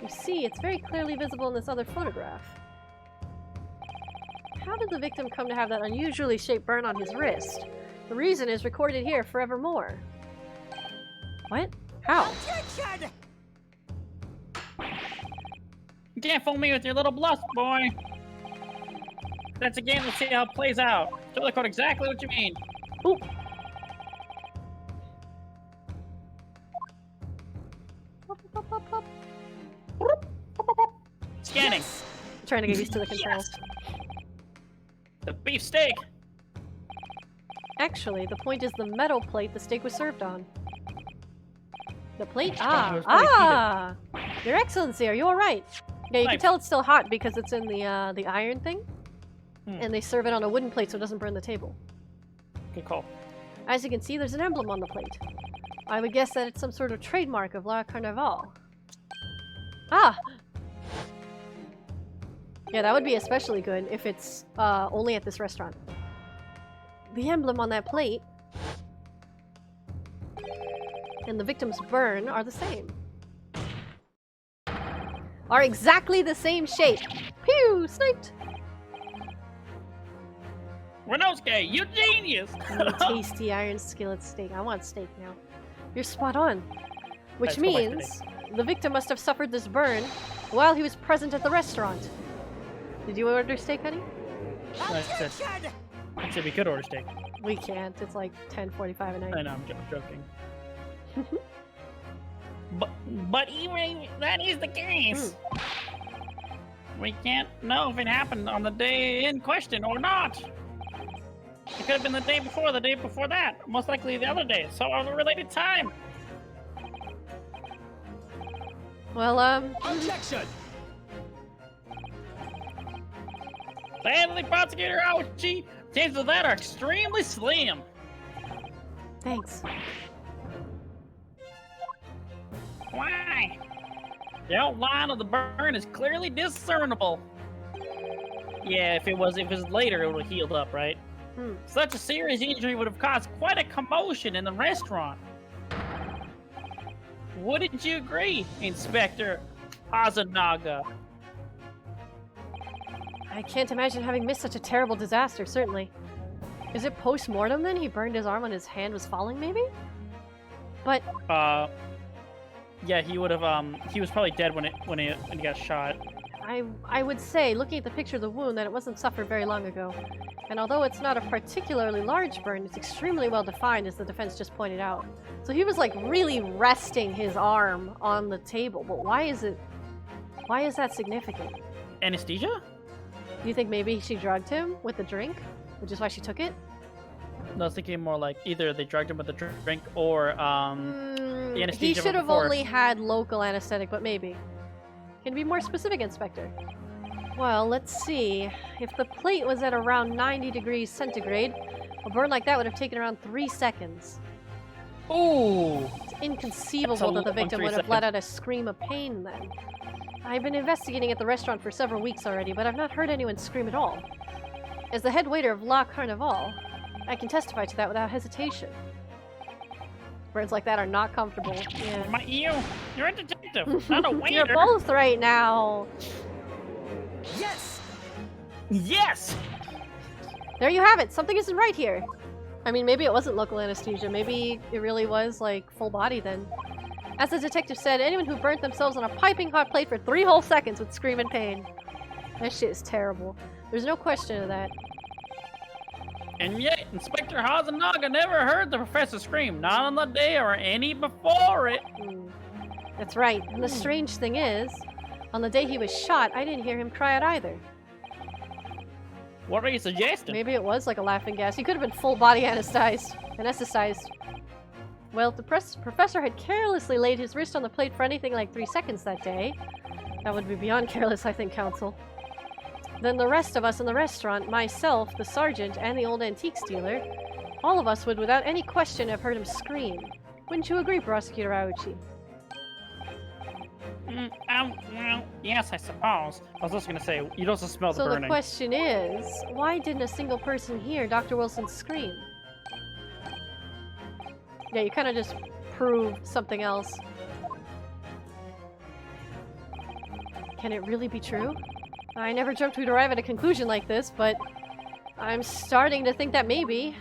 You see, it's very clearly visible in this other photograph. How did the victim come to have that unusually shaped burn on his wrist? The reason is recorded here forevermore. What? How? You can't fool me with your little bluff, boy. That's a game. Let's see how it plays out. Show the court exactly what you mean. Ooh. Scanning. Trying to get used to the controls. The beefsteak. Actually, the point is the metal plate the steak was served on. The plate? It Ah! was really Your Excellency, are you alright? Yeah, you can Nice. tell it's still hot because it's in the iron thing. Hmm. And they serve it on a wooden plate so it doesn't burn the table. Good call. As you can see, there's an emblem on the plate. I would guess that it's some sort of trademark of La Carnival. Ah! Yeah, that would be especially good if it's only at this restaurant. The emblem on that plate and the victim's burn are the same. Are exactly the same shape. Pew! Sniped! Renotsuke, you genius! Tasty iron skillet steak. I want steak now. You're spot on. Which Let's go back to means the victim must have suffered this burn while he was present at the restaurant. Did you order steak, honey? I said we could order steak. We can't. It's like 10:45 at night. I know, I'm joking. but even if that is the case, we can't know if it happened on the day in question or not. It could have been the day before that, most likely the other day, so of a related time. Well, Objection! Sadly, Prosecutor Aochi, chances of that are extremely slim. thanks. Why? The outline of the burn is clearly discernible. Yeah, if it was later, it would have healed up, right? Such a serious injury would have caused quite a commotion in the restaurant. Wouldn't you agree, Inspector Hazanaga? I can't imagine having missed such a terrible disaster, certainly. Is it post-mortem then? He burned his arm when his hand was falling, maybe? But... yeah, he would have, he was probably dead when he got shot. I would say, looking at the picture of the wound, that it wasn't suffered very long ago. And although it's not a particularly large burn, it's extremely well defined, as the defense just pointed out. So he was, like, really resting his arm on the table. But why is that significant? Anesthesia? Do you think maybe she drugged him with the drink? Which is why she took it? No, I was thinking more like either they drugged him with the drink or, the anesthesia. He should have before. only had local anesthetic, but maybe. Can you be more specific, Inspector? Well, let's see. If the plate was at around 90 degrees centigrade, a burn like that would have taken around 3 seconds. Ooh! It's inconceivable that the victim would have let out a scream of pain then. I've been investigating at the restaurant for several weeks already, but I've not heard anyone scream at all. As the head waiter of La Carnival, I can testify to that without hesitation. Burns like that are not comfortable. Yeah. You're a detective, not a waiter. You're both right now. Yes! Yes! There you have it. Something isn't right here. I mean, maybe it wasn't local anesthesia. Maybe it really was, like, full body then. As the detective said, anyone who burnt themselves on a piping hot plate for 3 whole seconds would scream in pain. That shit is terrible. There's no question of that. And yet, Inspector Hazanaga never heard the professor scream, not on the day or any before it. That's right. And the strange thing is, on the day he was shot, I didn't hear him cry out either. What are you suggesting? Maybe it was like a laughing gas. He could have been full body anesthetized. Well, if the professor had carelessly laid his wrist on the plate for anything like 3 seconds that day, that would be beyond careless, I think, Counsel. Then the rest of us in the restaurant, myself, the sergeant, and the old antiques dealer, all of us would without any question have heard him scream. Wouldn't you agree, Prosecutor Auchi? Well, yes, I suppose. I was also gonna say, you'd also smell the So burning. the question is, why didn't a single person hear Dr. Wilson scream? Yeah, you kind of just proved something else. Can it really be true? I never jumped we'd arrive at a conclusion like this, but I'm starting to think that maybe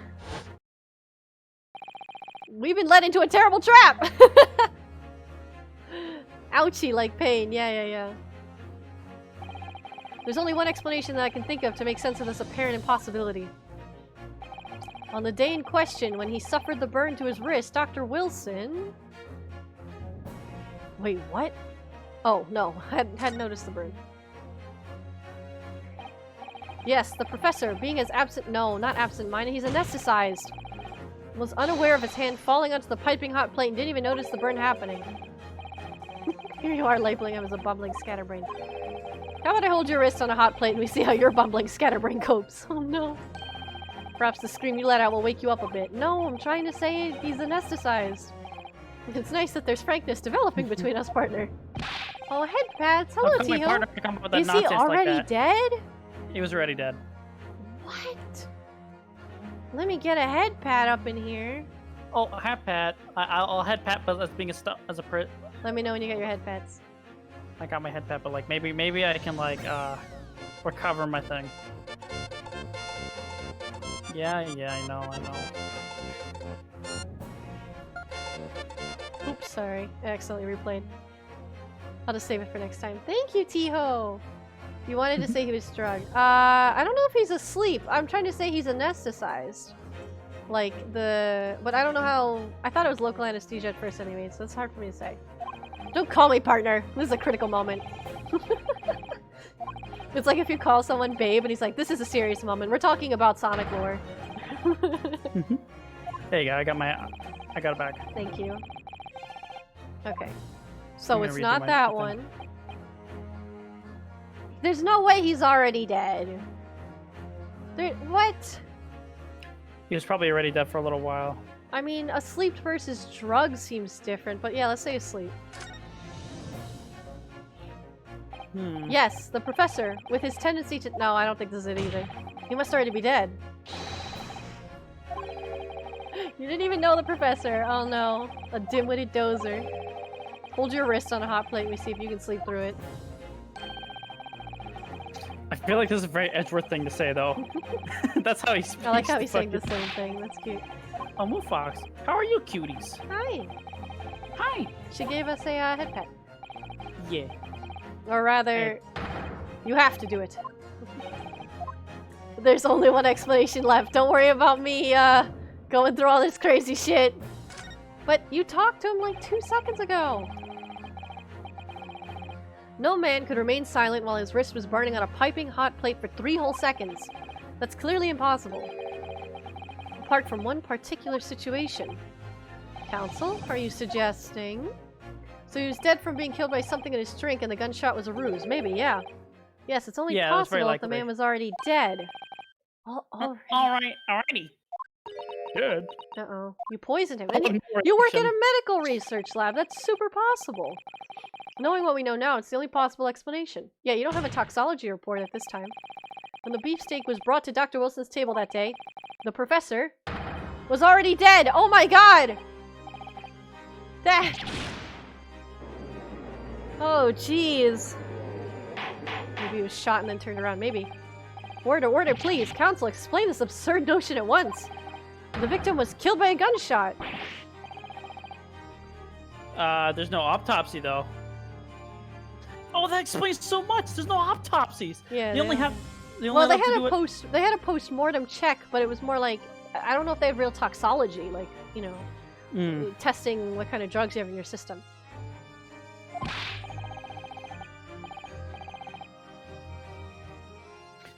we've been led into a terrible trap! Ouchie, like pain. Yeah. There's only one explanation that I can think of to make sense of this apparent impossibility. On the day in question, when he suffered the burn to his wrist, Dr. Wilson... Wait, what? Oh, no. Hadn't noticed the burn. Yes, the professor, being as not absent-minded, he's anesthetized. Was unaware of his hand falling onto the piping hot plate and didn't even notice the burn happening. Here you are labeling him as a bumbling scatterbrain. How about I hold your wrist on a hot plate and we see how your bumbling scatterbrain copes? Oh no. Perhaps the scream you let out will wake you up a bit. No, I'm trying to say he's anesthetized. It's nice that there's frankness developing between us, partner. Oh, head pats. Hello, Tiho. Is he already dead? He was already dead. What? Let me get a head pat up in here. Oh, a head pat. I'll head pat, but as being a Let me know when you get your head pats. I got my head pat, but like maybe I can like recover my thing. Yeah, I know. Oops, sorry. I accidentally replayed. I'll just save it for next time. Thank you, Tiho! You wanted to say he was drugged. I don't know if he's asleep. I'm trying to say he's anesthetized. But I don't know how... I thought it was local anesthesia at first anyway, so it's hard for me to say. Don't call me partner! This is a critical moment. It's like if you call someone babe and he's like, this is a serious moment. We're talking about Sonic lore. There you go, I got it back. Thank you. Okay. So it's not that one. There's no way he's already dead. What? He was probably already dead for a little while. I mean, asleep versus drugs seems different, but yeah, let's say asleep. Yes, the professor, with his tendency to... No, I don't think this is it either. He must already be dead. You didn't even know the professor. Oh no. A dim-witted dozer. Hold your wrist on a hot plate and we see if you can sleep through it. I feel like this is a very Edgeworth thing to say, though. That's how he speaks. I like how he's to saying the fucking- same thing. That's cute. Oh, Moo Fox. How are you, cuties? Hi. Hi. She gave us a head pet. Yeah. Or rather, you have to do it. There's only one explanation left. Don't worry about me going through all this crazy shit. But you talked to him like 2 seconds ago. No man could remain silent while his wrist was burning on a piping hot plate for 3 whole seconds. That's clearly impossible. Apart from one particular situation. Counsel, are you suggesting? So he was dead from being killed by something in his drink and the gunshot was a ruse. Maybe, yeah. Yes, it's only Yeah, that's very possible if the likely. man was already dead. Alrighty. Dead. Uh-oh. You poisoned him. Oh, And more you work in action. a medical research lab. That's super possible. Knowing what we know now, it's the only possible explanation. Yeah, you don't have a toxology report at this time. When the beefsteak was brought to Dr. Wilson's table that day, the professor was already dead. Oh my god! That... Oh, jeez. Maybe he was shot and then turned around. Maybe. Order, please. Counsel, explain this absurd notion at once. The victim was killed by a gunshot. There's no autopsy, though. Oh, that explains so much. There's no autopsies. Yeah. They only have. They only Well, they have to had do a it- they had a post-mortem check, but it was more like, I don't know if they have real toxology, like, you know, Mm. testing what kind of drugs you have in your system.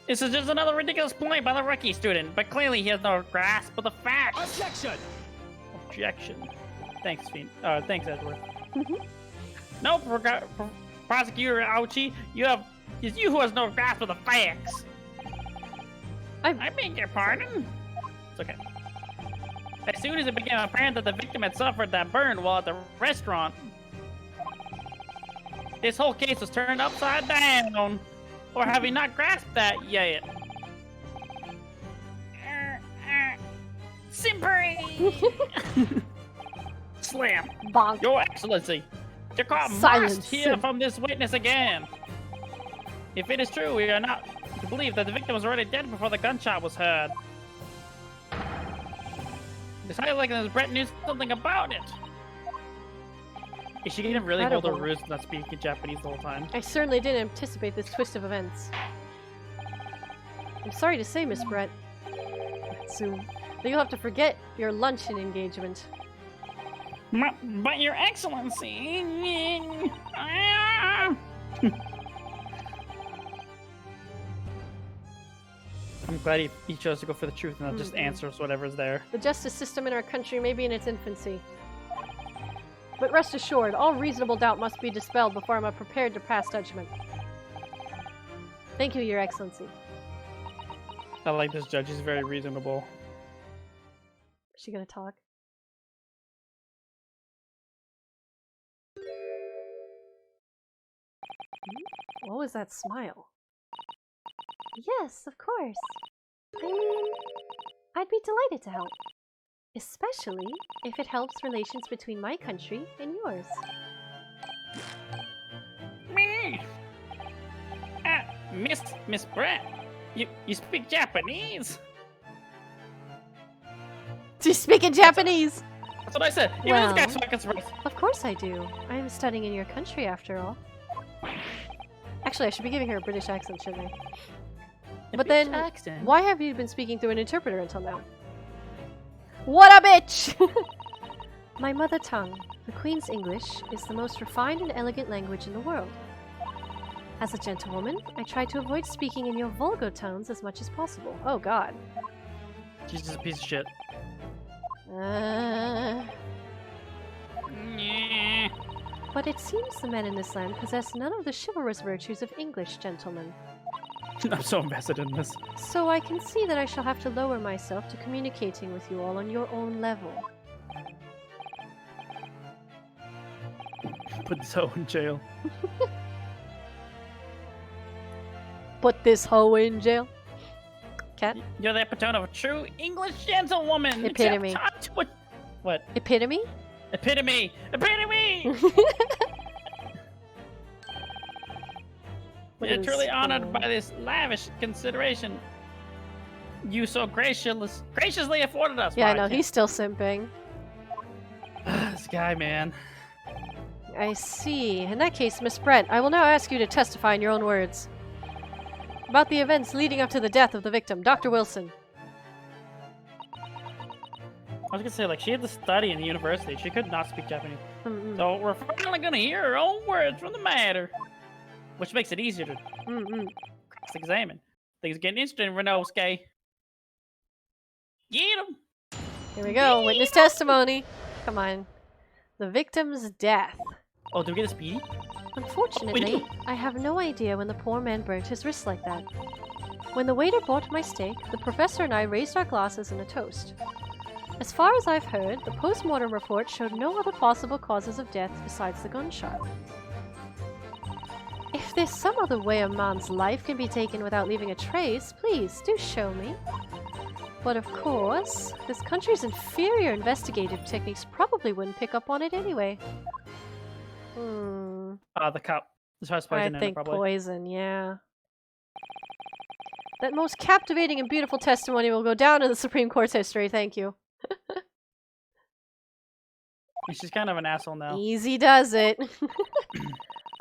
This is just another ridiculous point by the rookie student, but clearly he has no grasp of the facts. Objection! Objection. Thanks, Fiend. Thanks, Edward. No, prosecutor Ouchie, it's you who has no grasp of the facts. I beg your pardon. It's okay. As soon as it became apparent that the victim had suffered that burn while at the restaurant, this whole case was turned upside down. Or have you not grasped that yet? Simpering! Slam! Bonk. Your Excellency, the court Silence. must hear from this witness again. If it is true, we are not to believe that the victim was already dead before the gunshot was heard. It's highly likely that Brett knew something about it. Is she gonna really hold her Incredible. ruse and not speaking Japanese the whole time? I certainly didn't anticipate this twist of events. I'm sorry to say, Miss Brett. Soon. But you'll have to forget your luncheon engagement. But Your Excellency... I'm glad he chose to go for the truth and not just answers whatever's there. The justice system in our country may be in its infancy. But rest assured, all reasonable doubt must be dispelled before I'm prepared to pass judgment. Thank you, Your Excellency. I like this judge, he's very reasonable. Is she gonna talk? What was that smile? Yes, of course. I mean, I'd be delighted to help. Especially if it helps relations between my country and yours. Me! Miss Brett, you speak Japanese? Do you speak in Japanese? That's what I said. Even Well. this guy's fucking surprised. Of course I do. I am studying in your country after all. Actually, I should be giving her a British accent, shouldn't I? But then, why have you been speaking through an interpreter until now? What a bitch! My mother tongue, the Queen's English, is the most refined and elegant language in the world. As a gentlewoman, I try to avoid speaking in your vulgar tones as much as possible. Oh god. She's just a piece of shit. But it seems the men in this land possess none of the chivalrous virtues of English gentlemen. I'm so invested in this. So I can see that I shall have to lower myself to communicating with you all on your own level. Put this hoe in jail. Put this hoe in jail. Cat? You're the epitome of a true English gentlewoman. Epitome. Except to what? Epitome? Epitome! Epitome! What We're is truly honored going- by this lavish consideration you so graciously afforded us. Yeah, I Wow, know, can't- he's still simping. This guy, man. I see. In that case, Miss Brent, I will now ask you to testify in your own words. About the events leading up to the death of the victim, Dr. Wilson. I was gonna say, like, she had to study in the university. She could not speak Japanese. Mm-mm. So we're finally gonna hear her own words from the matter. Which makes it easier to Mm-mm. cross-examine. Things are getting interesting, Renosuke. Get him! Here we go. Witness testimony. Come on. The victim's death. Oh, do we get a speedy? Unfortunately, I have no idea when the poor man burnt his wrist like that. When the waiter brought my steak, the professor and I raised our glasses in a toast. As far as I've heard, the post-mortem report showed no other possible causes of death besides the gunshot. If there's some other way a man's life can be taken without leaving a trace, please do show me. But of course, this country's inferior investigative techniques probably wouldn't pick up on it anyway. The cup. As far as poison I in it, think probably. poison, yeah. That most captivating and beautiful testimony will go down in the Supreme Court's history, thank you. And she's kind of an asshole now. Easy does it.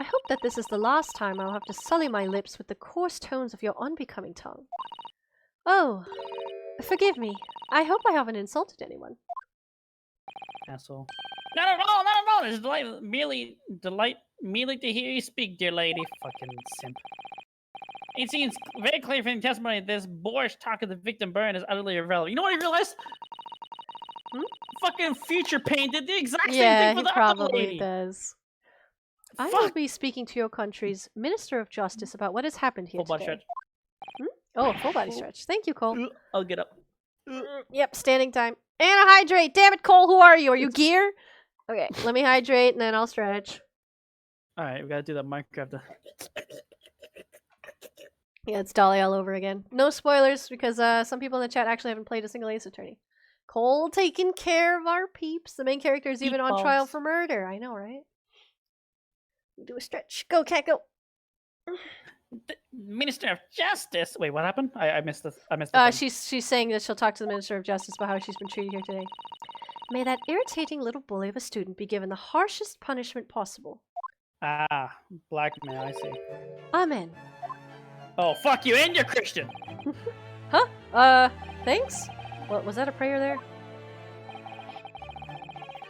I hope that this is the last time I'll have to sully my lips with the coarse tones of your unbecoming tongue. Oh, forgive me. I hope I haven't insulted anyone. Asshole. Not at all, not at all. It's delight merely to hear you speak, dear lady. Fucking simp. It seems very clear from the testimony that this boorish talk of the victim burn is utterly irrelevant. You know what I realized? Fucking Future Pain did the exact same Yeah, thing for he the other probably lady. does. I Fuck. will be speaking to your country's Minister of Justice about what has happened here Full body today. stretch. Oh, full body stretch. Thank you, Cole. I'll get up. Yep, standing time. And a hydrate. Damn it, Cole, who are you? Are you gear? Okay, let me hydrate and then I'll stretch. All right, we gotta do that Minecraft. Yeah, it's Dolly all over again. No spoilers because some people in the chat actually haven't played a single Ace Attorney. Cole taking care of our peeps. The main character is even on trial Peepballs. for murder. I know, right? Do a stretch. Go, cat, go. Minister of Justice. Wait, what happened? I missed this. I missed. The thing. She's saying that she'll talk to the Minister of Justice about how she's been treated here today. May that irritating little bully of a student be given the harshest punishment possible. Ah, blackmail. I see. Amen. Oh, fuck you, and you're Christian. Huh? Thanks? What, was that a prayer there?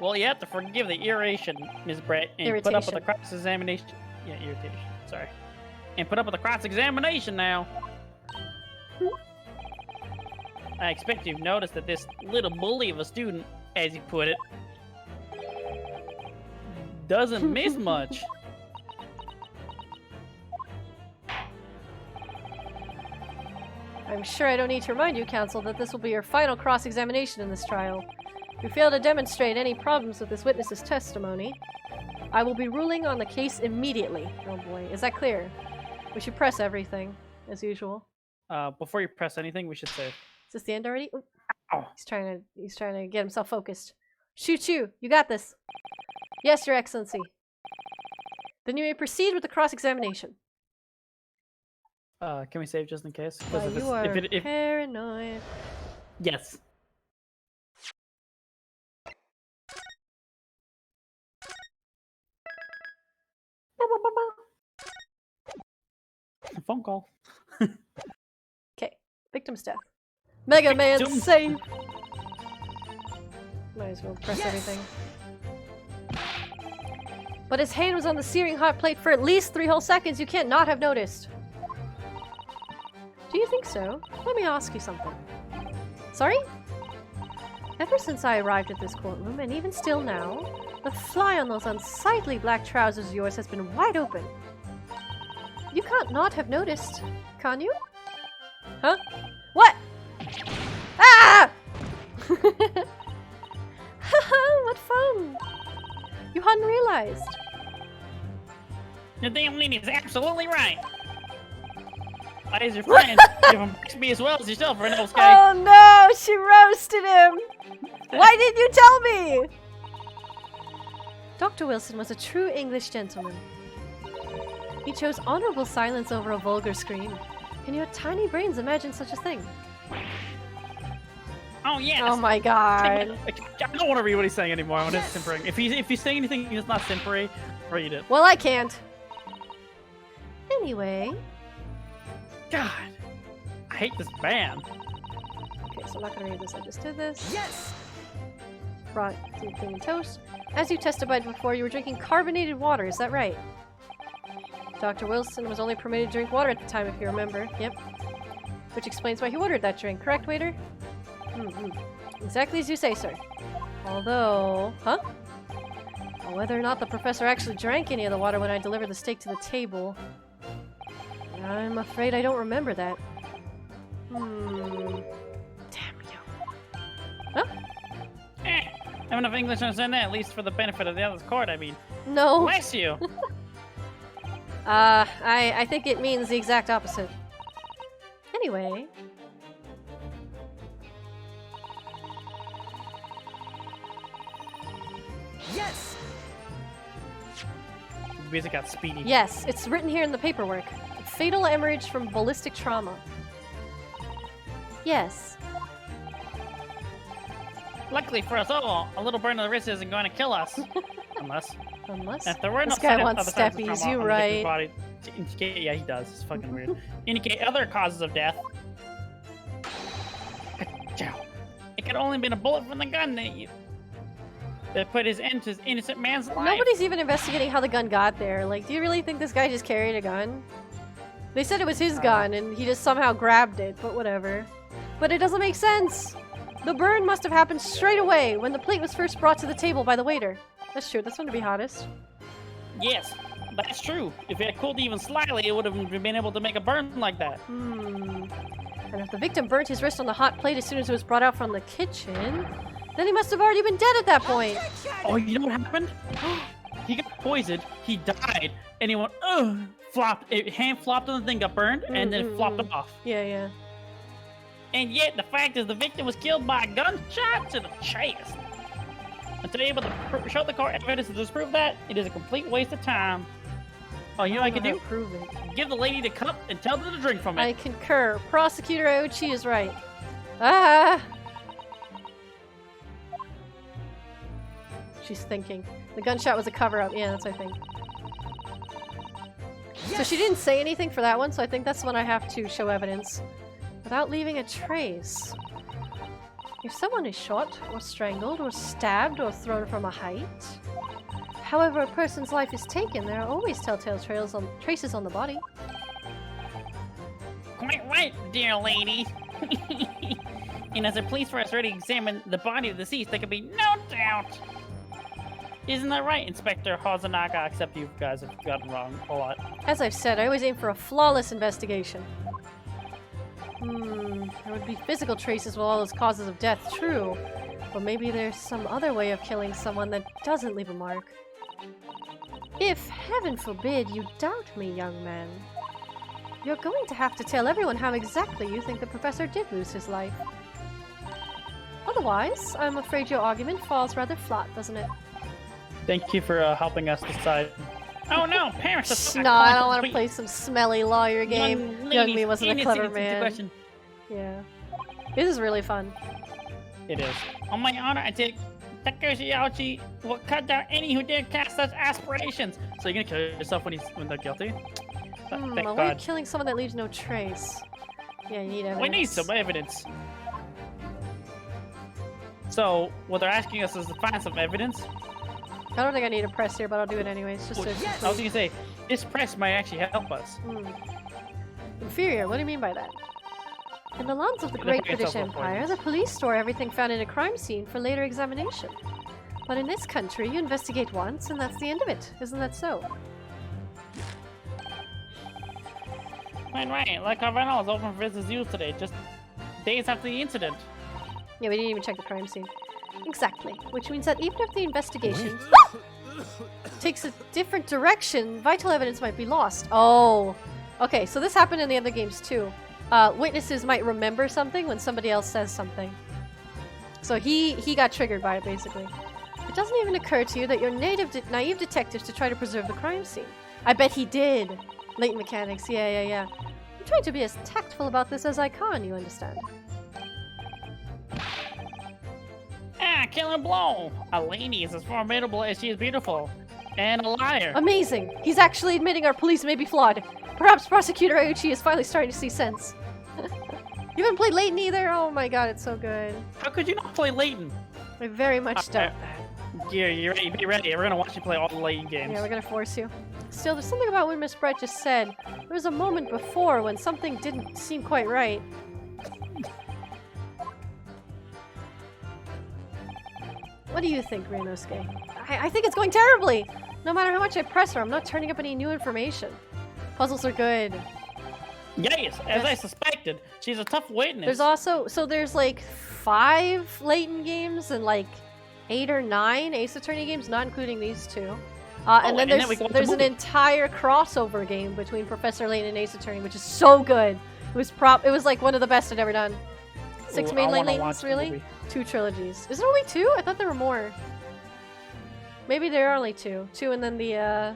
Well, you have to forgive the irritation, Ms. Brett, and put up with the Irritation. cross-examination. Yeah, irritation. Sorry. And put up with the cross-examination now. I expect you've noticed that this little bully of a student, as you put it, doesn't miss much. I'm sure I don't need to remind you, Counsel, that this will be your final cross-examination in this trial. If you fail to demonstrate any problems with this witness's testimony, I will be ruling on the case immediately. Oh boy, is that clear? We should press everything, as usual. Before you press anything, we should say. Is this the end already? Ooh. Ow. He's trying to get himself focused. Shoot you! You got this! Yes, Your Excellency. Then you may proceed with the cross-examination. Can we save just in case? 'Cause Why, if it's- you are if paranoid. Yes. A phone call. Okay, victim's death. Mega Man Victim. save! Might as well press everything. But his hand was on the searing hot plate for at least 3 whole seconds. You can't not have noticed. Do you think so? Let me ask you something. Sorry? Ever since I arrived at this courtroom, and even still now, the fly on those unsightly black trousers of yours has been wide open. You can't not have noticed, can you? Huh? What? Ah! What fun! You hadn't realized. The damn lady's absolutely right. as your friend, you embrace me as well as yourself, Reynolds. Oh no, she roasted him! Why didn't you tell me? Dr. Wilson was a true English gentleman. He chose honorable silence over a vulgar scream. Can your tiny brains imagine such a thing? Oh yes. Oh my god. I don't want to read what he's saying anymore. I want to simpering. If he's saying anything that's not simpery, read it. Well, I can't. Anyway. God, I hate this band. Okay, so I'm not gonna read this. I just did this. Yes. Brought tea, clean toast. As you testified before, you were drinking carbonated water. Is that right? Dr. Wilson was only permitted to drink water at the time, if you remember. Yep. Which explains why he ordered that drink. Correct, waiter? Exactly as you say, sir. Although... Huh? Well, whether or not the professor actually drank any of the water when I delivered the steak to the table... I'm afraid I don't remember that. Damn you. Huh? I have enough English to understand that, at least for the benefit of the other's court, I mean. No. Bless you! I think it means the exact opposite. Anyway... Yes! The music got speedy. Yes, it's written here in the paperwork. Fatal hemorrhage from ballistic trauma. Yes. Luckily for us all, a little burn on the wrist isn't going to kill us. Unless... Unless... If there were This no guy signs wants of other signs of steppies, trauma you on the victim's right. body to indicate, yeah, he does. It's fucking weird. Indicate other causes of death. It could only been a bullet from the gun that put his end to his innocent man's life. Nobody's even investigating how the gun got there. Like, do you really think this guy just carried a gun? They said it was his gun and he just somehow grabbed it, but whatever. But it doesn't make sense. The burn must have happened straight away when the plate was first brought to the table by the waiter. That's true, that's one to be hottest. Yes, that's true. If it had cooled even slightly, it would have been able to make a burn like that. And if the victim burnt his wrist on the hot plate as soon as it was brought out from the kitchen, then he must have already been dead at that point. Oh, you know what happened? He got poisoned, he died, and he went, ugh, flopped. Hand flopped on the thing, got burned, and then it flopped off. Yeah. And yet, the fact is the victim was killed by a gunshot to the chest. Until you're able to show the court evidence to disprove that, it is a complete waste of time. Oh, you know what I can do? Prove it. Give the lady the cup and tell her to drink from it. I concur. Prosecutor Aochi is right. Ah! She's thinking. The gunshot was a cover-up. Yeah, that's what I think. Yes. So she didn't say anything for that one, so I think that's the one I have to show evidence. Without leaving a trace. If someone is shot, or strangled, or stabbed, or thrown from a height... However a person's life is taken, there are always telltale traces on the body. Quite right, dear lady. And as the police force already examined the body of the deceased, there can be no doubt. Isn't that right, Inspector Hazanaka? Except you guys have gotten wrong a lot. As I've said, I always aim for a flawless investigation. There would be physical traces with all those causes of death, true. But maybe there's some other way of killing someone that doesn't leave a mark. If, heaven forbid, you doubt me, young man, you're going to have to tell everyone how exactly you think the professor did lose his life. Otherwise, I'm afraid your argument falls rather flat, doesn't it? Thank you for helping us decide. Oh no, parents! No, I don't want to play some smelly lawyer game. Young me wasn't a clever man. Question. Yeah. This is really fun. It is. On my honor, I take Takeshi Yaochi will cut down any who dare cast such aspirations. So you're gonna kill yourself when they're guilty? Thank well, God. we're killing someone that leaves no trace. Yeah, you need evidence. We need some evidence. So, what they're asking us is to find some evidence. I don't think I need a press here, but I'll do it anyways. Just Well, to I was gonna say, this press might actually help us. Inferior, what do you mean by that? In the lands of the Great British Empire, the police store everything found in a crime scene for later examination. But in this country, you investigate once, and that's the end of it. Isn't that so? Right. Like our Reynolds open for business use today, just days after the incident. Yeah, we didn't even check the crime scene. Exactly. Which means that even if the investigation takes a different direction, vital evidence might be lost. Oh, Okay, so this happened in the other games too. Witnesses might remember something when somebody else says something. So he got triggered by it, basically. It doesn't even occur to you that you're naive detectives to try to preserve the crime scene. I bet he did. Latent mechanics, yeah. I'm trying to be as tactful about this as I can, you understand? Killer blow! A lady is as formidable as she is beautiful. And a liar. Amazing! He's actually admitting our police may be flawed. Perhaps Prosecutor Ayuchi is finally starting to see sense. You haven't played Layton either? Oh my god, it's so good. How could you not play Layton? I very much doubt that. Yeah, you're ready. Be ready. We're gonna watch you play all the Layton games. Yeah, we're gonna force you. Still, there's something about what Miss Brett just said. There was a moment before when something didn't seem quite right. What do you think, Ryunosuke? I think it's going terribly! No matter how much I press her, I'm not turning up any new information. Puzzles are good. Yes, as I suspected. She's a tough witness. There's also, so there's like 5 Layton games and like 8 or 9 Ace Attorney games, not including these two. And then there's an entire crossover game between Professor Layton and Ace Attorney, which is so good. It was like one of the best I'd ever done. 6 mainline Laytons, really? 2 trilogies. Is it only 2? I thought there were more. Maybe there are only 2. 2 and then the,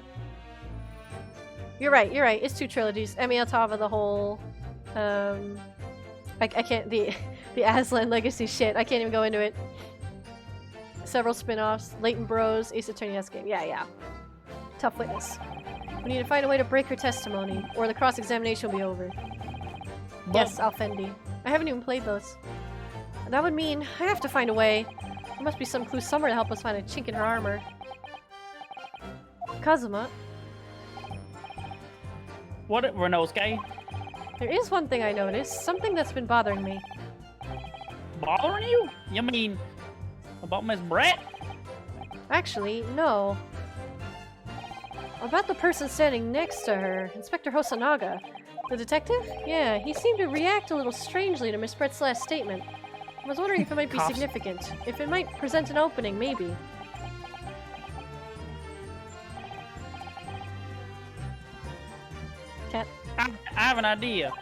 You're right. It's 2 trilogies. Mikotova, the whole, I can't, the Aslan Legacy shit. I can't even go into it. Several spin-offs. Layton Bros, Ace Attorney S game. Yeah. Tough witness. We need to find a way to break her testimony, or the cross-examination will be over. Yes, Alfendi. I haven't even played those. That would mean I have to find a way. There must be some clue somewhere to help us find a chink in her armor. Kazuma. What, Ryunosuke? There is one thing I noticed. Something that's been bothering me. Bothering you? You mean about Miss Brett? Actually, no. About the person standing next to her, Inspector Hosonaga. The detective? Yeah, he seemed to react a little strangely to Miss Brett's last statement. I was wondering if it might be significant. If it might present an opening, maybe. Cat? I have an idea.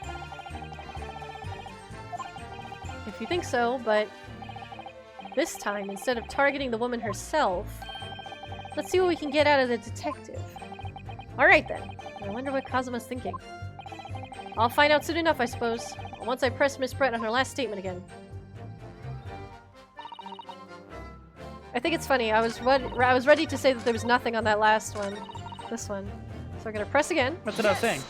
If you think so, but this time, instead of targeting the woman herself, let's see what we can get out of the detective. Alright then. I wonder what Kazuma's thinking. I'll find out soon enough, I suppose. Once I press Miss Brett on her last statement again. I think it's funny. I was ready to say that there was nothing on that last one. This one. So we're gonna press again. That's what I was saying.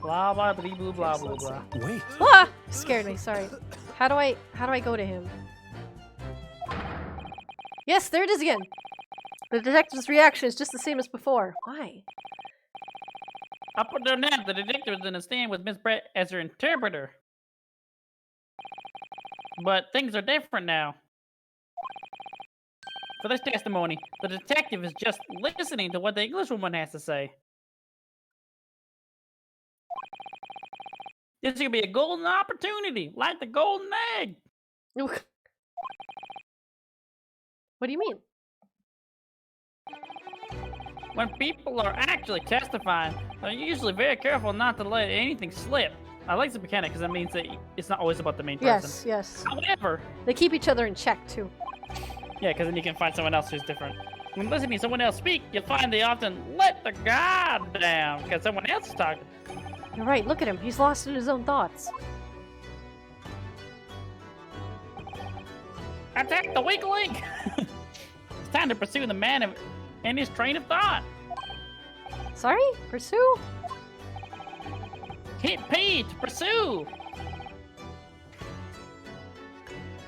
Blah blah blah blah blah blah. Wait. Ah! Scared me, sorry. How do I go to him? Yes, there it is again! The detective's reaction is just the same as before. Why? Up until now, the detective was in a stand with Miss Brett as her interpreter. But things are different now. For this testimony, the detective is just listening to what the Englishwoman has to say. This could be a golden opportunity, like the golden egg. What do you mean? When people are actually testifying, they're usually very careful not to let anything slip. I like the mechanic because that means that it's not always about the main person. Yes. However, They keep each other in check, too. yeah, because then you can find someone else who's different. When listening to someone else speak, you'll find they often let the guard down because someone else is talking. You're right, look at him. He's lost in his own thoughts. Attack the weak link! It's time to pursue the man and his train of thought. Sorry? Pursue? Hit P to pursue.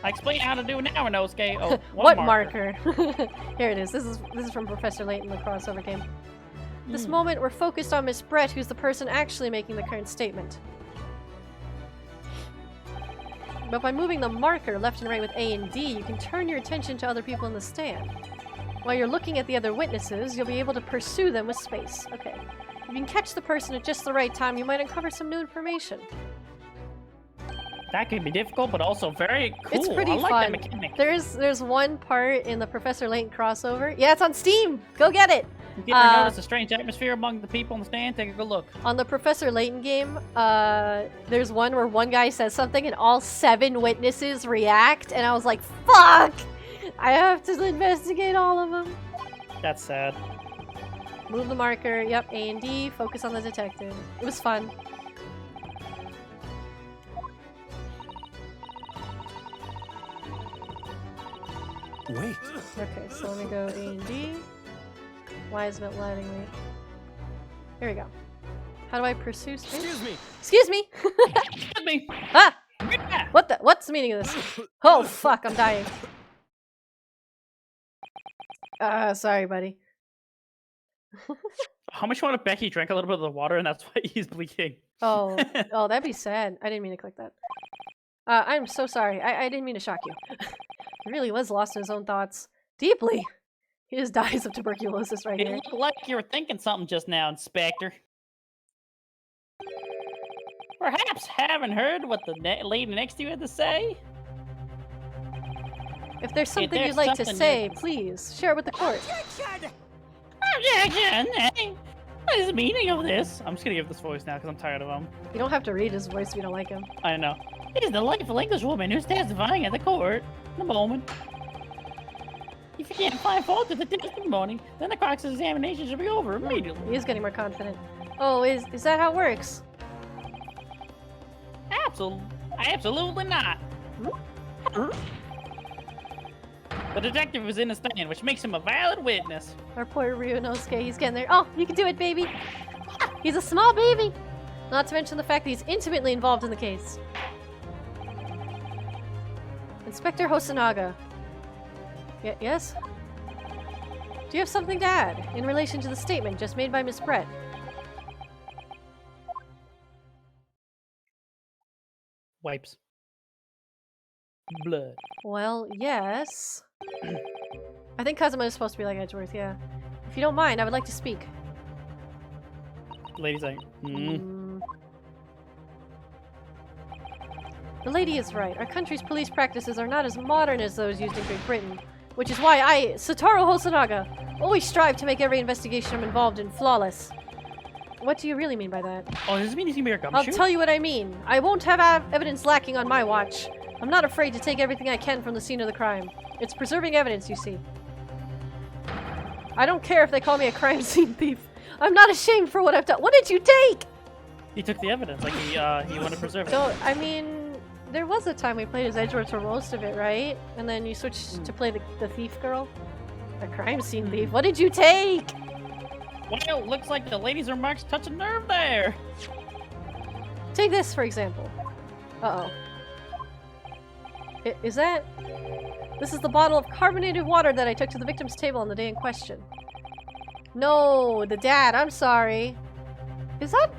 I explain how to do it now, Ryunosuke. Oh, What marker? Here it is. This is from Professor Layton, the crossover game. This moment, we're focused on Miss Brett, who's the person actually making the current statement. But by moving the marker left and right with A and D, you can turn your attention to other people in the stand. While you're looking at the other witnesses, you'll be able to pursue them with space. Okay. If you can catch the person at just the right time, you might uncover some new information. That can be difficult, but also very cool. It's pretty I like fun. that mechanic. There's one part in the Professor Layton crossover. Yeah, it's on Steam. Go get it. If you ever notice a strange atmosphere among the people in the stand, take a good look. On the Professor Layton game, there's one where one guy says something and all 7 witnesses react, and I was like, fuck! I have to investigate all of them. That's sad. Move the marker. Yep, A and D. Focus on the detective. It was fun. Wait. Okay, so let me go A and D. Why isn't it letting me? Here we go. How do I pursue space? Excuse me. Excuse me! Excuse me. Ah! Yeah. What's the meaning of this? Oh, fuck, I'm dying. Sorry, buddy. How much want to bet he drank a little bit of the water and that's why he's bleeding? Oh, oh, that'd be sad. I didn't mean to click that. I'm so sorry. I didn't mean to shock you. He really was lost in his own thoughts. Deeply. He just dies of tuberculosis right It here. looked like you were thinking something just now, Inspector. Perhaps haven't heard what the lady next to you had to say? If there's something there's you'd like to something say, please share it with the court. Objection! What is the meaning of this? I'm just gonna give this voice now because I'm tired of him. You don't have to read his voice if you don't like him. I know. It is the delightful Englishwoman who's testifying at the court. In a moment. If you can't find fault with the testimony, then the cross-examination should be over immediately. He is getting more confident. Oh, is that how it works? Absolutely not. The detective is in the stand, which makes him a valid witness. Our poor Ryunosuke, he's getting there. Oh, you can do it, baby! He's a small baby! Not to mention the fact that he's intimately involved in the case. Inspector Hosonaga. Yes? Do you have something to add in relation to the statement just made by Miss Brett? Wipes. Blood. Well, yes. I think Kazuma is supposed to be like Edgeworth, yeah. If you don't mind, I would like to speak. Lady's like, The lady is right. Our country's police practices are not as modern as those used in Great Britain, which is why I, Satoru Hosonaga, always strive to make every investigation I'm involved in flawless. What do you really mean by that? Oh, does this mean he's gonna be our I'll gumshoe? tell you what I mean. I won't have evidence lacking on my watch. I'm not afraid to take everything I can from the scene of the crime. It's preserving evidence, you see. I don't care if they call me a crime scene thief. I'm not ashamed for what I've done. What did you take? He took the evidence, like he wanted to preserve it. So, I mean, there was a time we played as Edgeworth for most of it, right? And then you switched to play the thief girl? A crime scene thief. What did you take? Well, looks like the lady's remarks touch a nerve there. Take this, for example. Uh-oh. Is that... This is the bottle of carbonated water that I took to the victim's table on the day in question. No, the dad. I'm sorry. Is that...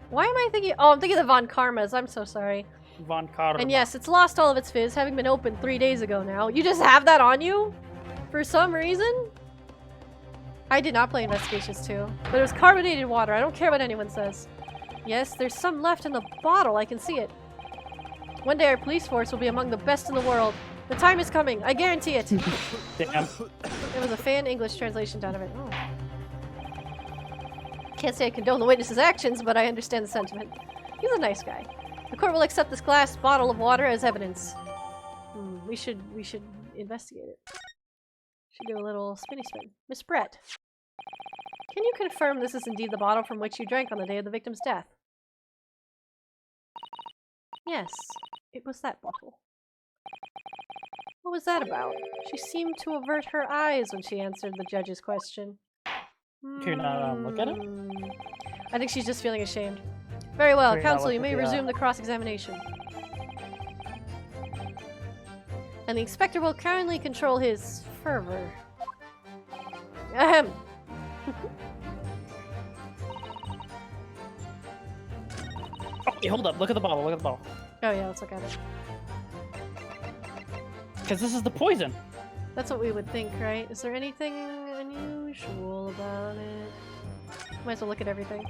Why am I thinking... Oh, I'm thinking of Von Karma's. I'm so sorry. Von Karma. And yes, it's lost all of its fizz, having been opened 3 days ago now. You just have that on you? For some reason? I did not play Investigations 2, but it was carbonated water. I don't care what anyone says. Yes, there's some left in the bottle. I can see it. One day our police force will be among the best in the world. The time is coming. I guarantee it. Damn. There was a fan English translation done of it. Oh. Can't say I condone the witness's actions, but I understand the sentiment. He's a nice guy. The court will accept this glass bottle of water as evidence. We should investigate it. Should do a little spinny spin. Miss Brett, can you confirm this is indeed the bottle from which you drank on the day of the victim's death? Yes, it was that bottle. What was that about? She seemed to avert her eyes when she answered the judge's question. Can you not look at it? I think she's just feeling ashamed. Very well, Can you not counsel, look you at may the, resume the cross-examination. And the inspector will kindly control his fervor. Ahem. Oh, hey, hold up. Look at the bottle. Look at the bottle. Oh yeah, let's look at it. Because this is the poison. That's what we would think, right? Is there anything unusual about it? Might as well look at everything.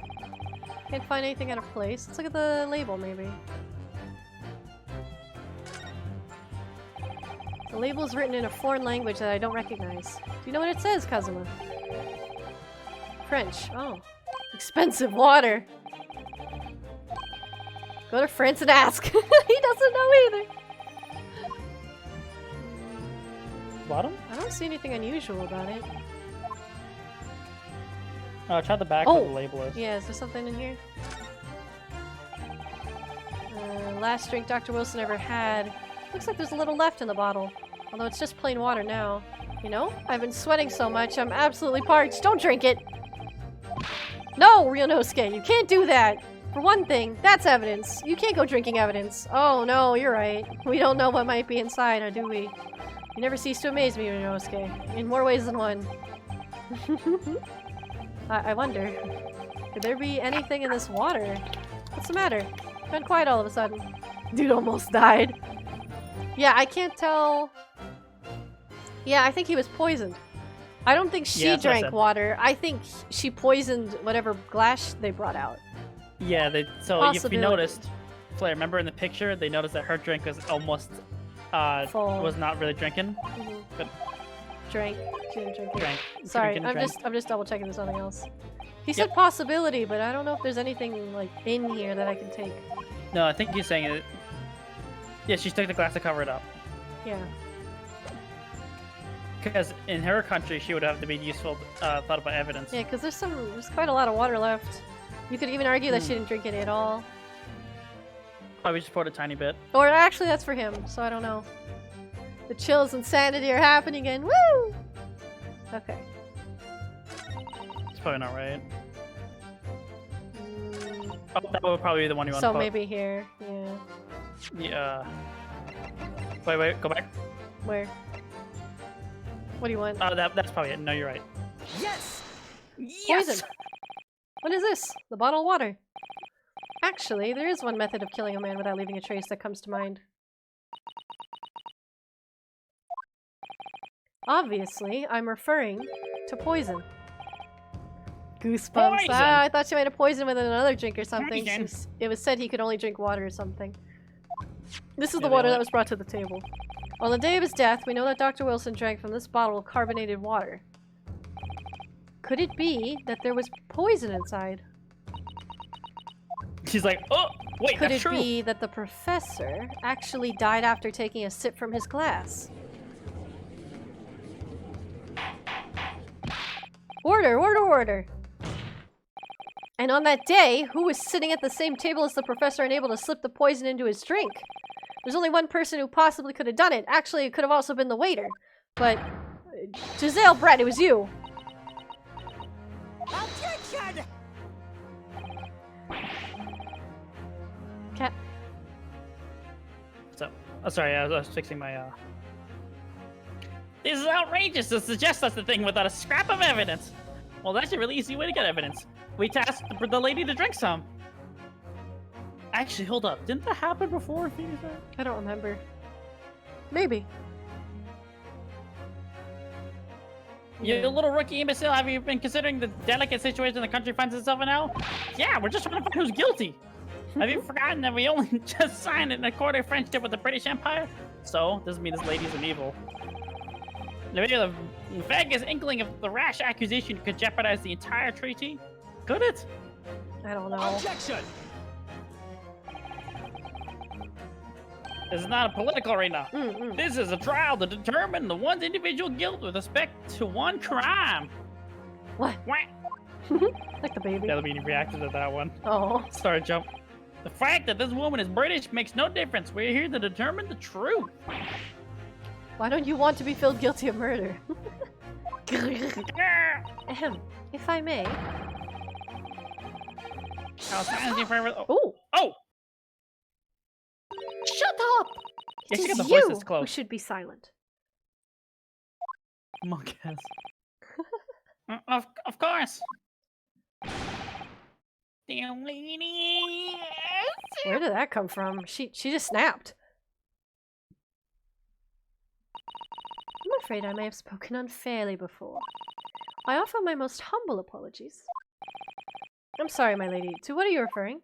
Can't find anything out of place. Let's look at the label, maybe. The label's written in a foreign language that I don't recognize. Do you know what it says, Kazuma? French. Oh. Expensive water. Go to France and ask. He doesn't know either. Bottom? I don't see anything unusual about it. Try the back Oh! where the label is. Yeah, is there something in here? Last drink Dr. Wilson ever had. Looks like there's a little left in the bottle. Although it's just plain water now. You know, I've been sweating so much, I'm absolutely parched. Don't drink it! No, Ryunosuke, you can't do that! For one thing, that's evidence. You can't go drinking evidence. Oh no, you're right. We don't know what might be inside, or do we? You never cease to amaze me, Ryunosuke. In more ways than one. I wonder, could there be anything in this water? What's the matter? Gone quiet all of a sudden. Dude almost died. Yeah, I can't tell. Yeah, I think he was poisoned. I don't think she drank water. I think she poisoned whatever glass they brought out. Yeah, so if you noticed, Flair, remember in the picture, they noticed that her drink was almost, full. was not really drinking. Mm-hmm. But drank. She didn't drink it. Drank. Sorry, Drank. I'm just double checking there's something else. He said possibility, but I don't know if there's anything like in here that I can take. No, I think he's saying it. Yeah, she took the glass to cover it up. Yeah. Because in her country, she would have to be useful, thought about evidence. Yeah, because there's quite a lot of water left. You could even argue that she didn't drink it at all. Probably just poured a tiny bit. Or actually, that's for him, so I don't know. The chills and sanity are happening again. Woo! Okay. It's probably not right. Oh, that would probably be the one you want to So put. maybe here, yeah. Yeah. Wait, go back. Where? What do you want? Oh, that's probably it. No, you're right. Yes! Poison! What is this? The bottled water. Actually, there is one method of killing a man without leaving a trace that comes to mind. Obviously, I'm referring to poison. Goosebumps. Poison! Ah, I thought she might have poisoned with another drink or something. Poison. Since it was said he could only drink water or something. This is the Yeah, water they that was brought to the table. On the day of his death, we know that Dr. Wilson drank from this bottle of carbonated water. Could it be that there was poison inside? She's like, oh, wait, Could that's it true. be that the professor actually died after taking a sip from his glass? Order, order, order! And on that day, who was sitting at the same table as the professor and able to slip the poison into his drink? There's only one person who possibly could have done it. Actually, it could have also been the waiter. But, Giselle, Brett, it was you. Objection! Cat. So, oh, sorry, I was fixing my, This is outrageous to suggest such a thing without a scrap of evidence. Well, that's a really easy way to get evidence. We tasked the lady to drink some. Actually, hold up. Didn't that happen before? I don't remember. Maybe. You little rookie imbecile, have you been considering the delicate situation the country finds itself in now? Yeah, we're just trying to find who's guilty. Have you forgotten that we only just signed an accord of friendship with the British Empire? So, doesn't mean this lady's an evil. Maybe the vaguest inkling of the rash accusation could jeopardize the entire treaty? Could it? I don't know. Objection! This is not a political arena. Mm-mm. This is a trial to determine the one's individual guilt with respect to one crime. What? Wah. Like the baby. Yeah, he reacted to that one. Oh. Started jump. The fact that this woman is British makes no difference. We're here to determine the truth. Why don't you want to be found guilty of murder? Ahem. If I may. I'll silence you forever. Oh. Oh! Oh! Shut up! Yeah, It she got is the voices you who close. should be silent. Monk ass. Of course. Damn lady. Where did that come from? She just snapped. I'm afraid I may have spoken unfairly before. I offer my most humble apologies. I'm sorry, my lady. To what are you referring?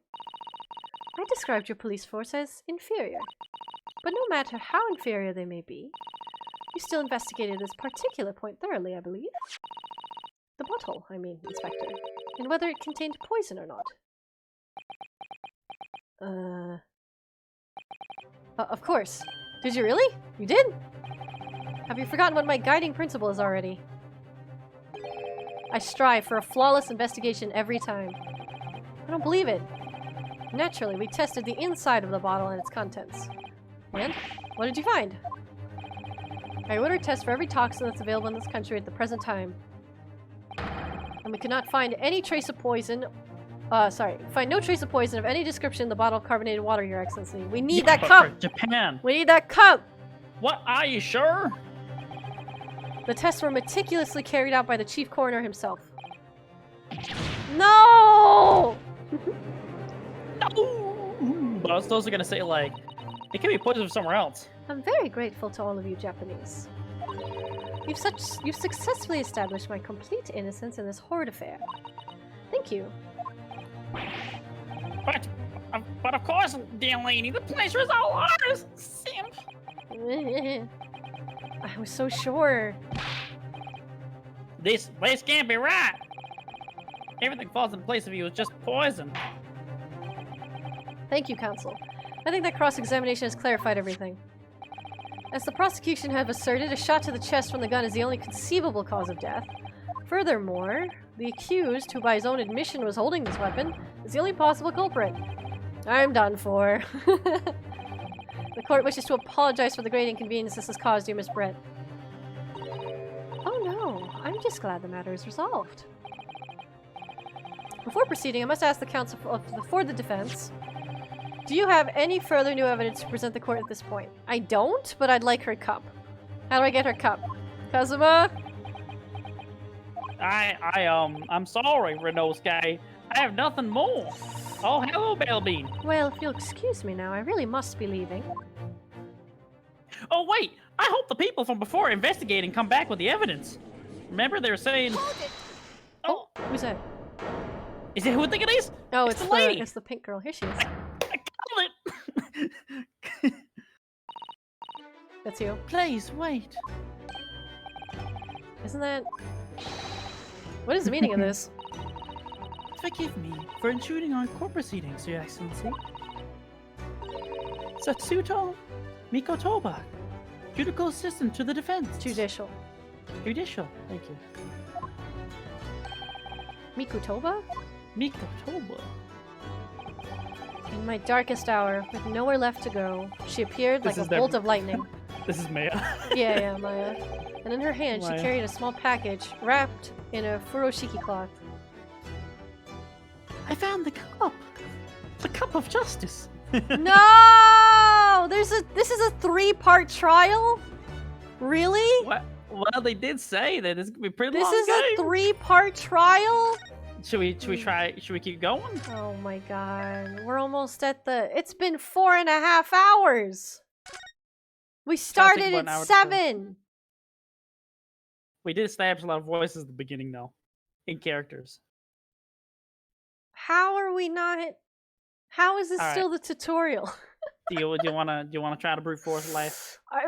I described your police force as inferior. But no matter how inferior they may be, You still investigated this particular point thoroughly, I believe. The bottle, I mean, Inspector. And whether it contained poison or not. Of course. Did you really? You did? Have you forgotten what my guiding principle is already? I strive for a flawless investigation every time. I don't believe it. Naturally, we tested the inside of the bottle and its contents. And? What did you find? I ordered tests for every toxin that's available in this country at the present time. And we could not find any trace of poison. Find no trace of poison of any description in the bottle of carbonated water, Your Excellency. We need that cup! Japan. We need that cup! What? Are you sure? The tests were meticulously carried out by the chief coroner himself. No! No! But I was also gonna say, like, it could be poison from somewhere else. I'm very grateful to all of you Japanese. You've successfully established my complete innocence in this horrid affair. Thank you. But of course, dear lady, the pleasure is all ours, simp. I was so sure. This can't be right. Everything falls in place if he was just poison. Thank you, Counsel. I think that cross-examination has clarified everything. As the prosecution have asserted, a shot to the chest from the gun is the only conceivable cause of death. Furthermore, the accused, who by his own admission was holding this weapon, is the only possible culprit. I'm done for. The court wishes to apologize for the great inconvenience this has caused you, Miss Brett. Oh no, I'm just glad the matter is resolved. Before proceeding, I must ask the counsel for the defense. Do you have any further new evidence to present the court at this point? I don't, but I'd like her cup. How do I get her cup? Kazuma? I'm sorry, Renault Sky. I have nothing more. Oh, hello, Bellbean. Well, if you'll excuse me now, I really must be leaving. Oh, wait. I hope the people from before investigating come back with the evidence. Remember, they were saying... Oh, who's that? Is it who I think it is? Oh, it's the lady. It's the pink girl. Here she is. I called it. That's you. Please, wait. Isn't that... What is the meaning of this? Forgive me for intruding on court proceedings, Your Excellency. Satsuto Mikotova, judicial assistant to the defense. Judicial. Judicial, thank you. Mikotova? Mikotova. In my darkest hour, with nowhere left to go, she appeared like a bolt of lightning. This is Maya. Yeah, Maya. And in her hand, she carried a small package wrapped in a furoshiki cloth. I found the cup. The cup of justice. No! This is a 3-part trial? Really? What? Well, they did say that this could be pretty long. This is a 3-part trial? Should we keep going? Oh my god. We're almost at the... It's been 4.5 hours! We started at 7! We did establish a lot of voices at the beginning, though. In characters. How are we not... How is this still the tutorial? Do you wanna try to brute force life? I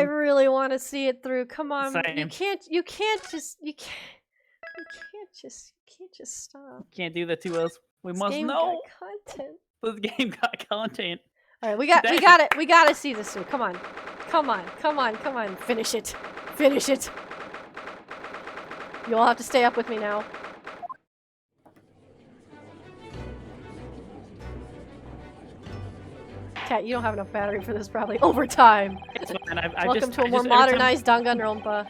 really want to see it through. Come on. Same. You can't just stop. Can't do that to us. We This must game know. got content. This game got content. All right, we gotta see this through. Come on. Finish it. You all have to stay up with me now. Cat, you don't have enough battery for this probably. Overtime. It's fine. Welcome to a more modernized Danganronpa.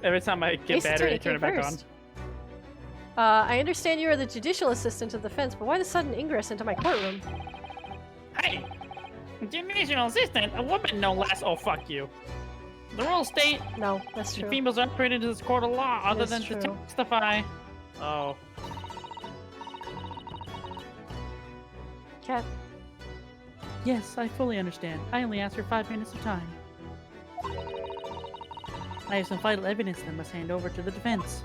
Every time I get battery, I turn it back on. I understand you are the judicial assistant of the defense, but why the sudden ingress into my courtroom? Hey! Judicial assistant? A woman, no less. Oh, fuck you. The rules state No, that's true. females aren't permitted into this court of law other That's than true. to testify. Oh. Cat. Yes, I fully understand. I only asked for 5 minutes of time. I have some vital evidence that must hand over to the defense.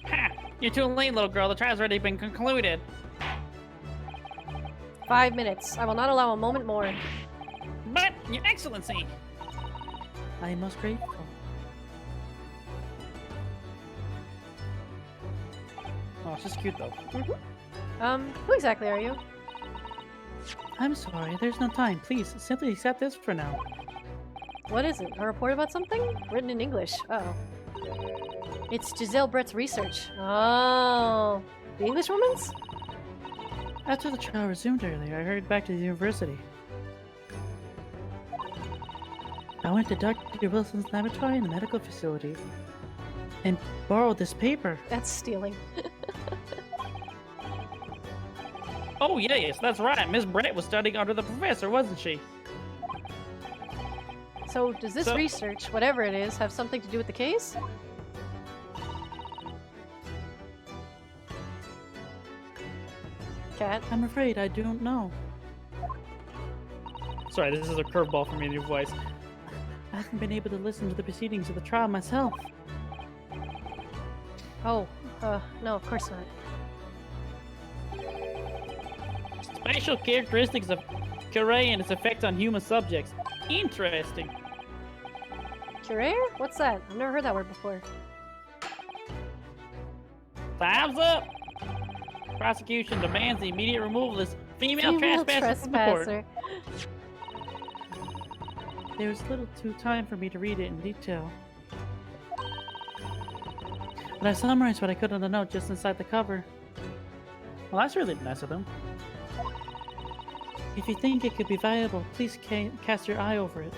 Ha! You're too late, little girl. The trial's already been concluded. 5 minutes. I will not allow a moment more. But, Your Excellency! I am most grateful. Oh, she's cute though. Who exactly are you? I'm sorry, there's no time. Please, simply accept this for now. What is it? A report about something? Written in English. Uh-oh. It's Giselle Brett's research. Oh. The English woman's? After the trial resumed earlier, I hurried back to the university. I went to Dr. Wilson's laboratory in the medical facility and borrowed this paper. That's stealing. Oh, yes, that's right. Miss Brett was studying under the professor, wasn't she? So, does this research, whatever it is, have something to do with the case? Cat? I'm afraid I don't know. Sorry, this is a curveball for me in your voice. I haven't been able to listen to the proceedings of the trial myself. Oh, no, of course not. Special characteristics of Curie and its effect on human subjects. Interesting. Curer? What's that? I've never heard that word before. Time's up! Prosecution demands the immediate removal of this female trespasser from the court. There was little too time for me to read it in detail. But I summarized what I could on the note just inside the cover. Well, that's really nice of them. If you think it could be valuable, please cast your eye over it.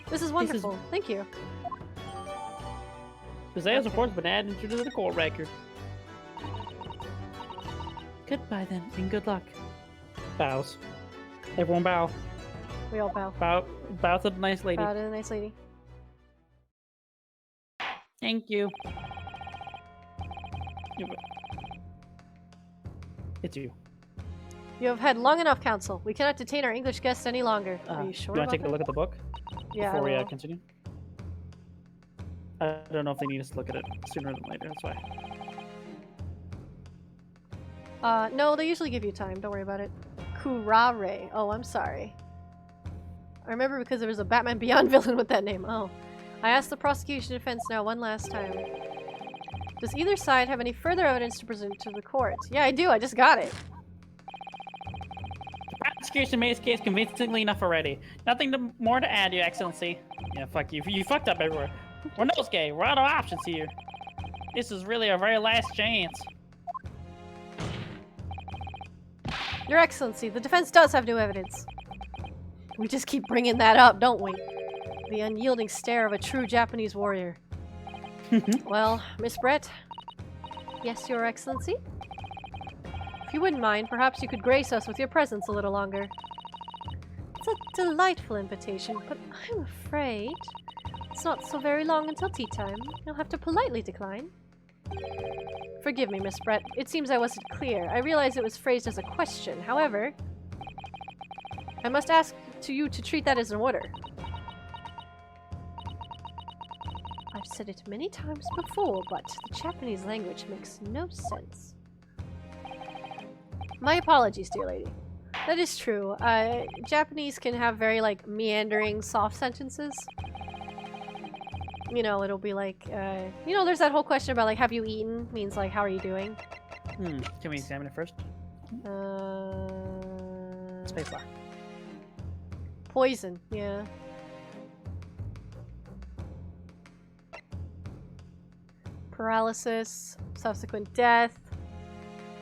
This is wonderful. Thank you. Giselle's report's been added to the court record. Goodbye then, and good luck. Bows. Everyone bow. We all bow. Bow to the nice lady. Bow to the nice lady. Thank you. It's you. You have had long enough, Counsel. We cannot detain our English guests any longer. Are you sure? Do you want to take a look at the book? Yeah. Before we continue? I don't know if they need us to look at it sooner than later, that's why. No, they usually give you time. Don't worry about it. Kurare. Oh, I'm sorry. I remember because there was a Batman Beyond villain with that name. Oh. I asked the prosecution defense now one last time. Does either side have any further evidence to present to the court? Yeah, I do. I just got it. The prosecution made its case convincingly enough already. Nothing more to add, Your Excellency. Yeah, fuck you. You fucked up everywhere. We're nosegay. We're out of options here. This is really our very last chance. Your Excellency, the defense does have new evidence. We just keep bringing that up, don't we? The unyielding stare of a true Japanese warrior. Well, Miss Brett? Yes, Your Excellency? If you wouldn't mind, perhaps you could grace us with your presence a little longer. It's a delightful invitation, but I'm afraid it's not so very long until tea time. You'll have to politely decline. Forgive me, Miss Brett. It seems I wasn't clear. I realize it was phrased as a question. However, I must ask you to treat that as an order. I've said it many times before, but the Japanese language makes no sense. My apologies, dear lady. That is true. Japanese can have very, like, meandering, soft sentences. You know, it'll be like, you know, there's that whole question about, like, have you eaten? Means, like, how are you doing? Can we examine it first? Spacebar. Poison, yeah. Paralysis, subsequent death,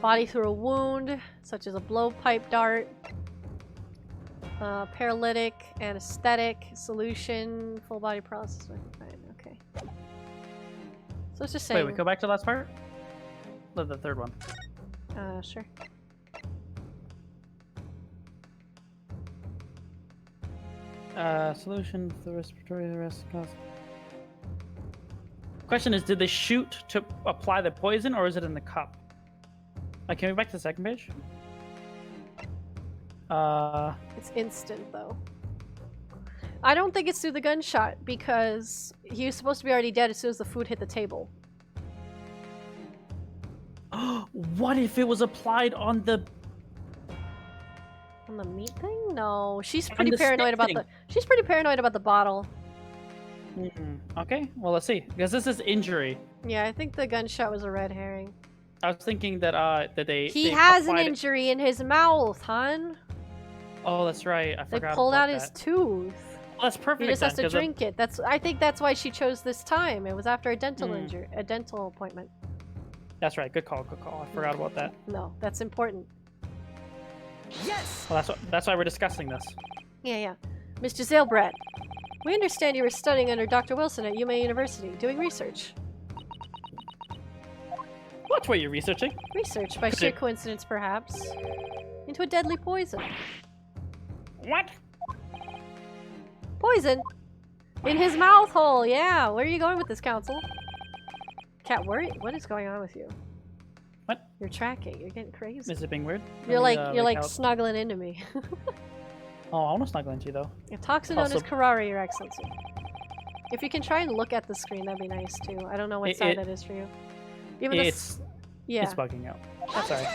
body through a wound, such as a blowpipe dart, paralytic, anesthetic, solution, full body paralysis. Okay. So it's just saying. Wait, we go back to the last part? The third one. Sure. Solution for the respiratory arrest cause. Question is, did they shoot to apply the poison, or is it in the cup? Can we go back to the second page? It's instant, though. I don't think it's through the gunshot, because he was supposed to be already dead as soon as the food hit the table. What if it was applied on the... On the meat thing? No, she's On pretty the paranoid stick about thing. She's pretty paranoid about the bottle. Okay, well let's see. Because this is injury. Yeah, I think the gunshot was a red herring. I was thinking that He they has an applied it- injury in his mouth, hon. Oh, that's right. I They forgot pulled about out that. his tooth. Well, that's perfect. He just has then, to 'cause of- drink it. I think that's why she chose this time. It was after a dental injury, a dental appointment. That's right. Good call. Good call. I forgot about that. No, that's important. Yes! Well, that's why we're discussing this. Yeah. Mr. Zalebrat, we understand you were studying under Dr. Wilson at Yuma University, doing research. What were you researching? Research, by sheer coincidence perhaps, into a deadly poison. What? Poison? In his mouth hole, yeah. Where are you going with this, Council? Cat, what is going on with you? What? You're tracking. You're getting crazy. Is it being weird? You're Let like me, you're like out. snuggling into me. Oh, I want to snuggle into you though. A toxin known as Also- Karari, Your Excellency. If you can try and look at the screen, that'd be nice too. I don't know what side that is for you. Even the It's yeah, bugging out. Sorry.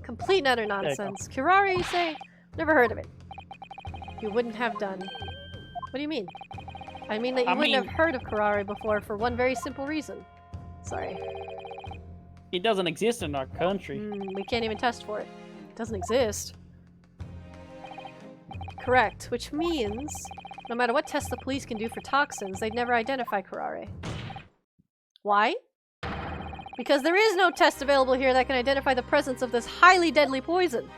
complete and utter you go. nonsense. Kurari, you say? Never heard of it. You wouldn't have done. What do you mean? I mean that you wouldn't have heard of Kurari before for one very simple reason. Sorry. It doesn't exist in our country. We can't even test for it. It doesn't exist. Correct, which means no matter what test the police can do for toxins, they'd never identify Kurare. Why? Because there is no test available here that can identify the presence of this highly deadly poison.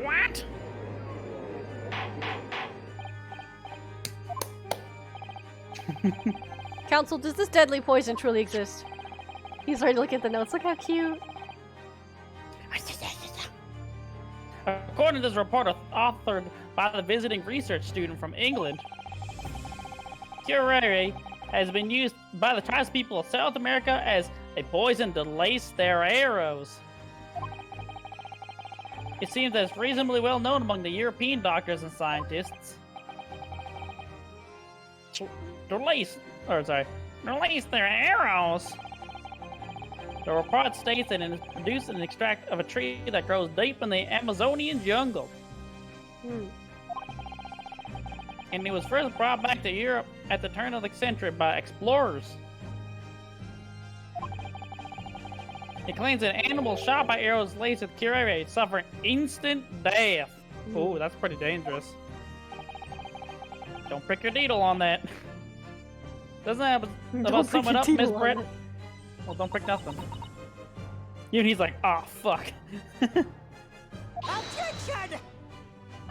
What? Council, does this deadly poison truly exist? He's ready to look at the notes. Look how cute. According to this report authored by the visiting research student from England, curare has been used by the tribespeople of South America as a poison to lace their arrows. It seems that it's reasonably well known among the European doctors and scientists. To lace their arrows. The report states that it is produced in an extract of a tree that grows deep in the Amazonian jungle. And it was first brought back to Europe at the turn of the century by explorers. It claims that animals shot by arrows laced with curare suffer instant death. Oh, that's pretty dangerous. Don't prick your needle on that. Doesn't that about sum it up, Miss Brett? Well, don't prick nothing. Even he's like, oh, fuck. Objection!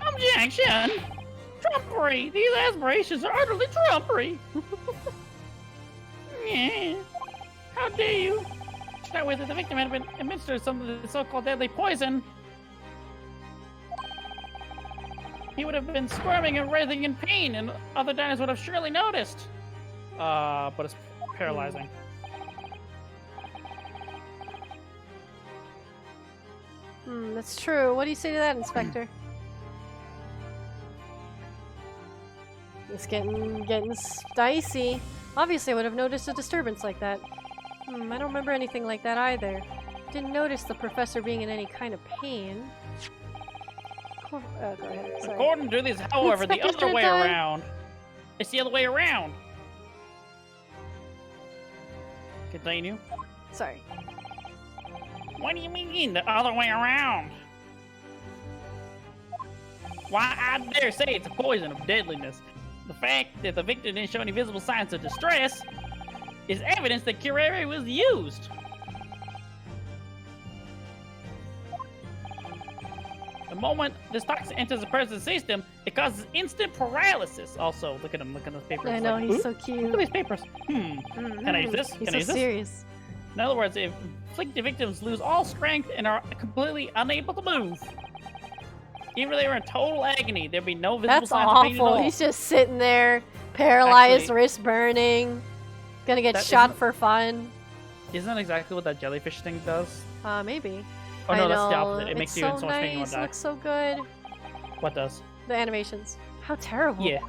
Objection! Trumpery! These aspirations are utterly trumpery! Yeah. How dare you? Start with it, the victim had been administered some of the so-called deadly poison. He would have been squirming and writhing in pain, and other diners would have surely noticed. But it's paralyzing. That's true. What do you say to that, Inspector? It's getting dicey. Obviously, I would have noticed a disturbance like that. I don't remember anything like that either. Didn't notice the professor being in any kind of pain. Go ahead. Sorry. According to this, however, the Inspector's other way turn. around. It's the other way around. Continue. Sorry. What do you mean, the other way around? Why, I dare say it's a poison of deadliness. The fact that the victim didn't show any visible signs of distress is evidence that curare was used. The moment this toxin enters the person's system, it causes instant paralysis. Also, look at him, look at those papers. I know, Like, he's "Ooh, so Look at cute. these papers. Can I use this? He's Can so I use this? serious. In other words, if afflicted victims lose all strength and are completely unable to move. Even if they were in total agony, there'd be no visible That's signs of pain at awful. all. He's just sitting there, paralyzed, Actually, wrist burning, gonna get that shot isn't- for fun. Isn't that exactly what that jellyfish thing does? Maybe. Oh no, I that's the know. opposite. It makes It's you so so much pain you nice. want to It die. looks so good. What does? The animations. How terrible. Yeah.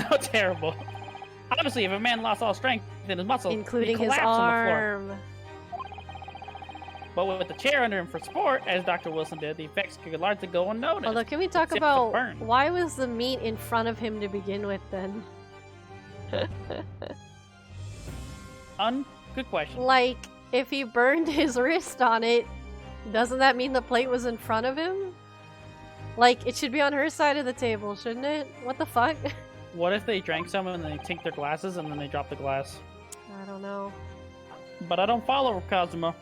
How terrible. Obviously, if a man lost all strength in his muscle, Including he'd his collapse on the floor. arm. But with the chair under him for support, as Dr. Wilson did, the effects could largely go unnoticed. Although, can we talk except the about burn. why was the meat in front of him to begin with then? Good question. Like, if he burned his wrist on it, doesn't that mean the plate was in front of him? Like, it should be on her side of the table, shouldn't it? What the fuck? What if they drank some and they take their glasses and then they drop the glass? I don't know. But I don't follow Cosmo.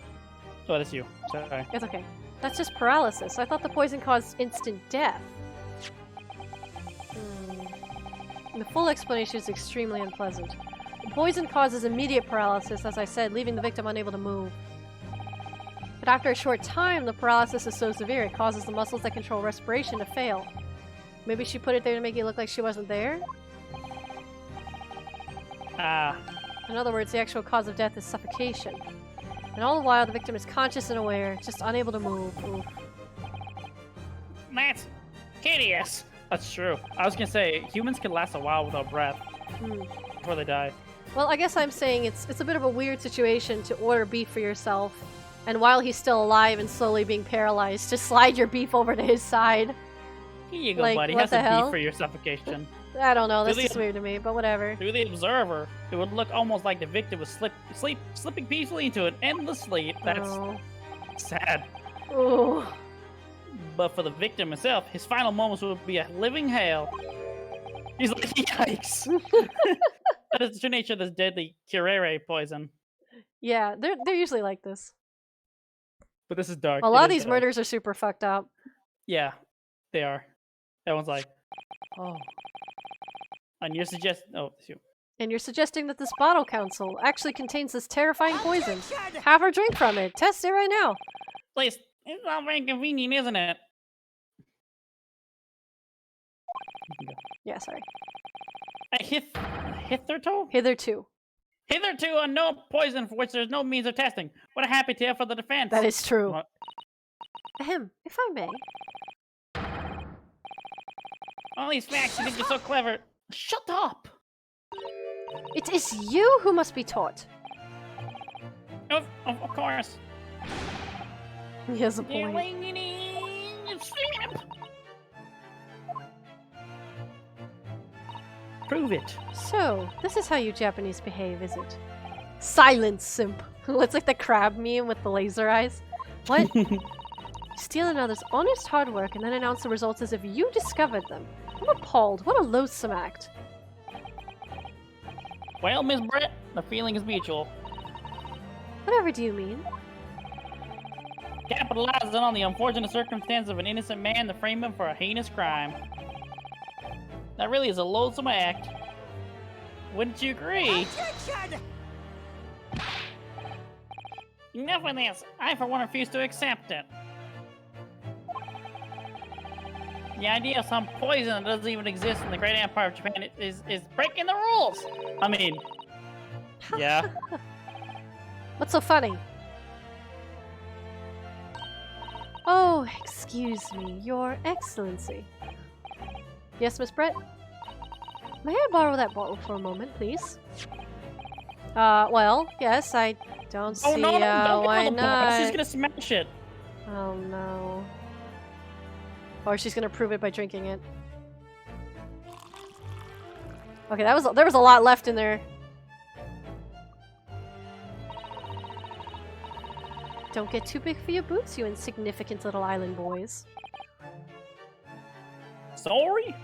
So that's you. Sorry. It's okay. That's just paralysis. I thought the poison caused instant death. The full explanation is extremely unpleasant. The poison causes immediate paralysis, as I said, leaving the victim unable to move. But after a short time, the paralysis is so severe it causes the muscles that control respiration to fail. Maybe she put it there to make it look like she wasn't there? Ah. In other words, the actual cause of death is suffocation. And all the while, the victim is conscious and aware, just unable to move. Oof. That's hideous. That's true. I was gonna say, humans can last a while without breath before they die. Well, I guess I'm saying it's a bit of a weird situation to order beef for yourself, and while he's still alive and slowly being paralyzed, to slide your beef over to his side. Here you go, Like, buddy. what Have the some hell? beef for your suffocation. I don't know, that's Really? just weird to me, but whatever. To the observer, it would look almost like the victim was slipping peacefully into it endlessly. That's Oh. sad. Ooh. But for the victim himself, his final moments would be a living hell. He's like, yikes! That is the true nature of this deadly curare poison. Yeah, they're usually like this. But this is dark. A It lot of is these dark. murders are super fucked up. Yeah, they are. Everyone's like, oh. And you're suggesting... Oh, it's you. And you're suggesting that this bottle council actually contains this terrifying poison. Have her drink from it. Test it right now. Please, it's not very convenient, isn't it? Yeah, sorry. Hitherto? Hitherto. Hitherto unknown poison for which there's no means of testing. What a happy tale for the defense. That is true. What? Ahem, if I may. All these facts, you think you're so clever. Shut up! It is you who must be taught. Of course. He has a point. Prove it. So, this is how you Japanese behave, is it? Silence, simp. It's like the crab meme with the laser eyes. What? You steal another's honest hard work and then announce the results as if you discovered them. I'm appalled. What a loathsome act. Well, Miss Brett, the feeling is mutual. Whatever do you mean? Capitalizing on the unfortunate circumstance of an innocent man to frame him for a heinous crime. That really is a loathsome act. Wouldn't you agree? Enough of this. I, for one, refuse to accept it. The idea of some poison that doesn't even exist in the great empire of Japan is breaking the rules. I mean, yeah. What's so funny? Oh, excuse me, Your Excellency. Yes, Miss Brett? May I borrow that bottle for a moment, please? Well, yes, I don't see, Oh no, don't why give her the bottle. not? She's gonna smash it. Oh no. Or she's gonna prove it by drinking it. Okay, there was a lot left in there. Don't get too big for your boots, you insignificant little island boys. Sorry?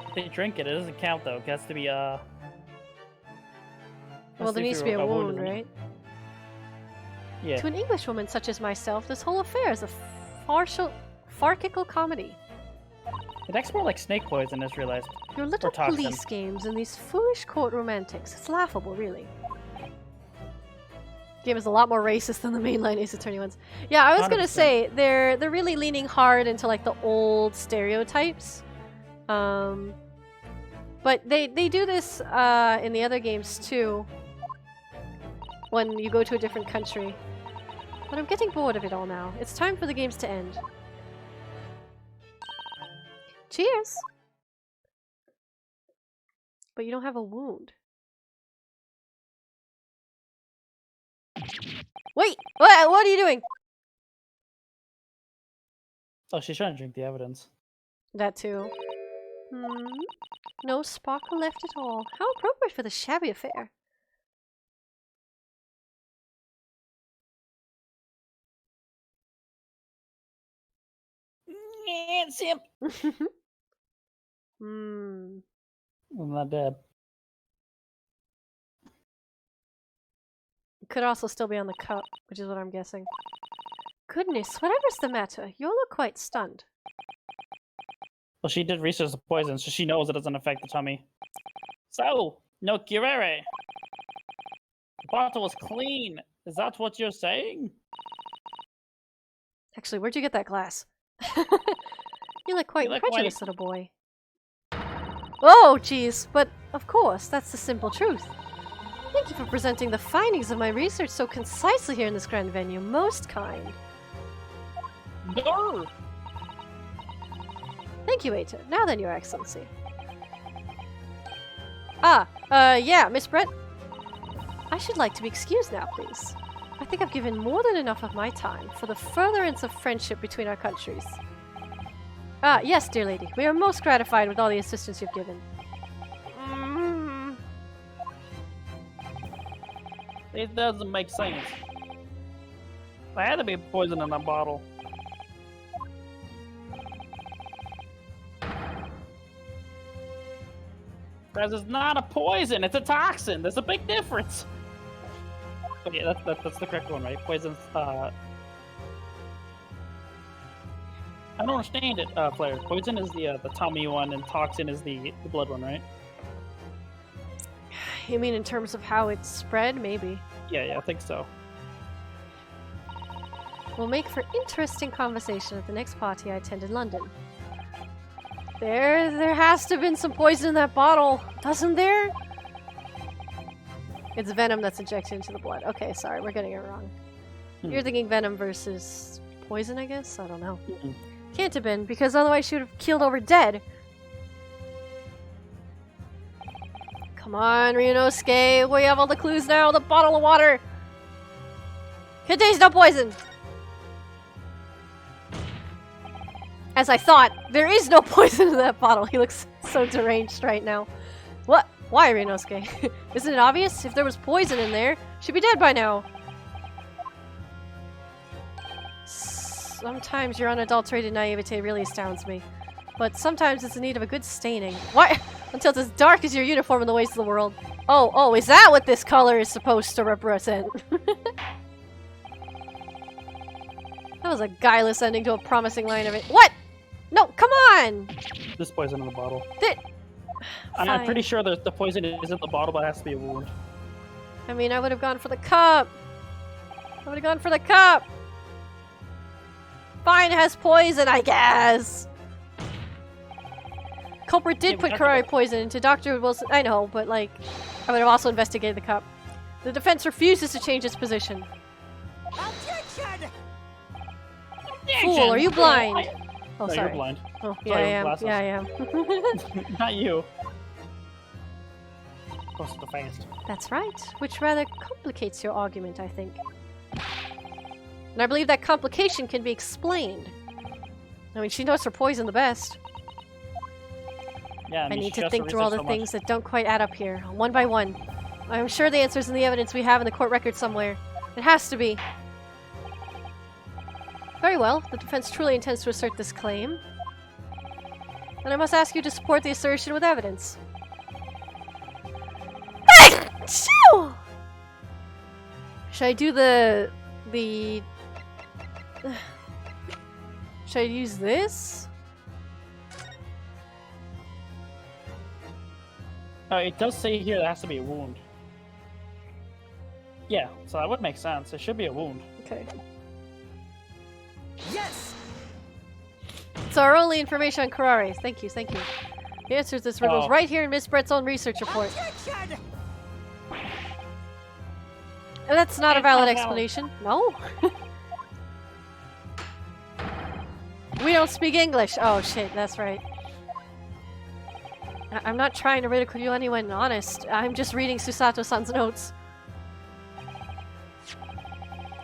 If they drink it, it doesn't count though. It has to be Well, there needs to be a wound, right? Yeah. To an Englishwoman such as myself, this whole affair is a farcical comedy. It acts more like snake poison, I just realized. Your little toxin. police games and these foolish courtroom antics. It's laughable, really. Game is a lot more racist than the mainline Ace Attorney ones. Yeah, I was gonna 100%. say they're really leaning hard into like the old stereotypes. But they do this in the other games too. When you go to a different country. But I'm getting bored of it all now. It's time for the games to end. Cheers! But you don't have a wound. Wait! What are you doing? Oh, she's trying to drink the evidence. That too. No sparkle left at all. How appropriate for the shabby affair. Yeah, simp. Hmm. I'm not dead. It could also still be on the cup, which is what I'm guessing. Goodness, whatever's the matter, you all look quite stunned. Well, she did research the poison, so she knows it doesn't affect the tummy. So, no curare. The bottle was clean. Is that what you're saying? Actually, where'd you get that glass? You look quite incredulous, little boy. Oh, jeez, but of course, that's the simple truth. Thank you for presenting the findings of my research so concisely here in this grand venue. Most kind. No. Thank you, Aita. Now then, Your Excellency. Yeah, Miss Brett. I should like to be excused now, please. I think I've given more than enough of my time for the furtherance of friendship between our countries. Yes, dear lady. We are most gratified with all the assistance you've given. It doesn't make sense. There had to be poison in that bottle. Because it's not a poison, it's a toxin. There's a big difference. Okay, that's the correct one, right? Poison's, I don't understand it, Claire. Poison is the tummy one, and toxin is the blood one, right? You mean in terms of how it's spread? Maybe. Yeah, I think so. Will make for interesting conversation at the next party I attend in London. There has to have been some poison in that bottle, doesn't there? It's venom that's injected into the blood. Okay, sorry, we're getting it wrong. You're thinking venom versus poison, I guess? I don't know. Can't have been, because otherwise she would have keeled over dead. Come on, Ryunosuke, we have all the clues now. The bottle of water contains no poison. As I thought, there is no poison in that bottle. He looks so deranged right now. What? Why, Ryunosuke? Isn't it obvious? If there was poison in there, she'd be dead by now. Sometimes your unadulterated naivete really astounds me. But sometimes it's in need of a good staining. Why? Until it's as dark as your uniform in the ways of the world. Oh, is that what this color is supposed to represent? That was a guileless ending to a promising line of it. What? No, come on! There's poison in the bottle. I'm I'm pretty sure the poison isn't the bottle, but it has to be a wound. I mean, I would have gone for the cup. Fine, it has poison, I guess. Culprit did put Karari poison into Dr. Wilson. I know, but like, I would have also investigated the cup. The defense refuses to change its position. Objection! Fool, are you blind? Oh, No, sorry. you're blind. Oh, Sorry, yeah, I am. glasses. Yeah, I am. Not you. Close to the face. That's right, which rather complicates your argument, I think. And I believe that complication can be explained. I mean, she knows her poison the best. Yeah, I mean, need she to has think through all the research so much. things that don't quite add up here, one by one. I'm sure the answer's in the evidence we have in the court record somewhere. It has to be. Very well, the defense truly intends to assert this claim. Then I must ask you to support the assertion with evidence. Should I do the... Should I use this? It does say here there has to be a wound. Yeah, so that would make sense. It should be a wound. Okay. Yes! So our only information on Karari. Thank you. The answer to this riddle is right here in Miss Brett's own research report. Objection! And that's not a valid It's not valid. explanation. No? We don't speak English. Oh shit, that's right. I'm not trying to ridicule anyone, honest. I'm just reading Susato-san's notes.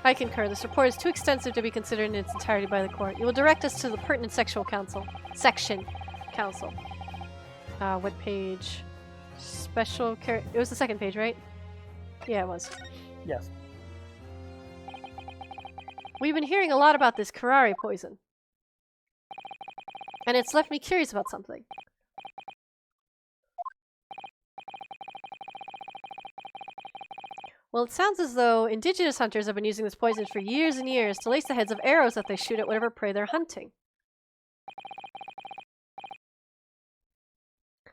I concur. This report is too extensive to be considered in its entirety by the court. You will direct us to the pertinent section council. What page? Special care. It was the second page, right? Yeah, it was. Yes. We've been hearing a lot about this curare poison. And it's left me curious about something. Well, it sounds as though indigenous hunters have been using this poison for years and years to lace the heads of arrows that they shoot at whatever prey they're hunting.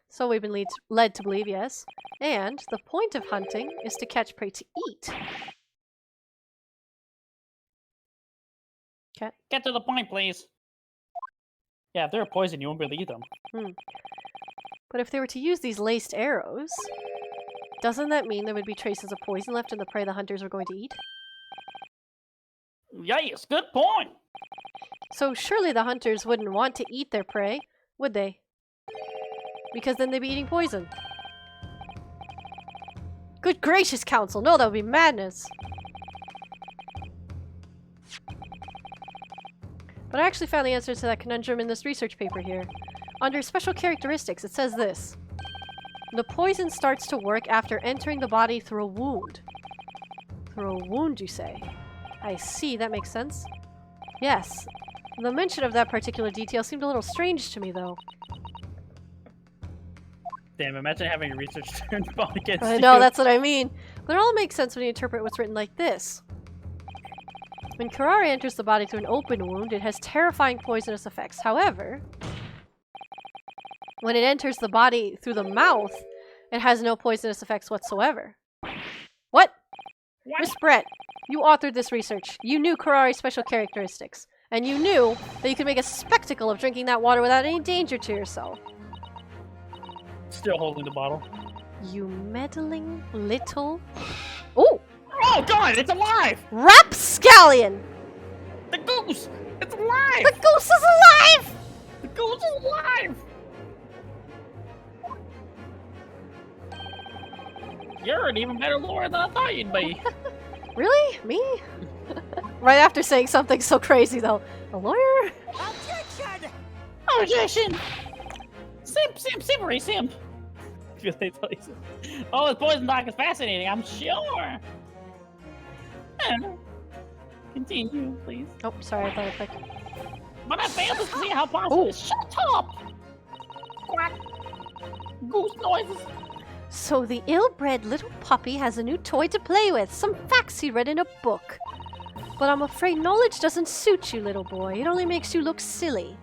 So we've been led to believe, yes. And the point of hunting is to catch prey to eat. Okay. Get to the point, please. Yeah, if they're poison, you won't be able to eat them. But if they were to use these laced arrows, doesn't that mean there would be traces of poison left in the prey the hunters were going to eat? Yes, good point. So surely the hunters wouldn't want to eat their prey, would they? Because then they'd be eating poison. Good gracious, Council! No, that would be madness! But I actually found the answer to that conundrum in this research paper here. Under special characteristics, it says this. The poison starts to work after entering the body through a wound. Through a wound, you say? I see, that makes sense. Yes. The mention of that particular detail seemed a little strange to me, though. Damn, imagine having a research turned against I you. know, that's what I mean. But it all makes sense when you interpret what's written like this. When curare enters the body through an open wound, it has terrifying poisonous effects. However, when it enters the body through the mouth, it has no poisonous effects whatsoever. What? Miss Brett, you authored this research. You knew curare's special characteristics. And you knew that you could make a spectacle of drinking that water without any danger to yourself. Still holding the bottle. You meddling little... Ooh! Oh god, it's alive! Rapscallion! The goose! It's alive! The goose is alive! The goose is alive! You're an even better lawyer than I thought you'd be. Really? Me? Right after saying something so crazy, though. A lawyer? Objection! Objection! Simp, simp, simpery, simp! Oh, this poison talk is fascinating, I'm sure. Continue, please. Oh, sorry, I thought I clicked. But I failed to see how possible it is. Shut up! Quack! Goose noises! So the ill-bred little puppy has a new toy to play with. Some facts he read in a book. But I'm afraid knowledge doesn't suit you, little boy. It only makes you look silly.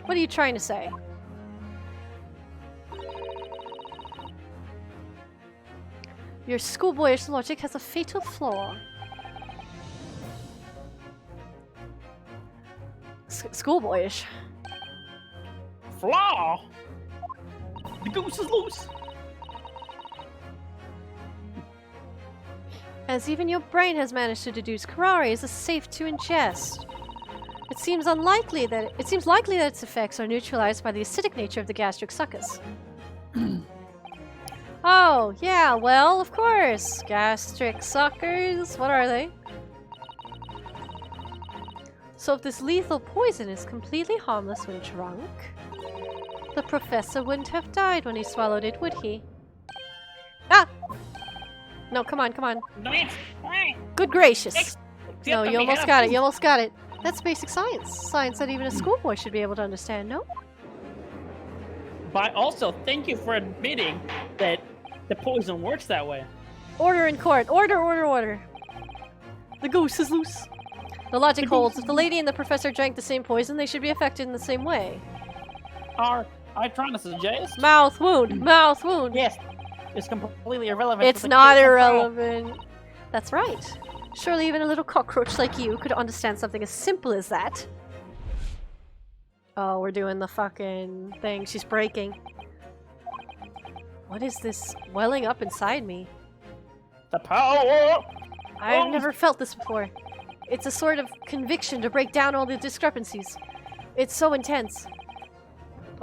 What are you trying to say? Your schoolboyish logic has a fatal flaw. Schoolboyish? Flaw! The goose is loose! As even your brain has managed to deduce, curare is safe to ingest. It seems likely that its effects are neutralized by the acidic nature of the gastric succus. Oh, yeah, well, of course. Gastric suckers. What are they? So if this lethal poison is completely harmless when drunk, the professor wouldn't have died when he swallowed it, would he? Ah! No, come on, come on. Good gracious. No, you almost got it, you almost got it. That's basic science. Science that even a schoolboy should be able to understand, no? But also, thank you for admitting that the poison works that way. Order in court. Order, order, order. The goose is loose. The logic holds. If the lady and the professor drank the same poison, they should be affected in the same way. Are you trying to suggest? Mouth wound. Mouth wound. Yes. It's completely irrelevant. It's not irrelevant. That's right. Surely even a little cockroach like you could understand something as simple as that. Oh, we're doing the fucking thing. She's breaking. What is this welling up inside me? The power! I've never felt this before. It's a sort of conviction to break down all the discrepancies. It's so intense.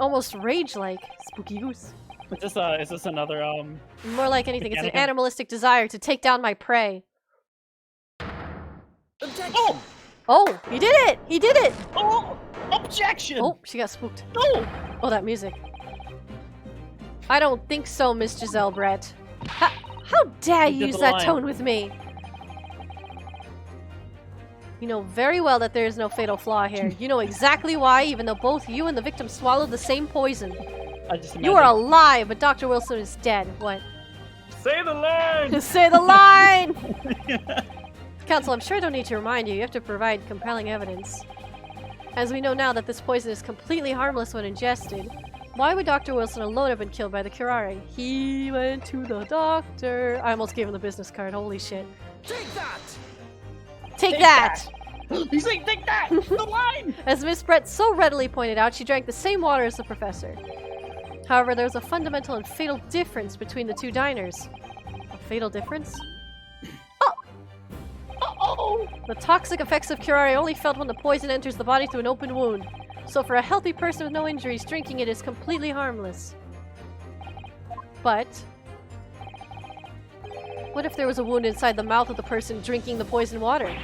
Almost rage-like. Spooky goose. Is this another, More like anything. It's an animalistic desire to take down my prey. Objection! Oh! Oh, he did it! He did it! Oh! Objection! Oh, she got spooked. No! Oh, that music. I don't think so, Miss Giselle Brett. How dare You you did use the that line. tone with me? You know very well that there is no fatal flaw here. You know exactly why, even though both you and the victim swallowed the same poison. I just You are imagine. alive, but Dr. Wilson is dead. What? Say the line! Say the line! Counsel, I'm sure I don't need to remind you. You have to provide compelling evidence. As we know now that this poison is completely harmless when ingested, why would Dr. Wilson alone have been killed by the curare? He went to the doctor. I almost gave him the business card. Holy shit. Take that! Take that! He's saying, take that! The line! As Miss Brett so readily pointed out, she drank the same water as the professor. However, there was a fundamental and fatal difference between the two diners. A fatal difference? Uh-oh! The toxic effects of curare only felt when the poison enters the body through an open wound. So for a healthy person with no injuries, drinking it is completely harmless. But what if there was a wound inside the mouth of the person drinking the poison water?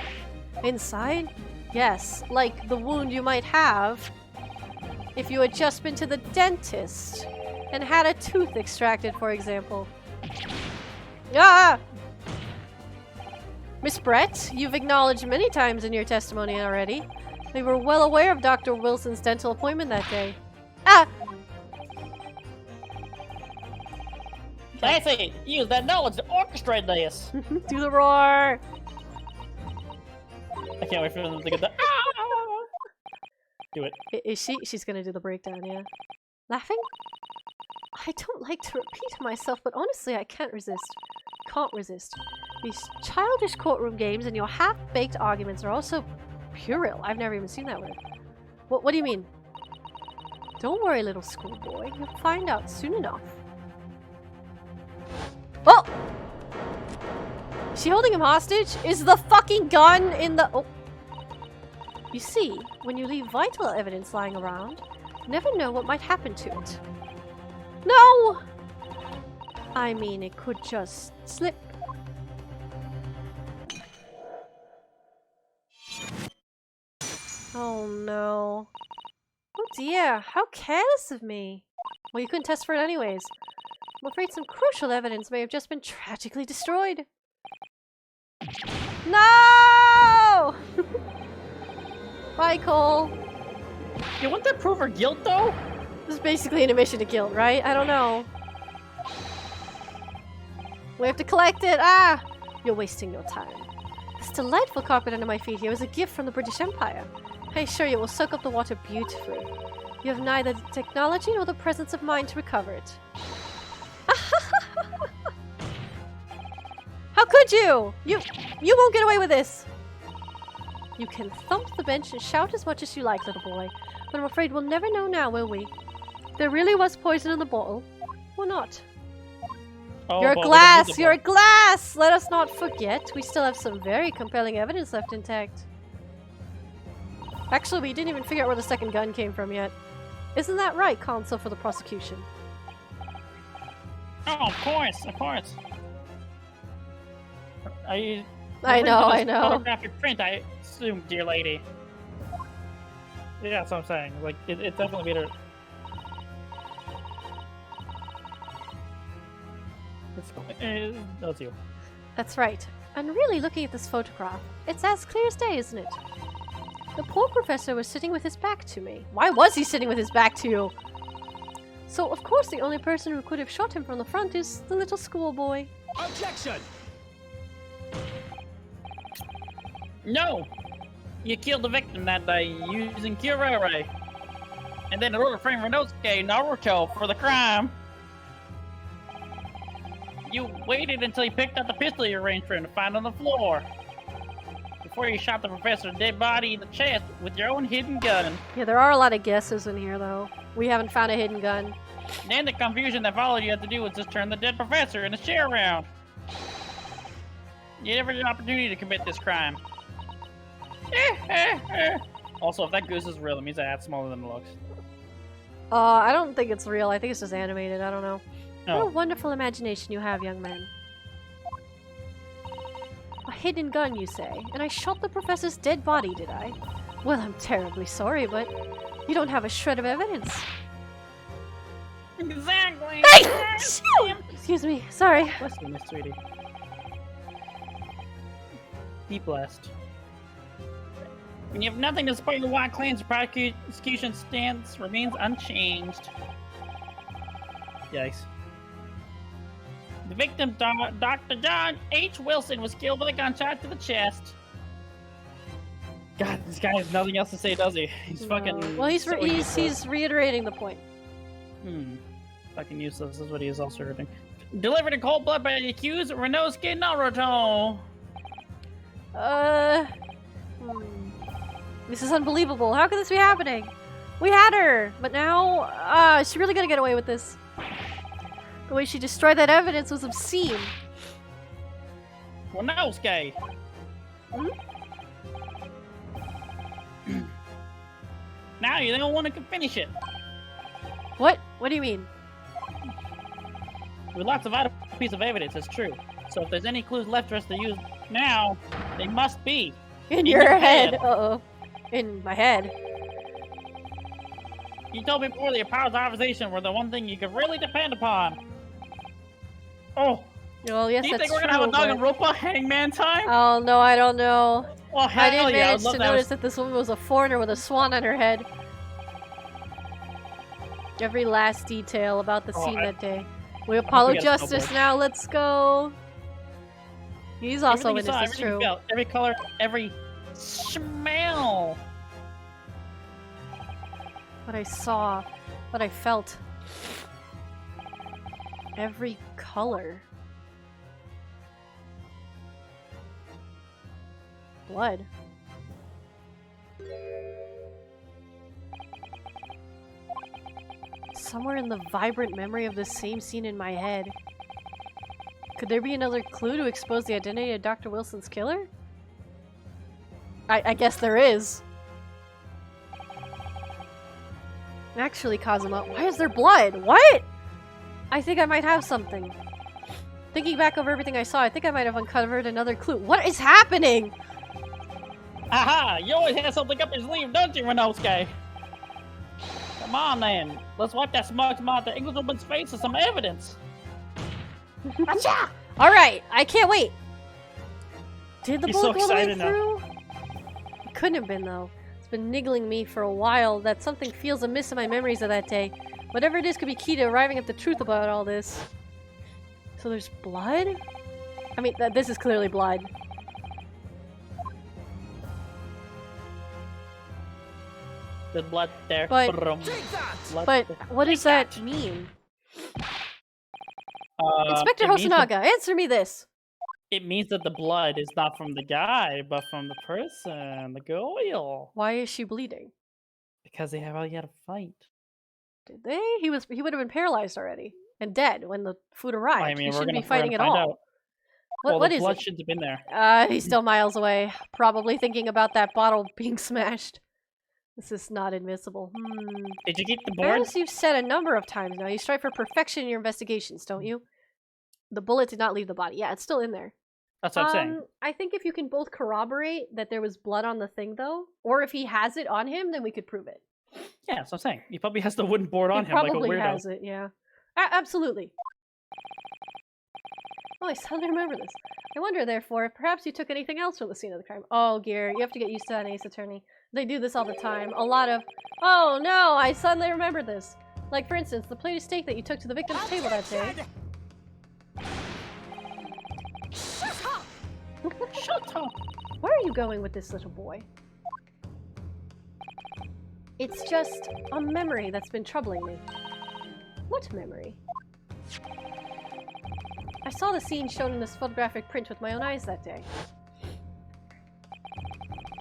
Inside? Yes, like the wound you might have if you had just been to the dentist and had a tooth extracted, for example. Ah! Miss Brett, you've acknowledged many times in your testimony already. They were well aware of Dr. Wilson's dental appointment that day. Ah! Classy! Use that knowledge to orchestrate this! Do the roar! I can't wait for them to get the ah! Do it. Is she? She's gonna do the breakdown, yeah. Laughing? I don't like to repeat myself, but honestly, I can't resist. Can't resist. These childish courtroom games and your half-baked arguments are also puerile. I've never even seen that word. What do you mean? Don't worry, little schoolboy. You'll find out soon enough. Oh! Is she holding him hostage? Is the fucking gun in the... Oh. You see, when you leave vital evidence lying around, you never know what might happen to it. No! I mean, it could just slip. Oh no. Oh dear, how careless of me. Well, you couldn't test for it anyways. I'm afraid some crucial evidence may have just been tragically destroyed. No! Bye, Cole. Yeah, wouldn't that prove her guilt, though? This is basically an admission to guilt, right? I don't know. We have to collect it! Ah! You're wasting your time. This delightful carpet under my feet here is a gift from the British Empire. I assure you it will soak up the water beautifully. You have neither the technology nor the presence of mind to recover it. How could you? You won't get away with this! You can thump the bench and shout as much as you like, little boy, but I'm afraid we'll never know now, will we? If there really was poison in the bottle, or not. Oh, You're a but we don't need glass! the You're a bottle. glass! Let us not forget, we still have some very compelling evidence left intact. Actually, we didn't even figure out where the second gun came from yet. Isn't that right, counsel for the prosecution? Oh, of course, of course. I know. Photographic print, I assume, dear lady. Yeah, that's what I'm saying. Like, it definitely made her. That's you. That's right. And really, looking at this photograph, it's as clear as day, isn't it? The poor professor was sitting with his back to me. Why was he sitting with his back to you? So, of course, the only person who could have shot him from the front is the little schoolboy. Objection! No! You killed the victim that day using curare. And then in order to frame Renosuke Naruto for the crime, you waited until he picked up the pistol you arranged for him to find on the floor. Before you shot the professor's dead body in the chest with your own hidden gun. Yeah, there are a lot of guesses in here, though. We haven't found a hidden gun. Then the confusion that followed you had to do was just turn the dead professor in his chair around. You never had an opportunity to commit this crime. Also, if that goose is real, it means that hat's smaller than it looks. I don't think it's real. I think it's just animated. I don't know. What a Oh, wonderful imagination you have, young man. A hidden gun, you say, and I shot the professor's dead body, did I? Well, I'm terribly sorry, but you don't have a shred of evidence. Exactly. Excuse me, sorry. Bless you, Miss Sweetie. Be blessed. When you have nothing to support your White Clan's prosecution stance remains unchanged. Yikes. The victim, Dr. John H. Wilson, was killed with a gunshot to the chest. God, this guy has nothing else to say, does he? He's fucking. Well, he's so he's reiterating the point. Fucking useless is what he is also hurting. Delivered in cold blood by the accused, Renosuke Naruto. This is unbelievable. How could this be happening? We had her, but now, is she really gonna get away with this? The way she destroyed that evidence was obscene. Renosuke. Now you're the only one who can finish it. What? What do you mean? With lots of vital piece of evidence, it's true. So if there's any clues left for us to use now, they must be In your head. Uh-oh. In my head. You told me before that your powers of observation were the one thing you could really depend upon. Oh, Well, yes, do you that's think we're gonna have a true, Danganronpa hangman time? Oh, no, I don't know. Well, I hell didn't yeah, manage I'd love to to have notice that this woman was a foreigner with a swan on her head. Every last detail about the scene that day. We Apollo we get a Justice snowboard. now, let's go. He's also Everything you in saw, this, is everything you true. felt, every color, every smell. What I saw, what I felt. Every color. Blood. Somewhere in the vibrant memory of the same scene in my head. Could there be another clue to expose the identity of Dr. Wilson's killer? I guess there is. Actually, Kazuma, why is there blood? What? I think I might have something. Thinking back over everything I saw, I think I might have uncovered another clue. What is happening? Aha! You always have something up your sleeve, don't you, Renosuke? Come on, then. Let's wipe that smug smile off the Englishwoman's face with some evidence. Achha! Alright, I can't wait. Did the He's so bullet go the way excited now. through? It couldn't have been, though. It's been niggling me for a while that something feels amiss in my memories of that day. Whatever it is could be key to arriving at the truth about all this. So there's blood? I mean, this is clearly blood. The blood there. But- Blood But there. what does that mean? Inspector it means that- Hosonaga, answer me this! It means that the blood is not from the guy, but from the person, the girl. Why is she bleeding? Because they have all you had to fight. Did they? He would have been paralyzed already and dead when the food arrived. I mean, he we're shouldn't gonna, be fighting we're at gonna find all. out. What Well, the is blood it? shouldn't have been there. He's still miles away. Probably thinking about that bottle being smashed. This is not admissible. Did you keep the board? As you've said a number of times now, you strive for perfection in your investigations, don't you? The bullet did not leave the body. Yeah, it's still in there. That's what I'm saying. I think if you can both corroborate that there was blood on the thing, though, or if he has it on him, then we could prove it. Yeah, that's what I'm saying. He probably has the wooden board on He him like a probably weirdo. has it, yeah. Absolutely. Oh, I suddenly remember this. I wonder, therefore, if perhaps you took anything else from the scene of the crime. Oh, Gear, you have to get used to that, Ace Attorney. They do this all the time. A lot of, oh no, I suddenly remember this. Like, for instance, the plate of steak that you took to the victim's table that day. Shut up! Shut up! Where are you going with this little boy? It's just a memory that's been troubling me. What memory? I saw the scene shown in this photographic print with my own eyes that day.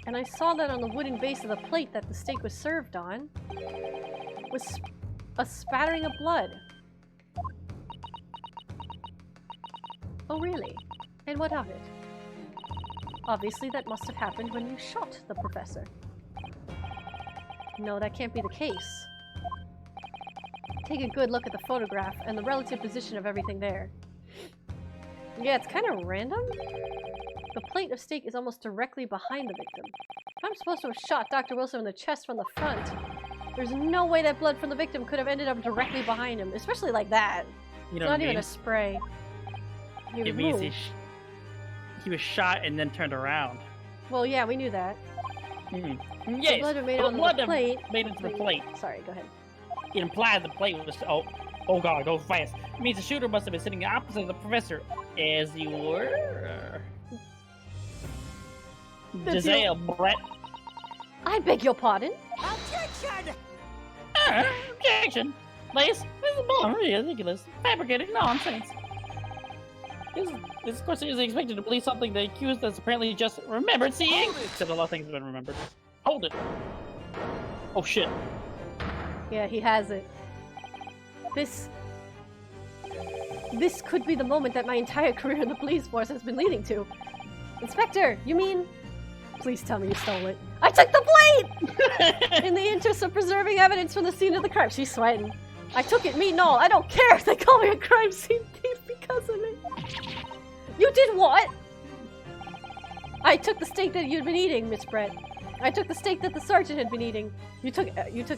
And I saw that on the wooden base of the plate that the steak was served on was a spattering of blood. Oh, really? And what of it? Obviously, that must have happened when you shot the professor. No, that can't be the case. Take a good look at the photograph and the relative position of everything there. Yeah, it's kind of random. The plate of steak is almost directly behind the victim. I'm supposed to have shot Dr. Wilson in the chest from the front. There's no way that blood from the victim could have ended up directly behind him, especially like that. You know Not what I even mean? a spray. It means he was shot and then turned around. Well, yeah, we knew that. Mm. The Yes, blood made it the onto blood the plate. made it to the plate. Sorry, go ahead. It implies the plate was. Oh god, go fast. It means the shooter must have been sitting opposite the professor, as you were. Giselle Brett. I beg your pardon? Objection! Objection! This is really ridiculous. Fabricated nonsense. This question is expected to believe something the accused has apparently just remembered seeing. Except a lot of things have been remembered. Hold it. Oh shit. Yeah, he has it. This could be the moment that my entire career in the police force has been leading to. Inspector, you mean... Please tell me you stole it. I took the plate! In the interest of preserving evidence from the scene of the crime. She's sweating. I took it, me, no, I don't care if they call me a crime scene thief because of it. You did what? I took the steak that you'd been eating, Miss Brett. I took the steak that the sergeant had been eating. You took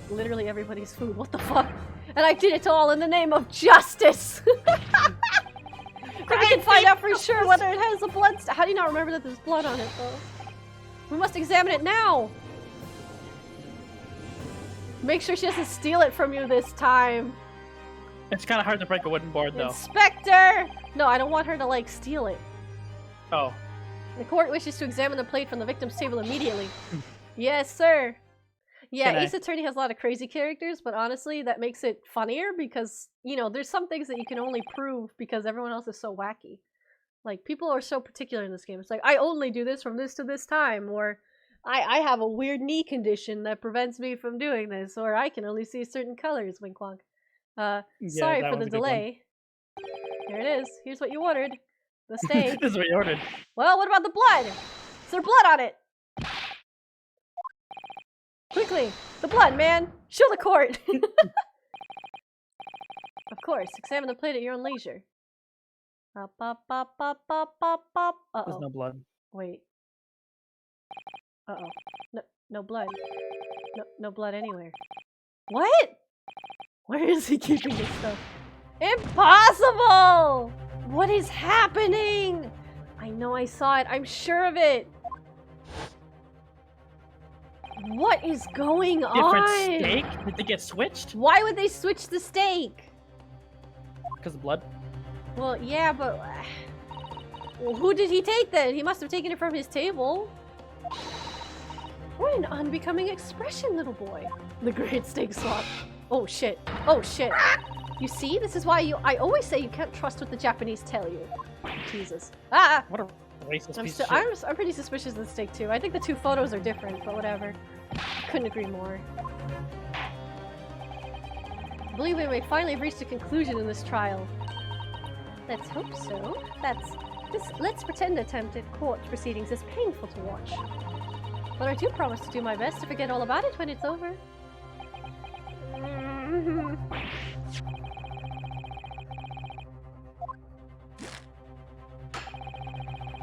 literally everybody's food. What the fuck? And I did it all in the name of justice. We can find out for sure whether it has a blood. How do you not remember that there's blood on it, though? We must examine it now. Make sure she doesn't steal it from you this time. It's kind of hard to break a wooden board, though. Inspector! No, I don't want her to, like, steal it. Oh. The court wishes to examine the plate from the victim's table immediately. Yes, sir. Yeah, Ace Attorney has a lot of crazy characters, but honestly, that makes it funnier because, you know, there's some things that you can only prove because everyone else is so wacky. Like, people are so particular in this game. It's like, I only do this from this to this time, or I have a weird knee condition that prevents me from doing this, or I can only see certain colors, wink wonk. Sorry for the delay. Here it is. Here's what you ordered. The steak. This is what you ordered. Well, what about the blood? Is there blood on it? Quickly! The blood, man! Show the court! Of course, examine the plate at your own leisure. Uh-oh. There's no blood. Wait. Uh-oh. No blood. No blood anywhere. What? Where is he keeping this stuff? Impossible! What is happening? I know I saw it. I'm sure of it. What is going on? Different steak? Did they get switched? Why would they switch the steak? Because of blood? Well, yeah, but... Well, who did he take then? He must have taken it from his table. What an unbecoming expression, little boy. The great steak swap. Oh shit. Oh shit. You see? This is why I always say you can't trust what the Japanese tell you. Jesus. Ah! What a racist piece of shit. I'm pretty suspicious of the steak too. I think the two photos are different, but whatever. Couldn't agree more. I believe we may finally have reached a conclusion in this trial. Let's hope so. Let's pretend the attempt at court proceedings is painful to watch. But I do promise to do my best to forget all about it when it's over.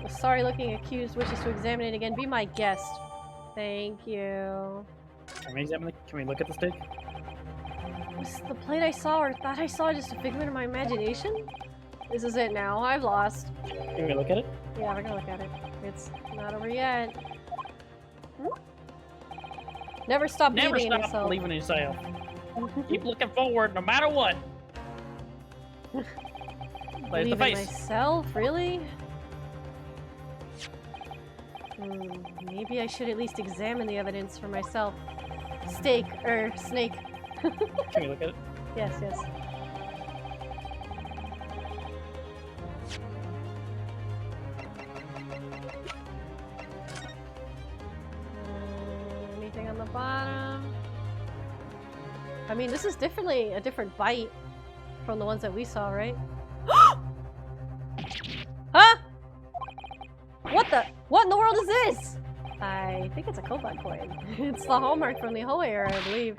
The sorry-looking accused wishes to examine it again. Be my guest. Thank you. Can we examine it? Can we look at the steak? Was the plate I saw or thought I saw just a figment of my imagination? This is it now. I've lost. Can we look at it? Yeah, we're gonna look at it. It's not over yet. Never stop believing in yourself. Believing in yourself. Keep looking forward no matter what. There's Believe the face. in myself? Really? Maybe I should at least examine the evidence for myself. Snake. Can we look at it? Yes, yes. Anything on the bottom? I mean, this is definitely a different bite from the ones that we saw, right? Huh? What in the world is this? I think it's a Cobalt coin. It's the hallmark from the Hohe era, I believe.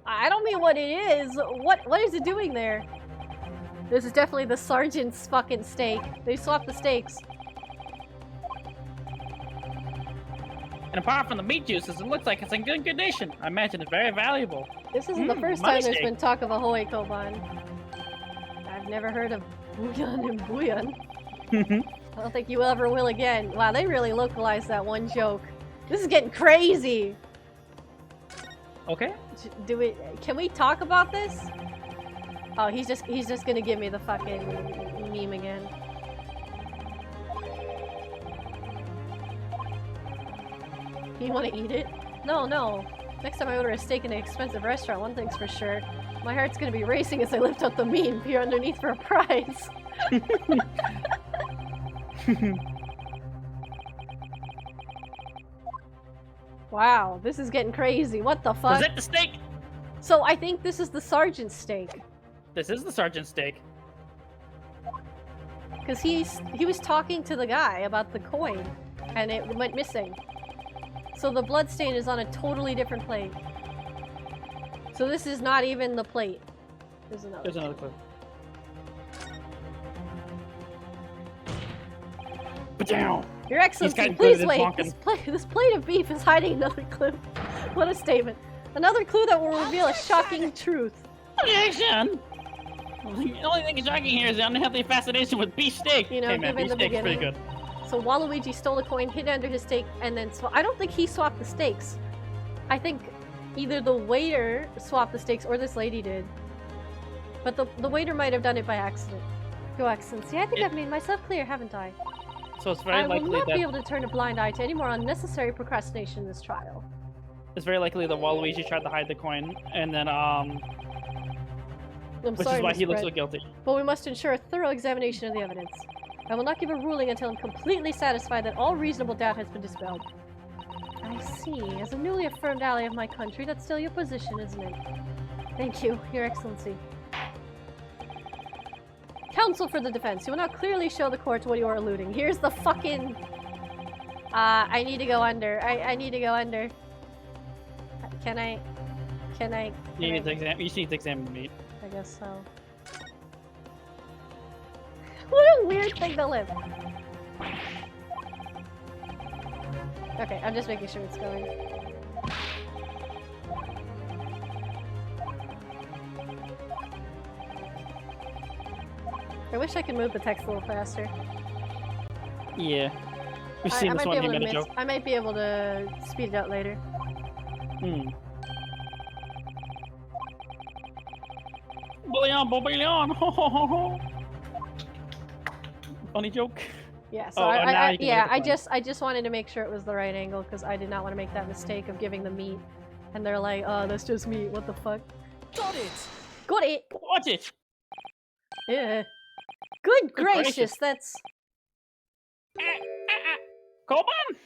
I don't mean what it is. What is it doing there? This is definitely the sergeant's fucking steak. They swapped the steaks. And apart from the meat juices, it looks like it's in good condition. I imagine it's very valuable. This isn't the first money time there's steak. been talk of a Ahoy Koban. I've never heard of bouillon and bouillon. I don't think you ever will again. Wow, they really localized that one joke. This is getting crazy. Okay. Can we talk about this? Oh, he's just gonna give me the fucking meme again. You want to eat it? No, no. Next time I order a steak in an expensive restaurant, one thing's for sure. My heart's gonna be racing as I lift up the meat and peer underneath for a prize. Wow, this is getting crazy. What the fuck? Present the steak! So I think this is the sergeant's steak. This is the sergeant's steak. Because he was talking to the guy about the coin, and it went missing. So the bloodstain is on a totally different plate. So this is not even the plate. There's another clue. Ba-down! Your Excellency, gotten good please at wait. bonking. This plate of beef is hiding another clue. What a statement. Another clue that will reveal a shocking truth. Objection! The only thing shocking here is the unhealthy fascination with beef steak. You know, hey man, given beef the steak's pretty beginning. good. So Waluigi stole a coin, hid it under his steak, and then I don't think he swapped the steaks. I think either the waiter swapped the steaks or this lady did. But the waiter might have done it by accident. Your Excellency, I think I've made myself clear, haven't I? So it's very I will likely not that be able to turn a blind eye to any more unnecessary procrastination in this trial. it's very likely that Waluigi tried to hide the coin, and then I'm which sorry, is why Miss he looks Brett, so guilty. but we must ensure a thorough examination of the evidence. I will not give a ruling until I'm completely satisfied that all reasonable doubt has been dispelled. I see. As a newly affirmed ally of my country, that's still your position, isn't it? Thank you, Your Excellency. Counsel for the defense, you will now clearly show the court what you are alluding. Here's the fucking... I need to go under. I need to go under. Can I... You need to examine the meat. I guess so. What a weird thing to live. Okay, I'm just making sure it's going. I wish I could move the text a little faster. Yeah. We've seen this one in minute joke. I might be able to speed it up later. Bouillon, bouillon, ho ho ho ho. Funny joke. Yeah, so Oh, and now I you can look at the I just wanted to make sure it was the right angle because I did not want to make that mistake of giving the meat. And they're like, oh, that's just meat, what the fuck? Got it! Got it! Watch it! Yeah. Good gracious, gracious. that's... Koban!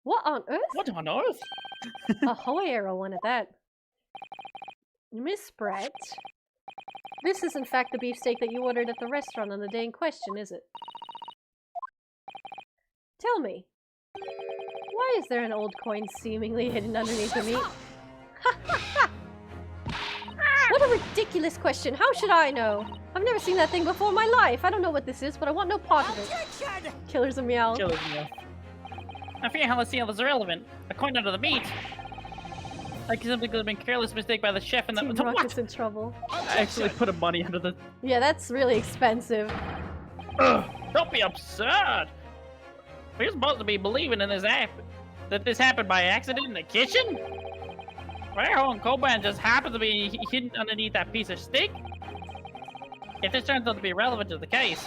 What on earth? What on earth? A Hoy arrow one at that. Miss Brett, this is in fact the beefsteak that you ordered at the restaurant on the day in question, is it? Tell me, why is there an old coin seemingly hidden underneath the meat? What a ridiculous question! How should I know? I've never seen that thing before in my life. I don't know what this is, but I want no part of it. Objection! Killers of Meow. Killers, yeah. I fear how the seal is irrelevant. A coin under the meat. Like simply could have been careless mistake by the chef and the Team Rocket's in trouble. I actually put a money under the. Yeah, that's really expensive. Ugh, don't be absurd. We're supposed to be believing in this app that this happened by accident in the kitchen. Raro and Koban just happened to be hidden underneath that piece of steak. If this turns out to be relevant to the case,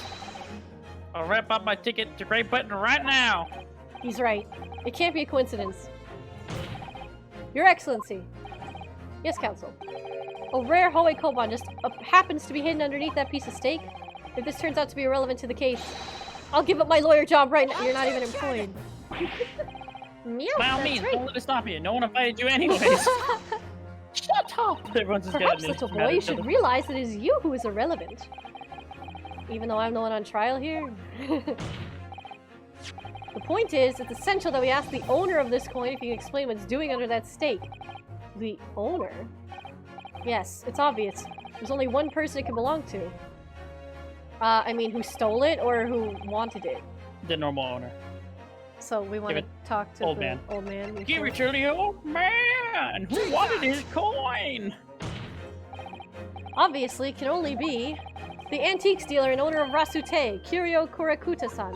I'll wrap up my ticket to Great Britain right now. He's right. It can't be a coincidence. Your Excellency. Yes, Counsel. A rare Hoy Koban just happens to be hidden underneath that piece of steak. If this turns out to be irrelevant to the case, I'll give up my lawyer job right now. You're not even employed. Meow, By all that's means, right. don't let it stop you. No one invited you anyways. Shut up! Everyone's just Perhaps, getting little mad boy, at you each should other. realize it is you who is irrelevant. Even though I'm the one on trial here. The point is, it's essential that we ask the owner of this coin if he can explain what's doing under that steak. The owner? Yes, it's obvious. There's only one person it can belong to. I mean, who stole it or who wanted it? The normal owner. So we want to talk to Old the man. old man. Give before- it to the old man who wanted his coin. Obviously, can only be the antiques dealer and owner of Rasute, Kiryo Kurakuta-san.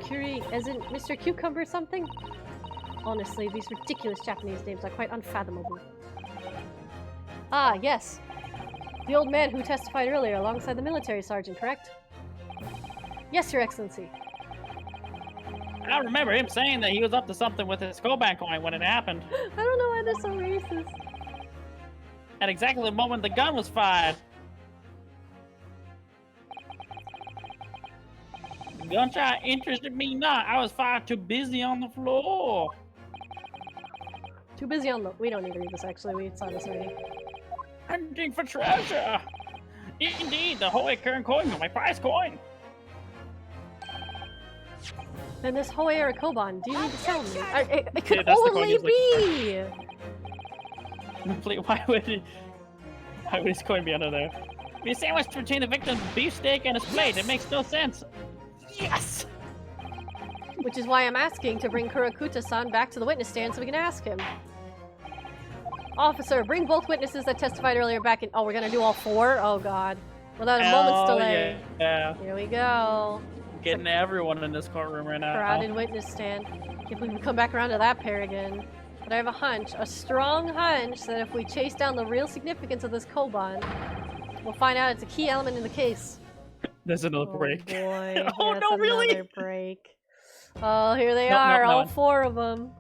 Kuri, as in Mr. Cucumber something? Honestly, these ridiculous Japanese names are quite unfathomable. Ah, yes. The old man who testified earlier alongside the military sergeant, correct? Yes, Your Excellency. I remember him saying that he was up to something with his Koban coin when it happened. I don't know why they're so racist. At exactly the moment the gun was fired. Gunshot interested me not. I was far too busy on the floor. Too busy on the... We don't need to read this, actually. We saw this already. Hunting for treasure. Indeed, the Hoei current coin, my prize coin. Then this Hoei Koban, do you need to tell me? It could that's the coin only he's be! Why would his coin be under there? Be sandwiched between the victim's beefsteak and his plate. It makes no sense. Yes! Which is why I'm asking to bring Kurakuta-san back to the witness stand so we can ask him. Officer, bring both witnesses that testified earlier back in... Oh, we're gonna do all four? Oh, God. Without a moment's delay. Yeah. Here we go. Getting everyone in this courtroom right now. Crowded witness stand. If we can come back around to that pair again. But I have a hunch, a strong hunch, that if we chase down the real significance of this Koban, we'll find out it's a key element in the case. There's another break. Boy, Oh, that's no, really? another break. Oh, here they Nope, are, nope, all no. four of them.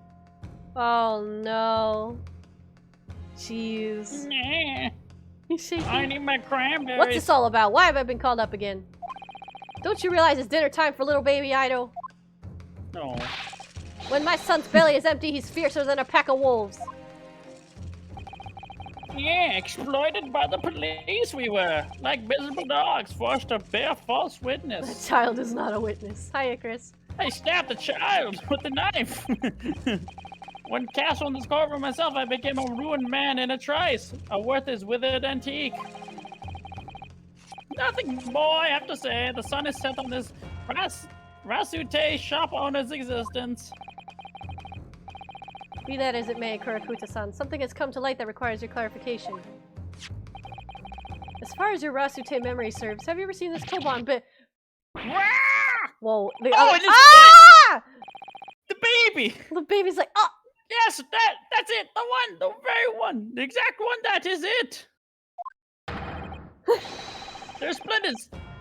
Oh no. Jeez. Nah, He's shaking. I need my cranberries. What's this all about? Why have I been called up again? Don't you realize it's dinner time for little baby Ido? No. When my son's belly is empty, he's fiercer than a pack of wolves. Yeah, exploited by the police we were. Like miserable dogs, forced to bear false The witness. child is not a witness. Hiya, Chris. I stabbed the child with the knife. When cast from this courtroom myself, I became a ruined man in a trice. A worthless withered antique. Nothing more I have to say. The sun is set on this Rasute shop owner's existence. Be that as it may, Kurakuta-san, something has come to light that requires your clarification. As far as your Rasute memory serves, have you ever seen this Koban bit? Whoa. The Oh, other- it is Ah! the baby! The baby's like, oh! Yes, that's it! The one! The very one! The exact one! That is it! They're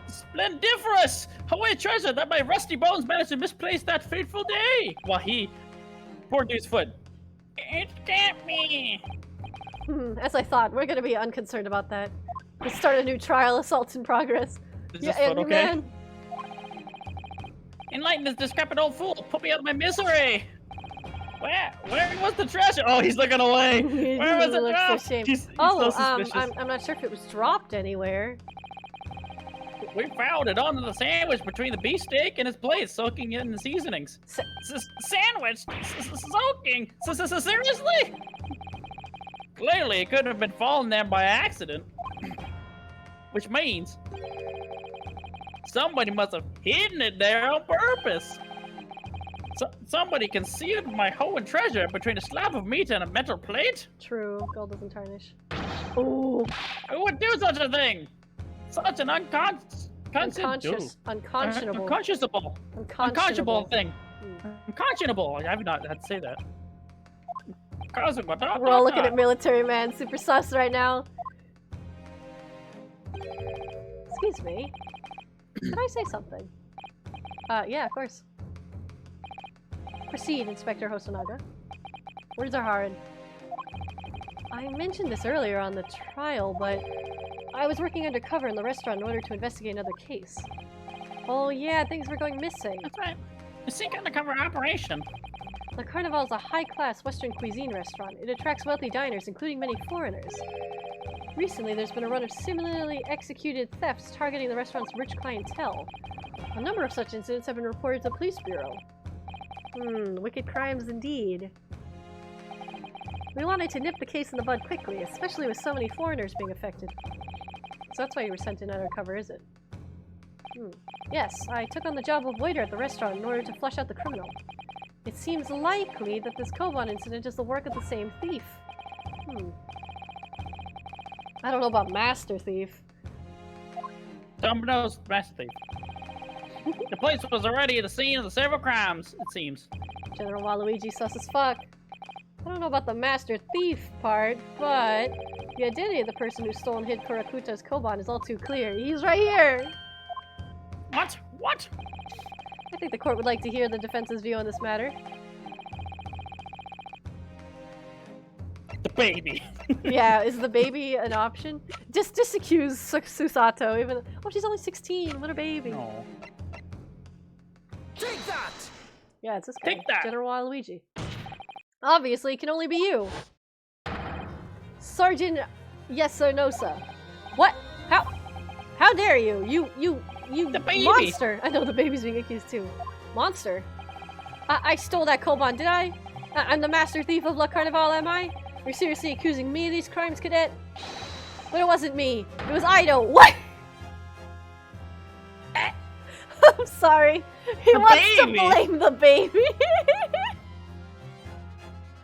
splendiferous! Hawaii treasure that my rusty bones managed to misplace that fateful day! While he... Poor dude's foot. It can't be! As I thought, we're gonna be unconcerned about that. Let's start a new trial, assaults in progress. Is Yeah, this foot and okay? man. Enlighten this decrepit old fool! Put me out of my misery! Where was the treasure? Oh, he's looking away! He Where was it looks so dropped? ashamed. He's Oh, so suspicious. I'm not sure if it was dropped anywhere. We found it under the sandwich between the beefsteak and his plate, soaking in the seasonings. Sandwich? Soaking? Seriously? Clearly, it couldn't have been fallen there by accident. Which means somebody must have hidden it there on purpose. Somebody concealed my Hoenn treasure between a slab of meat and a metal plate? True, gold doesn't tarnish. Ooh, Who would do such a thing? Such an unconscionable unconscionable thing. Hmm. Unconscionable. I have not had to say that. We're all looking at military man, super sus right now. Excuse me. Can I say something? Yeah, of course. Proceed, Inspector Hosonaga. Words are hard. I mentioned this earlier on the trial, but I was working undercover in the restaurant in order to investigate another case. Oh yeah, things were going missing. That's right. A secret undercover operation. The Carnival is a high-class Western cuisine restaurant. It attracts wealthy diners, including many foreigners. Recently, there's been a run of similarly executed thefts targeting the restaurant's rich clientele. A number of such incidents have been reported to the police bureau. Wicked crimes indeed. We wanted to nip the case in the bud quickly, especially with so many foreigners being affected. So that's why you were sent in undercover, is it? Yes, I took on the job of waiter at the restaurant in order to flush out the criminal. It seems likely that this Koban incident is the work of the same thief. I don't know about Master Thief. Domino's Master Thief. The place was already the scene of the several crimes, it seems. General Waluigi sus as fuck. I don't know about the Master Thief part, but the identity of the person who stole and hid Kurakuta's Koban is all too clear. He's right here! What? What? I think the court would like to hear the defense's view on this matter. The baby. Yeah, is the baby an option? Just accuse Susato, even— oh, she's only 16, what a baby. No. Take that! Yeah, it's this guy, Take that! General Waluigi. Obviously, it can only be you. Sergeant Yasunosa. What? How dare you? You The baby! monster! I know the baby's being accused too. Monster? I stole that Koban, did I? I'm the master thief of La Carnival, am I? You're seriously accusing me of these crimes, cadet? But it wasn't me. It was Ido. What? I'm sorry. He The wants to baby! blame the baby.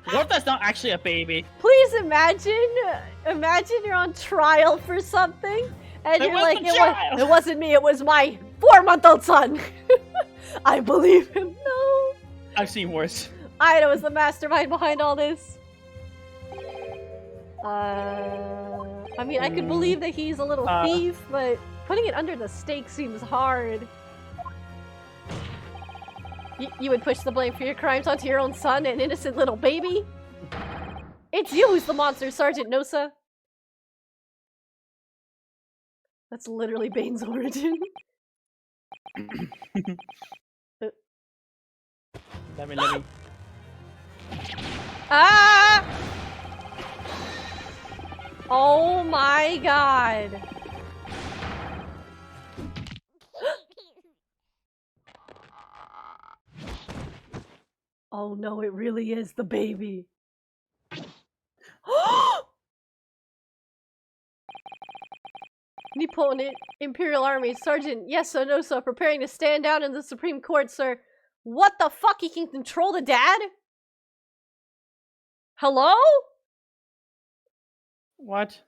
What if that's not actually a baby? Please imagine you're on trial for something, and It you're was like, the child." it wasn't me, it was my 4-month-old son. I believe him. No. I've seen worse. Ido was the mastermind behind all this. I mean, I could believe that he's a little thief, but putting it under the stake seems hard. You would push the blame for your crimes onto your own son, an innocent little baby? It's you who's the monster, Sergeant Nosa. That's literally Bane's origin. Let me. Ah! Oh my god. Oh no, it really is the baby. Nippon Imperial Army Sergeant Yasunosa preparing to stand down in the Supreme Court, sir. What the fuck? He can control the dad? Hello? What?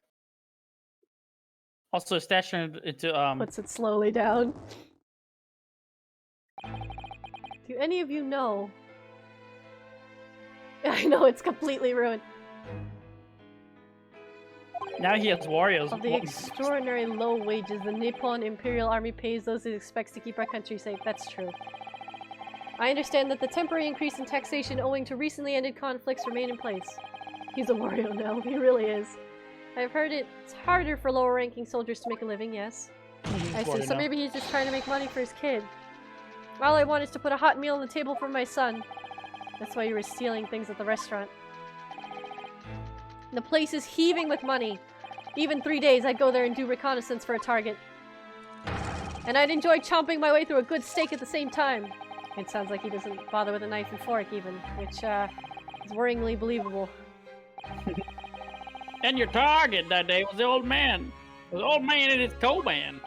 Also, stature into Puts it slowly down. Do any of you know? I know it's completely ruined. Now he has warriors. Of the extraordinary low wages the Nippon Imperial Army pays those it expects to keep our country safe. That's true. I understand that the temporary increase in taxation owing to recently ended conflicts remain in place. He's a Wario now. He really is. I've heard it's harder for lower-ranking soldiers to make a living, yes. I see. So maybe he's just trying to make money for his kid. All I want is to put a hot meal on the table for my son. That's why you were stealing things at the restaurant. The place is heaving with money. Even 3 days, I'd go there and do reconnaissance for a target. And I'd enjoy chomping my way through a good steak at the same time. It sounds like he doesn't bother with a knife and fork even, which is worryingly believable. And your target that day was the old man. The old man in his Koban.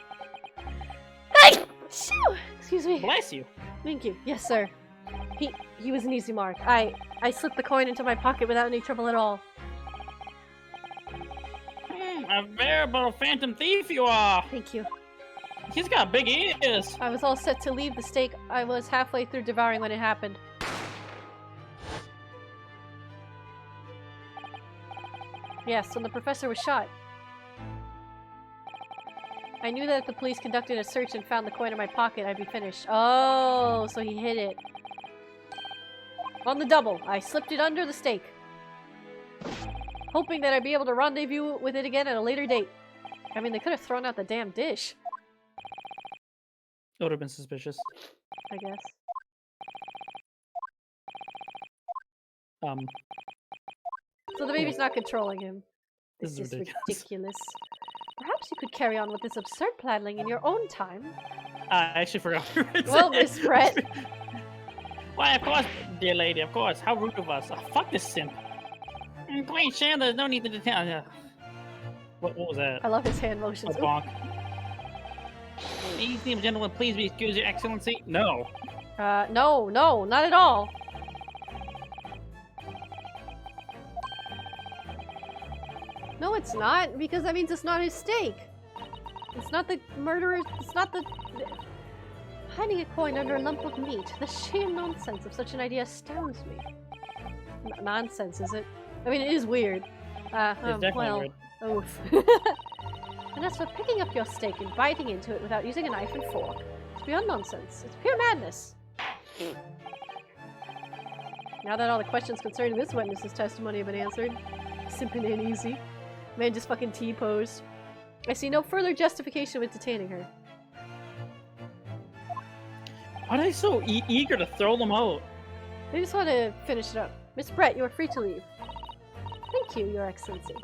Hey! Shoo! Excuse me. Bless you. Thank you. Yes, sir. He was an easy mark. I slipped the coin into my pocket without any trouble at all. A veritable phantom thief you are. Thank you. He's got big ears. I was all set to leave the steak. I was halfway through devouring when it happened. Yes, when the professor was shot. I knew that if the police conducted a search and found the coin in my pocket, I'd be finished. Oh, so he hid it. On the double, I slipped it under the steak. Hoping that I'd be able to rendezvous with it again at a later date. I mean, they could have thrown out the damn dish. It would have been suspicious. I guess. So the baby's not controlling him. This This is is ridiculous. ridiculous. Perhaps you could carry on with this absurd planning in your own time. I actually forgot. Well, Miss Brett. Why, of course, dear lady, of course. How rude of us. Oh, fuck this simp. Queen Shan, there's no need to detain. What was that? I love his hand A motions. Ooh. bonk. Easy, gentlemen, please be excused, Your Excellency. No. No, not at all. No, it's not, because that means it's not his stake. It's not the murderer, it's not the... Hiding a coin under a lump of meat. The sheer nonsense of such an idea astounds me. Nonsense, is it? I mean, it is weird. It's definitely well, weird. oof. And as for picking up your steak and biting into it without using a knife and fork, it's beyond nonsense. It's pure madness. Now that all the questions concerning this witness's testimony have been answered, simply and easy. Man just fucking T-posed. I see no further justification with detaining her. Why are they so eager to throw them out? They just want to finish it up. Miss Brett, you are free to leave. Thank you, Your Excellency.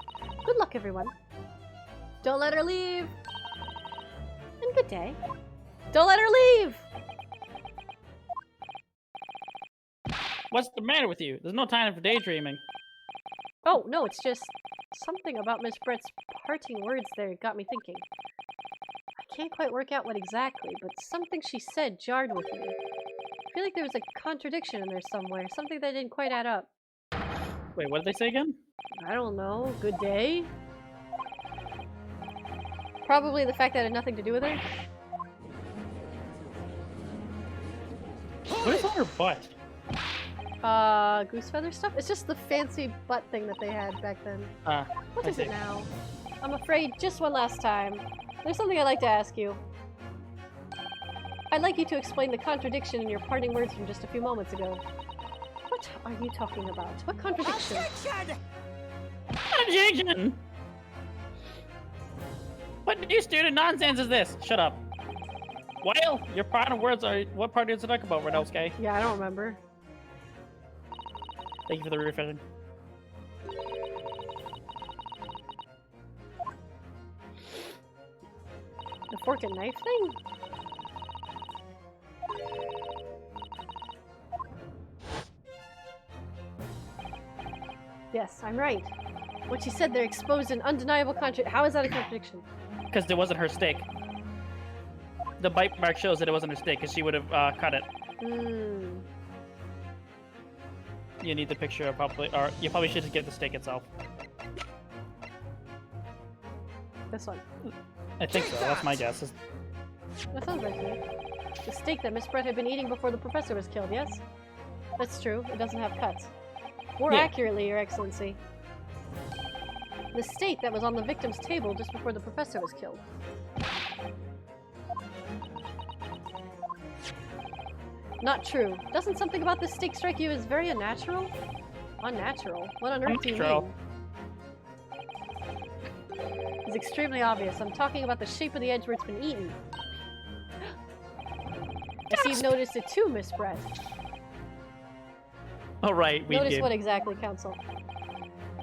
Good luck, everyone. Don't let her leave! And good day. Don't let her leave! What's the matter with you? There's no time for daydreaming. Oh, no, it's just something about Miss Brett's parting words there got me thinking. I can't quite work out what exactly, but something she said jarred with me. I feel like there was a contradiction in there somewhere, something that didn't quite add up. Wait, what did they say again? I don't know. Good day? Probably the fact that it had nothing to do with her. What is on her butt? Goose feather stuff? It's just the fancy butt thing that they had back then. What I is see. it now? I'm afraid, just one last time. There's something I'd like to ask you. I'd like you to explain the contradiction in your parting words from just a few moments ago. What are you talking about? What contradiction? Objection! What new student nonsense is this? Shut up. Well, your parting words are... What part is it talk about, Redowski? Yeah, I don't remember. Thank you for the refreshing. The fork and knife thing? Yes, I'm right. What she said there exposed an undeniable contradiction. How is that a contradiction? Because it wasn't her steak. The bite mark shows that it wasn't her steak, because she would have cut it. Hmm. You need the picture, probably, or you probably should just get the steak itself. This one. I think so. That's my guess. That sounds right to me. The steak that Miss Brett had been eating before the professor was killed, yes? That's true. It doesn't have cuts. More Yeah. accurately, Your Excellency. The steak that was on the victim's table just before the professor was killed. Not true. Doesn't something about this steak strike you as very unnatural? Unnatural? What on earth do you Unnatural. mean? It's extremely obvious. I'm talking about the shape of the edge where it's been eaten. I see you've noticed it too, Miss Brett. Alright, we Notice did. what exactly, Counsel.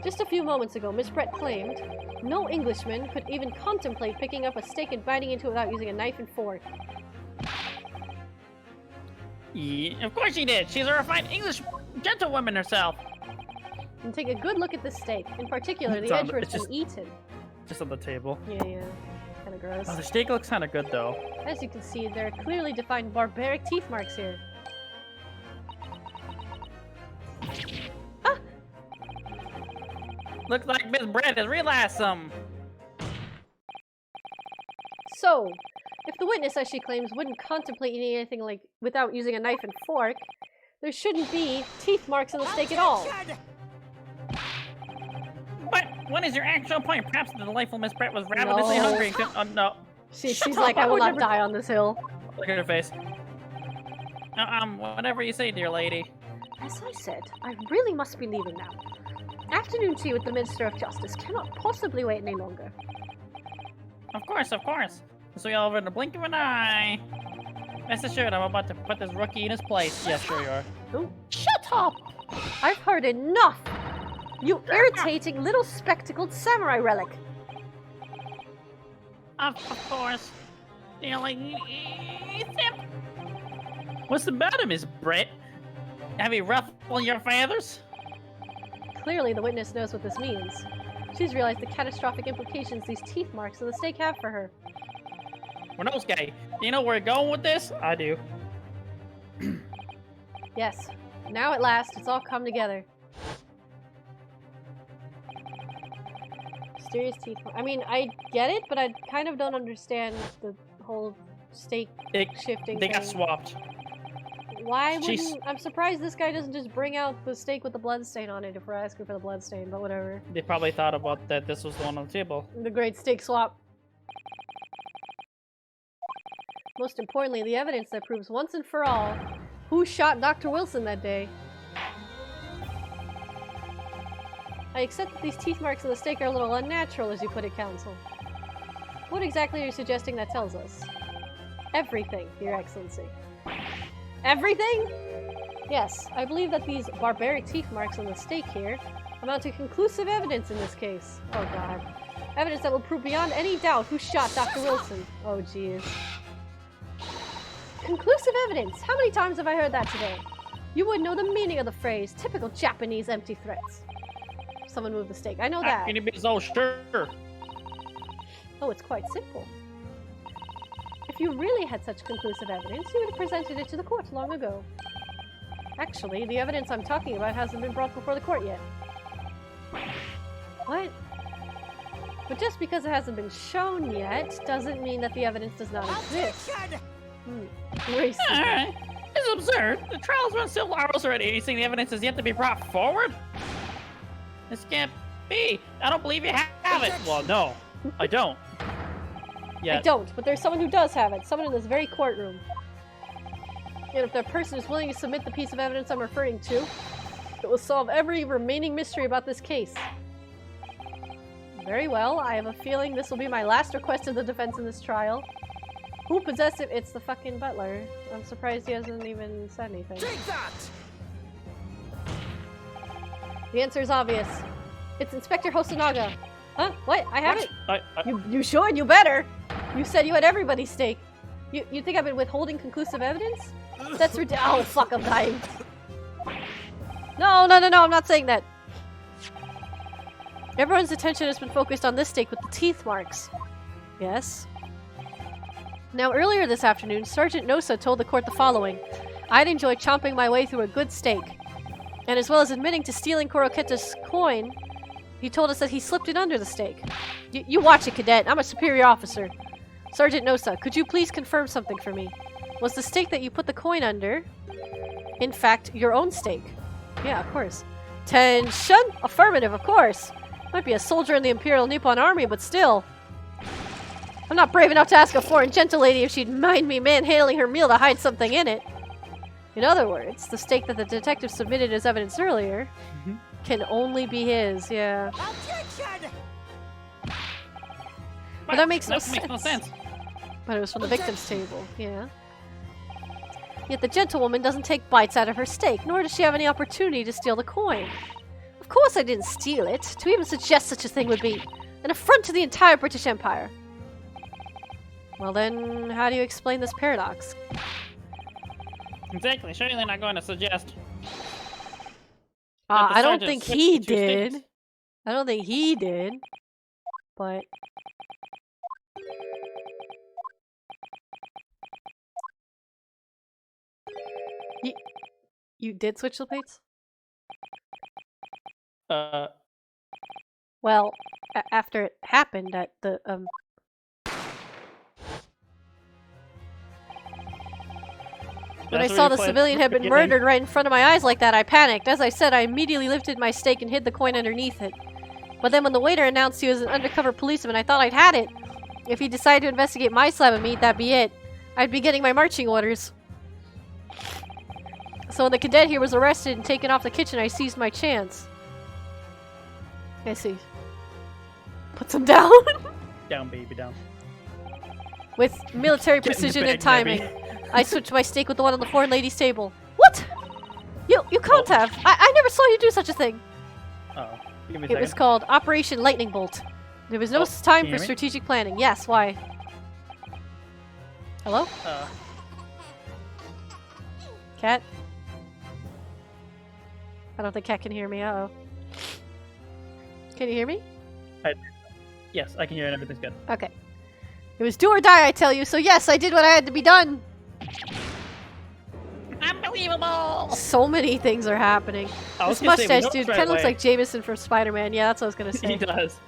Just a few moments ago, Miss Brett claimed no Englishman could even contemplate picking up a steak and biting into it without using a knife and fork. Yeah, of course she did. She's a refined English gentlewoman herself. And take a good look at the steak, in particular It's the on edge where the- it's it's been eaten. Just on the table. Yeah. Kinda gross. Oh, the steak looks kind of good, though. As you can see, there are clearly defined barbaric teeth marks here. Looks like Miss Brett has realized some. So, if the witness, as she claims, wouldn't contemplate eating anything like without using a knife and fork, there shouldn't be teeth marks on the steak at all. But what is your actual point? Perhaps the delightful Miss Brett was ravenously No. hungry and couldn't... Oh, no. She's Shut like, up, I will not never- die on this hill. Look at her face. Whatever you say, dear lady. As I said, I really must be leaving now. Afternoon tea with the Minister of Justice cannot possibly wait any longer. Of course, of course. This will be over in the blink of an eye. Rest assured, I'm about to put this rookie in his place. Yeah, sure you are. Oh, Shut up! I've heard enough! You irritating little spectacled samurai relic! Of course. You're like... What's the matter, Miss Brett? Have you ruffled your feathers? Clearly, the witness knows what this means. She's realized the catastrophic implications these teeth marks on the steak have for her. Renosuke, do you know where we're going with this? I do. Yes. Now at last, it's all come together. Mysterious teeth. I mean, I get it, but I kind of don't understand the whole stake shifting They thing. got swapped. Why She's- wouldn't... I'm surprised this guy doesn't just bring out the stake with the bloodstain on it if we're asking for the bloodstain, but whatever. They probably thought about that this was the one on the table. The great stake swap. Most importantly, the evidence that proves once and for all who shot Dr. Wilson that day. I accept that these teeth marks on the stake are a little unnatural, as you put it, Counsel. What exactly are you suggesting that tells us? Everything, Your Excellency. Everything? Yes, I believe that these barbaric teeth marks on the stake here amount to conclusive evidence in this case. Oh god. Evidence that will prove beyond any doubt who shot Dr. Wilson. Oh jeez. Conclusive evidence? How many times have I heard that today? You wouldn't know the meaning of the phrase. Typical Japanese empty threats. Someone moved the stake. I know that. Can you be so sure? Oh, it's quite simple. If you really had such conclusive evidence, you would have presented it to the court long ago. Actually, the evidence I'm talking about hasn't been brought before the court yet. What? But just because it hasn't been shown yet, doesn't mean that the evidence does not exist. Racism. Alright. This is absurd. The trial's run several hours already. Are you saying the evidence is yet to be brought forward? This can't be. I don't believe you have it. Well, no. I don't. Yeah. I don't, but there's someone who does have it. Someone in this very courtroom. And if that person is willing to submit the piece of evidence I'm referring to, it will solve every remaining mystery about this case. Very well, I have a feeling this will be my last request of the defense in this trial. Who possessed it? It's the fucking butler. I'm surprised he hasn't even said anything. Take that! The answer is obvious. It's Inspector Hosonaga. Huh? What? I have it? You should. You better. You said you had everybody's stake. You think I've been withholding conclusive evidence? That's ridiculous. Oh, fuck, I'm dying. No, I'm not saying that. Everyone's attention has been focused on this stake with the teeth marks. Yes. Now, earlier this afternoon, Sergeant Nosa told the court the following. I'd enjoy chomping my way through a good steak. And as well as admitting to stealing Koroketa's coin, he told us that he slipped it under the steak. You watch it, Cadet. I'm a superior officer. Sergeant Nosa, could you please confirm something for me? Was the stake that you put the coin under, in fact, your own stake? Yeah, of course. Tension! Affirmative, of course. Might be a soldier in the Imperial Nippon Army, but still. I'm not brave enough to ask a foreign gentlelady if she'd mind me manhandling her meal to hide something in it. In other words, the stake that the detective submitted as evidence earlier can only be his, yeah. Objection! But that makes no sense. sense. But it was from the victim's table, yeah. Yet the gentlewoman doesn't take bites out of her steak, nor does she have any opportunity to steal the coin. Of course I didn't steal it. To even suggest such a thing would be an affront to the entire British Empire. Well then, how do you explain this paradox? Exactly. Surely they're not going to suggest. I don't think he did. I don't think he did. But... You did switch the plates? Well, after it happened at the, When I saw the civilian had been murdered right in front of my eyes like that, I panicked. As I said, I immediately lifted my stake and hid the coin underneath it. But then when the waiter announced he was an undercover policeman, I thought I'd had it. If he decided to investigate my slab of meat, that'd be it. I'd be getting my marching orders. So when the cadet here was arrested and taken off the kitchen, I seized my chance. I see. Puts him down. Down, baby, down. With military precision and timing. I switched my stake with the one on the foreign lady's table. What? You can't have. I never saw you do such a thing. Uh-oh. Give me a It second. was called Operation Lightning Bolt. There was no time for strategic planning. Yes, why? Hello? Cat? I don't think Cat can hear me. Uh-oh. Can you hear me? Yes, I can hear it. Everything's good. Okay. It was do or die, I tell you, so yes, I did what I had to be done. Unbelievable! So many things are happening. I was This gonna say, we mustache noticed dude right kind of looks away. like Jameson from Spider-Man. Yeah, that's what I was gonna say. He does.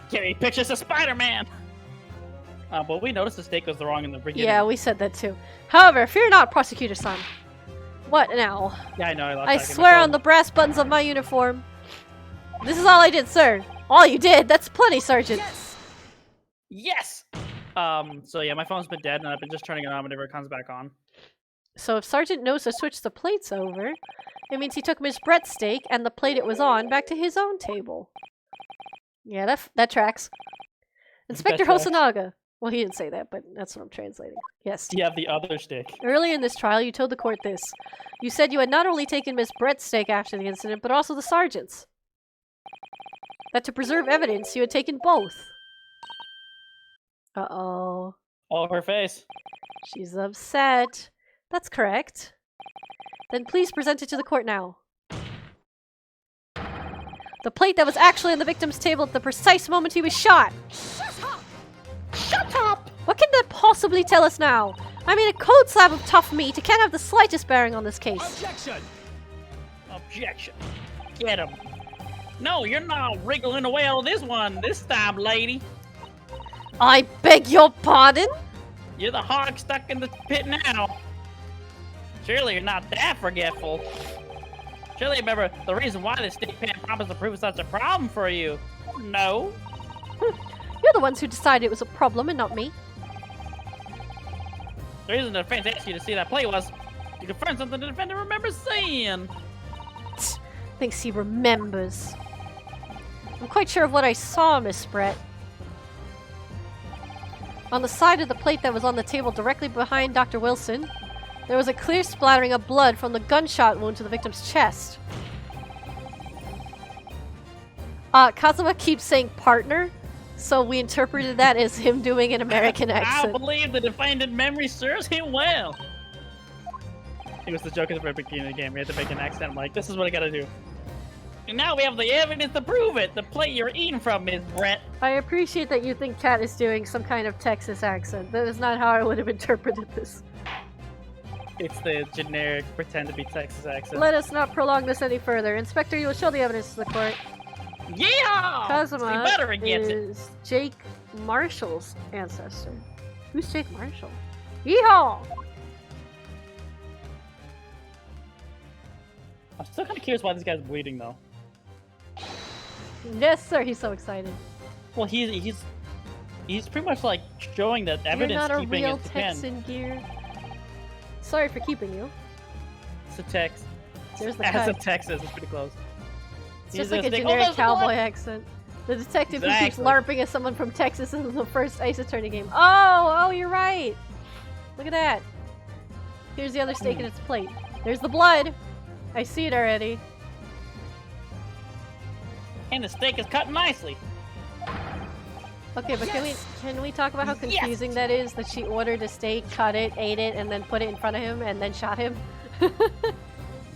Give me pictures of Spider-Man! But we noticed the stake was wrong in the beginning. Yeah, we said that too. However, fear not, Prosecutor-san. What now? Yeah, I know. I lost I track of my swear on phone. the brass buttons of my uniform. This is all I did, sir. All you did? That's plenty, Sergeant. Yes! So yeah, my phone's been dead, and I've been just turning it on whenever it comes back on. So if Sergeant knows to switch the plates over, it means he took Miss Brett's steak and the plate it was on back to his own table. Yeah, that tracks. Inspector tracks. Hosonaga. Well, he didn't say that, but that's what I'm translating. Yes. Do you have the other stick? Earlier in this trial, you told the court this. You said you had not only taken Miss Brett's steak after the incident, but also the sergeant's. That to preserve evidence, you had taken both. Uh-oh. Oh, her face. She's upset. That's correct. Then please present it to the court now. The plate that was actually on the victim's table at the precise moment he was shot. Shut up! What can that possibly tell us now? I mean, a cold slab of tough meat. It can't have the slightest bearing on this case. Objection! Objection. Get him. No, you're not wriggling away on this one this time, lady. I beg your pardon? You're the hog stuck in the pit now. Surely you're not that forgetful. Surely you remember the reason why the state pan promised to prove such a problem for you. No. You're the ones who decided it was a problem and not me. The reason the defense asked you to see that play was to confirm something the defendant remembers seeing. Thinks he remembers. I'm quite sure of what I saw, Miss Brett. On the side of the plate that was on the table directly behind Dr. Wilson, there was a clear splattering of blood from the gunshot wound to the victim's chest. Kazuma keeps saying partner, so we interpreted that as him doing an American I accent. believe the defendant memory serves him well. It was the joke at the very beginning of the game. We had to make an accent. I'm like, this is what I gotta do. And now we have the evidence to prove it. The plate you're eating from, Miss Brett. I appreciate that you think Kat is doing some kind of Texas accent. That is not how I would have interpreted this. It's the generic pretend to be Texas accent. Let us not prolong this any further. Inspector, you will show the evidence to the court. Yeah! Kazuma better gets it. is Jake Marshall's ancestor. Who's Jake Marshall? Yeehaw! I'm still kind of curious why this guy's bleeding, though. Yes, sir. He's so excited. Well, he's pretty much like showing that evidence You're not a keeping real is the pen. Texan, Gear. Sorry for keeping you. It's a Tex. There's the As cut. a Texas, it's pretty close. It's He's just like a gonna think, generic there's the cowboy blood." accent. The detective who keeps Exactly. LARPing as someone from Texas in the first Ace Attorney game. Oh, you're right. Look at that. Here's the other steak in its plate. There's the blood. I see it already. And the steak is cut nicely. Okay, but can we talk about how Yes! confusing that is? That she ordered a steak, cut it, ate it, and then put it in front of him, and then shot him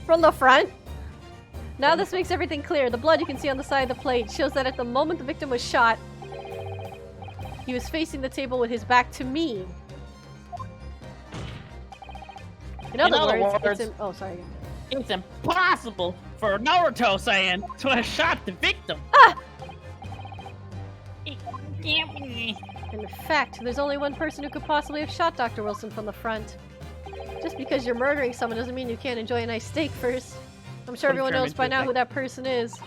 from the front. Now this makes everything clear. The blood you can see on the side of the plate shows that at the moment the victim was shot, he was facing the table with his back to me. In other words, oh, sorry. It's impossible for Naruto-san to have shot the victim. Ah! In In fact, there's only one person who could possibly have shot Dr. Wilson from the front. Just because you're murdering someone doesn't mean you can't enjoy a nice steak first. I'm sure everyone knows by now who that person is.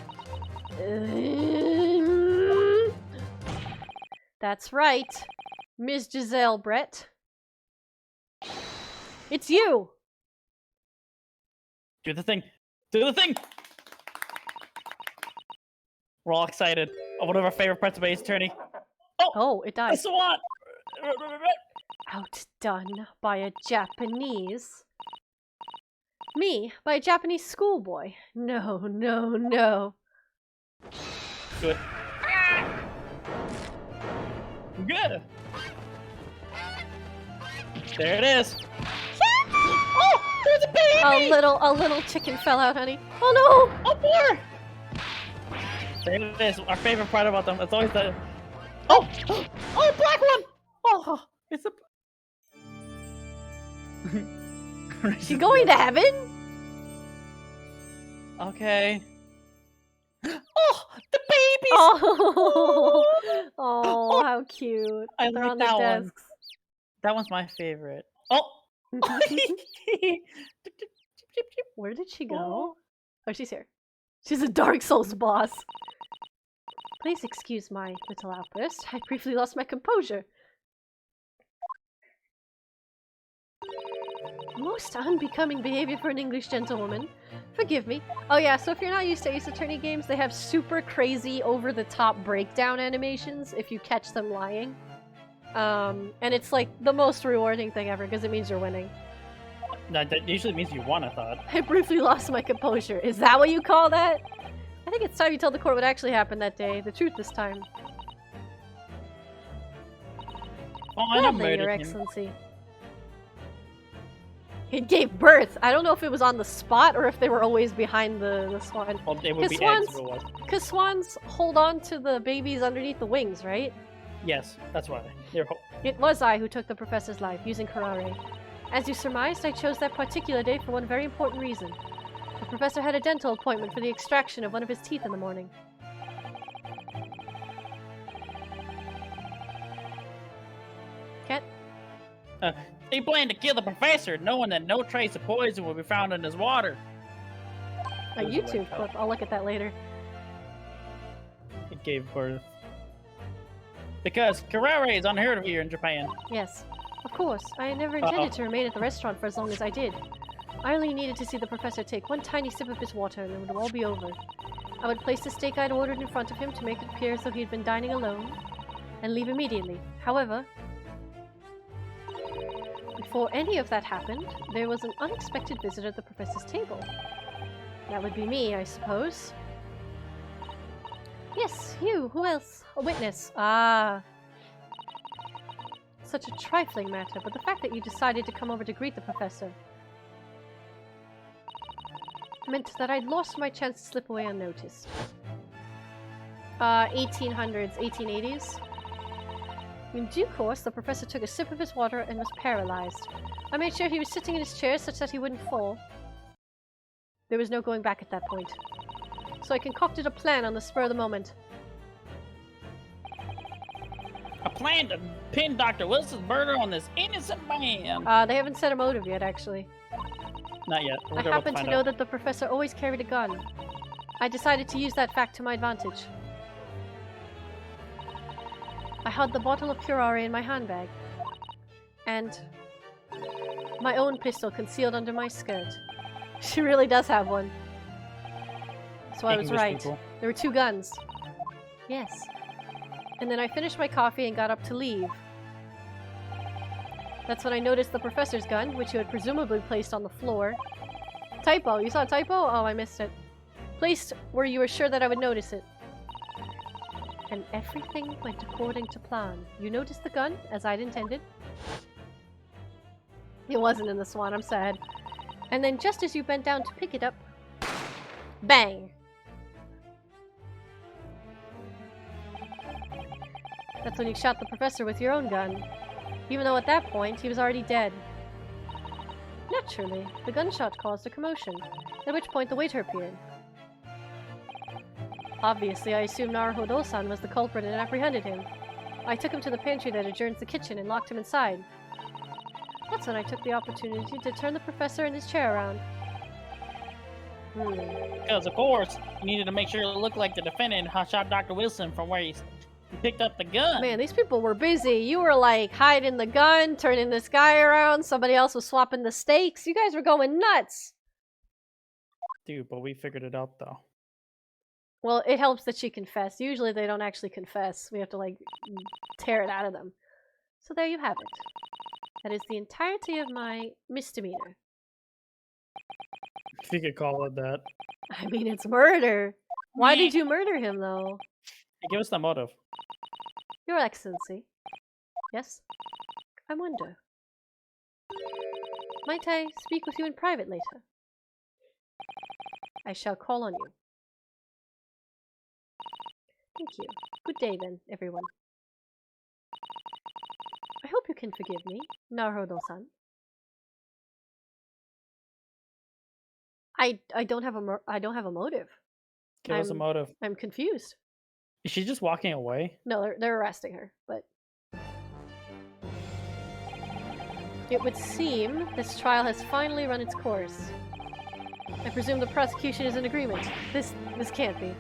That's right. Ms. Giselle Brett. It's you! Do the thing. Do the thing. We're all excited. One of our favorite parts of Ace Attorney. Oh, it died. That's the one. Outdone by a Japanese. Me, by a Japanese schoolboy. No, no, no. Good. Good. There it is. Oh, there's a baby. A little chicken fell out, honey. Oh no! Oh, more. There it is. Our favorite part about them. It's always the. Oh, black one. Oh, it's a. She going to heaven? Okay. Oh, the babies! Oh, oh, how cute. I They're like on the that one. desks. That one's my favorite. Oh! Where did she go? Oh, she's here. She's a Dark Souls boss. Please excuse my little outburst. I briefly lost my composure. Most unbecoming behavior for an English gentlewoman. Forgive me. Oh yeah, so if you're not used to Ace Attorney games, they have super crazy, over-the-top breakdown animations if you catch them lying. And it's like the most rewarding thing ever because it means you're winning. That usually means you won, I thought. I briefly lost my composure. Is that what you call that? I think it's time you tell the court what actually happened that day. The truth this time. Oh, I know, Gladly, Your murdered him. Excellency. It gave birth. I don't know if it was on the spot or if they were always behind the swan. Well, it would be Swans- eggs if it was. Because swans hold on to the babies underneath the wings, right? Yes, that's why. They're It was I who took the professor's life, using Karare. As you surmised, I chose that particular day for one very important reason. The professor had a dental appointment for the extraction of one of his teeth in the morning. Cat? He planned to kill the professor, knowing that no trace of poison would be found in his water. A It was a YouTube wake up. clip. I'll look at that later. It gave birth. Because Karare is unheard of here in Japan. Yes. Of course, I had never intended to remain at the restaurant for as long as I did. I only needed to see the professor take one tiny sip of his water and it would all be over. I would place the steak I'd ordered in front of him to make it appear as though he had been dining alone, and leave immediately. However, before any of that happened, there was an unexpected visitor at the professor's table. That would be me, I suppose. Yes, you. Who else? A witness. Ah. Such a trifling matter, but the fact that you decided to come over to greet the professor meant that I'd lost my chance to slip away unnoticed. 1800s, 1880s. In due course, the professor took a sip of his water and was paralyzed. I made sure he was sitting in his chair such that he wouldn't fall. There was no going back at that point. So I concocted a plan on the spur of the moment. A plan to pin Dr. Wilson's murder on this innocent man. They haven't set a motive yet, actually. Not yet. We're I about happen to find know out. that the professor always carried a gun. I decided to use that fact to my advantage. I had the bottle of curare in my handbag. And my own pistol concealed under my skirt. She really does have one. So I was English right. people. There were two guns. Yes. And then I finished my coffee and got up to leave. That's when I noticed the professor's gun, which you had presumably placed on the floor. Typo. You saw a typo? Oh, I missed it. Placed where you were sure that I would notice it. And everything went according to plan. You noticed the gun, as I'd intended. It wasn't in the swan, I'm sad. And then just as you bent down to pick it up, bang! That's when you shot the professor with your own gun. Even though at that point, he was already dead. Naturally, the gunshot caused a commotion, at which point the waiter appeared. Obviously, I assumed Naruhodo-san was the culprit and apprehended him. I took him to the pantry that adjoins the kitchen and locked him inside. That's when I took the opportunity to turn the professor in his chair around. Because, of course, you needed to make sure it looked like the defendant shot Dr. Wilson from where he picked up the gun. Man, these people were busy. You were like hiding the gun, turning this guy around. Somebody else was swapping the stakes. You guys were going nuts. Dude, but we figured it out, though. Well, it helps that she confessed. Usually they don't actually confess. We have to, like, tear it out of them. So there you have it. That is the entirety of my misdemeanor. If you could call it that. I mean, it's murder. Why did you murder him, though? Give us the motive. Your Excellency. Yes? I wonder. Might I speak with you in private later? I shall call on you. Thank you. Good day then, everyone. hope you can forgive me, Naruhodo-san. I don't have a motive. Give us a motive. I'm confused. Is she just walking away? No, they're arresting her, but it would seem this trial has finally run its course. I presume the prosecution is in agreement. This can't be.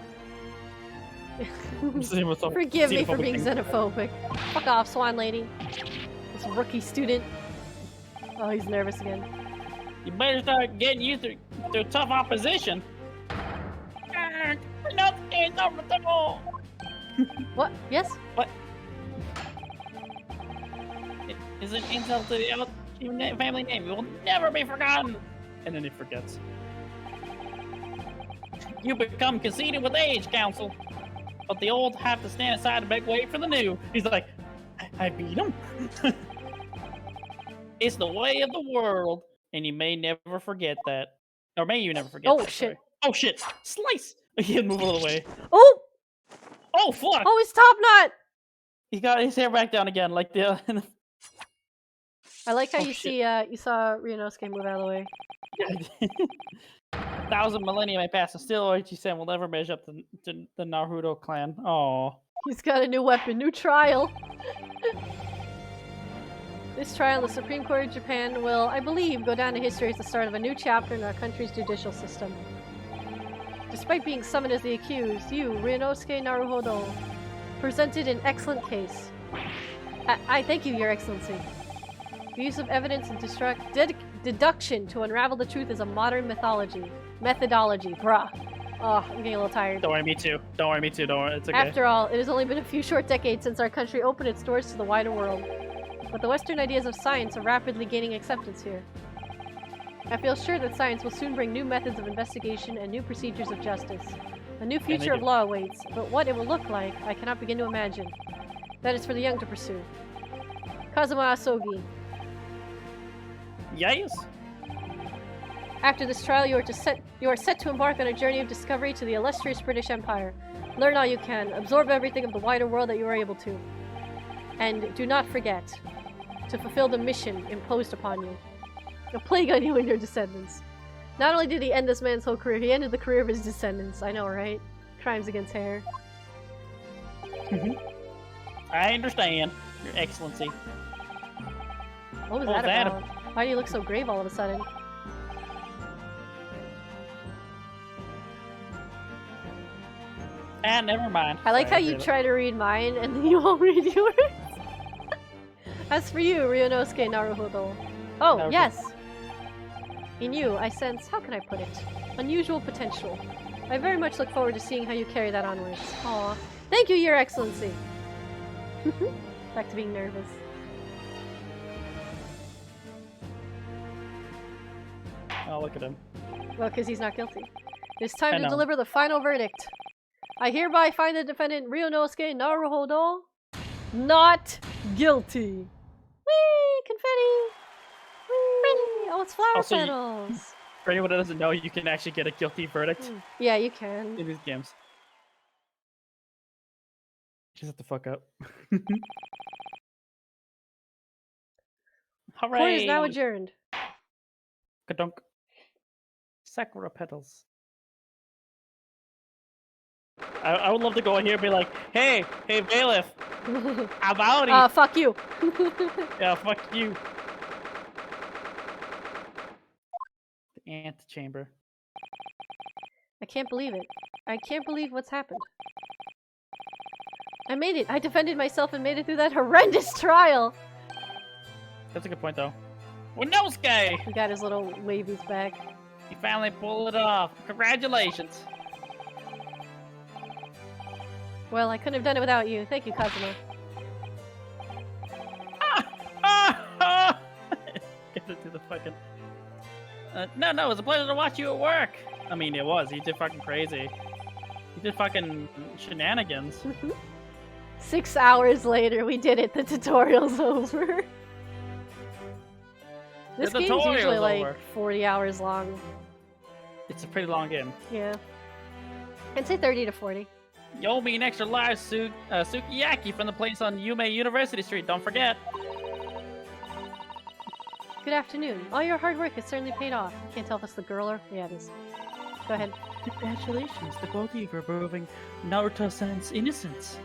Forgive me for being xenophobic. Fuck off, Swan Lady. This rookie student. Oh, he's nervous again. You better start getting used to tough opposition. What? Yes? What? It is an insult to the family name. It will never be forgotten. And then he forgets. You become conceited with age, Council. But the old have to stand aside and make way for the new. He's like, I beat him. It's the way of the world, and you may never forget that. Or may you never forget that. Oh, shit. Sorry. Oh, shit. Slice! He had to move a little way. Oh! Oh, fuck! Oh, his top knot! He got his hair back down again, like the... I like how Oh, you shit. see, you saw Ryunosuke move out of the way. 1,000 millennia may pass, and still Oichi-san will never measure up to the Naruto clan. Oh. He's got a new weapon, new trial! This trial, the Supreme Court of Japan will, I believe, go down to history as the start of a new chapter in our country's judicial system. Despite being summoned as the accused, you, Ryunosuke Naruhodo, presented an excellent case. I thank you, Your Excellency. The use of evidence and deduction to unravel the truth is a modern methodology. Bruh. Oh, I'm getting a little tired. Don't worry, me too. Don't worry, it's okay. After all, it has only been a few short decades since our country opened its doors to the wider world. But the Western ideas of science are rapidly gaining acceptance here. I feel sure that science will soon bring new methods of investigation and new procedures of justice. A new future of law awaits, but what it will look like, I cannot begin to imagine. That is for the young to pursue. Kazuma Asogi. Yes? After this trial, you are set to embark on a journey of discovery to the illustrious British Empire. Learn all you can, absorb everything of the wider world that you are able to. And do not forget to fulfill the mission imposed upon you. A plague on you and your descendants. Not only did he end this man's whole career, he ended the career of his descendants. I know, right? Crimes against hair. I understand, Your Excellency. What was that about? Why do you look so grave all of a sudden? Never mind. I like how you try to read mine and then you won't read yours. As for you, Ryunosuke Naruhodo. Oh, Naruhodo. yes! In you, I sense, how can I put it, unusual potential. I very much look forward to seeing how you carry that onwards. Aw. Thank you, Your Excellency! Back to being nervous. Oh, look at him. Well, because he's not guilty. It's time to deliver the final verdict. I hereby find the defendant Ryunosuke Naruhodo not guilty. Whee! Confetti! Whee! Oh, it's flower Also, petals! For anyone that doesn't know, you can actually get a guilty verdict Yeah, you can. in these games. Just shut the fuck up. Hooray! Court is now adjourned. Kadunk. Sakura petals. I would love to go in here and be like, hey, bailiff, about Fuck you. Yeah, fuck you. The antechamber. I can't believe it. I can't believe what's happened. I made it. I defended myself and made it through that horrendous trial. That's a good point, though. Winosuke! He got his little wavies back. You finally pulled it off. Congratulations. Well, I couldn't have done it without you. Thank you, Kazuma. Get it to the fucking... no, it was a pleasure to watch you at work. I mean, it was. You did fucking crazy. You did fucking shenanigans. 6 hours later, we did it. The tutorial's over. This game's usually like 40 hours long. It's a pretty long game. Yeah. I'd say 30 to 40. You owe me an extra live Sukiyaki from the place on Yume University Street. Don't forget. Good afternoon. All your hard work has certainly paid off. Can't tell if it's the girl or... Yeah, it is. Go ahead. Congratulations to both of you for proving Naruto-san's innocence.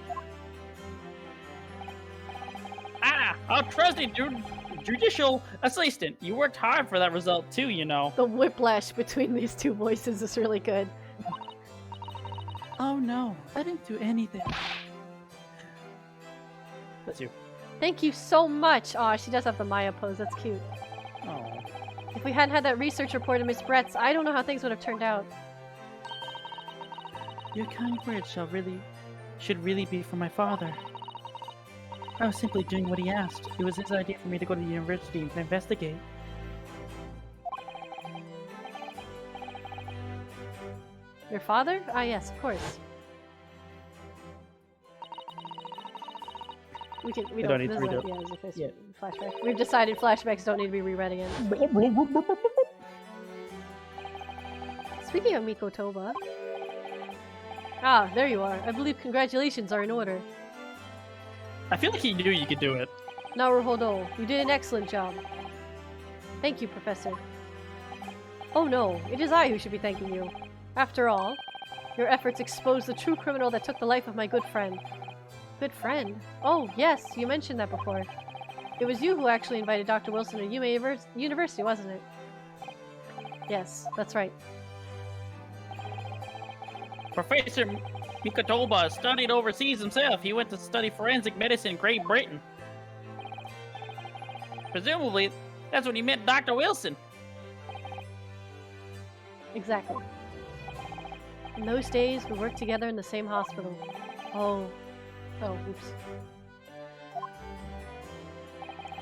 Ah, I'll trust you, dude. Judicial assistant. You worked hard for that result too, you know. The whiplash between these two voices is really good. Oh no, I didn't do anything. That's you. Thank you so much. Aw, she does have the Maya pose. That's cute. Oh. If we hadn't had that research report of Miss Brett's, I don't know how things would have turned out. Your kind words should really be from my father. I was simply doing what he asked. It was his idea for me to go to the university and investigate. Your father? Ah, yes, of course. We don't need to read it. Yeah, it's a face Yeah. flashback. We've decided flashbacks don't need to be reread again. Speaking of Mikotova. Ah, there you are. I believe congratulations are in order. I feel like he knew you could do it. Naruhodo, you did an excellent job. Thank you, Professor. Oh no, it is I who should be thanking you. After all, your efforts exposed the true criminal that took the life of my good friend. Good friend? Oh, yes, you mentioned that before. It was you who actually invited Dr. Wilson to Yuma University, wasn't it? Yes, that's right. Professor Mikotova studied overseas himself. He went to study forensic medicine in Great Britain. Presumably, that's when he met Dr. Wilson. Exactly. In those days, we worked together in the same hospital. Oh, oops.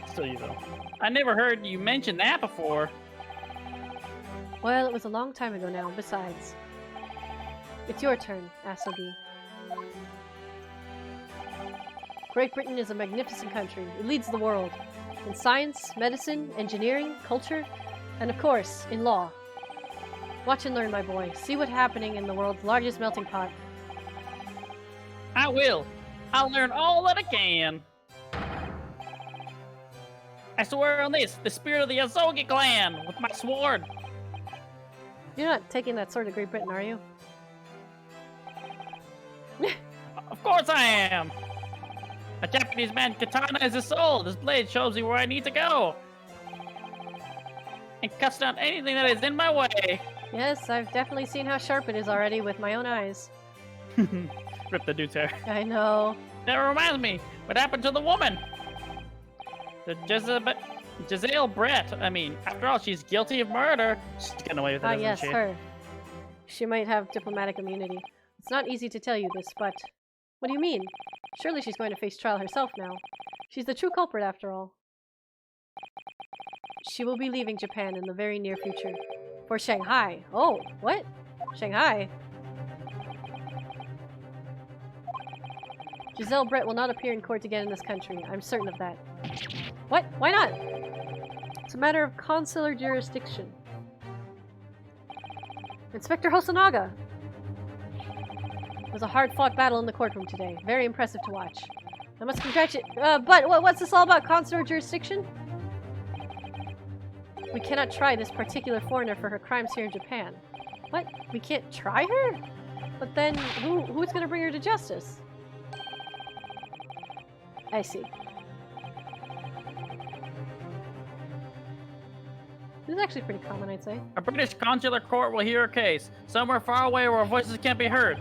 Still you though. I never heard you mention that before. Well, it was a long time ago now, besides. It's your turn, Asobi. Great Britain is a magnificent country. It leads the world. In science, medicine, engineering, culture, and of course, in law. Watch and learn, my boy. See what's happening in the world's largest melting pot. I will. I'll learn all that I can. I swear on this, the spirit of the Asogi clan, with my sword. You're not taking that sword to Great Britain, are you? Of course I am. A Japanese man katana is his soul. This blade shows me where I need to go. And cuts down anything that is in my way. Yes, I've definitely seen how sharp it is already with my own eyes. Rip the dude's hair. I know. That reminds me, what happened to the woman? The Giselle Brett. I mean, after all, she's guilty of murder. She's getting away with it, Ah, isn't yes, she? her. She might have diplomatic immunity. It's not easy to tell you this, but... What do you mean? Surely she's going to face trial herself now. She's the true culprit, after all. She will be leaving Japan in the very near future. For Shanghai. Oh, what? Shanghai? Giselle Brett will not appear in court again in this country. I'm certain of that. What? Why not? It's a matter of consular jurisdiction. Inspector Hosonaga! It was a hard-fought battle in the courtroom today. Very impressive to watch. I must congratulate... but what's this all about? Consular jurisdiction? We cannot try this particular foreigner for her crimes here in Japan. What? We can't try her? But then, who's gonna bring her to justice? I see. This is actually pretty common, I'd say. A British consular court will hear a case. Somewhere far away where our voices can't be heard.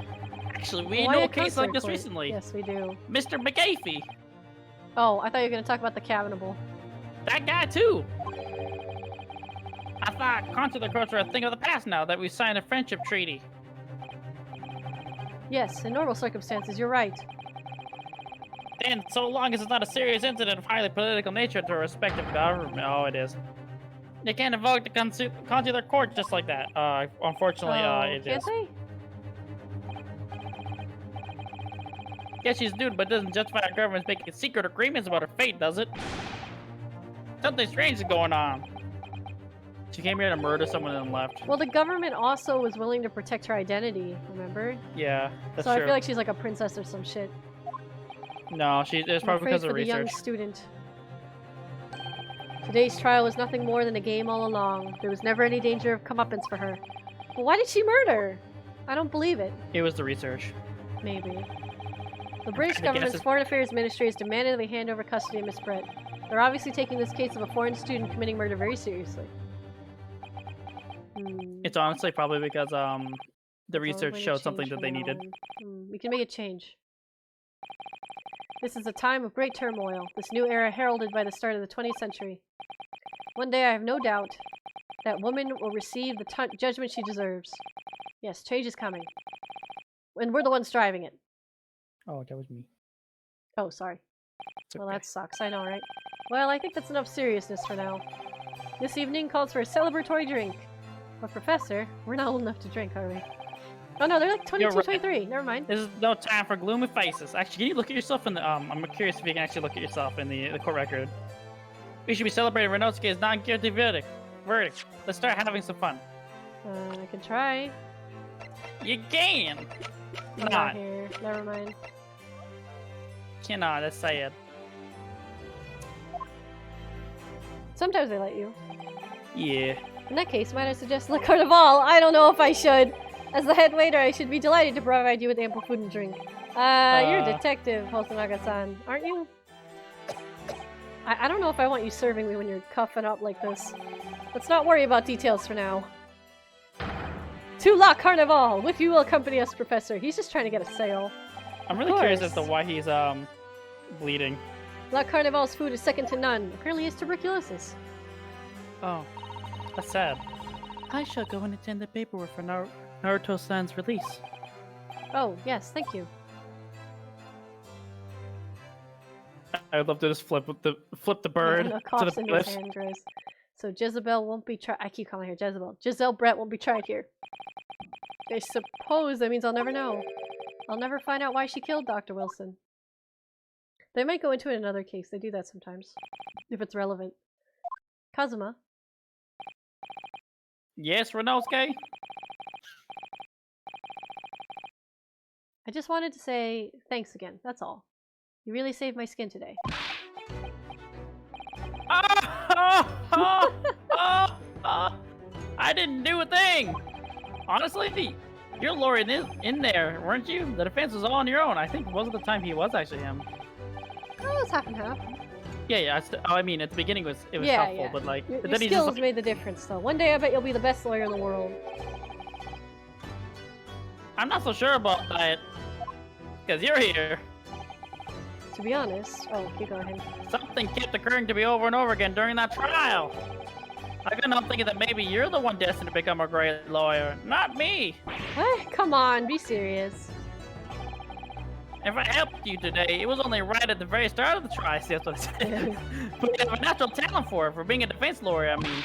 Actually, we know a case like this recently. Yes, we do. Mr. McAfee. Oh, I thought you were going to talk about the Cabinable. That guy, too. I thought consular courts are a thing of the past now that we've signed a friendship treaty. Yes, in normal circumstances, you're right. And so long as it's not a serious incident of highly political nature to a respective government. Oh, it is. You can't invoke the consular court just like that. Unfortunately, it can't is. they? Yeah, she's nude, but it doesn't justify our government's making secret agreements about her fate, does it? Something strange is going on. She came here to murder someone and then left. Well, the government also was willing to protect her identity, remember? Yeah, that's so true. I feel like she's like a princess or some shit. No, it's I'm probably afraid because for of the young research. student. Today's trial was nothing more than a game all along. There was never any danger of comeuppance for her. But why did she murder? I don't believe it. It was the research. Maybe. The British I guess government's it's- Foreign Affairs Ministry has demanded that we hand over custody of Miss Brett. They're obviously taking this case of a foreign student committing murder very seriously. It's honestly probably because the That's research only showed change something from that they now needed. on. We can make a change. This is a time of great turmoil, this new era heralded by the start of the 20th century. One day I have no doubt that woman will receive the judgment she deserves. Yes, change is coming. And we're the ones driving it. Oh, that was me. Oh, sorry. It's Well, okay. that sucks, I know, right? Well, I think that's enough seriousness for now. This evening calls for a celebratory drink. But Professor, we're not old enough to drink, are we? Oh no, they're like 22, You're right. 23. Never mind. This is no time for gloomy faces. Actually, can you look at yourself in the I'm curious if you can actually look at yourself in the court record. We should be celebrating Renotsuke's non-guilty verdict. Let's start having some fun. I can try. You can. I'm Not. here. Never mind. Cannot. That's sad. Sometimes they let you. Yeah. In that case, might I suggest Le Carnival? I don't know if I should. As the head waiter, I should be delighted to provide you with ample food and drink. You're a detective, Hosonaga-san, aren't you? I don't know if I want you serving me when you're cuffing up like this. Let's not worry about details for now. To La Carnival! With you will accompany us, Professor. He's just trying to get a sale. I'm really curious as to why he's bleeding. La Carnival's food is second to none. Apparently he has tuberculosis. Oh, that's sad. I shall go and attend the paperwork for Naruto-san's release. Oh, yes, thank you. I would love to just flip the bird No, to coughs the into his cliffs. hand, gross. So Jezebel won't be tried. I keep calling her Jezebel. Giselle Brett won't be tried here. I suppose that means I'll never know. I'll never find out why she killed Dr. Wilson. They might go into it in another case. They do that sometimes. If it's relevant. Kazuma. Yes, Renosuke? I just wanted to say thanks again. That's all. You really saved my skin today. I didn't do a thing! Honestly, you're luring in there, weren't you? The defense was all on your own. I think most of the time he was actually him. Oh, it's half and half. Yeah. I mean, at the beginning it was Yeah, helpful, yeah. but like, Your but then he's skills just like, made the difference, though. One day I bet you'll be the best lawyer in the world. I'm not so sure about that, because you're here. To be honest. Oh, keep going. Something kept occurring to me over and over again during that trial. I couldn't help thinking that maybe you're the one destined to become a great lawyer, not me. Come on, be serious. If I helped you today, it was only right at the very start of the trial. See, that's what I said. But you have a natural talent for being a defense lawyer. I mean,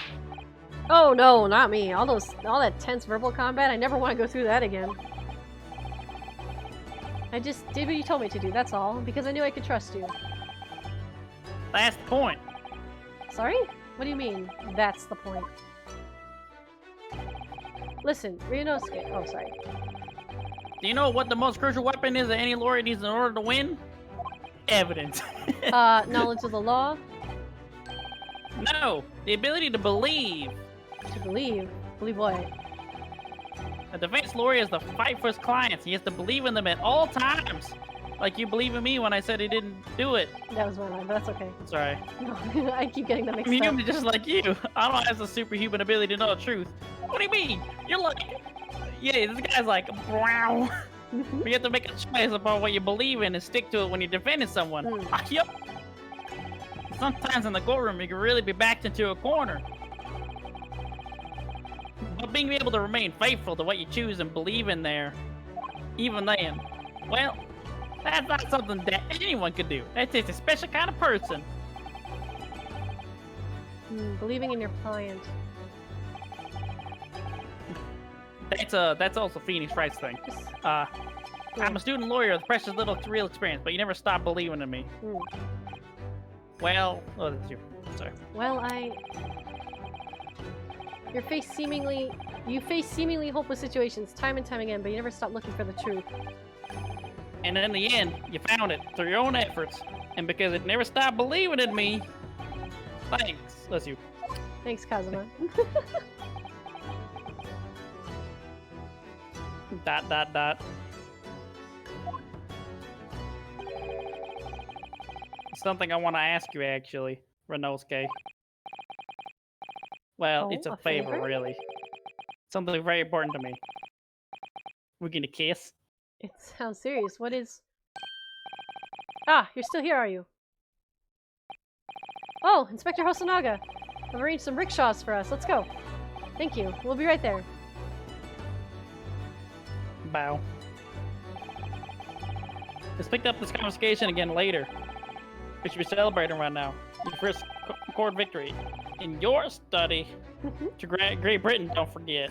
Oh no, not me. All that tense verbal combat, I never want to go through that again. I just did what you told me to do, that's all, because I knew I could trust you. that's the point. Sorry? What do you mean, that's the point? Listen, Ryunosuke. Oh, sorry. Do you know what the most crucial weapon is that any lawyer needs in order to win? Evidence. Knowledge of the law? No, the ability to believe. To believe. Believe what? A defense lawyer is to fight for his clients. He has to believe in them at all times. Like you believe in me when I said he didn't do it. That was my line, but that's okay. Sorry. No, I keep getting them mixed I'm up. human just like you. I don't have the superhuman ability to know the truth. What do you mean? You're like... Yeah, this guy's like... Wow. You have to make a choice about what you believe in and stick to it when you're defending someone. Yup. Sometimes in the courtroom, you can really be backed into a corner. But being able to remain faithful to what you choose and believe in there, even then, well, that's not something that anyone could do. That takes a special kind of person. Believing in your client. That's also Phoenix Wright's thing. I'm a student lawyer with precious little real experience, but you never stop believing in me. Well, oh, that's you. Sorry. Well, you face seemingly hopeless situations time and time again, but you never stop looking for the truth. And in the end, you found it through your own efforts. And because it never stopped believing in me, Thanks. Bless you. Thanks, Kazuma. Dot. Something I want to ask you, actually, Renosuke. Well, Oh, it's a a favor, favor? really. Something very important to me. We're gonna kiss? It sounds serious. What is... Ah, you're still here, are you? Oh, Inspector Hosonaga. I've arranged some rickshaws for us. Let's go. Thank you. We'll be right there. Bow. Let's pick up this confiscation again later. We should be celebrating right now. Your first court victory. In your study to Great Britain, don't forget.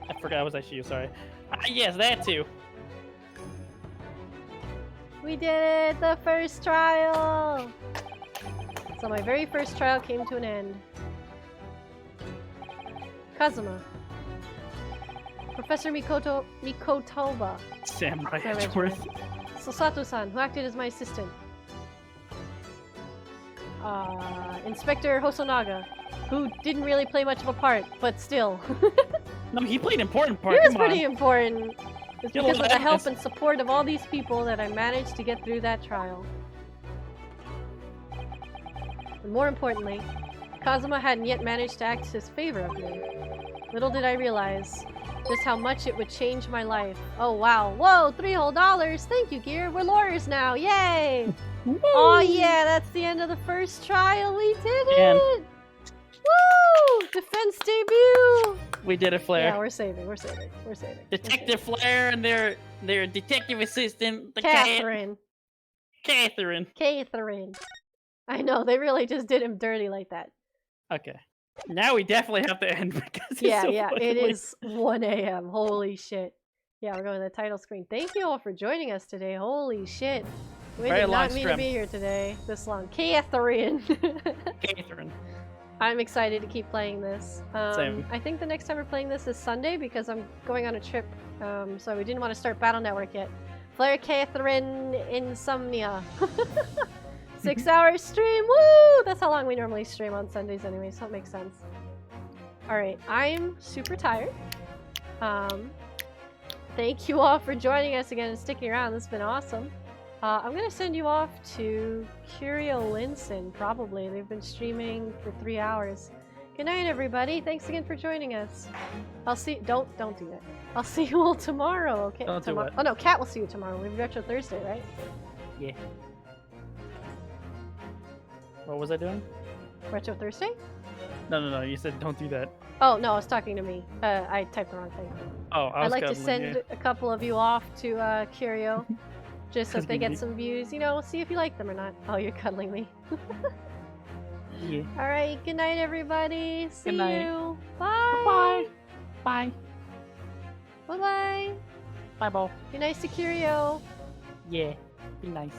I forgot it was actually you, sorry. Yes, that too. We did it! The first trial! So my very first trial came to an end. Kazuma. Professor Mikotova. Samurai Samurai Edgeworth. Sasato-san, who acted as my assistant. Inspector Hosonaga, who didn't really play much of a part, but still. No, he played an important part. He was Come on. pretty important. It's Get a because little of the help evidence. and support of all these people that I managed to get through that trial. And more importantly, Kazuma hadn't yet managed to act his favor of me. Little did I realize just how much it would change my life. Oh wow, whoa, $3 whole. Thank you, Gear. We're lawyers now, yay! Oh yeah, that's the end of the first trial. We did it! And- Woo! Defense debut! We did it, Flair. Yeah, we're saving. Detective Flair and their detective assistant, the Catherine. Catherine. I know, they really just did him dirty like that. Okay. Now we definitely have to end because it's Yeah, so yeah, fucking it late. is 1 a.m. Holy shit. Yeah, we're going to the title screen. Thank you all for joining us today. Holy shit. We Very did long not mean to stream. be here today this long. Catherine. Catherine. I'm excited to keep playing this. Same. I think the next time we're playing this is Sunday because I'm going on a trip. So we didn't want to start Battle Network yet. Flare Catherine Insomnia. 6-hour stream. Woo! That's how long we normally stream on Sundays anyway, so it makes sense. Alright, I'm super tired. Thank you all for joining us again and sticking around. This has been awesome. I'm gonna send you off to Curio Linson, probably. They've been streaming for 3 hours. Good night, everybody. Thanks again for joining us. I'll see. Don't do that. I'll see you all tomorrow. Okay. Don't do it. Oh no, Kat will see you tomorrow. We have Retro Thursday, right? Yeah. What was I doing? Retro Thursday? No. You said don't do that. Oh no, I was talking to me. I typed the wrong thing. Oh, I I'd was like to cuddling send you. a couple of you off to Curio, just so that they Cuddling get me. some views. You know, see if you like them or not. Oh, you're cuddling me. Yeah. All right. Good night, everybody. See Good night. you. Bye. Bye. Bye. Bye. Bye. Bye, Bo. Be nice to Curio. Yeah. Be nice.